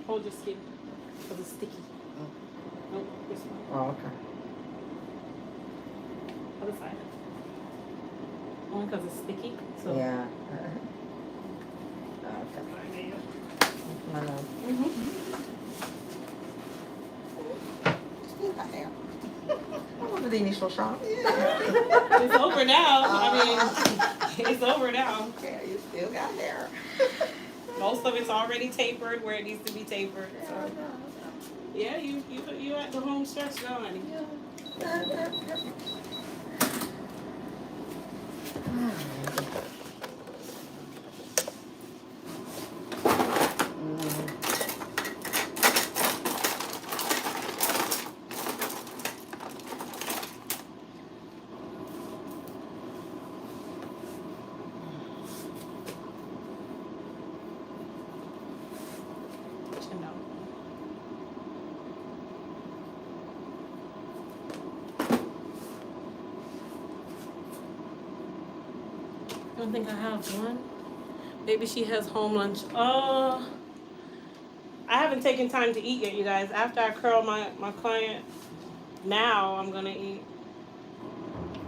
Hold your skin, because it's sticky. Nope, this one. Oh, okay. Other side. Only because it's sticky. So. Yeah. Okay. I know. Still got hair. I remember the initial shot. Yeah. It's over now. I mean, it's over now. Yeah, you still got hair. Most of it's already tapered where it needs to be tapered. Yeah, So. I know. Yeah, you at the home stretch now, honey. Chin down. I don't think I have one. Maybe she has home lunch. I haven't taken time to eat yet, you guys. After I curl my client, now I'm gonna eat.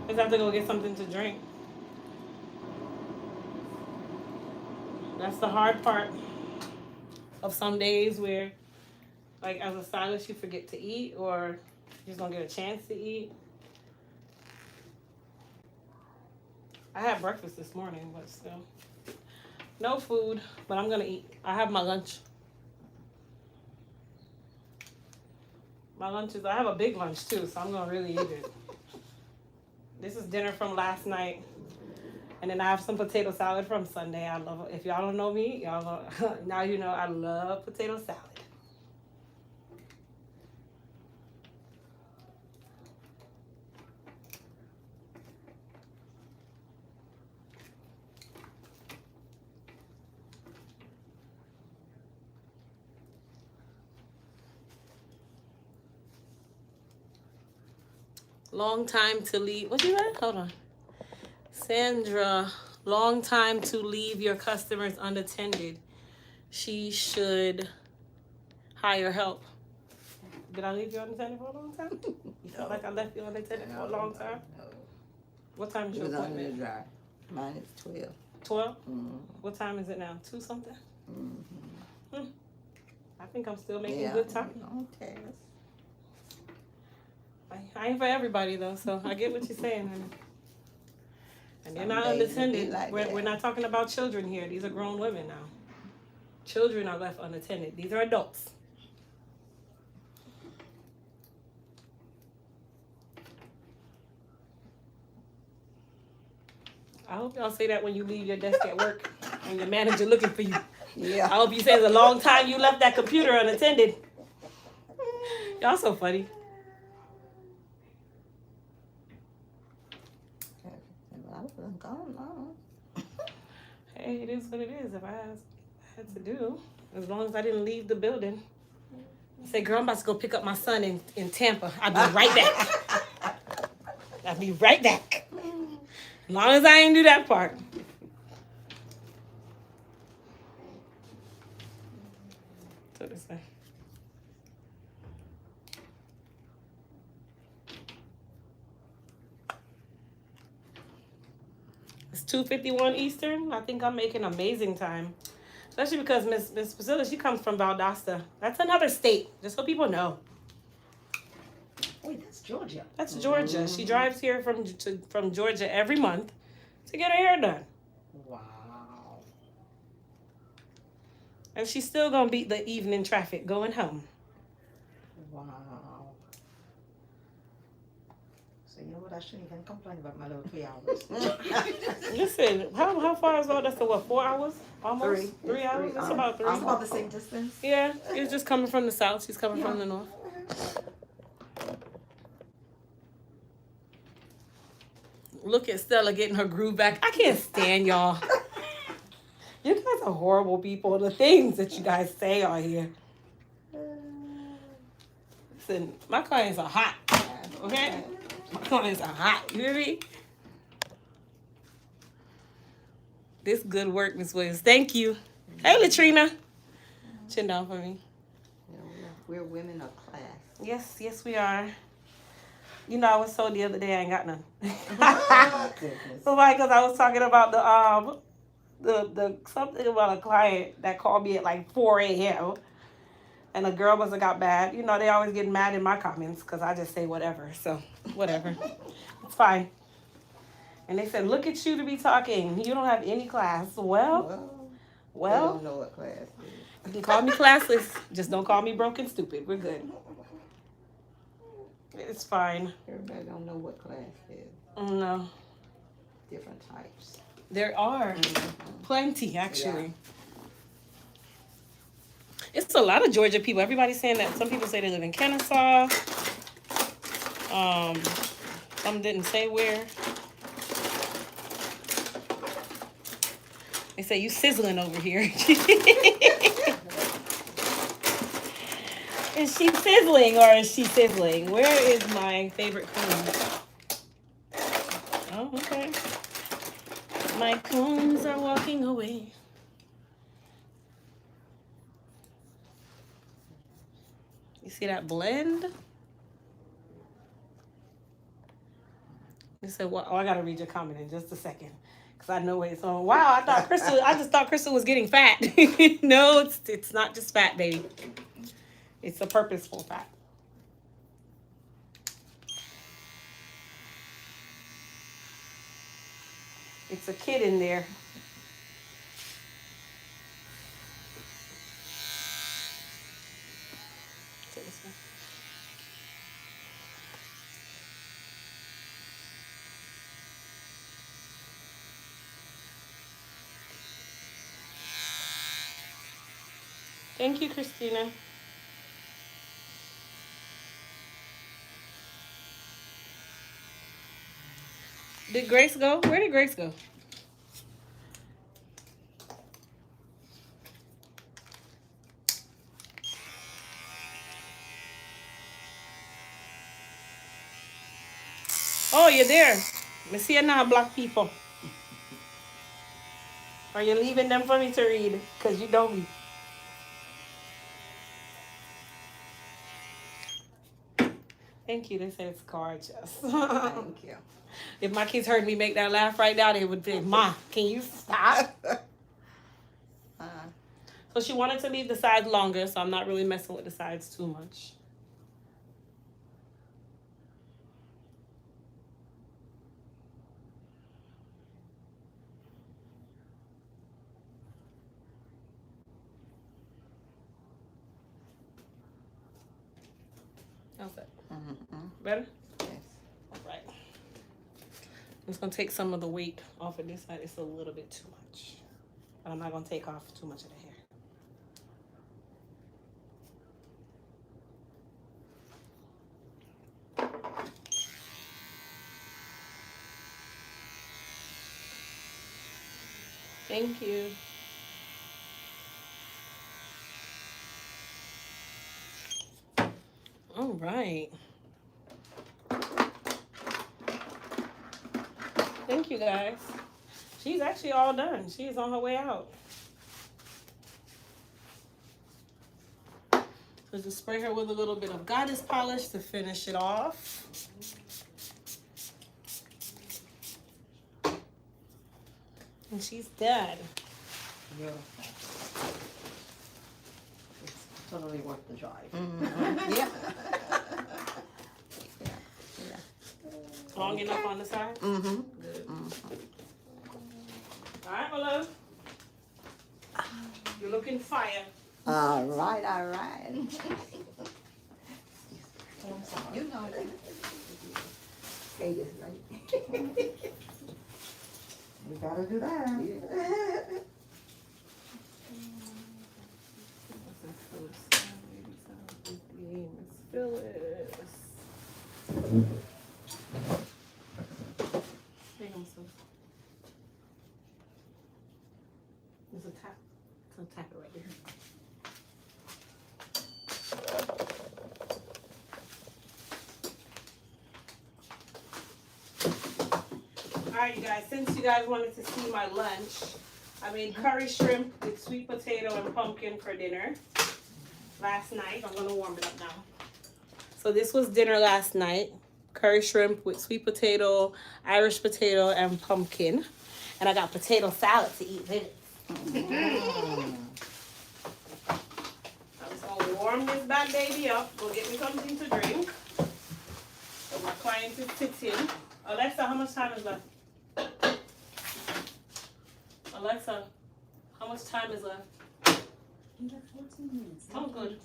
I just have to go get something to drink. That's the hard part of some days where, like, as a stylist, you forget to eat or you just don't get a chance to eat. I had breakfast this morning, but still. No food, but I'm gonna eat. I have my lunch. My lunch is, I have a big lunch too, so I'm gonna really eat it. This is dinner from last night. And then I have some potato salad from Sunday. I love it. If y'all don't know me, y'all know, now you know I love potato salad. Long time to leave. What you got? Hold on. Sandra, long time to leave your customers unattended. She should hire help. Did I leave you unattended for a long time? You felt like I left you unattended for a long time? No. What time is It your was on the appointment? dry. Mine is 12. 12? Mm-hmm. What time is it now? 2 something? Mm-hmm. I think I'm still making Yeah, good time. on task. I ain't for everybody though, so I get what you're saying, honey. And they're Some not days it be unattended. like We're that. not talking about children here. These are grown women now. Children are left unattended. These are adults. I hope y'all say that when you leave your desk at work and your manager looking for you. I Yeah. hope you say it's a long time you left that computer unattended. Y'all so funny. I'm gone now. Hey, it is what it is. If I had to do, as long as I didn't leave the building. Say, girl, I'm about to go pick up my son in Tampa. I'll be right back. I'll be right back. As long as I ain't do that part. So this way. It's 2:51 Eastern. I think I'm making amazing time. Especially because Miss Priscilla, she comes from Valdosta. That's another state, just so people know. Wait, that's Georgia. That's Georgia. She drives here from Georgia every month to get her hair done. Wow. And she's still gonna beat the evening traffic going home. Wow. So you know what? I shouldn't even complain about my little 3 hours. Listen, how far is all that's? What, 4 hours? Almost 3. 3 hours. It's It's about 3. It's about the same distance. Yeah, it's just coming from the south. She's coming from the north. Look at Stella getting her groove back. I can't stand y'all. You guys are horrible people. The things that you guys say on here. Listen, my clients are hot. Okay? My clients are hot. You hear me? This good work, Miss Williams. Thank you. Hey, Latrina. Chin down for me. You know, we're women of class. Yes, we are. You know, I was told the other day I ain't got none. Goodness. So why? Because I was talking about the something about a client that called me at like 4 a.m. and a girl must have got mad. You know, they always get mad in my comments because I just say whatever. So whatever, it's fine. And they said, "Look at you to be talking. You don't have any class." Well, They don't know what class is. you can call me classless. Just don't call me broke and stupid. We're good. It's fine. Everybody don't know what class is. No, Different types. there are plenty actually. It's a lot of Georgia people. Everybody's saying that. Some people say they live in Kennesaw. Some didn't say where. They say you sizzling over here. Is she sizzling or is she sizzling? Where is my favorite comb? Oh, okay. My combs are walking away. You see that blend? You said, well, I gotta read your comment in just a second. Cause I know it's on. Wow, I just thought Crystal was getting fat. No, it's not just fat, baby. It's a purposeful fat. It's a kid in there. Thank you, Christina. Did Grace go? Where did Grace go? Oh, you're there. Me see you now, black people. Are you leaving them for me to read? Because you know me. Thank you. They say it's gorgeous. Thank you. If my kids heard me make that laugh right now, they would say, "Ma, can you stop?" So she wanted to leave the sides longer, so I'm not really messing with the sides too much. How's that? Better? Yes. All right. I'm just going to take some of the weight off of this side. It's a little bit too much. But I'm not going to take off too much of the hair. Thank you. All right. Thank you, guys. She's actually all done. She's on her way out. So just spray her with a little bit of goddess polish to finish it off. And she's dead. Yeah. It's totally worth the drive. Yeah. Long enough on the side? Mm-hmm. Good. All right, my love. You're looking fire. All right, all right. You know that. skate is right. We gotta do that. There's a tap. I'll tap it right here. Alright, you guys, since you guys wanted to see my lunch, I made curry shrimp with sweet potato and pumpkin for dinner last night. I'm gonna warm it up now. So this was dinner last night. Curry shrimp with sweet potato, Irish potato, and pumpkin. And I got potato salad to eat with it. I'm just gonna warm this bad baby up. Go get me something to drink. So my client is sitting. Alexa, how much time is left? Alexa, how much time is left? You got 14 minutes. Oh, good.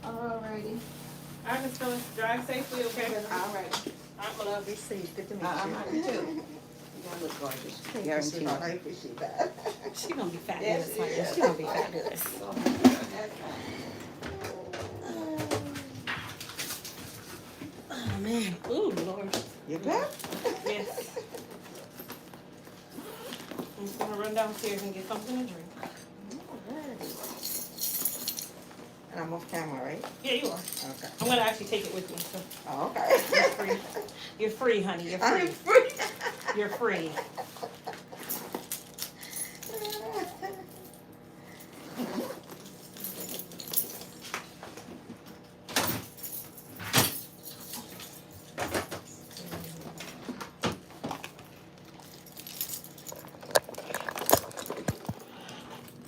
Alrighty. All right, Miss Phyllis, drive safely, okay? Alright. All right, my love. Be safe. Good to meet I'm you. happy too. You look gorgeous. Guaranteed. I appreciate that. She gonna be fabulous, Yes, she honey. is. She gonna be fabulous. Oh man. Ooh, Lord. You good? Yes. I'm just gonna run downstairs and get something to drink. And I'm off camera, right? Yeah, you are. Okay. I'm gonna actually take it with me. So Oh, okay. you're free. You're free, honey. You're I'm free. free. You're free.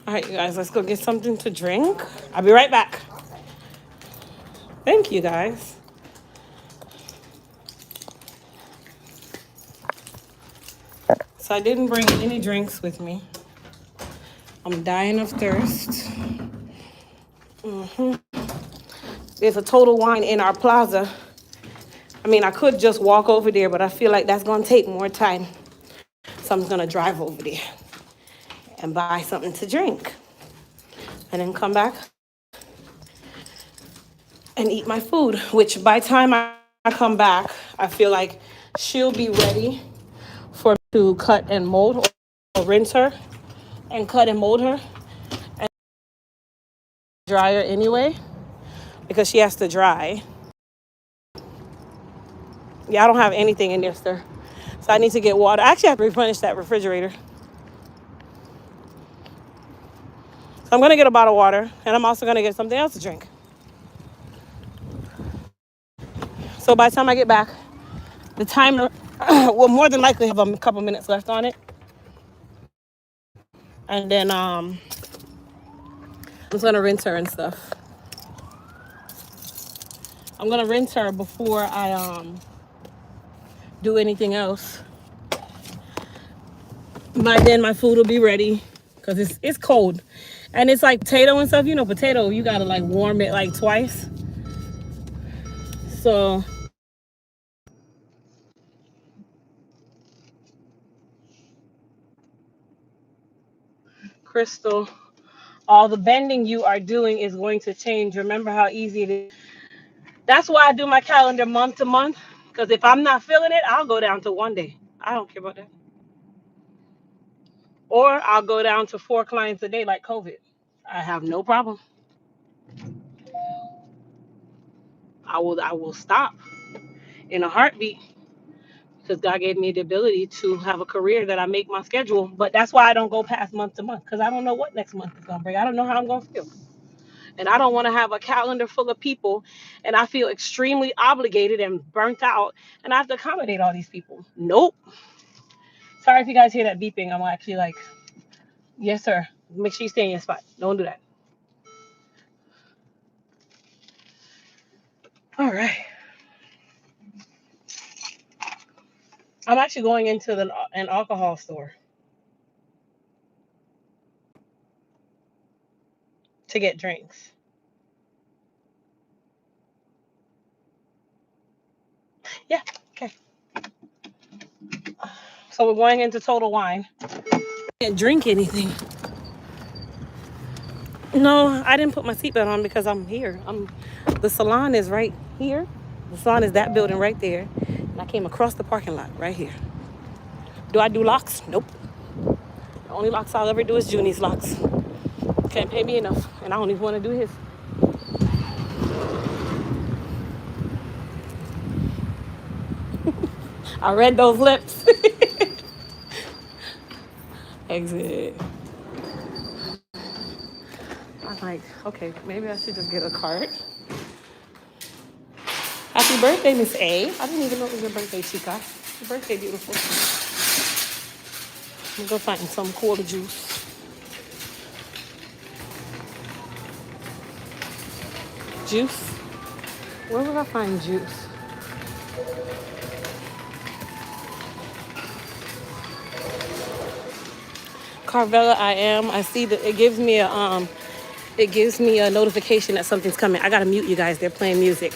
All right, you guys, let's go get something to drink. I'll be right back. Thank you, guys. So I didn't bring any drinks with me. I'm dying of thirst. There's a Total Wine in our plaza. I mean, I could just walk over there, but I feel like that's gonna take more time. So I'm just gonna drive over there and buy something to drink. And then come back and eat my food, which by the time I come back, I feel like she'll be ready for me to cut and mold or rinse her and cut and mold her and dry her anyway because she has to dry. Yeah, I don't have anything in there, sir. So I need to get water. I actually have to replenish that refrigerator. So I'm gonna get a bottle of water and I'm also gonna get something else to drink. So by the time I get back, the timer will more than likely have a couple minutes left on it. And then I'm just gonna rinse her and stuff. I'm gonna rinse her before I do anything else. By then my food will be ready because it's cold. And it's like potato and stuff, you know, potato, you gotta like warm it like twice. So Crystal, all the bending you are doing is going to change. Remember how easy it is. That's why I do my calendar month to month. Because if I'm not feeling it, I'll go down to one day. I don't care about that. Or I'll go down to 4 clients a day like COVID. I have no problem. I will stop in a heartbeat because God gave me the ability to have a career that I make my schedule. But that's why I don't go past month to month because I don't know what next month is going to bring. I don't know how I'm going to feel. And I don't want to have a calendar full of people and I feel extremely obligated and burnt out and I have to accommodate all these people. Nope. Sorry if you guys hear that beeping. I'm actually like, yes, sir. Make sure you stay in your spot. Don't do that. All right. I'm actually going into an alcohol store to get drinks. Yeah. Okay. So we're going into total wine. Can't drink anything. No, I didn't put my seatbelt on because I'm here. The salon is right here. The salon is that building right there. And I came across the parking lot right here. Do I do locks? Nope. The only locks I'll ever do is Junie's locks. Can't pay me enough. And I don't even want to do his. I read those lips. Exit. I'm like, okay, maybe I should just get a cart. Happy birthday, Miss A. I didn't even know it was your birthday, Chica. Happy birthday, beautiful. I'm gonna go find some cool juice. Juice? Where would I find juice? Carvella, I am. I see that it gives me a notification that something's coming. I gotta mute you guys. They're playing music.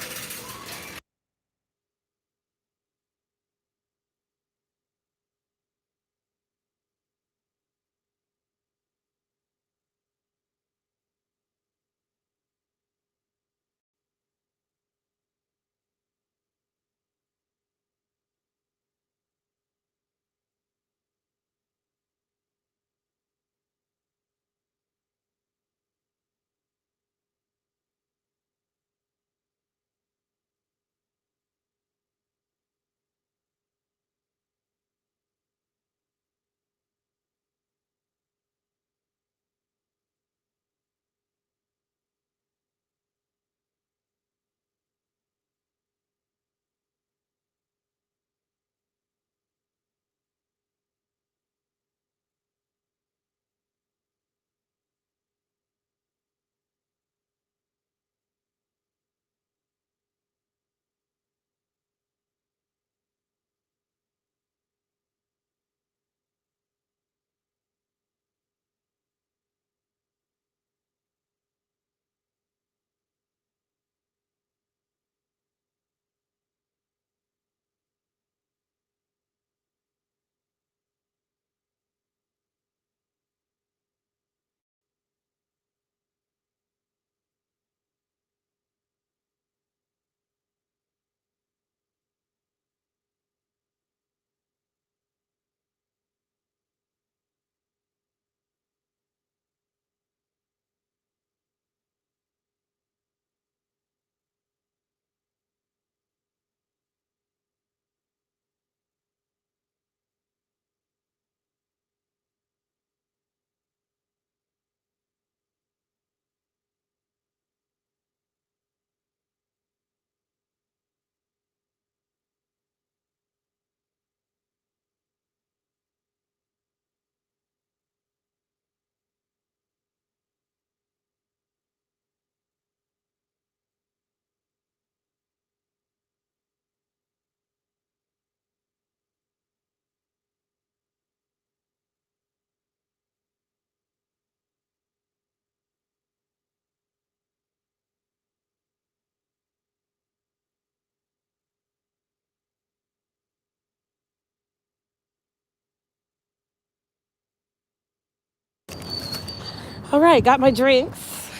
All right, got my drinks.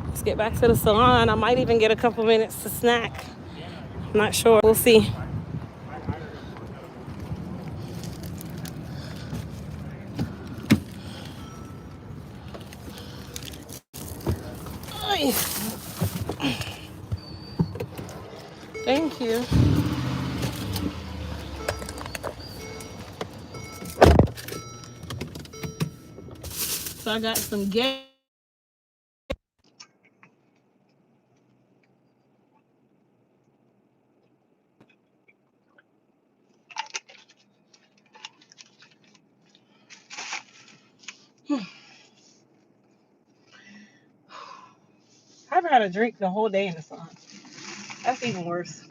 Let's get back to the salon. I might even get a couple minutes to snack. I'm not sure. We'll see. Thank you. So I got some gas. I haven't had a drink the whole day in the salon. That's even worse.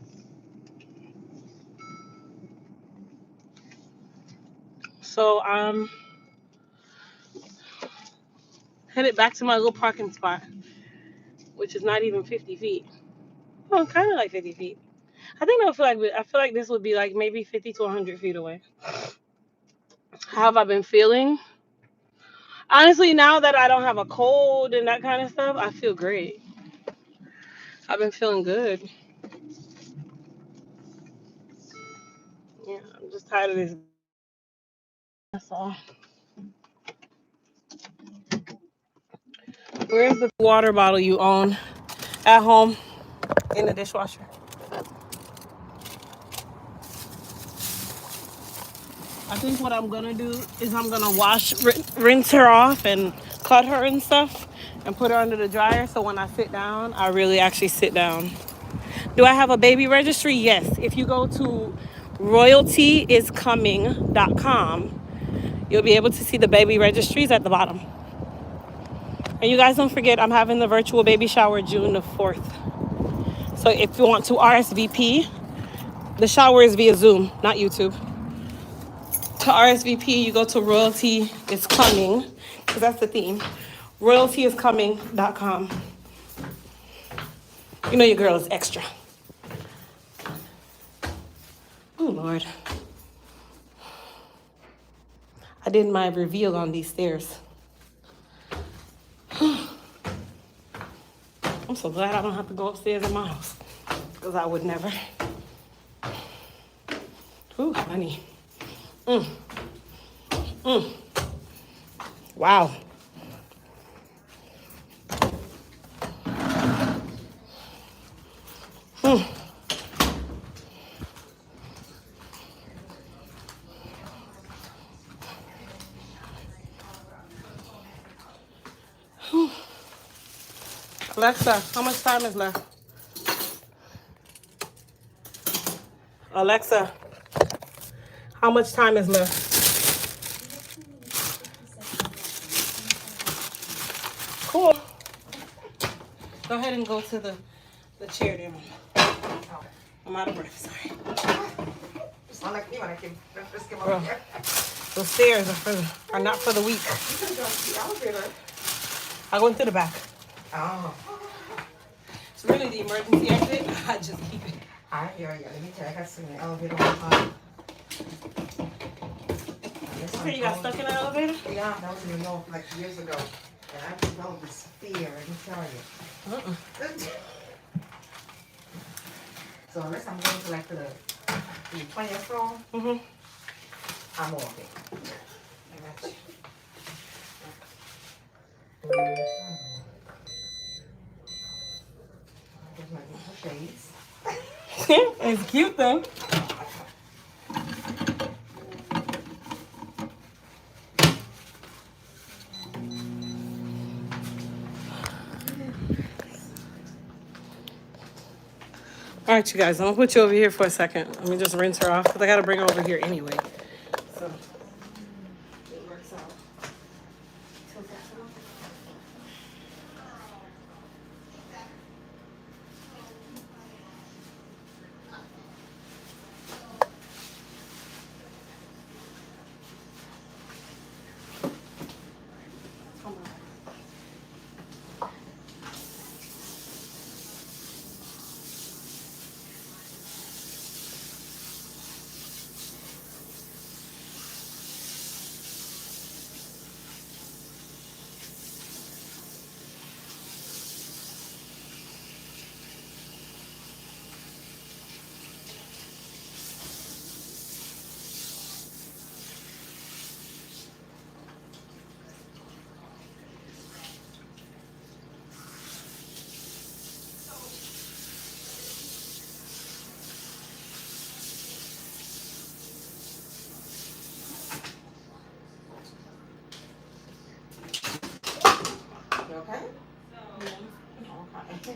So I'm headed back to my little parking spot, which is not even 50 feet. Oh, kind of like 50 feet. I think I feel like this would be like maybe 50 to 100 feet away. How have I been feeling? Honestly, now that I don't have a cold and that kind of stuff, I feel great. I've been feeling good. Yeah, I'm just tired of this. That's all. Where's the water bottle you own at home in the dishwasher? I think what I'm gonna do is I'm gonna rinse her off and cut her and stuff and put her under the dryer so when I sit down, I really actually sit down. Do I have a baby registry? Yes. If you go to royaltyiscoming.com, you'll be able to see the baby registries at the bottom. And you guys don't forget, I'm having the virtual baby shower June the 4th. So if you want to RSVP, the shower is via Zoom, not YouTube. To RSVP, you go to Royalty is Coming, because that's the theme. Royaltyiscoming.com. You know your girl is extra. Oh, Lord. I did my reveal on these stairs. I'm so glad I don't have to go upstairs in my house, because I would never. Ooh, honey. Wow. Alexa, how much time is left? Alexa, how much time is left? Cool. Go ahead and go to the chair there, Mama. I'm out of breath, sorry. Bro, those stairs are not for the weak. I go into the back. Oh, It's really the emergency exit. I just keep it. I hear you. Let me tell you, I got stuck in the elevator one time. Okay, you got stuck in the elevator? Yeah, that was in the north like years ago. And I developed this fear, I can tell you. So unless I'm going to like the 20th floor, I'm walking. I got you. There's my beautiful shades. It's cute though. All right, you guys, I'm gonna put you over here for a second. Let me just rinse her off because I gotta bring her over here anyway. So it works out. You okay? Okay.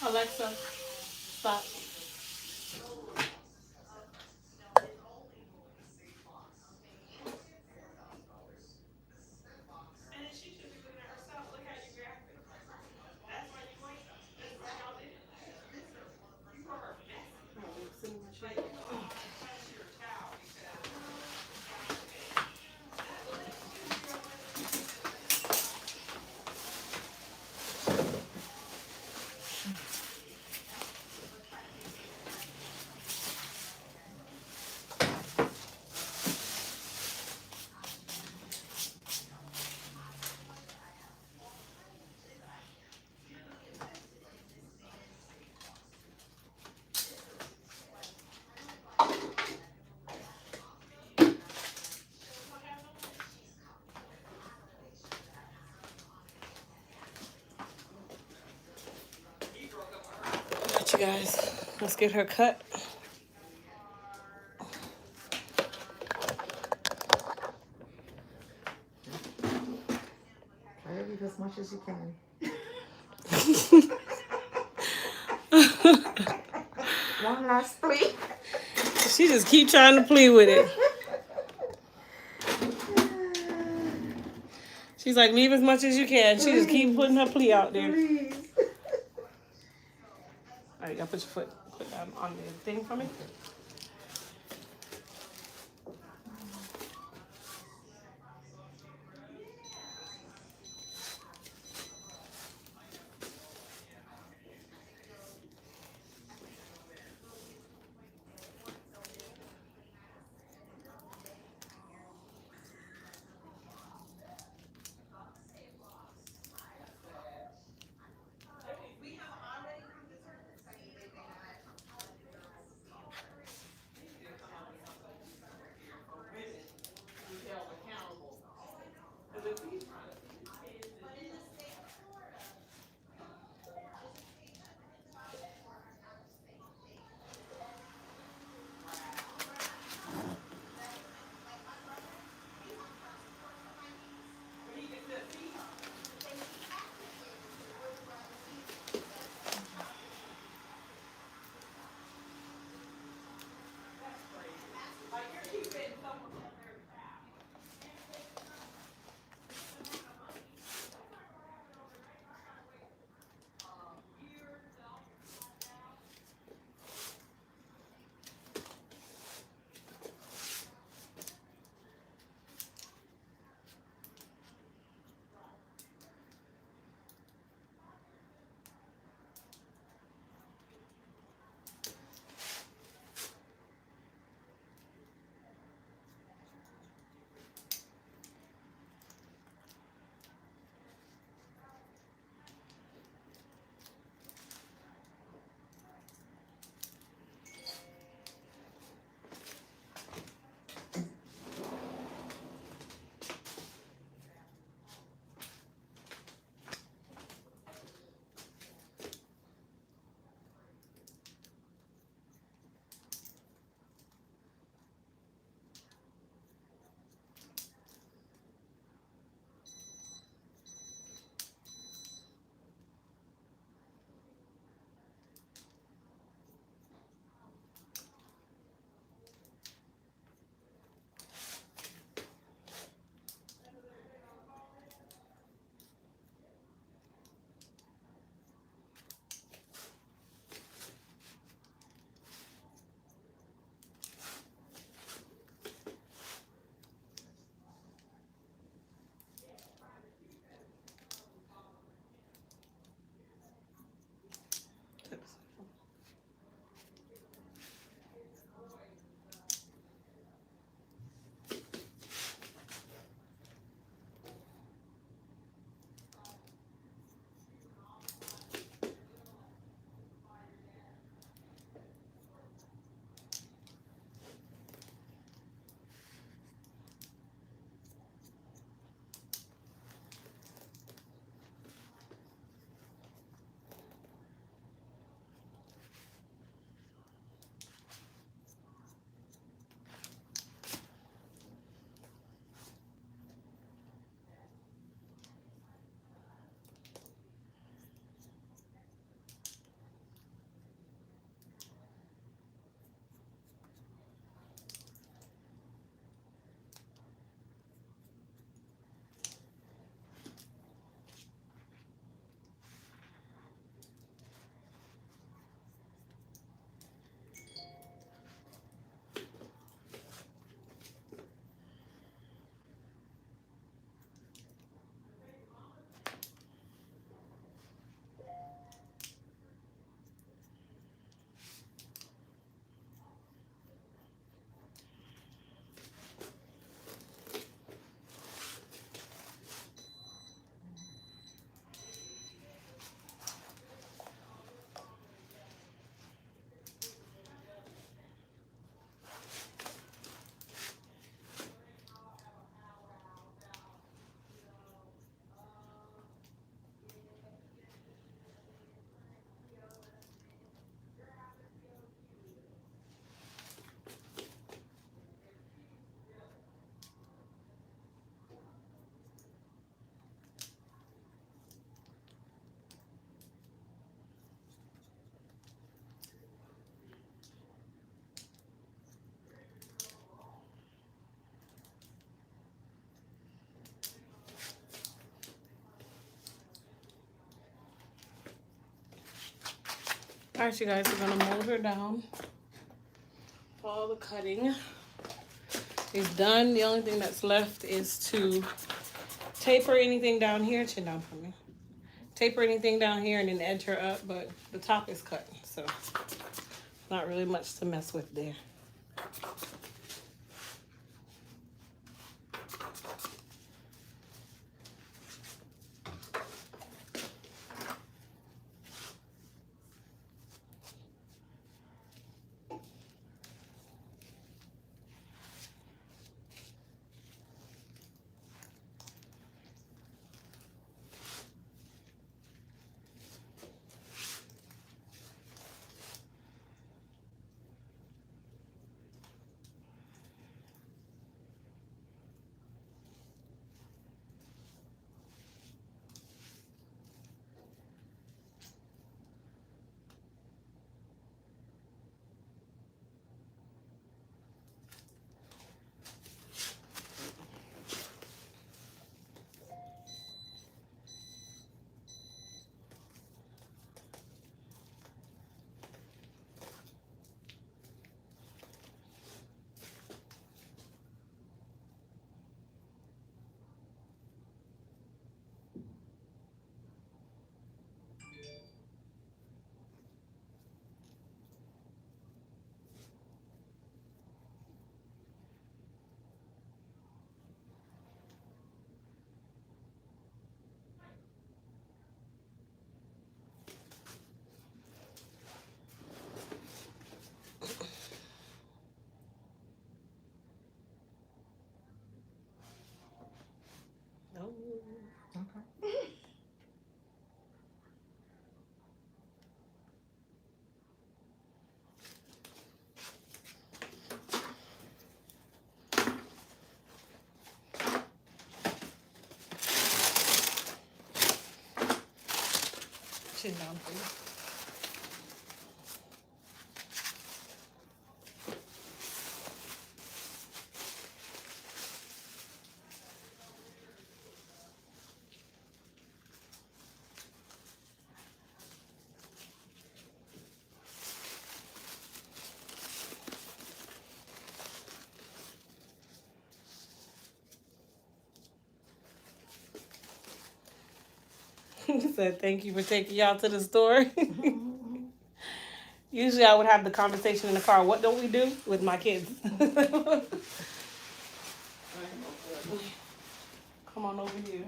Alexa, stop. Alright, you guys, let's get her cut. Try to leave as much as you can. One last plea. She just keep trying to plead with it. She's like, leave as much as you can. She just keep putting her plea out there. Please. All right, y'all put your foot on the thing for me. Alright, you guys, we're gonna mold her down. All the cutting is done. The only thing that's left is to taper anything down here. Chin down for me. Taper anything down here and then edge her up, but the top is cut, so not really much to mess with there. No. Chin down for me. He said, thank you for taking y'all to the store. Usually I would have the conversation in the car. What don't we do with my kids? Come on over here.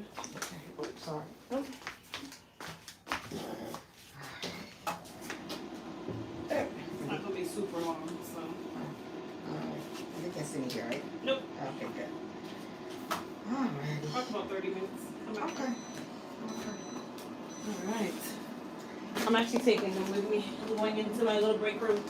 Okay, sorry. It's not gonna be super long, so. Alright, I think that's in here, right? Nope. Okay, good. Alrighty. Talk about 30 minutes. Come back. Okay. All right. I'm actually taking them with me. I'm going into my little break room.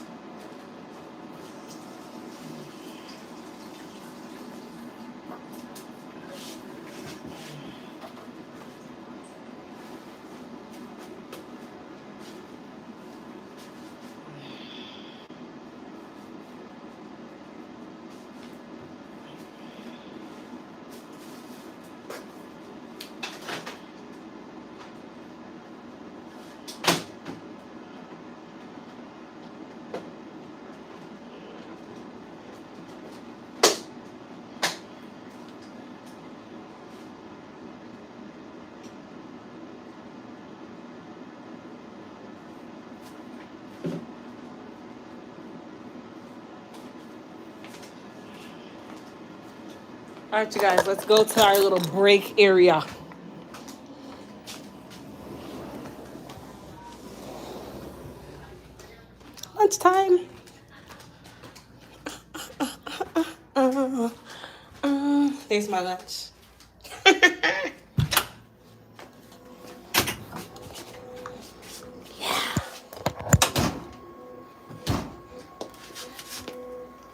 All right, you guys, let's go to our little break area. Lunchtime. There's my lunch.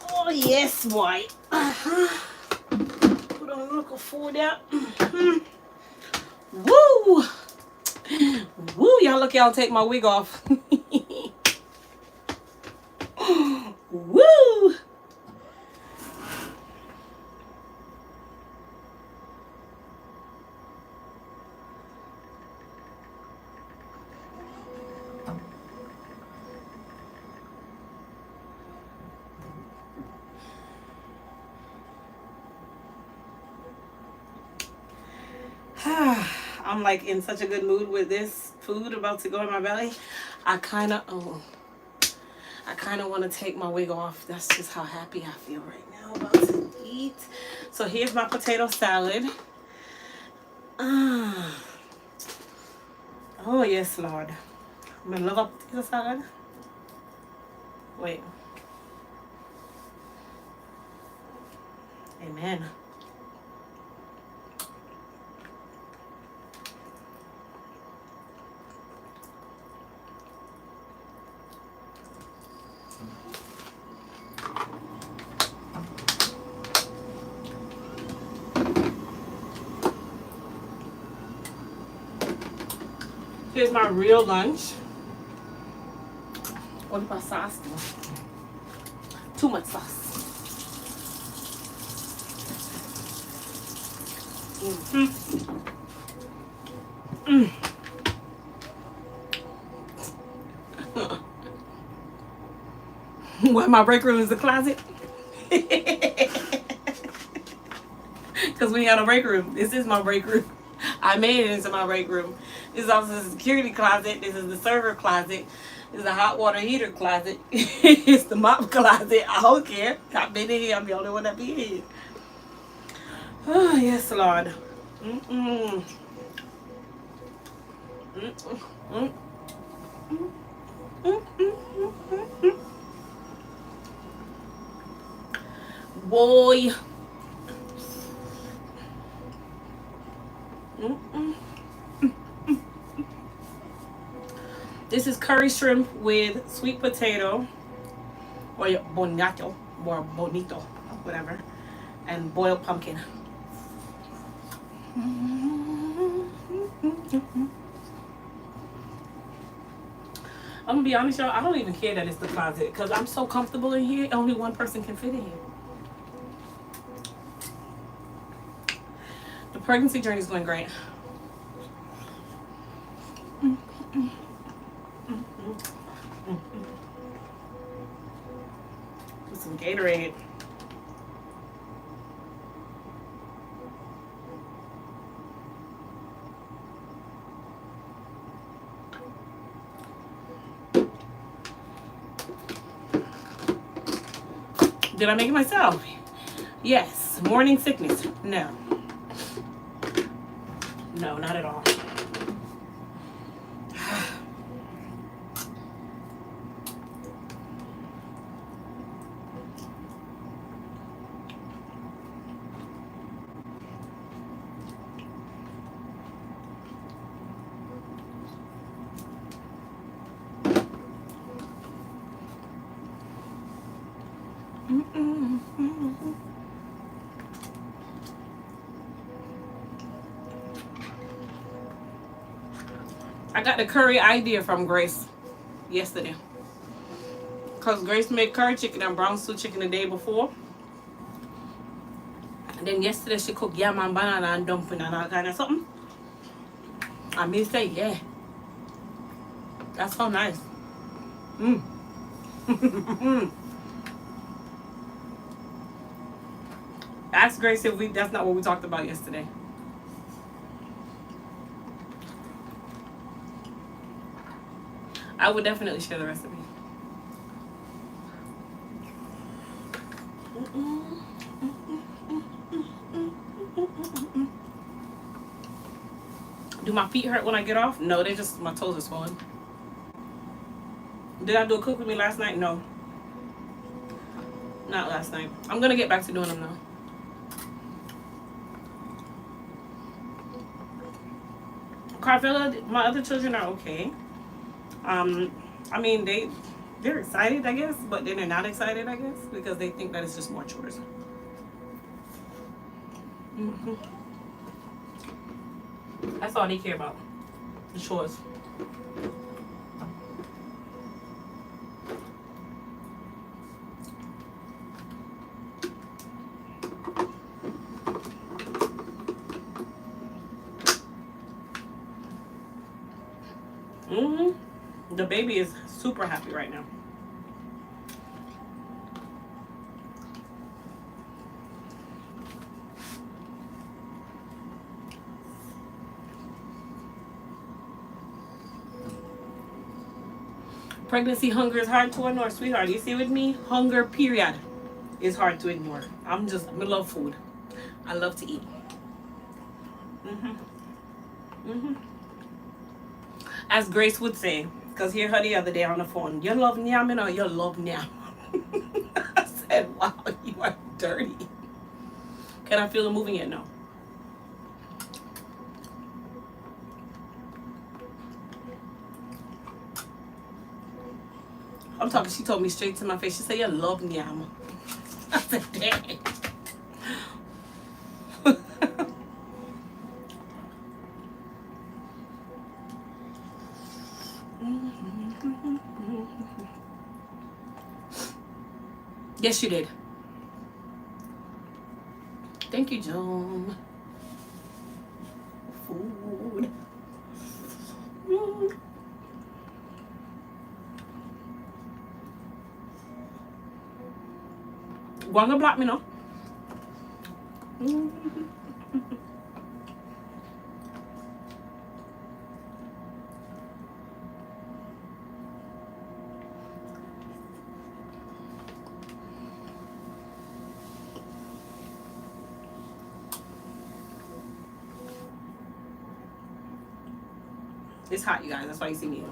Oh, yes, boy. Put on a little food out. Woo! Woo, y'all look, y'all take my wig off. Woo! I'm like in such a good mood with this food about to go in my belly. I kind of want to take my wig off. That's just how happy I feel right now about to eat. So here's my potato salad. Oh yes, Lord. I love a potato salad. Wait. Amen. Here's my real lunch. What about sauce? Too much sauce. Why my break room is the closet? Because we got a break room. This is my break room. I made it into my break room. This is also the security closet. This is the server closet. This is the hot water heater closet. It's the mop closet. I don't care. I've been in here. I'm the only one that be in here. Oh, yes, Lord. Mm-mm. Mm-mm. Mm-mm. Boy. Mm-mm. This is curry shrimp with sweet potato, or bonito, or bonito, whatever, and boiled pumpkin. I'm gonna be honest, y'all. I don't even care that it's the closet because I'm so comfortable in here. Only one person can fit in here. The pregnancy journey is going great. With some Gatorade. Did I make it myself? Yes. Morning sickness? No. No, not at all. I got the curry idea from Grace yesterday. Because Grace made curry chicken and brown stew chicken the day before. And then yesterday she cooked yam and banana and dumpling and all kind of something. And me say, yeah. That's so nice. Ask Grace if that's not what we talked about yesterday. I would definitely share the recipe. Do my feet hurt when I get off? No, they just, my toes are swollen. Did I do a cook with me last night? No. Not last night. I'm going to get back to doing them though. Carvilla, my other children are okay. I mean, they're excited, I guess, but then they're not excited, I guess, because they think that it's just more chores. That's all they care about, the chores. The baby is super happy right now. Pregnancy hunger is hard to ignore, sweetheart. You see with me? Hunger, period, is hard to ignore. I love food. I love to eat. As Grace would say, because hear her the other day on the phone, you love nyam, you know, you love nyam. I said, wow, you are dirty. Can I feel it moving yet? No. I'm talking, she told me straight to my face. She said, you love nyam. I said, dang. Yes, you did. Thank you, Joan. Food. Gonna block me now. It's hot, you guys. That's why you see me.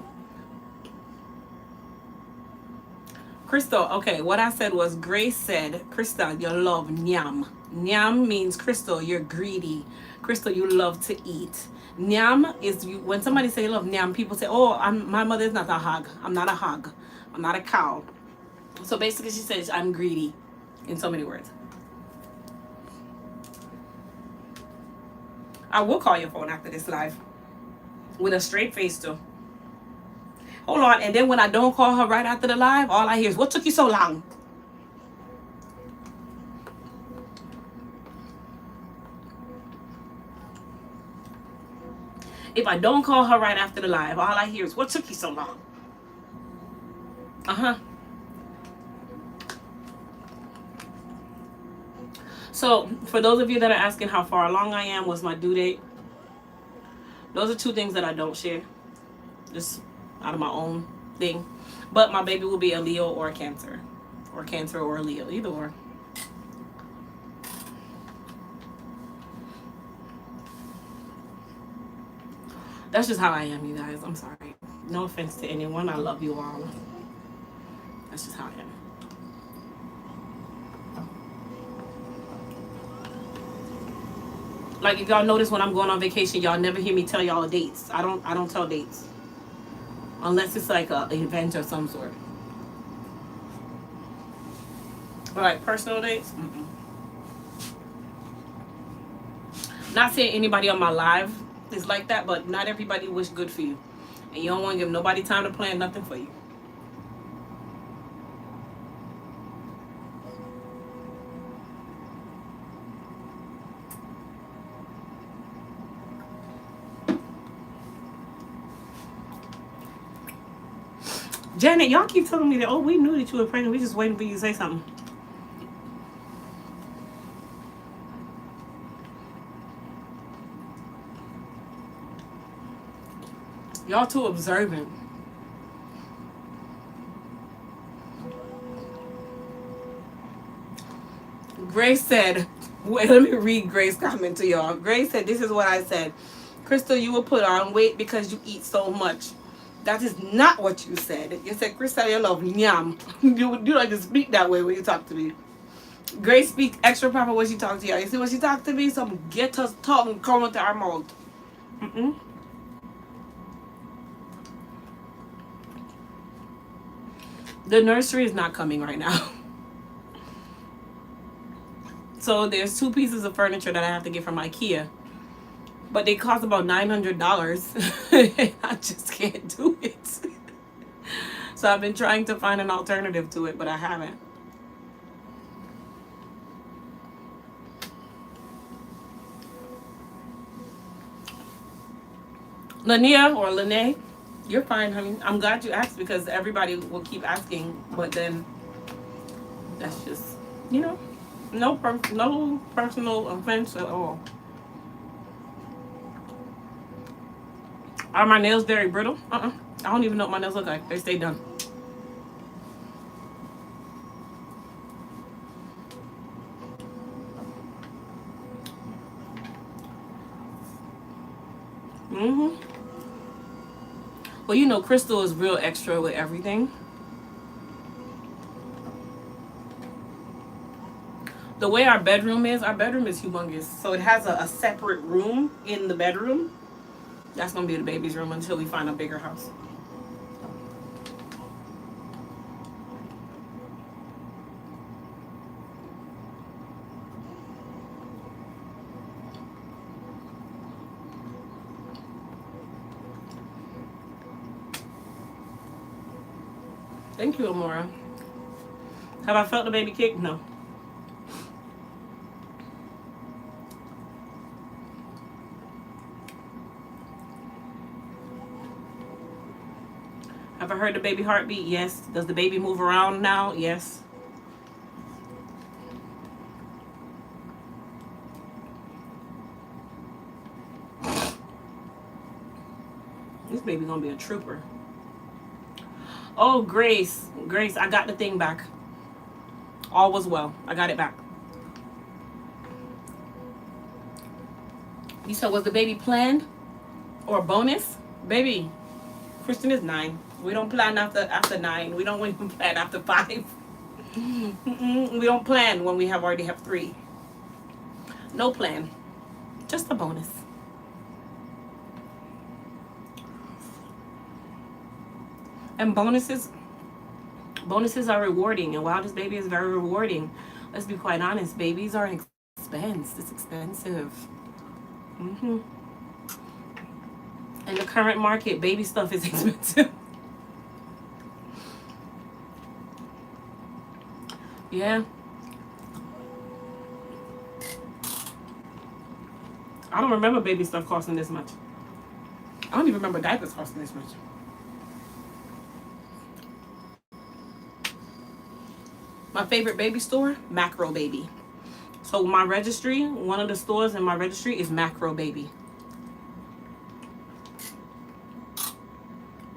Crystal, okay, what I said was Grace said, Crystal, you love nyam. Nyam means, Crystal, you're greedy. Crystal, you love to eat. Nyam is, when somebody say love nyam, people say, oh, my mother is not a hog. I'm not a hog. I'm not a cow. So basically she says, I'm greedy in so many words. I will call your phone after this live with a straight face too. Hold on, and then when I don't call her right after the live, all I hear is, what took you so long? If I don't call her right after the live, all I hear is, what took you so long? So, for those of you that are asking how far along I am, what's my due date? Those are two things that I don't share. Just out of my own thing. But my baby will be a Leo or a Cancer. Or Cancer or a Leo. Either or. That's just how I am, you guys. I'm sorry. No offense to anyone. I love you all. That's just how I am. Like, if y'all notice when I'm going on vacation, y'all never hear me tell y'all dates. I don't tell dates. Unless it's like an event of some sort. But like personal dates? Not saying anybody on my live is like that, but not everybody wish good for you. And you don't want to give nobody time to plan nothing for you. Janet, y'all keep telling me that, oh, we knew that you were pregnant. We just waiting for you to say something. Y'all too observant. Grace said, wait, let me read Grace's comment to y'all. Grace said, this is what I said. Crystal, you will put on weight because you eat so much. That is not what you said. You said, Crystal, you love yam. You like to speak that way when you talk to me. Grace speak extra proper when she talk to you. You see when she talk to me? Some get us tongue come out our mouth. The nursery is not coming right now. So there's 2 pieces of furniture that I have to get from IKEA. But they cost about $900. I just can't do it. So I've been trying to find an alternative to it, but I haven't. Lania or Lene, you're fine, honey. I'm glad you asked because everybody will keep asking, but then that's just, you know, no personal offense at all. Are my nails very brittle? I don't even know what my nails look like. They stay done. Mm-hmm. Well, you know, Crystal is real extra with everything. The way our bedroom is humongous. So it has a separate room in the bedroom. That's gonna be the baby's room until we find a bigger house. Thank you, Amora. Have I felt the baby kick? No. Have I heard the baby heartbeat? Yes. Does the baby move around now? Yes. This baby gonna be a trooper. Oh, Grace. Grace, I got the thing back. All was well. I got it back. You said, was the baby planned or bonus? Baby, Kristen is 9. We don't plan after 9. We don't even plan after 5. We don't plan when we already have 3. No plan. Just a bonus. And bonuses are rewarding. And while this baby is very rewarding, let's be quite honest, babies are an expense. It's expensive. In the current market, baby stuff is expensive. Yeah. I don't remember baby stuff costing this much. I don't even remember diapers costing this much. My favorite baby store, Macro Baby. So my registry, one of the stores in my registry is Macro Baby.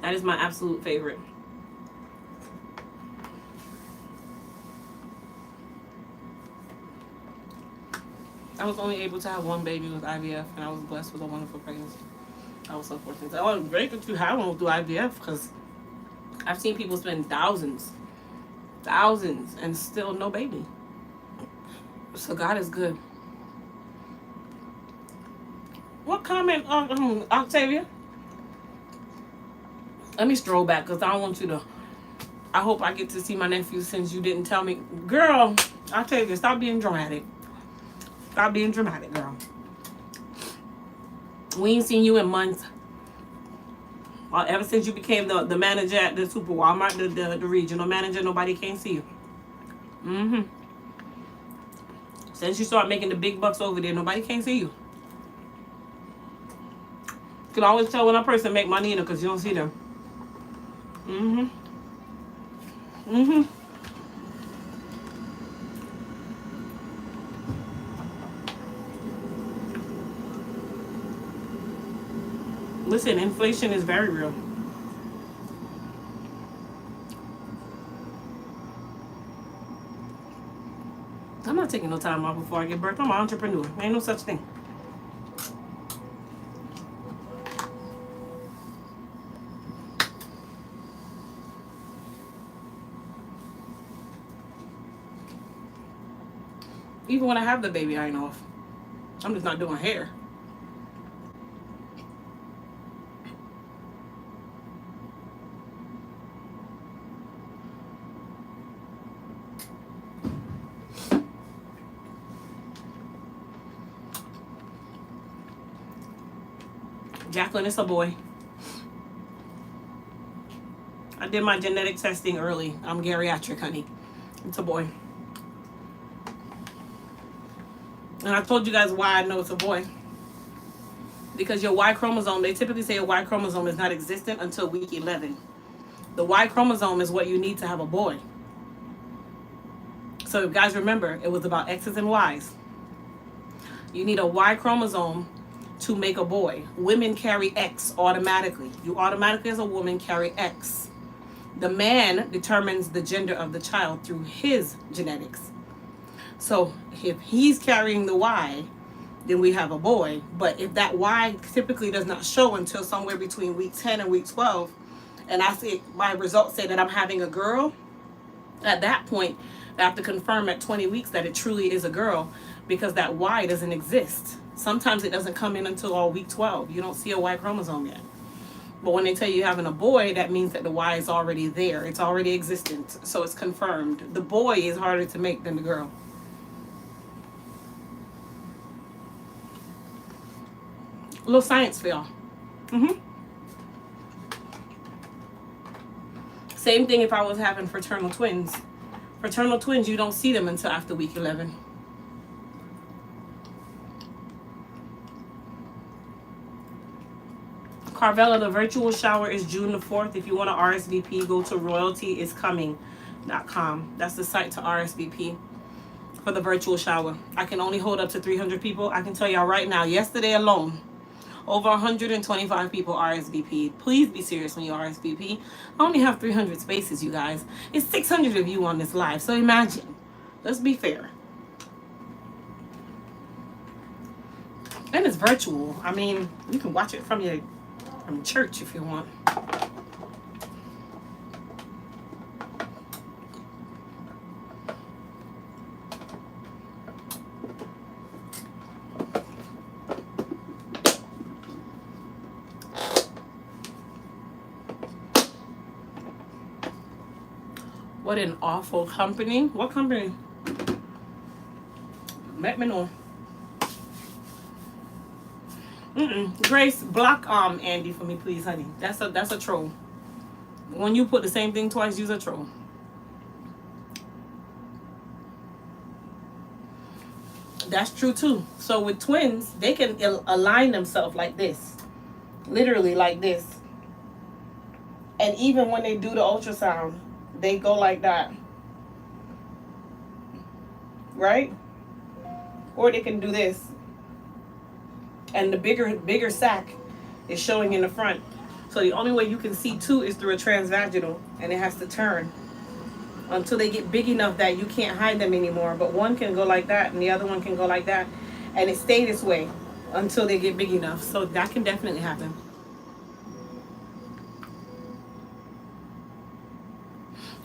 That is my absolute favorite. I was only able to have one baby with IVF, and I was blessed with a wonderful pregnancy. I was so fortunate. Oh, it's great that you have one through IVF, because I've seen people spend thousands, and still no baby. So God is good. What comment, Octavia? Let me stroll back, because I don't want you to. I hope I get to see my nephew since you didn't tell me. Girl, Octavia, stop being dramatic. Stop being dramatic, girl. We ain't seen you in months. Ever since you became the manager at the Super Walmart, the regional manager, nobody can see you. Since you start making the big bucks over there, nobody can see you. You can always tell when a person make money, because you don't see them. Listen, inflation is very real. I'm not taking no time off before I give birth. I'm an entrepreneur. Ain't no such thing. Even when I have the baby, I ain't off. I'm just not doing hair. Jacqueline, it's a boy. I did my genetic testing early. I'm geriatric, honey. It's a boy. And I told you guys why I know it's a boy. Because your Y chromosome, they typically say a Y chromosome is not existent until week 11. The Y chromosome is what you need to have a boy. So guys, remember, it was about X's and Y's. You need a Y chromosome to make a boy. Women carry X automatically. You automatically, as a woman, carry X. The man determines the gender of the child through his genetics. So if he's carrying the Y, then we have a boy. But if that Y typically does not show until somewhere between week 10 and week 12, and I see my results say that I'm having a girl, at that point, I have to confirm at 20 weeks that it truly is a girl, because that Y doesn't exist. Sometimes it doesn't come in until all week 12. You don't see a Y chromosome yet. But when they tell you you're having a boy, that means that the Y is already there. It's already existent. So it's confirmed. The boy is harder to make than the girl. A little science for y'all. Same thing if I was having fraternal twins. Fraternal twins, you don't see them until after week 11. Carvella, the virtual shower is June the 4th. If you want to RSVP, go to royaltyiscoming.com. That's the site to RSVP for the virtual shower. I can only hold up to 300 people. I can tell y'all right now, yesterday alone, over 125 people RSVP'd. Please be serious when you RSVP. I only have 300 spaces, you guys. It's 600 of you on this live, so imagine. Let's be fair. And it's virtual. I mean, you can watch it from church if you want. What an awful company. What company? Let me know. Grace, block Andy for me, please, honey. That's a troll. When you put the same thing twice, use a troll. That's true too. So with twins, they can align themselves like this, literally like this. And even when they do the ultrasound, they go like that, right? Or they can do this. And the bigger sac is showing in the front. So the only way you can see two is through a transvaginal, and it has to turn until they get big enough that you can't hide them anymore. But one can go like that and the other one can go like that, and it stay this way until they get big enough. So that can definitely happen.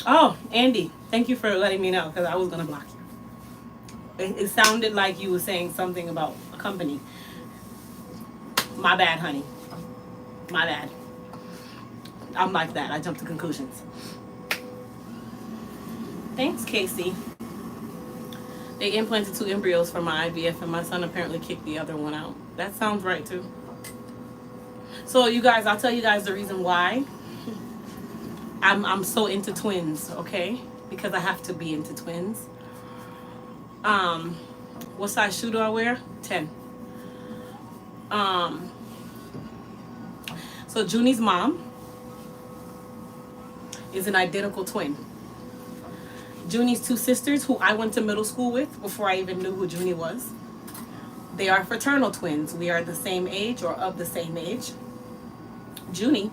Oh, Andy, thank you for letting me know, because I was gonna block you. It sounded like you were saying something about a company. My bad, honey. My bad. I'm like that. I jump to conclusions. Thanks, Casey. They implanted 2 embryos for my IVF, and my son apparently kicked the other one out. That sounds right, too. So, you guys, I'll tell you guys the reason why I'm so into twins, okay? Because I have to be into twins. What size shoe do I wear? 10. So Junie's mom is an identical twin. Junie's 2 sisters, who I went to middle school with before I even knew who Junie was, they are fraternal twins. We are the same age, or of the same age. Junie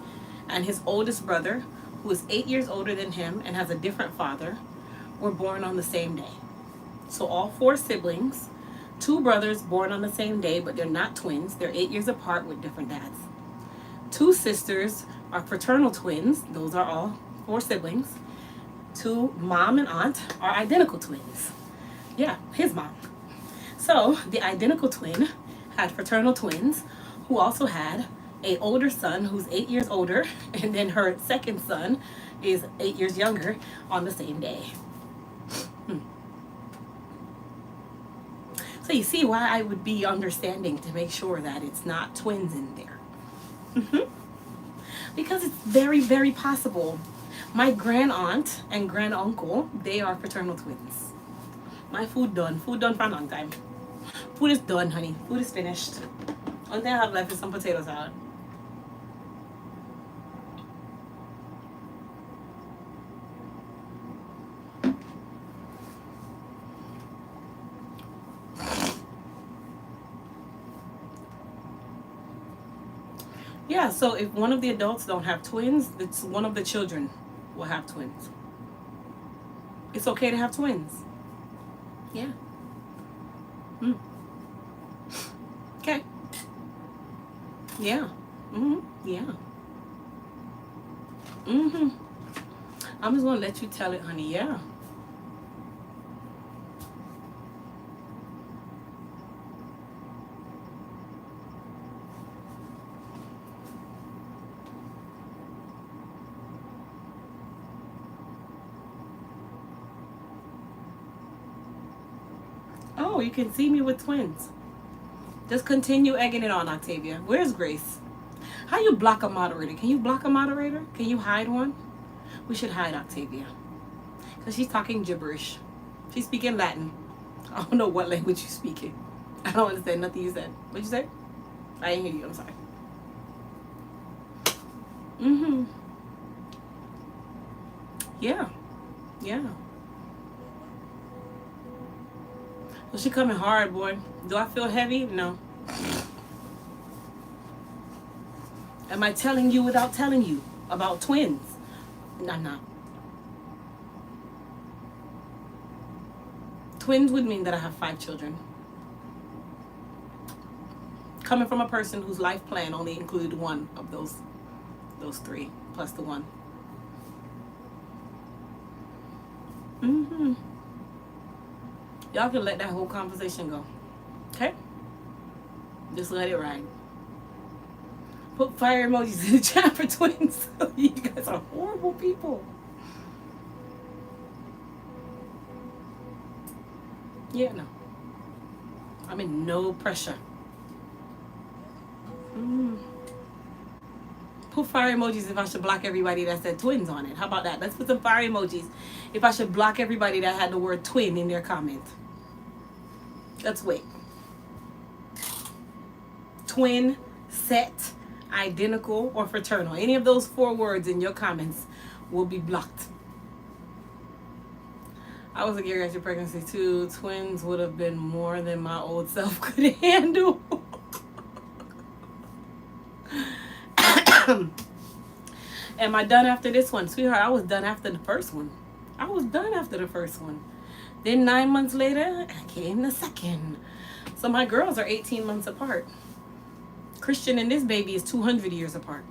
and his oldest brother, who is 8 years older than him and has a different father, were born on the same day. So all 4 siblings, 2 brothers born on the same day, but they're not twins. They're 8 years apart with different dads. 2 sisters are fraternal twins. Those are all 4 siblings. 2, mom and aunt, are identical twins. Yeah, his mom. So the identical twin had fraternal twins, who also had a older son who's 8 years older, and then her second son is 8 years younger on the same day. So you see why I would be understanding to make sure that it's not twins in there. Because it's very, very possible. My grand aunt and grand uncle, they are fraternal twins. My food done. Food done for a long time. Food is done, honey. Food is finished. Only thing I have left is some potato salad. Yeah, so if one of the adults don't have twins, it's one of the children will have twins. It's okay to have twins. Yeah. Yeah. Yeah. Mm-hmm. I'm just gonna let you tell it, honey. Yeah. Oh, you can see me with twins. Just continue egging it on, Octavia. Where's Grace? How you block a moderator? Can you block a moderator? Can you hide one? We should hide Octavia. Because she's talking gibberish. She's speaking Latin. I don't know what language you're speaking. I don't understand nothing you said. What'd you say? I didn't hear you. I'm sorry. Mm-hmm. Yeah. Yeah. Well, she coming hard, boy. Do I feel heavy? No. Am I telling you without telling you about twins? No, I'm not. Twins would mean that I have 5 children. Coming from a person whose life plan only included one of those 3 plus the one. Mm-hmm. Y'all can let that whole conversation go. Okay? Just let it ride. Put fire emojis in the chat for twins. You guys are horrible people. Yeah, no. I'm in no pressure. Put fire emojis if I should block everybody that said twins on it. How about that? Let's put some fire emojis if I should block everybody that had the word twin in their comment. Let's wait. Twin, set, identical, or fraternal. Any of those 4 words in your comments will be blocked. I was a geriatric pregnancy too. Twins would have been more than my old self could handle. Am I done after this one? Sweetheart, I was done after the first one. Then 9 months later, came the second. So my girls are 18 months apart. Christian and this baby is 200 years apart.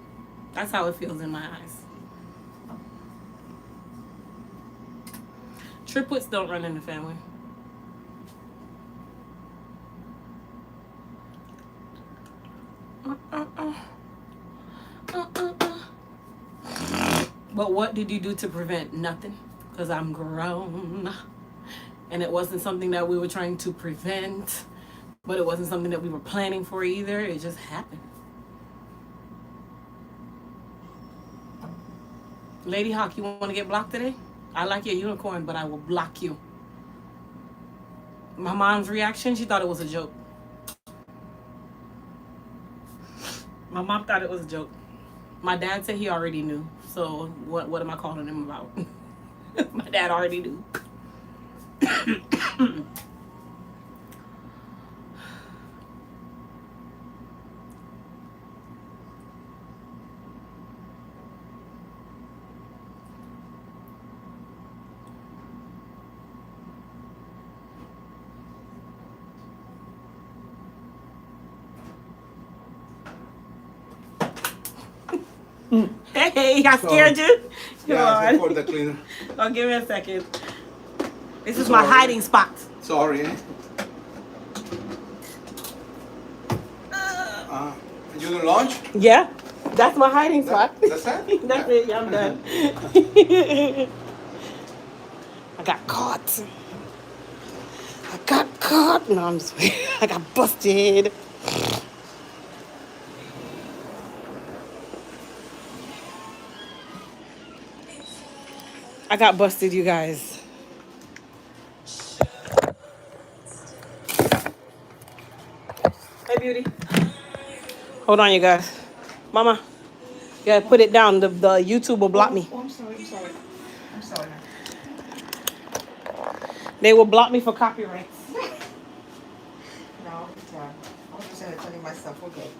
That's how it feels in my eyes. Triplets don't run in the family. But what did you do to prevent? Nothing. Because I'm grown. And it wasn't something that we were trying to prevent. But it wasn't something that we were planning for either. It just happened. Lady Hawk, you want to get blocked today? I like your unicorn, but I will block you. My mom's reaction, she thought it was a joke. My mom thought it was a joke. My dad said he already knew. So what am I calling him about? My dad already knew. Hey, I scared you? Come on. For the cleaner. Oh, give me a second. This is my hiding spot. Sorry. You doing lunch? Yeah, that's my hiding spot. That's it? That's it. Yeah, I'm done. I got caught. No, I'm just waiting. I got busted. I got busted, you guys. Hey, beauty. Hold on, you guys. Mama, you gotta put it down. The YouTube will block me. Oh, I'm sorry. They will block me for copyrights. No, it's fine. I was just gonna tell you myself, we're good.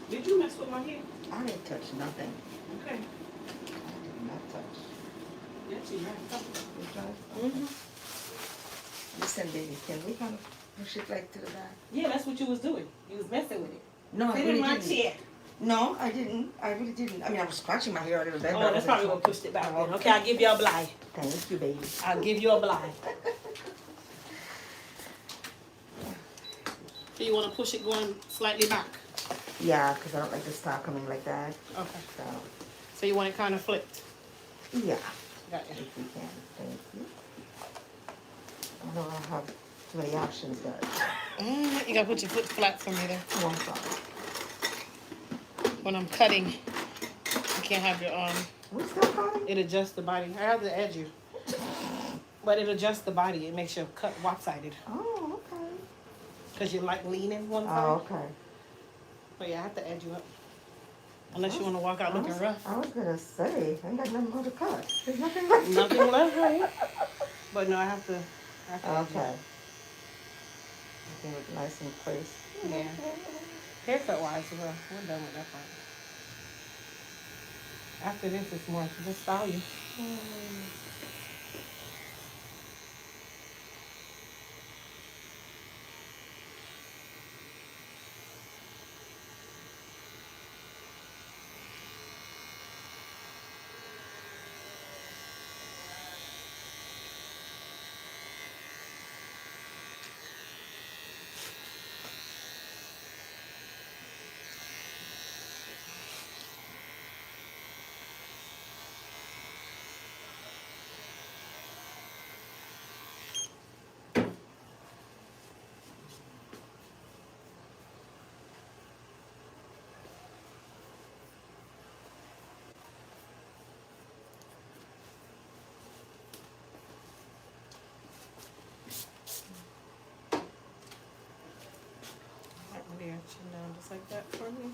Did you mess with my hair? I didn't touch nothing. Okay. I did not touch. Yes, you right. Listen, baby, can we kind of Push it like to the back. Yeah, that's what you was doing. You was messing with it. No, I Sit in really my didn't. chair. No, I didn't. I really didn't. I mean, I was scratching my hair a little bit. Oh, but I that's wasn't probably what talking. pushed it back then. Okay, I'll give you a blind. Thank you, baby. I'll give you a blind. So you want to push it going slightly back? Yeah, because I don't like the style coming like that. Okay. So, So you want it kind of flipped? yeah, Got you. if we can. Thank you. I don't have too many options, but You gotta put your foot flat for me there. one side. When I'm cutting, you can't have your arm. What's that called? It adjusts the body. I have to edge you. But it adjusts the body. It makes your cut lopsided. Oh, okay. Because you're like leaning one side. Oh, okay. But yeah, I have to edge you up. Unless you want to walk out looking rough. I was gonna say, I ain't got nothing more to cut. There's nothing left. Nothing left, right? But no, I have to edge you Okay. up. Everything look nice and place. Yeah. Haircut wise, we're done with that part. After this, it's more to just style you. Right there, chin down just like that for me.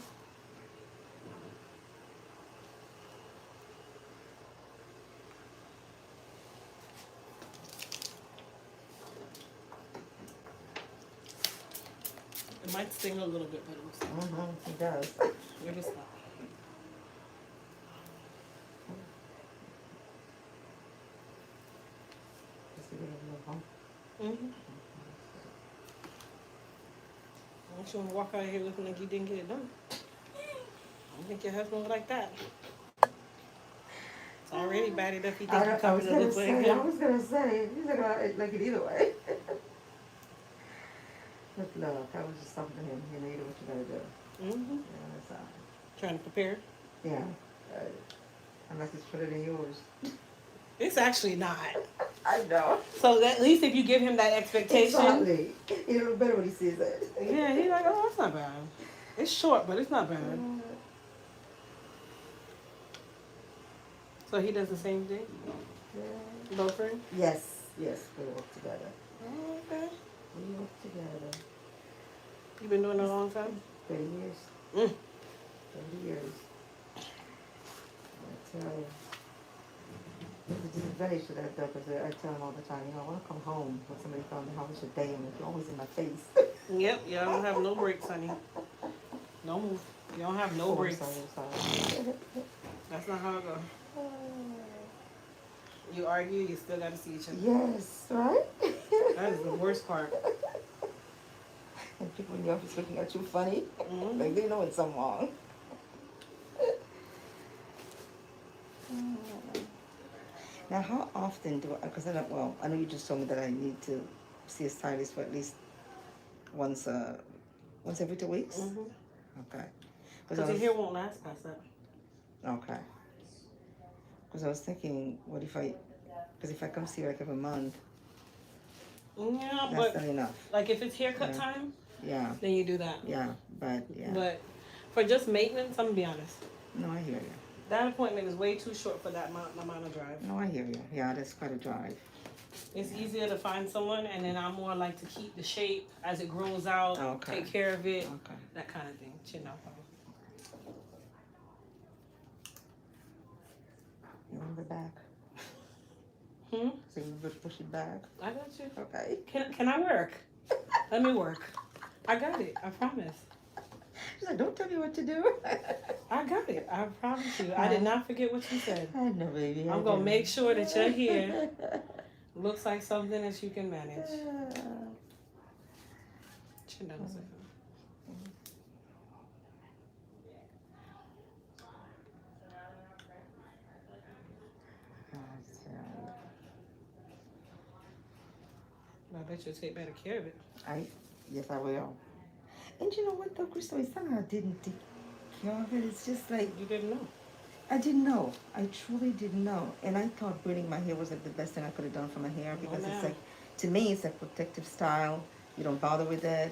It might sting a little bit, but It does. we're just not. Just a little bump. Mm-hmm. I don't you want to walk out of here looking like you didn't get it done. I don't think your husband would like that. It's already bad enough he thinks you I covered was the gonna look like say, I him. was gonna say, he's not gonna like it either way. But look, I was just talking to him. You know, you do what you gotta do. Mm-hmm. Yeah, that's all. Trying to prepare. Yeah. Unless it's put it in yours. It's actually not. I know. So at least if you give him that expectation. Exactly. It'll look better when he sees it. Yeah, he's like, oh, that's not bad. It's short, but it's not bad. So he does the same thing? Both friends? Yes, yes, we work together. Oh, okay. We work together. You been doing it a long time? 30 years. Mm. 30 years. I tell you. There's a disadvantage to that though, because I tell him all the time, you know, I want to come home when somebody tells me how was your day, and you're always in my face. Yep, y'all don't have no breaks, honey. No move. You don't have no Oh, breaks. I'm sorry. That's not how it goes. You argue, you still gotta see each other. Yes, right? That is the worst part. And people in the office looking at you funny, Mhm. like they know it's something wrong. Now, how often do I, because I don't, well, I know you just told me that I need to see a stylist for at least once every 2 weeks? Mm-hmm. Okay. Because your hair won't last past that. Okay. Because I was thinking, what if if I come see you like every month, Yeah, that's but not enough. like if it's haircut Yeah. time, Yeah, then you do that. yeah, but yeah. But for just maintenance, I'm gonna be honest. No, I hear you. That appointment is way too short for that amount of drive. No, I hear you. Yeah, that's quite a drive. It's easier to find someone, and then I'm more like to keep the shape as it grows out, Okay. take care of it, Okay. that kind of thing. Chin up. You want the back? Hmm? So you would push it back? I got you. Okay. Can I work? Let me work. I got it. I promise. She's like, don't tell me what to do. I got it. I promise you. I did not forget what you said. I know, baby. I'm gonna make sure that your hair looks like something that you can manage. Chin down a second. I bet you'll take better care of it. Yes, I will. And you know what, though, Crystal, it's not that I didn't take care of it. It's just like You didn't know. I didn't know. I truly didn't know. And I thought braiding my hair was like the best thing I could have done for my hair because it's like, to me, it's a protective style. You don't bother with that.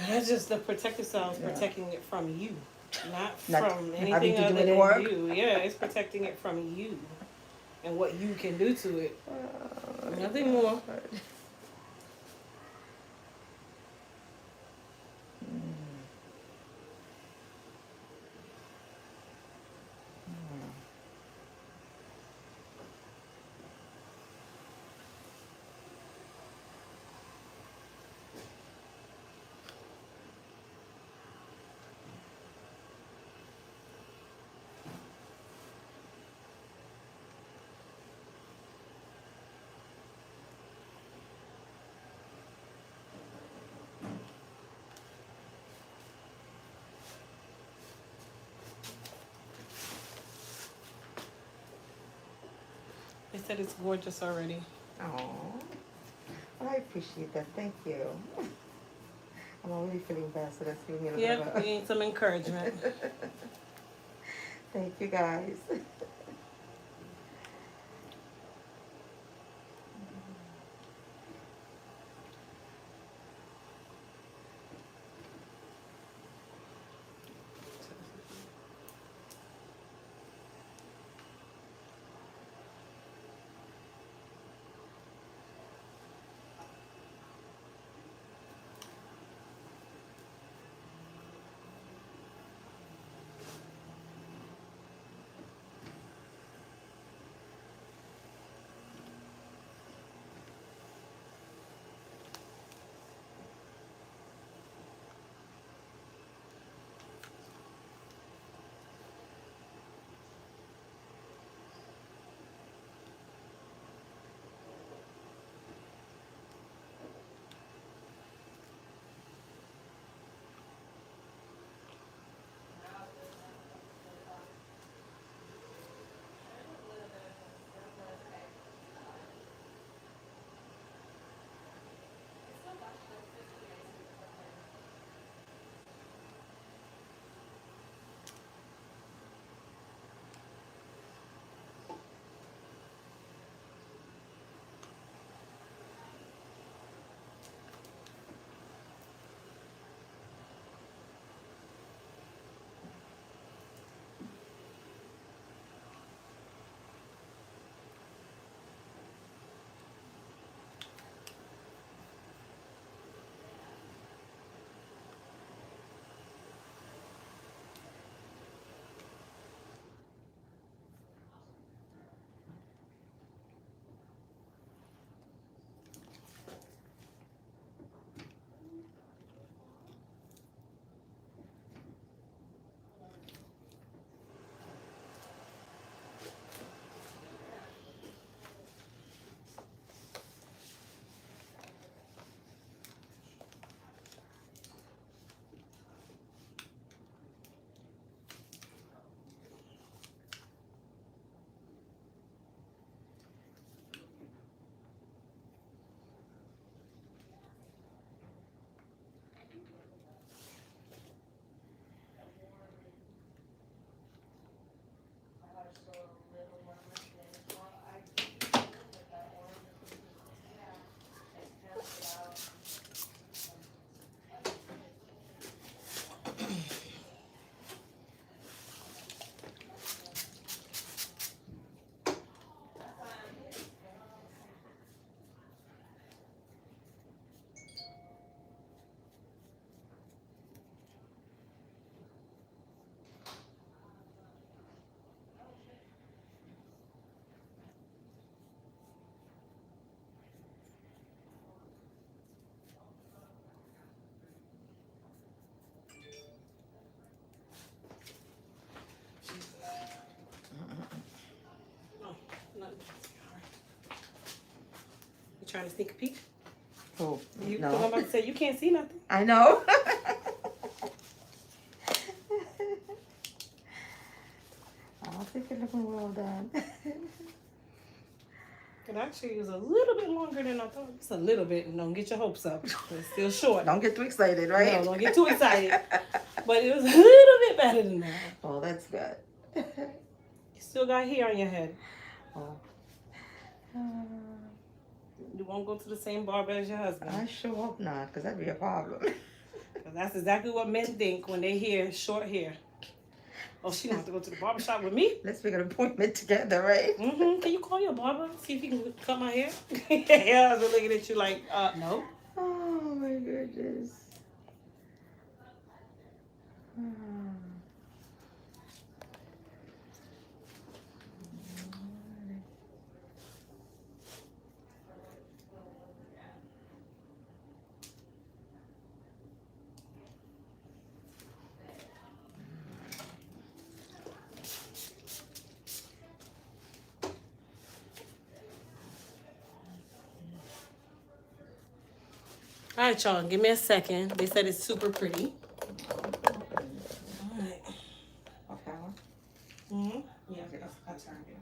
That's just the protective style is Yeah. protecting it from you, not Not from having anything to do other any than work. you. Yeah, it's protecting it from you and what you can do to it. Nothing more. They said it's gorgeous already. Oh, I appreciate that. Thank you. I'm already feeling bad, so that's giving me a little Yep, bit we need some encouragement. Thank you, guys. Oh, nothing. You trying to sneak a peek? Oh, You, no. I'm about to say, you can't see nothing. I know. I think it's looking well done. It actually is a little bit longer than I thought. Just a little bit, and don't get your hopes up. It's still short. Don't get too excited, right? No, don't get too excited. But it was a little bit better than that. Oh, that's good. You still got hair on your head. Oh. You won't go to the same barber as your husband. I sure hope not, because that'd be a problem. 'Cause that's exactly what men think when they hear short hair. Oh, she don't have to go to the barber shop with me? Let's make an appointment together, right? Mm-hmm. Can you call your barber? See if he can cut my hair? Yeah, they're looking at you like, no. Oh my goodness. All right, y'all, give me a second. They said it's super pretty. All right. Okay. Mm-hmm. Yeah, I turned it.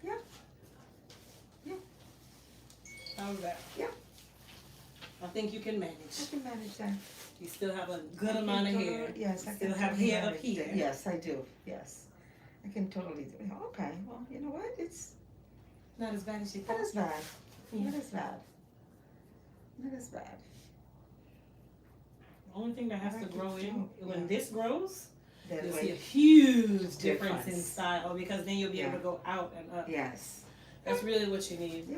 Yeah. Yeah. How's that? Yeah. I think you can I manage. can manage that. You still have a good amount of hair. Yes, I Still can have totally hair up manage here. that. Yes, I do. Yes. I can totally do it. Okay. Well, you know what? It's Not as bad as you not thought. as bad. Yeah. Not as bad. Not as bad. The only thing that has I to like grow it in, too. when Yeah. this grows, Then you'll wait. see a huge difference in Difference. style because then you'll be able Yeah. to go out and up. Yes. That's really what you need. Yeah.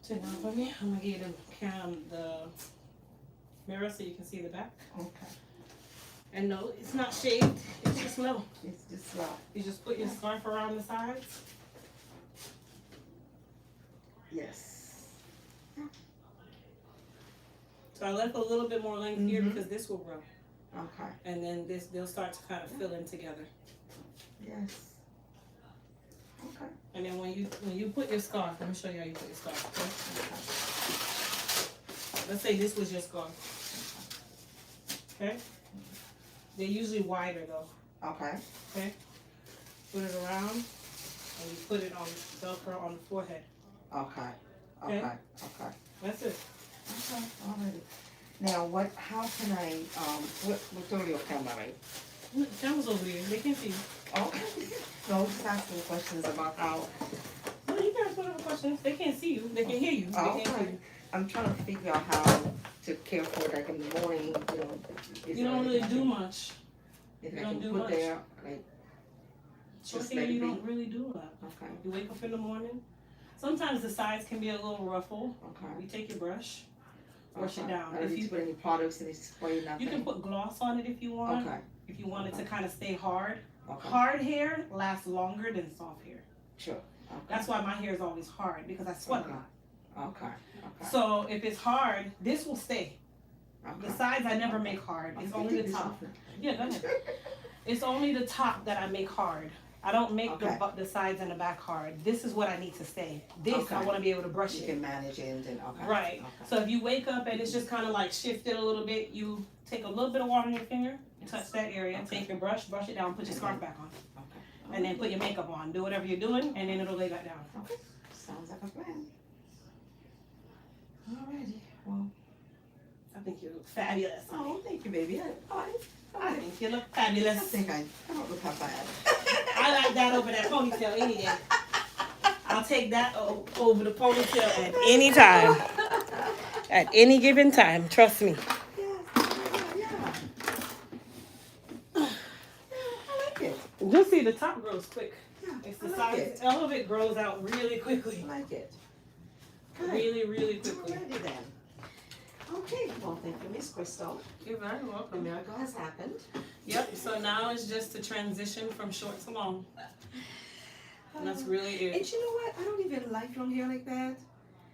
So now for me, I'm gonna get the mirror so you can see the back. Okay. And no, it's not shaved, it's just low. It's just well. You just put your scarf around the sides. Yes. So I left a little bit more length here Mhm. because this will grow. Okay. And then they'll start to kind of fill in together. Yes. Okay. And then when you put your scarf, let me show you how you put your scarf. Okay? Let's say this was your scarf. Okay? They're usually wider though. Okay. Okay? Put it around and you put it on Velcro on the forehead. Okay. Okay. Okay. Okay. That's it. Okay. Alrighty. Now, what? How can I? We're totally okay, right? The camera's over there. They can see you. Okay. No, just asking questions about how. No, you can ask whatever questions. They can't see you. They can hear you. They can't see Okay. you. I'm trying to figure out how to care for it, like in the morning. Is You there don't really anything do much. If you I don't can do put much. there, like. Short Just hair, let it you be. don't really do a lot. Okay. You wake up in the morning. Sometimes the sides can be a little ruffled. Okay. You take your brush, brush it Okay. down. I don't If need you to put any products in it, spray nothing. you can put gloss on it if you want. Okay. If you want it to kind of stay hard. Okay. Hard hair lasts longer than soft hair. Sure. Okay. That's why my hair is always hard because I sweat a lot. Okay. Okay. So if it's hard, this will stay. Okay. The sides I never make hard. It's Okay, only take the this top. off now. Yeah, go ahead. It's only the top that I make hard. I don't make Okay. the sides and the back hard. This is what I need to stay. This I Okay. want to be able to brush You it. can manage it and okay. Right. Okay. So if you wake up and it's just kind of like shifted a little bit, you take a little bit of water on your finger, touch that area, Okay. take your brush it down, put your scarf back on, Okay. and then put your makeup on. Do whatever you're doing, and then it'll lay back down. Okay. Sounds like a plan. Alrighty. Well. I think you look fabulous. Oh, thank you, baby. I think you look I fabulous. think I don't look half bad. I like that over that ponytail any day. I'll take that over the ponytail at any time. At any given time, trust me. Yeah. I like it. You'll see the top grows quick. Yeah, It's I the like size. it. All of it grows out really quickly. I like it. Good. Really, really quickly. Alrighty then. Okay, well, thank you, Miss Crystal. You're very The welcome. miracle has happened. Yep, so now it's just to transition from short to long. And that's really And it. you know what? I don't even like long hair like that.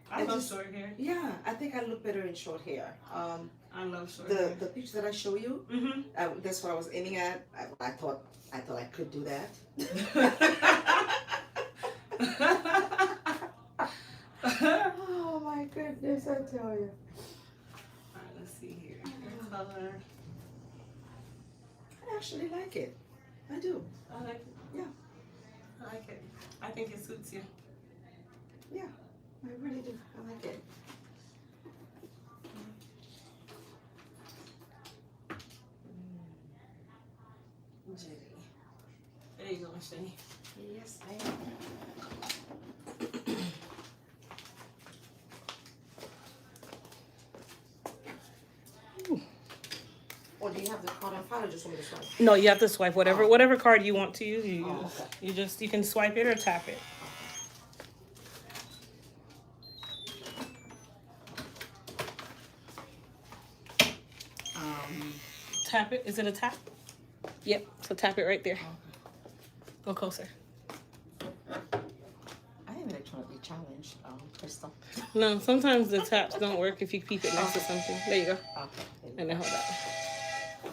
I I love just- short hair. Yeah, I think I look better in short hair. I love short hair. The picture that I show you, Mm-hmm. that's what I was aiming at. I thought I could do that. tell you. All right, let's see here. Hair color. I actually like it. I do. I like it. Yeah. I like it. I think it suits you. Yeah, I really do. I like it. Jenny. There you go, Jenny. Yes, I am. Or do you have the card on file or just want me to swipe? No, you have to swipe whatever Oh. whatever card you want to use. You Oh, use. okay. You can swipe it or tap it. Tap it. Is it a tap? Yep. So tap it right there. Go closer. I am electronically challenged, Crystal. No, sometimes the taps don't work if you keep it next to something. There you go. Okay. And then hold that.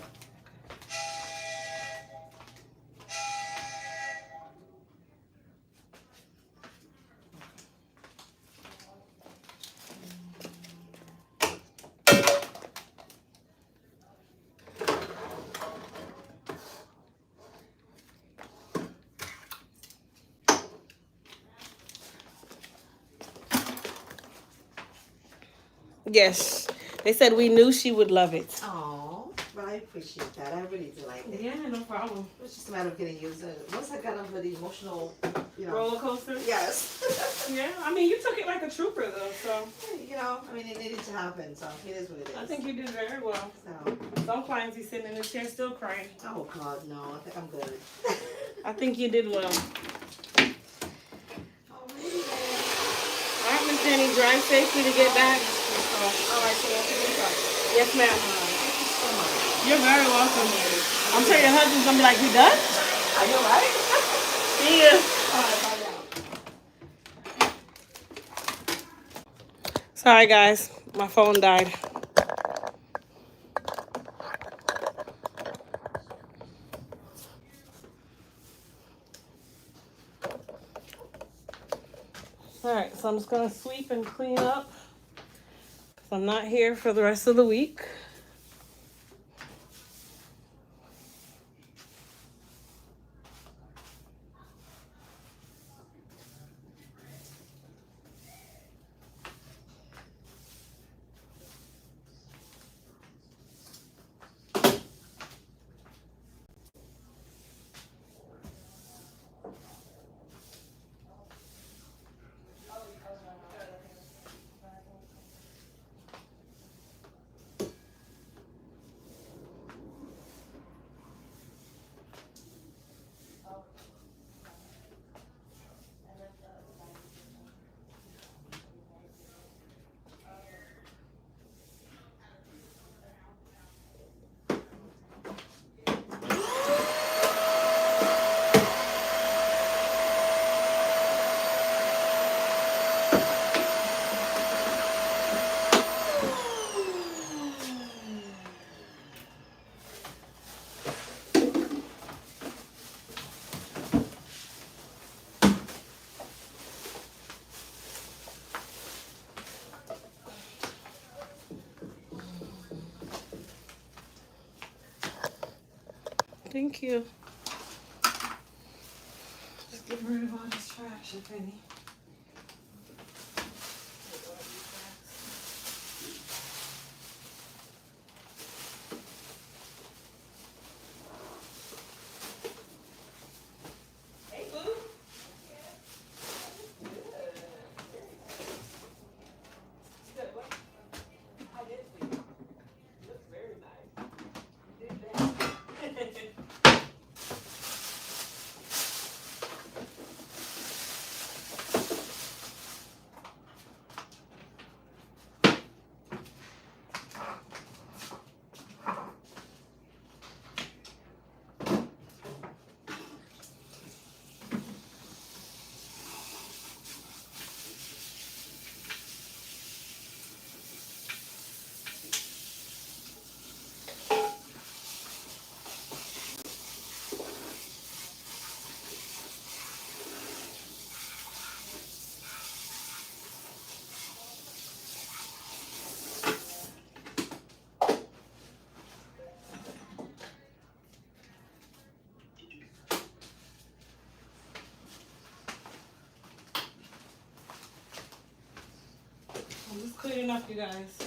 Yes. They said we knew she would love it. Oh, but I appreciate that. I really do like it. Yeah, no problem. It's just a matter of getting used to it. Once I got over the emotional, Roller coaster? Yes. Yeah. I mean, you took it like a trooper, though, so. I mean, it needed to happen, so it is what it is. I think you did very well. So, Some clients be sitting in the chair still crying. oh God, no, I think I'm good. I think you did well. All right, Miss Jenny, drive safely to get back. All right, so that's a good talk. Yes, ma'am. Thank you so much. You're very welcome. I'm sure your husband's gonna be like, "You done?" I know, right? See ya. All right, bye now. Sorry, guys. My phone died. All right, so I'm just gonna sweep and clean up because I'm not here for the rest of the week. Thank you. Just get rid of all this trash, if any. Hey, boo. Good. What? I did see you. You look very nice. You did that. cleaning up, you guys.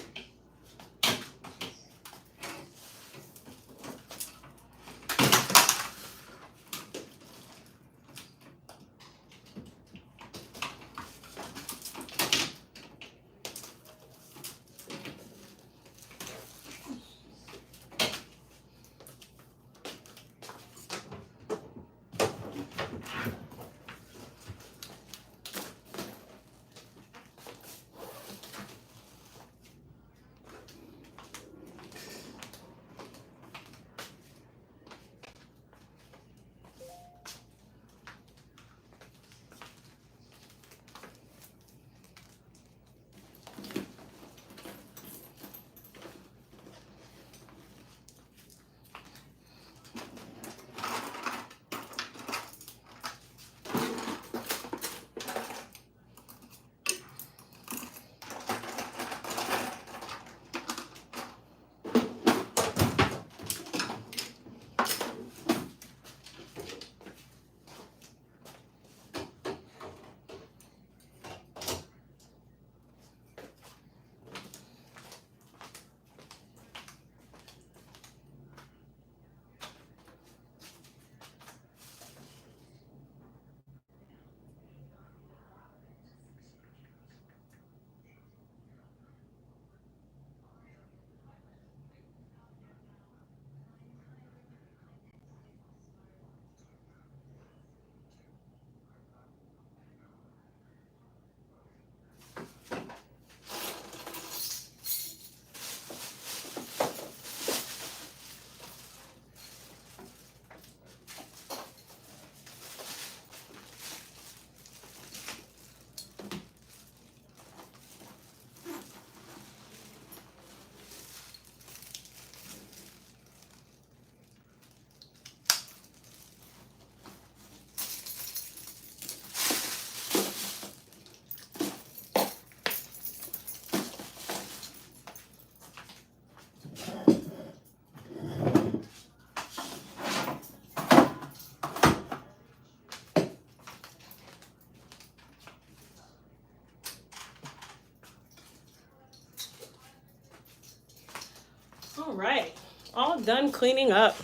All right, all done cleaning up.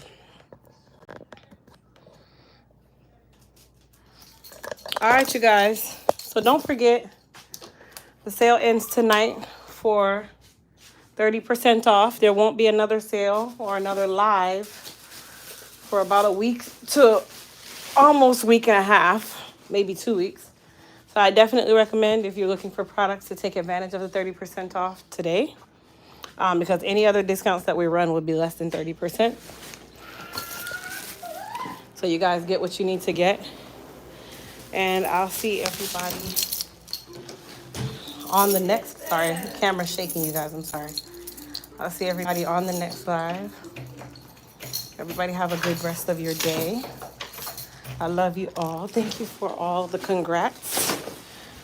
All right, you guys. So don't forget, the sale ends tonight for 30% off. There won't be another sale or another live for about a week to almost week and a half, maybe 2 weeks. So I definitely recommend, if you're looking for products, to take advantage of the 30% off today. Because any other discounts that we run would be less than 30%. So you guys get what you need to get. And I'll see everybody on the next, sorry, the camera's shaking, you guys, I'm sorry. I'll see everybody on the next live. Everybody have a good rest of your day. I love you all. Thank you for all the congrats.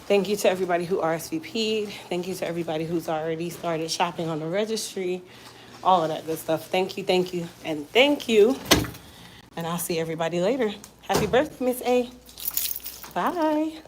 Thank you to everybody who RSVP'd. Thank you to everybody who's already started shopping on the registry. All of that good stuff. Thank you, and thank you. And I'll see everybody later. Happy birthday, Miss A. Bye.